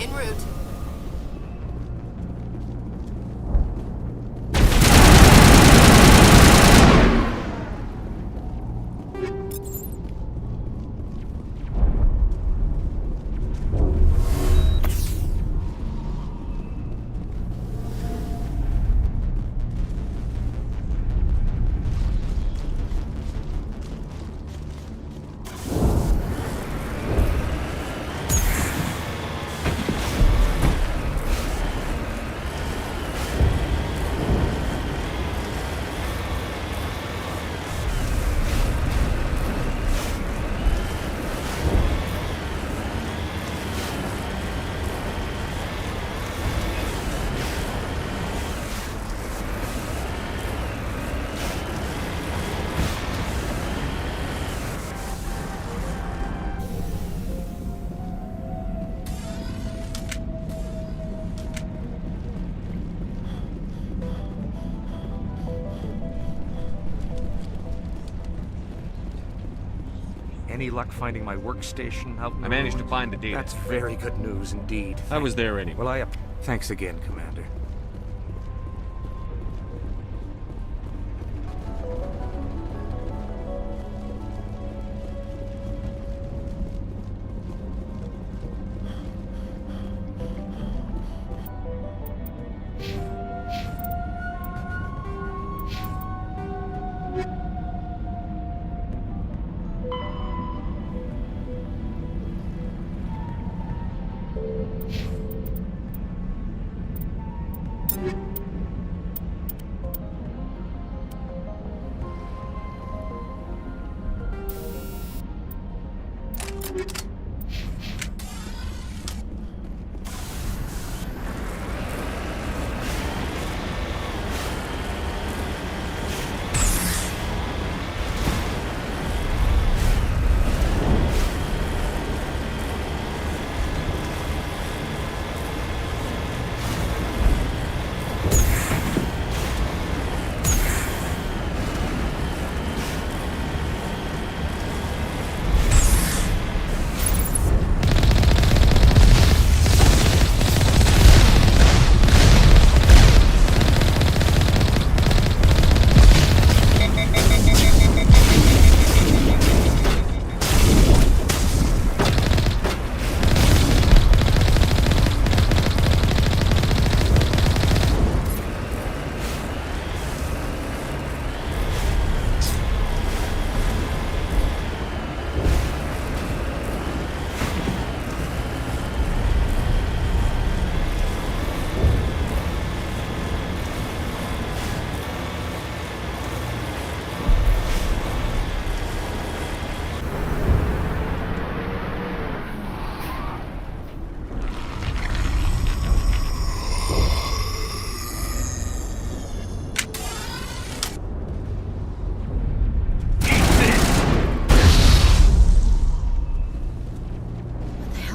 [SPEAKER 6] En route.
[SPEAKER 14] Any luck finding my workstation out in the
[SPEAKER 3] I managed to
[SPEAKER 14] ruins?
[SPEAKER 3] find the data.
[SPEAKER 14] That's very good news indeed.
[SPEAKER 3] I was there anyway.
[SPEAKER 14] Well, thanks again, Commander.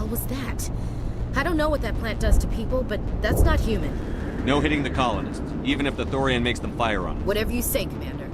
[SPEAKER 11] hell was that? I don't know what that plant does to people, but that's not human.
[SPEAKER 3] No hitting the colonists, even if the Thorian makes them fire on us.
[SPEAKER 11] Whatever you say, Commander.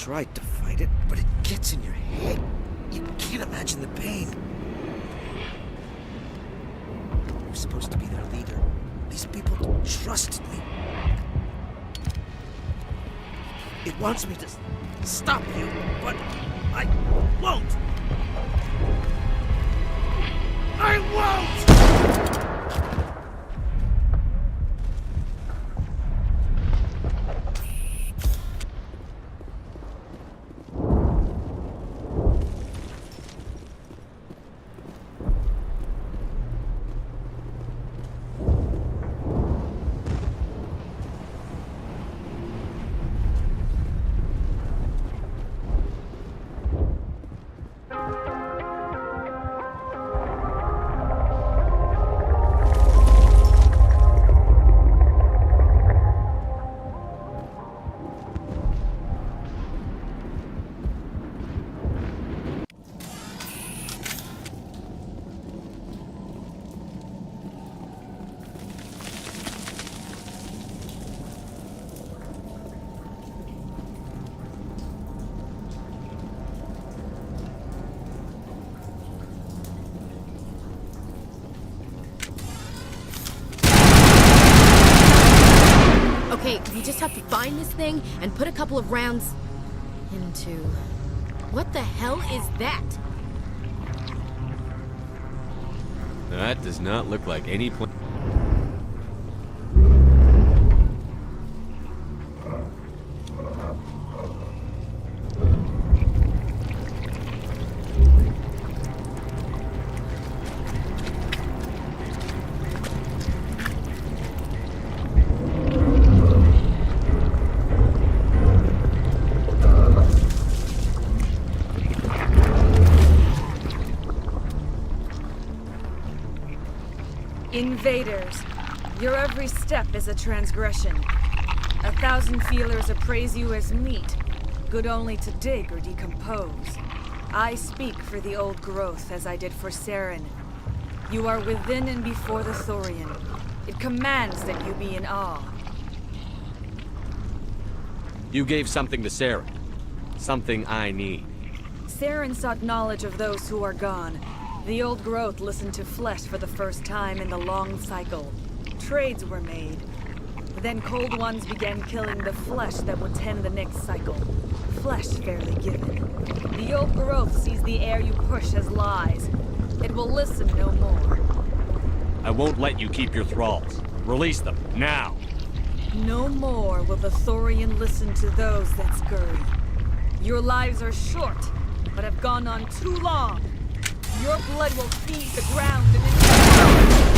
[SPEAKER 14] tried to fight it, but it gets in your head. You can't imagine the pain. I'm supposed to be their leader. These people trusted me. It wants me to stop you, but I won't. I won't!
[SPEAKER 11] Okay, we just have to find this thing and put a couple of rounds into... What the hell is that?
[SPEAKER 3] That does not look like any plan.
[SPEAKER 24] Invaders, your every step is a transgression. 1,000 feelers appraise you as meat, good only to dig or decompose. I speak for the old growth as I did for Saren. You are within and before the Thorian. It commands that you be in awe.
[SPEAKER 3] You gave something to Sarah. Something I need.
[SPEAKER 24] Saren sought knowledge of those who are gone. The old growth listened to flesh for the first time in the long cycle. Trades were made. Then cold ones began killing the flesh that would tend the next cycle. Flesh fairly given. The old growth sees the air you push as lies. It will listen no more.
[SPEAKER 3] I won't let you keep your thralls. Release them, now!
[SPEAKER 24] No more will the Thorian listen to those that scurry. Your lives are short, but have gone on too long. Your blood will feed the ground and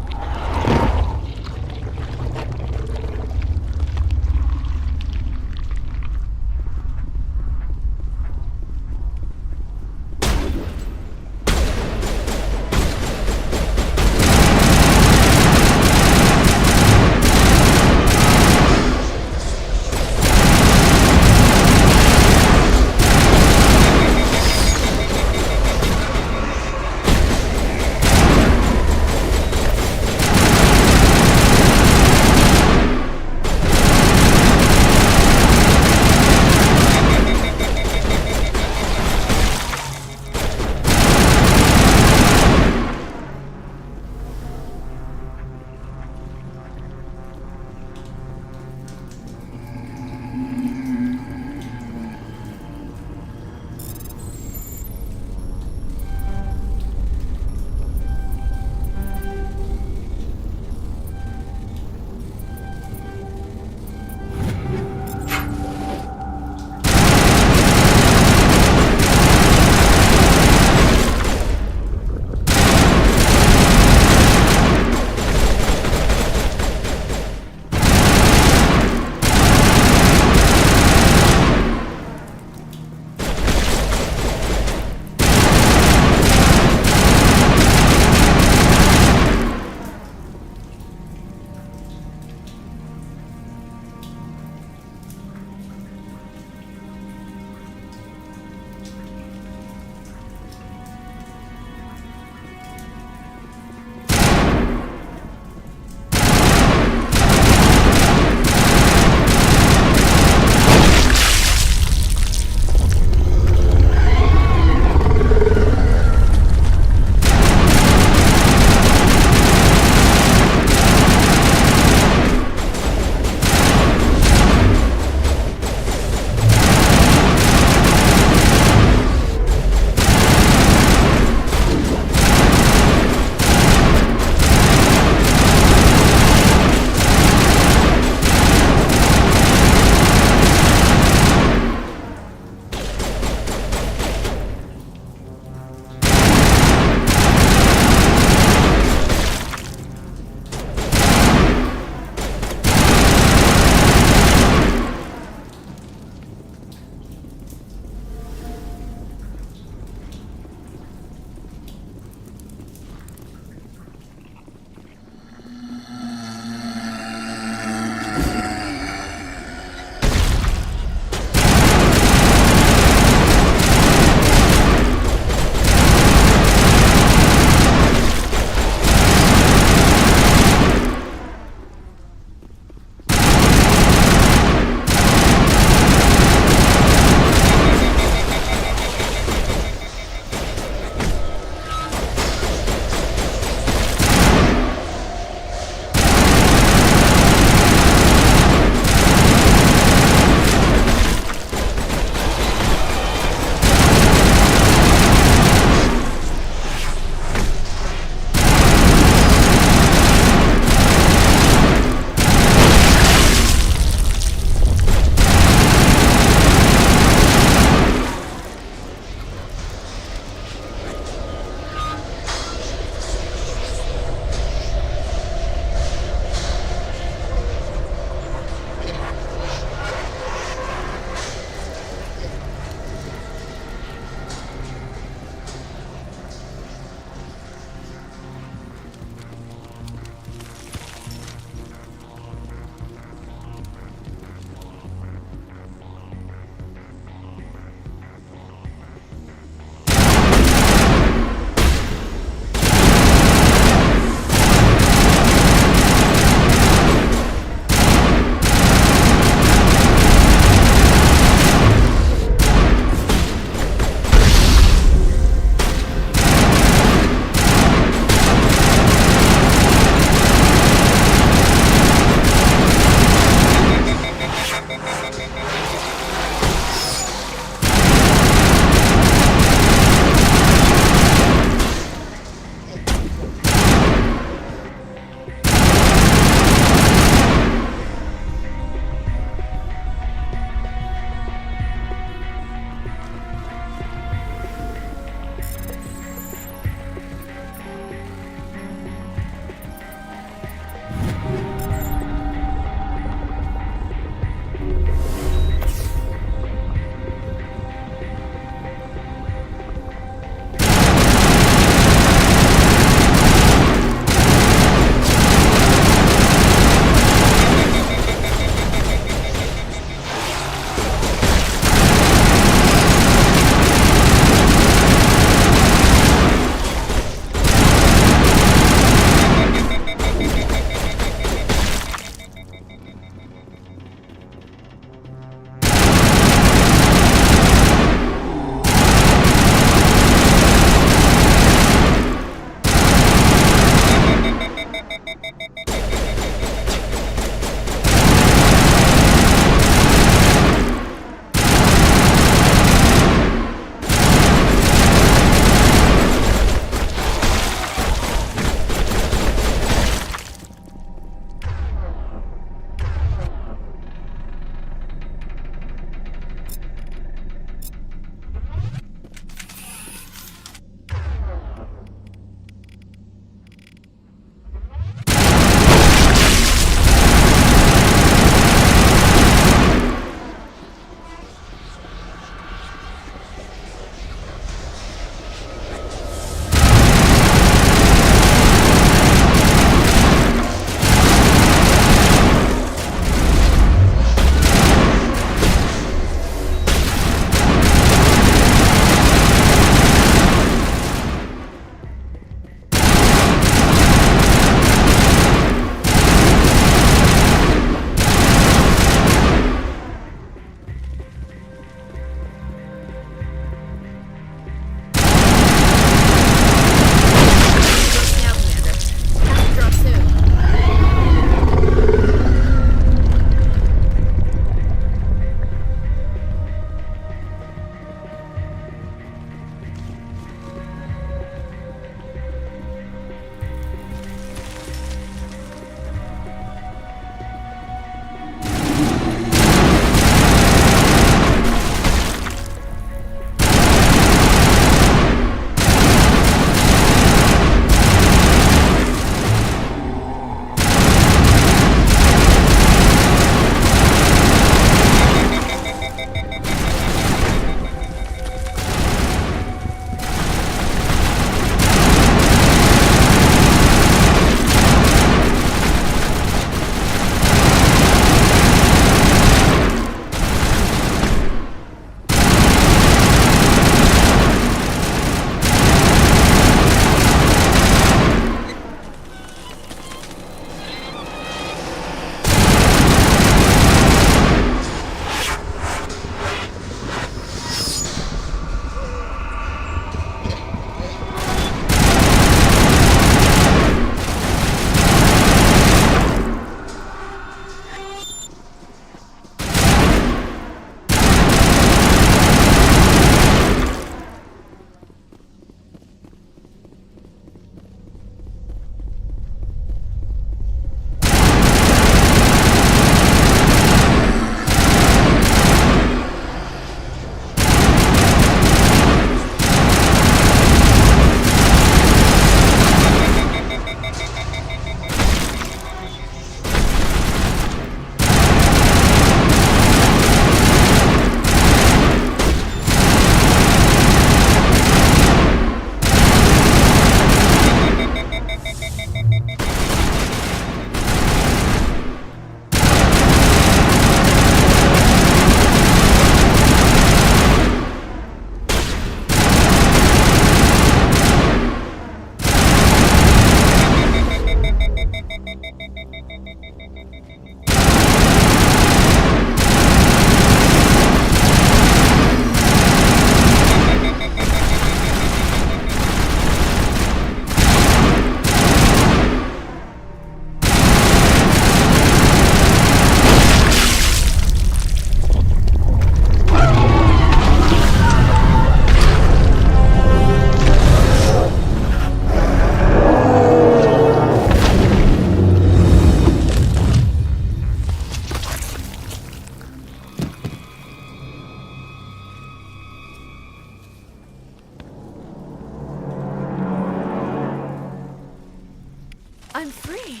[SPEAKER 24] I'm free.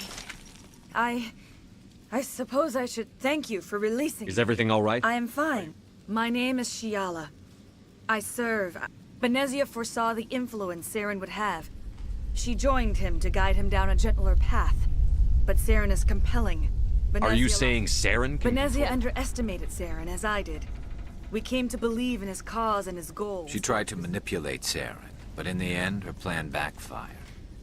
[SPEAKER 24] I suppose I should thank you for releasing me.
[SPEAKER 3] Is everything all right?
[SPEAKER 24] I am fine. My name is Shiala. I serve. Benezia foresaw the influence Saren would have. She joined him to guide him down a gentler path. But Saren is compelling.
[SPEAKER 3] Are you
[SPEAKER 24] Benezia
[SPEAKER 3] saying Saren can
[SPEAKER 24] Benezia
[SPEAKER 3] control-
[SPEAKER 24] underestimated Saren, as I did. We came to believe in his cause and his goals.
[SPEAKER 5] She tried to manipulate Saren, but in the end, her plan backfired.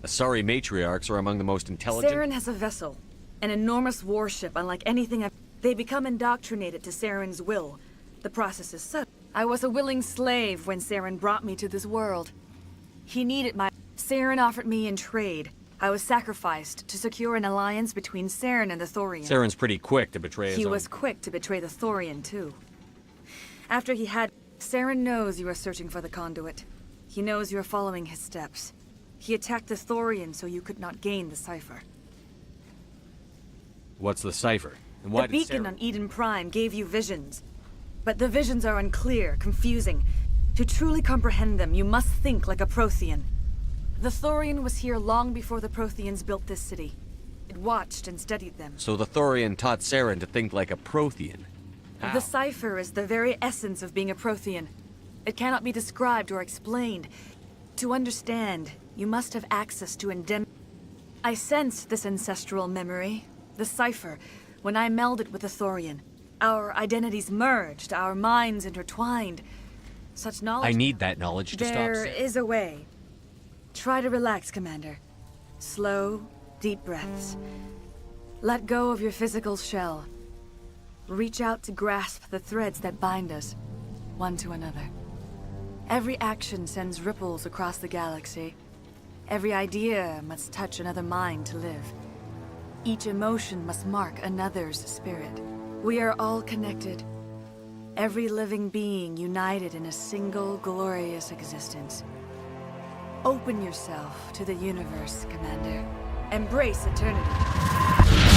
[SPEAKER 3] Asari matriarchs are among the most intelligent...
[SPEAKER 24] Saren has a vessel. An enormous warship unlike anything I've... They become indoctrinated to Saren's will. The process is subtle. I was a willing slave when Saren brought me to this world. He needed my... Saren offered me in trade. I was sacrificed to secure an alliance between Saren and the Thorian.
[SPEAKER 3] Saren's pretty quick to betray his
[SPEAKER 24] He
[SPEAKER 3] own.
[SPEAKER 24] was quick to betray the Thorian, too. After he had... Saren knows you are searching for the Conduit. He knows you are following his steps. He attacked the Thorian so you could not gain the cipher.
[SPEAKER 3] What's the cipher? And why
[SPEAKER 24] The
[SPEAKER 3] did
[SPEAKER 24] beacon
[SPEAKER 3] Saren...
[SPEAKER 24] on Eden Prime gave you visions. But the visions are unclear, confusing. To truly comprehend them, you must think like a Prothean. The Thorian was here long before the Protheans built this city. It watched and studied them.
[SPEAKER 3] So the Thorian taught Saren to think like a Prothean. How?
[SPEAKER 24] The cipher is the very essence of being a Prothean. It cannot be described or explained. To understand, you must have access to I sensed this ancestral memory, the cipher, when I melded with the Thorian. Our identities merged, our minds intertwined. Such knowledge...
[SPEAKER 3] I need that knowledge to stop
[SPEAKER 24] There
[SPEAKER 3] Saren.
[SPEAKER 24] is a way. Try to relax, Commander. Slow, deep breaths. Let go of your physical shell. Reach out to grasp the threads that bind us, one to another. Every action sends ripples across the galaxy. Every idea must touch another mind to live. Each emotion must mark another's spirit. We are all connected. Every living being united in a single glorious existence. Open yourself to the universe, Commander. Embrace eternity.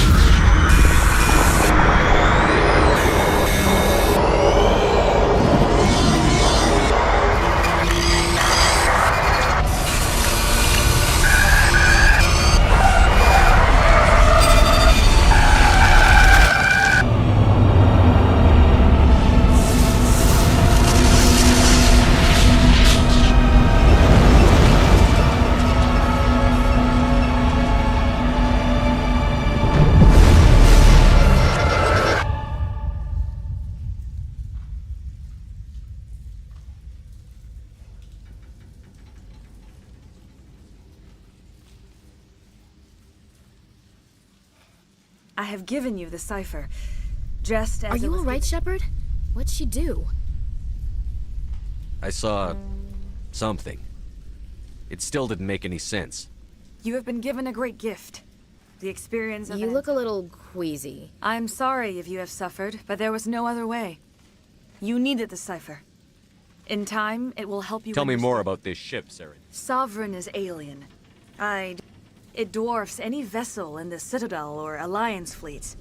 [SPEAKER 24] I have given you the cipher, just as
[SPEAKER 11] Are you
[SPEAKER 24] it was
[SPEAKER 11] alright, Shepard? What'd she do?
[SPEAKER 3] I saw... something. It still didn't make any sense.
[SPEAKER 24] You have been given a great gift. The experience of
[SPEAKER 11] You look a little queasy.
[SPEAKER 24] I'm sorry if you have suffered, but there was no other way. You needed the cipher. In time, it will help you
[SPEAKER 3] Tell me
[SPEAKER 24] understand.
[SPEAKER 3] more about this ship, Saren.
[SPEAKER 24] Sovereign is alien. It dwarfs any vessel in the Citadel or Alliance fleets.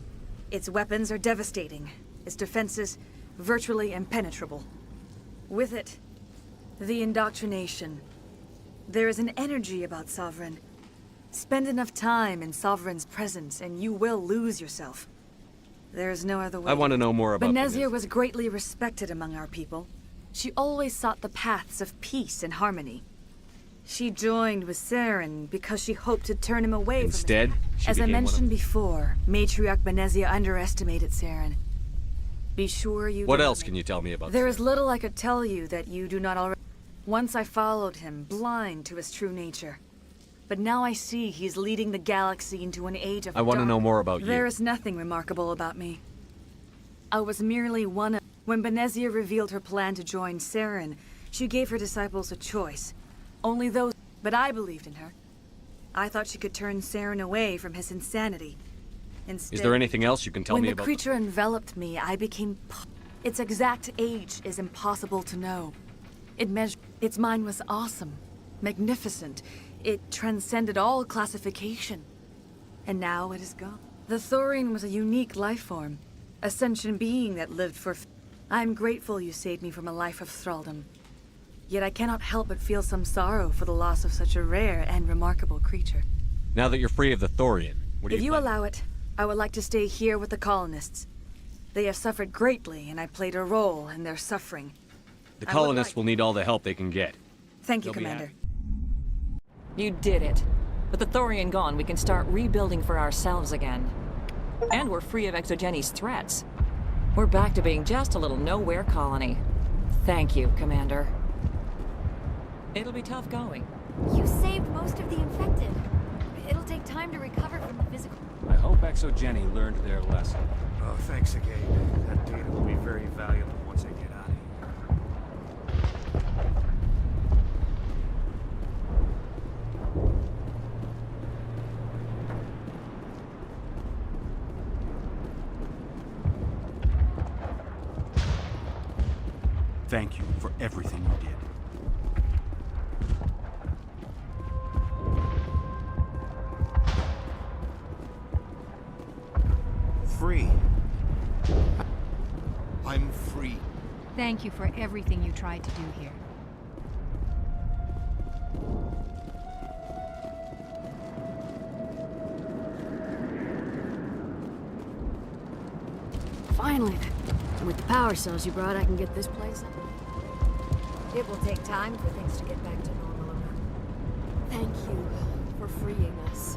[SPEAKER 24] Its weapons are devastating. Its defenses virtually impenetrable. With it, the indoctrination. There is an energy about Sovereign. Spend enough time in Sovereign's presence and you will lose yourself. There is no other way.
[SPEAKER 3] I want to know more about
[SPEAKER 24] Benezia was greatly respected among our people. She always sought the paths of peace and harmony. She joined with Saren because she hoped to turn him away
[SPEAKER 3] Instead,
[SPEAKER 24] from
[SPEAKER 3] she
[SPEAKER 24] As I
[SPEAKER 3] became one of-
[SPEAKER 24] mentioned before, Matriarch Benezia underestimated Saren. Be sure you
[SPEAKER 3] What
[SPEAKER 24] do not
[SPEAKER 3] else can you tell me about
[SPEAKER 24] There
[SPEAKER 3] Saren?
[SPEAKER 24] is little I could tell you that you do not already... Once I followed him, blind to his true nature. But now I see he's leading the galaxy into an age of
[SPEAKER 3] I want to know more about
[SPEAKER 24] There
[SPEAKER 3] you.
[SPEAKER 24] is nothing remarkable about me. I was merely one of... When Benezia revealed her plan to join Saren, she gave her disciples a choice. Only those... But I believed in her. I thought she could turn Saren away from his insanity. Instead,
[SPEAKER 3] Is there anything else you can tell
[SPEAKER 24] when
[SPEAKER 3] me
[SPEAKER 24] the
[SPEAKER 3] about...
[SPEAKER 24] creature enveloped me, I became... Its exact age is impossible to know. Its mind was awesome, magnificent. It transcended all classification. And now it is gone. The Thorian was a unique life form. A sentient being that lived for... I am grateful you saved me from a life of thraldom. Yet I cannot help but feel some sorrow for the loss of such a rare and remarkable creature.
[SPEAKER 3] Now that you're free of the Thorian, what do
[SPEAKER 24] If
[SPEAKER 3] you
[SPEAKER 24] you
[SPEAKER 3] plan?
[SPEAKER 24] allow it, I would like to stay here with the colonists. They have suffered greatly, and I played a role in their suffering.
[SPEAKER 3] The
[SPEAKER 24] I would
[SPEAKER 3] colonists
[SPEAKER 24] like-
[SPEAKER 3] will need all the help they can get.
[SPEAKER 24] Thank you,
[SPEAKER 3] They'll be
[SPEAKER 24] Commander.
[SPEAKER 7] You did it. With the Thorian gone, we can start rebuilding for ourselves again. And we're free of Exogenes' threats. We're back to being just a little nowhere colony. Thank you, Commander. It'll be tough going.
[SPEAKER 22] You saved most of the infected. It'll take time to recover from the physical.
[SPEAKER 14] I hope Exogeny learned their lesson. Oh, thanks again. That data will be very valuable once I get out of here.
[SPEAKER 12] Thank you for everything you did.
[SPEAKER 9] Free.
[SPEAKER 4] I'm free.
[SPEAKER 18] Thank you for everything you tried to do here.
[SPEAKER 19] Finally, then. With the power cells you brought, I can get this place up.
[SPEAKER 17] It will take time for things to get back to normal around.
[SPEAKER 19] Thank you for freeing us.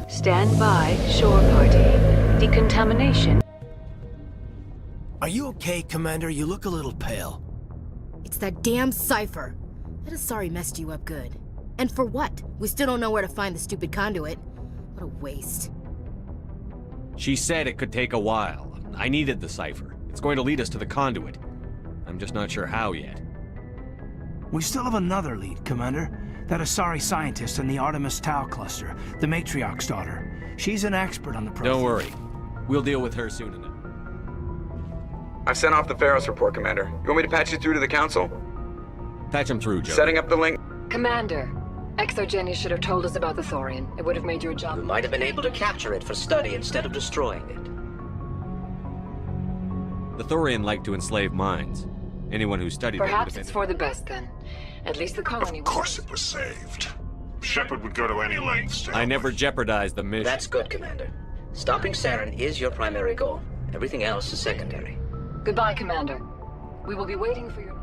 [SPEAKER 27] Stand by, shore party. Decontamination.
[SPEAKER 4] Are you okay, Commander? You look a little pale.
[SPEAKER 11] It's that damn cipher. That Asari messed you up good. And for what? We still don't know where to find the stupid conduit. What a waste.
[SPEAKER 3] She said it could take a while. I needed the cipher. It's going to lead us to the conduit. I'm just not sure how yet.
[SPEAKER 20] We still have another lead, Commander. That Asari scientist in the Artemis Tau cluster, the Matriarch's daughter. She's an expert on the program.
[SPEAKER 3] Don't worry. We'll deal with her soon enough.
[SPEAKER 10] I've sent off the Pharos report, Commander. You want me to patch you through to the Council?
[SPEAKER 3] Patch him through, Joe.
[SPEAKER 10] Setting up the link.
[SPEAKER 27] Commander, Exogeny should have told us about the Thorian. It would have made your job.
[SPEAKER 2] We might have been able to capture it for study instead of destroying it.
[SPEAKER 3] The Thorian like to enslave minds. Anyone who studied it would have
[SPEAKER 27] Perhaps
[SPEAKER 3] been...
[SPEAKER 27] it's for the best then. At least the colony.
[SPEAKER 15] Of course it was saved. Shepard would go to any lengths to
[SPEAKER 3] I never jeopardized the mission.
[SPEAKER 2] That's good, Commander. Stopping Saren is your primary goal. Everything else is secondary.
[SPEAKER 27] Goodbye, Commander. We will be waiting for your...